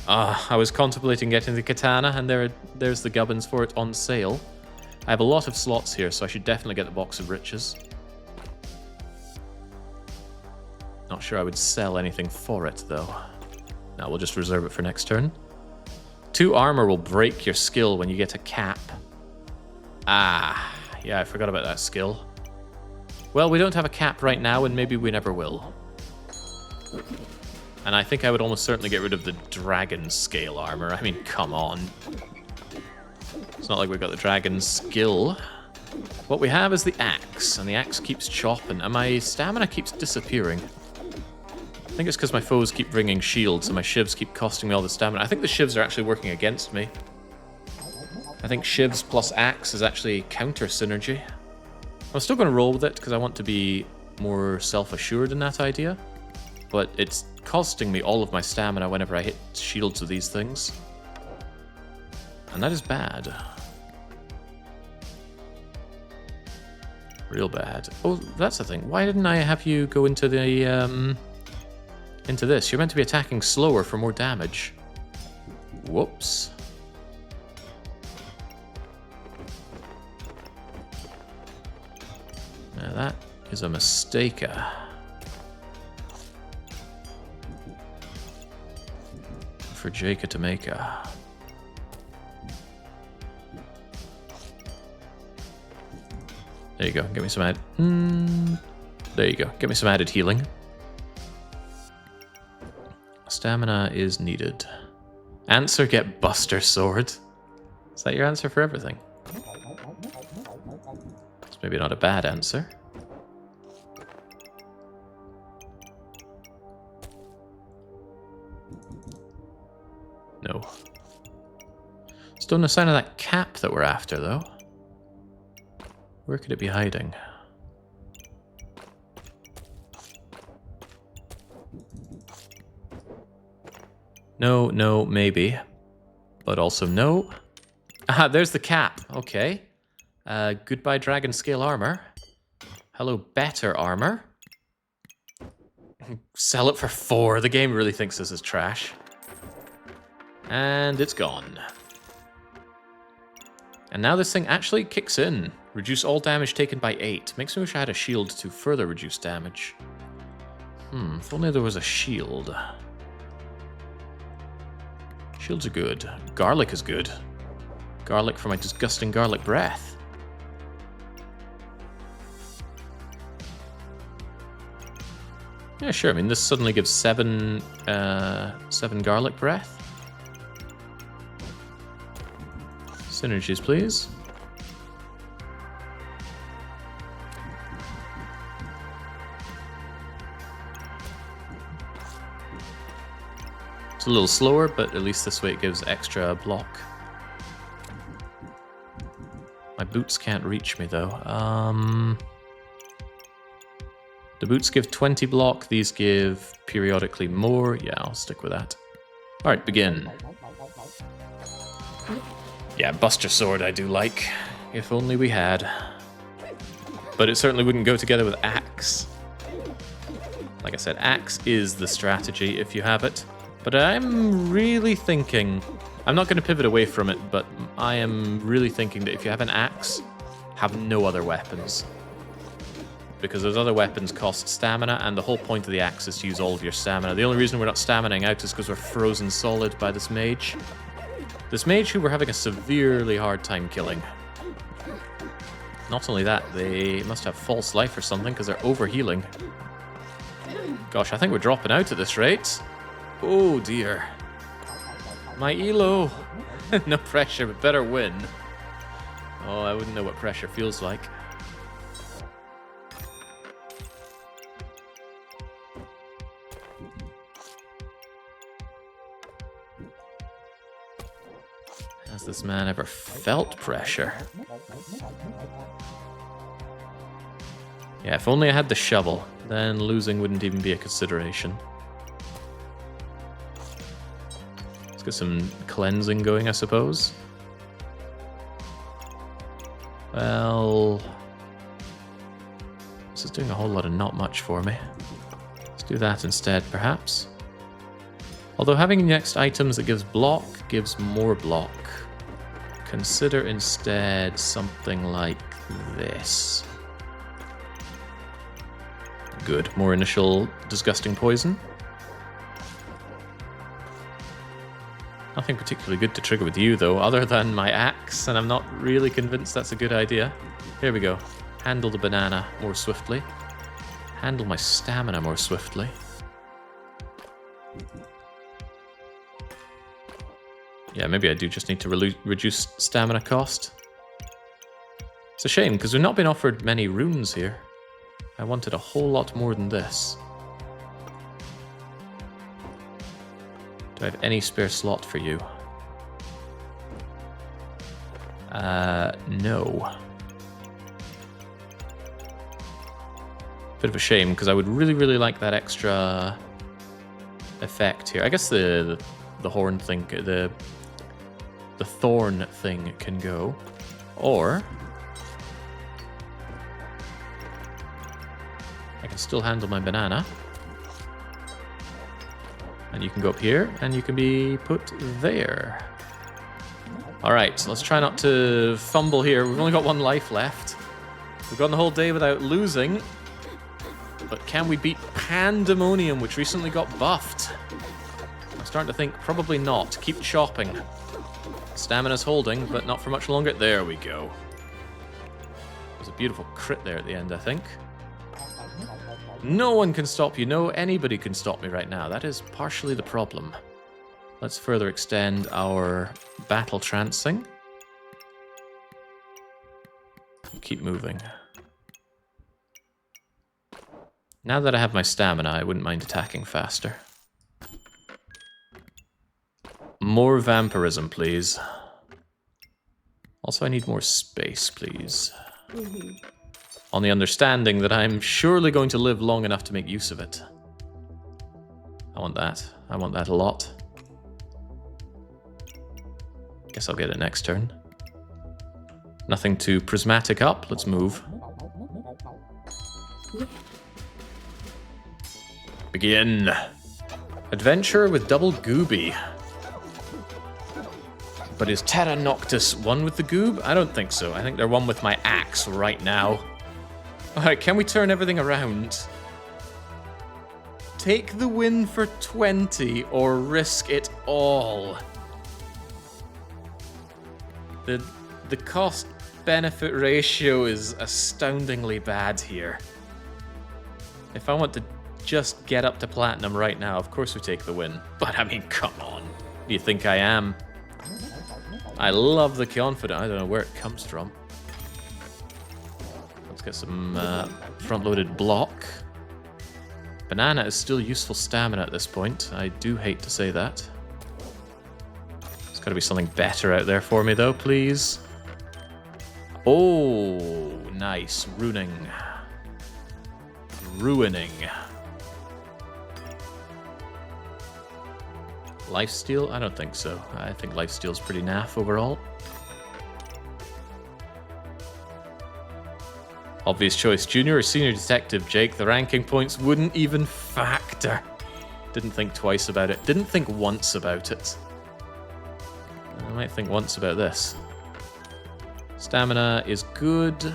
Speaker 1: I was contemplating getting the katana, and there's the gubbins for it on sale. I have a lot of slots here, so I should definitely get the box of riches. Not sure I would sell anything for it, though. No, we'll just reserve it for next turn. 2 armor will break your skill when you get a cap. Yeah, I forgot about that skill. Well, we don't have a cap right now, and maybe we never will. And I think I would almost certainly get rid of the dragon scale armor. I mean, come on. It's not like we've got the dragon skill. What we have is the axe, and the axe keeps chopping, and my stamina keeps disappearing. I think it's because my foes keep bringing shields, and my shivs keep costing me all the stamina. I think the shivs are actually working against me. I think shivs plus axe is actually counter synergy. I'm still going to roll with it, because I want to be more self-assured in that idea. But it's costing me all of my stamina whenever I hit shields with these things. And that is bad. Real bad. Oh, that's the thing. Why didn't I have you go into the, into this? You're meant to be attacking slower for more damage. Whoops. Now that is a mistake. For Jacob to make a... There you go. Get me some there you go. Get me some added healing. Stamina is needed. Answer, get Buster Sword. Is that your answer for everything? It's maybe not a bad answer. No. Still no sign of that cap that we're after, though. Where could it be hiding? No, no, maybe. But also no. Ah, there's the cap. Okay. Goodbye, dragon scale armor. Hello, better armor. Sell it for 4. The game really thinks this is trash. And it's gone. And now this thing actually kicks in. Reduce all damage taken by 8. Makes me wish I had a shield to further reduce damage. If only there was a shield. Shields are good. Garlic is good. Garlic for my disgusting garlic breath. Yeah, sure. I mean, this suddenly gives 7 garlic breath. Synergies, please. It's a little slower, but at least this way it gives extra block. My boots can't reach me, though. The boots give 20 block, these give periodically more. Yeah, I'll stick with that. Alright, begin. Yeah, Buster Sword I do like. If only we had. But it certainly wouldn't go together with Axe. Like I said, Axe is the strategy if you have it. But I'm really thinking... I'm not going to pivot away from it, but I am really thinking that if you have an Axe, have no other weapons. Because those other weapons cost stamina, and the whole point of the axe is to use all of your stamina. The only reason we're not staminaing out is because we're frozen solid by this mage. This mage who we're having a severely hard time killing. Not only that, they must have false life or something because they're overhealing. Gosh, I think we're dropping out at this rate. Oh dear. My elo. No pressure, but better win. Oh, I wouldn't know what pressure feels like. Has this man ever felt pressure? Yeah, if only I had the shovel, then losing wouldn't even be a consideration. Let's get some cleansing going, I suppose. Well... this is doing a whole lot of not much for me. Let's do that instead, perhaps. Although having next items that gives block, gives more block. Consider instead something like this. Good. More initial disgusting poison. Nothing particularly good to trigger with you, though, other than my axe, and I'm not really convinced that's a good idea. Here we go. Handle the banana more swiftly. Handle my stamina more swiftly. Yeah, maybe I do just need to reduce stamina cost. It's a shame, because we've not been offered many runes here. I wanted a whole lot more than this. Do I have any spare slot for you? No. Bit of a shame, because I would really, really like that extra effect here. I guess the horn thing, the thorn thing can go. Or I can still handle my banana. And you can go up here, and you can be put there. Alright, so let's try not to fumble here. We've only got 1 life left. We've gone the whole day without losing. But can we beat Pandemonium, which recently got buffed? I'm starting to think probably not. Keep chopping. Stamina's holding, but not for much longer. There we go. There's a beautiful crit there at the end, I think. No one can stop you. No, anybody can stop me right now. That is partially the problem. Let's further extend our battle trancing. Keep moving. Now that I have my stamina, I wouldn't mind attacking faster. More vampirism, please. Also, I need more space, please. On the understanding that I'm surely going to live long enough to make use of it. I want that. I want that a lot. Guess I'll get it next turn. Nothing too prismatic up. Let's move. Begin. Adventure with double gooby. But is Terra Noctis one with the goob? I don't think so. I think they're one with my axe right now. Alright, can we turn everything around? Take the win for 20 or risk it all. The cost-benefit ratio is astoundingly bad here. If I want to just get up to platinum right now, of course we take the win. But I mean, come on. Do you think I am? I love the confidence. I don't know where it comes from. Let's get some front-loaded block. Banana is still useful stamina at this point. I do hate to say that. There's got to be something better out there for me, though, please. Oh, nice. Ruining. Lifesteal? I don't think so. I think lifesteal's pretty naff overall. Obvious choice, junior or senior detective, Jake. The ranking points wouldn't even factor. Didn't think twice about it. Didn't think once about it. I might think once about this. Stamina is good.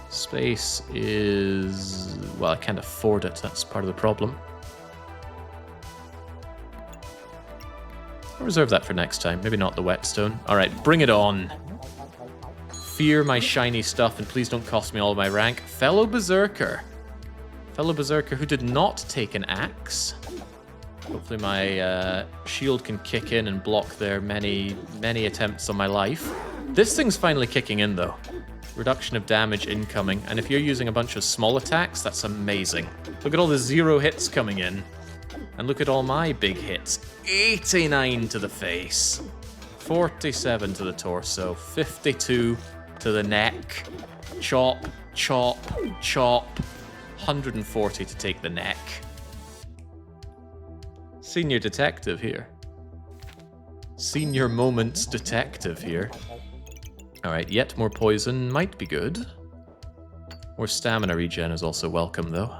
Speaker 1: Space is... well, I can't afford it. That's part of the problem. I'll reserve that for next time. Maybe not the whetstone. Alright, bring it on. Fear my shiny stuff, and please don't cost me all of my rank. Fellow Berserker. Fellow Berserker who did not take an axe. Hopefully my shield can kick in and block their many attempts on my life. This thing's finally kicking in, though. Reduction of damage incoming. And if you're using a bunch of small attacks, that's amazing. Look at all the 0 hits coming in. And look at all my big hits. 89 to the face. 47 to the torso. 52 to the neck. Chop, chop, chop. 140 to take the neck. Senior detective here. Senior moments detective here. Alright, yet more poison might be good. More stamina regen is also welcome, though.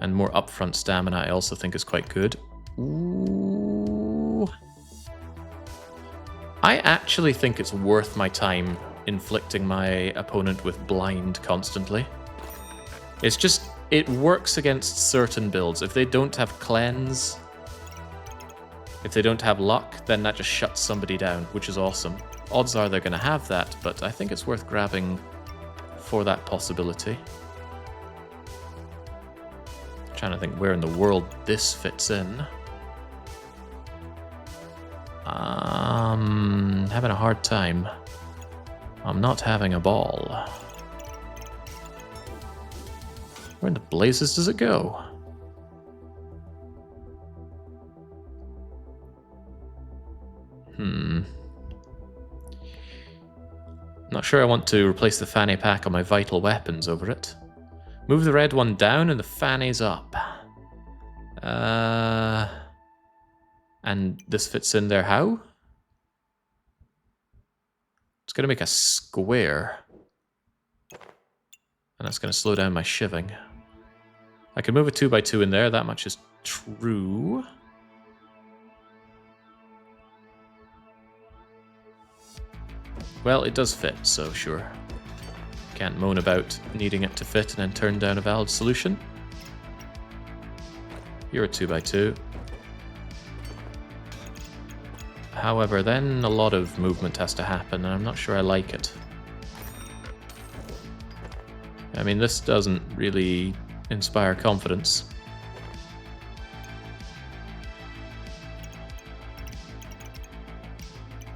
Speaker 1: And more upfront stamina I also think is quite good. Ooh. I actually think it's worth my time inflicting my opponent with blind constantly. It's just, it works against certain builds. If they don't have cleanse, if they don't have luck, then that just shuts somebody down, which is awesome. Odds are they're going to have that, but I think it's worth grabbing for that possibility. I'm trying to think where in the world this fits in. Having a hard time. I'm not having a ball. Where in the blazes does it go? Not sure I want to replace the fanny pack on my vital weapons over it. Move the red one down and the fanny's up. And this fits in there how? It's going to make a square. And that's going to slow down my shivving. I can move a 2x2 in there, that much is true. Well, it does fit, so sure. Can't moan about needing it to fit and then turn down a valid solution. You're a 2x2. However, then a lot of movement has to happen, and I'm not sure I like it. I mean, this doesn't really inspire confidence.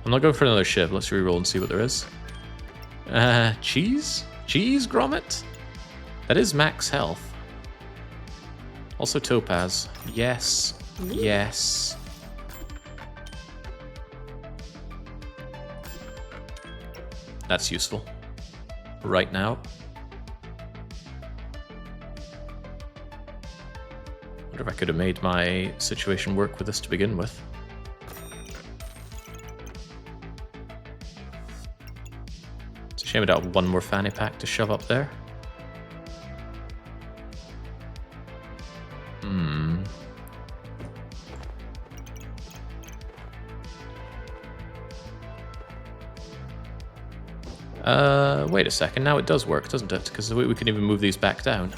Speaker 1: I'm not going for another shiv. Let's reroll and see what there is. Cheese? Cheese, Grommet? That is max health. Also topaz. Yes. Yes. That's useful. Right now. Wonder if I could have made my situation work with this to begin with. It's a shame I don't have one more fanny pack to shove up there. Wait a second. Now it does work, doesn't it? Because we can even move these back down.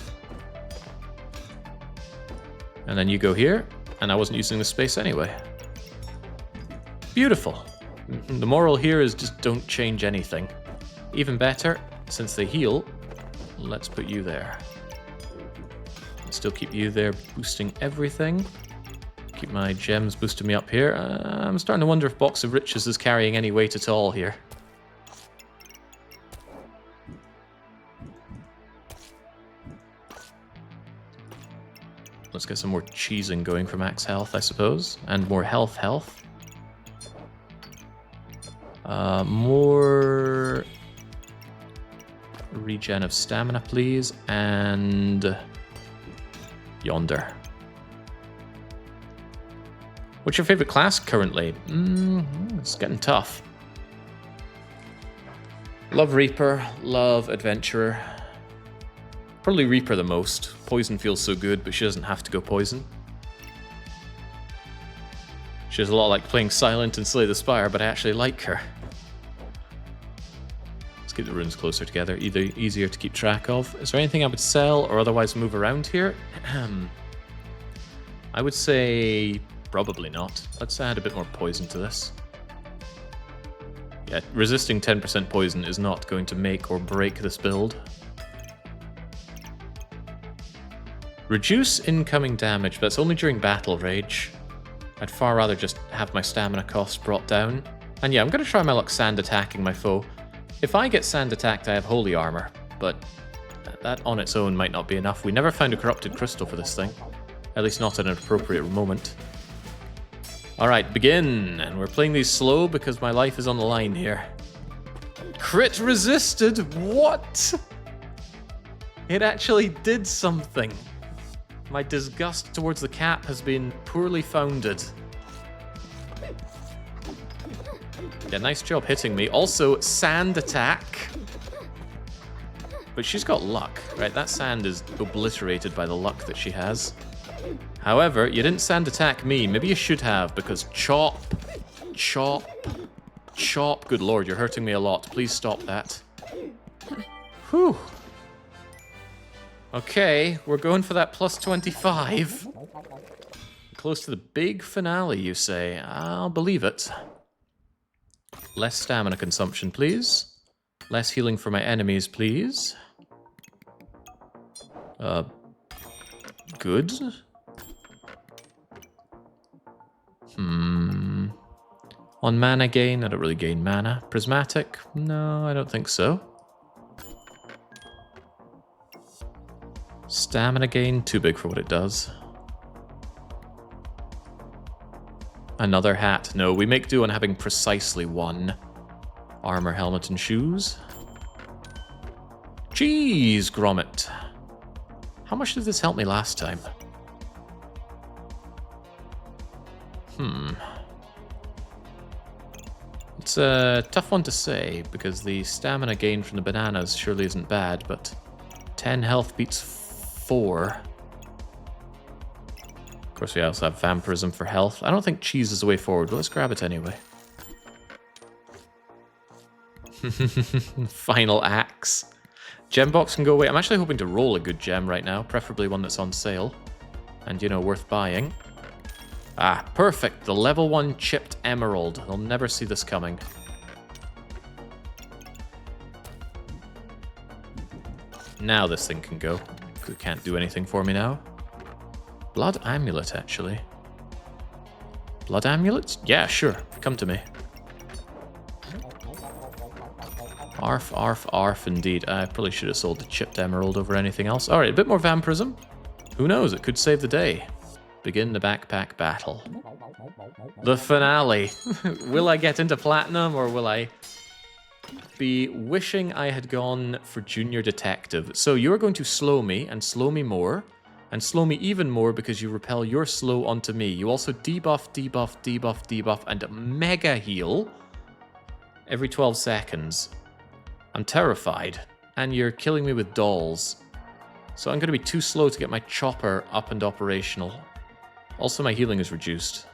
Speaker 1: And then you go here, and I wasn't using the space anyway. Beautiful. The moral here is just don't change anything. Even better, since they heal, let's put you there. Still keep you there, boosting everything. Keep my gems boosting me up here. I'm starting to wonder if Box of Riches is carrying any weight at all here. Let's get some more cheesing going for max health, I suppose. And more health. More regen of stamina, please. And yonder. What's your favorite class currently? It's getting tough. Love Reaper, love Adventurer. Probably Reaper the most. Poison feels so good, but she doesn't have to go poison. She's a lot like playing Silent and Slay the Spire, but I actually like her. Let's keep the runes closer together, either easier to keep track of. Is there anything I would sell or otherwise move around here? I would say probably not. Let's add a bit more poison to this. Yeah, resisting 10% poison is not going to make or break this build. Reduce incoming damage, but that's only during battle rage. I'd far rather just have my stamina costs brought down. And yeah, I'm going to try my luck sand attacking my foe. If I get sand attacked, I have holy armor, but that on its own might not be enough. We never found a corrupted crystal for this thing. At least not at an appropriate moment. Alright, begin! And we're playing these slow because my life is on the line here. Crit resisted? What? It actually did something. My disgust towards the cap has been poorly founded. Yeah, nice job hitting me. Also, sand attack. But she's got luck, right? That sand is obliterated by the luck that she has. However, you didn't sand attack me. Maybe you should have, because chop, chop, chop. Good lord, you're hurting me a lot. Please stop that. Whew. Okay, we're going for that plus 25. Close to the big finale, you say. I'll believe it. Less stamina consumption, please. Less healing for my enemies, please. Good. On mana gain, I don't really gain mana. Prismatic? No, I don't think so. Stamina gain, too big for what it does. Another hat. No, we make do on having precisely one. Armor, helmet, and shoes. Jeez, Grommet. How much did this help me last time? It's a tough one to say, because the stamina gain from the bananas surely isn't bad, but 10 health beats 4. Of course, we also have vampirism for health. I don't think cheese is the way forward, but let's grab it anyway. Final axe. Gem box can go away. I'm actually hoping to roll a good gem right now, preferably one that's on sale. And, you know, worth buying. Ah, perfect. The level 1 chipped emerald. They'll never see this coming. Now this thing can go. It can't do anything for me now. Blood amulet, actually. Blood amulet? Yeah, sure. Come to me. Arf, arf, arf, indeed. I probably should have sold the chipped emerald over anything else. Alright, a bit more vampirism. Who knows? It could save the day. Begin the backpack battle. The finale. Will I get into platinum, or will I be wishing I had gone for junior detective? So you're going to slow me, and slow me more, and slow me even more because you repel your slow onto me. You also debuff, debuff, debuff, debuff, and mega heal every 12 seconds. I'm terrified, and you're killing me with dolls. So I'm going to be too slow to get my chopper up and operational. Also, my healing is reduced.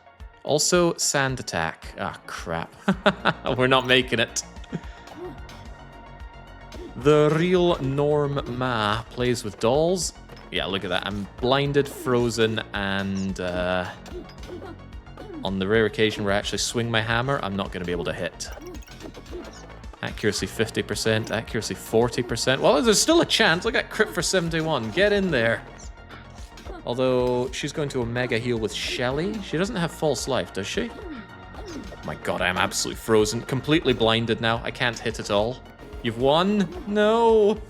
Speaker 1: Also, sand attack. Ah, crap. We're not making it. The real Norm Ma plays with dolls. Yeah, look at that. I'm blinded, frozen, and on the rare occasion where I actually swing my hammer, I'm not going to be able to hit. Accuracy 50%, accuracy 40%. Well, there's still a chance. Look at crit for 71. Get in there. Although, she's going to Omega heal with Shelly. She doesn't have false life, does she? Oh my god, I'm absolutely frozen. Completely blinded now. I can't hit at all. You've won? No!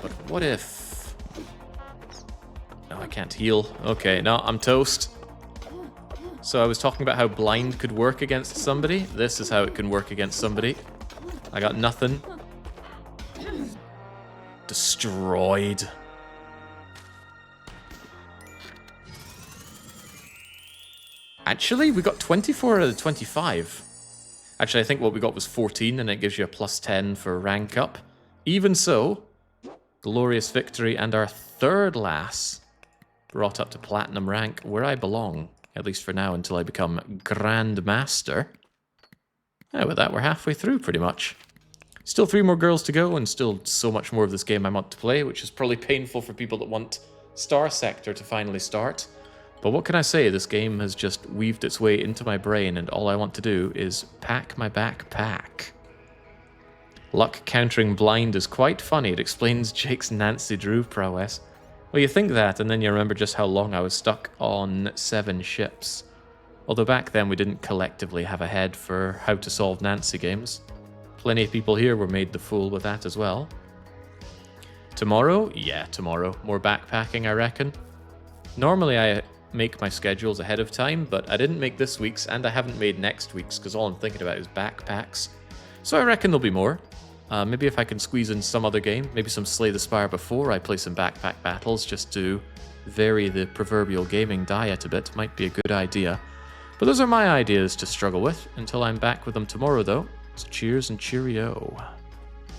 Speaker 1: But what if... No, I can't heal. Okay, no, I'm toast. So I was talking about how blind could work against somebody. This is how it can work against somebody. I got nothing. Destroyed. Actually, we got 24 out of 25. Actually, I think what we got was 14, and it gives you a +10 for rank up. Even so, glorious victory, and our third lass brought up to platinum rank, where I belong. At least for now, until I become Grandmaster. Yeah, with that, we're halfway through, pretty much. Still 3 more girls to go, and still so much more of this game I want to play, which is probably painful for people that want Star Sector to finally start. But what can I say? This game has just weaved its way into my brain, and all I want to do is pack my backpack. Luck countering blind is quite funny. It explains Jake's Nancy Drew prowess. Well, you think that, and then you remember just how long I was stuck on 7 ships. Although back then we didn't collectively have a head for how to solve Nancy games. Plenty of people here were made the fool with that as well. Tomorrow? Yeah, tomorrow. More backpacking, I reckon. Normally I make my schedules ahead of time, but I didn't make this week's, and I haven't made next week's, because all I'm thinking about is backpacks. So I reckon there'll be more. Maybe if I can squeeze in some other game, maybe some Slay the Spire before I play some backpack battles, just to vary the proverbial gaming diet a bit, might be a good idea. But those are my ideas to struggle with, until I'm back with them tomorrow though. So cheers and cheerio.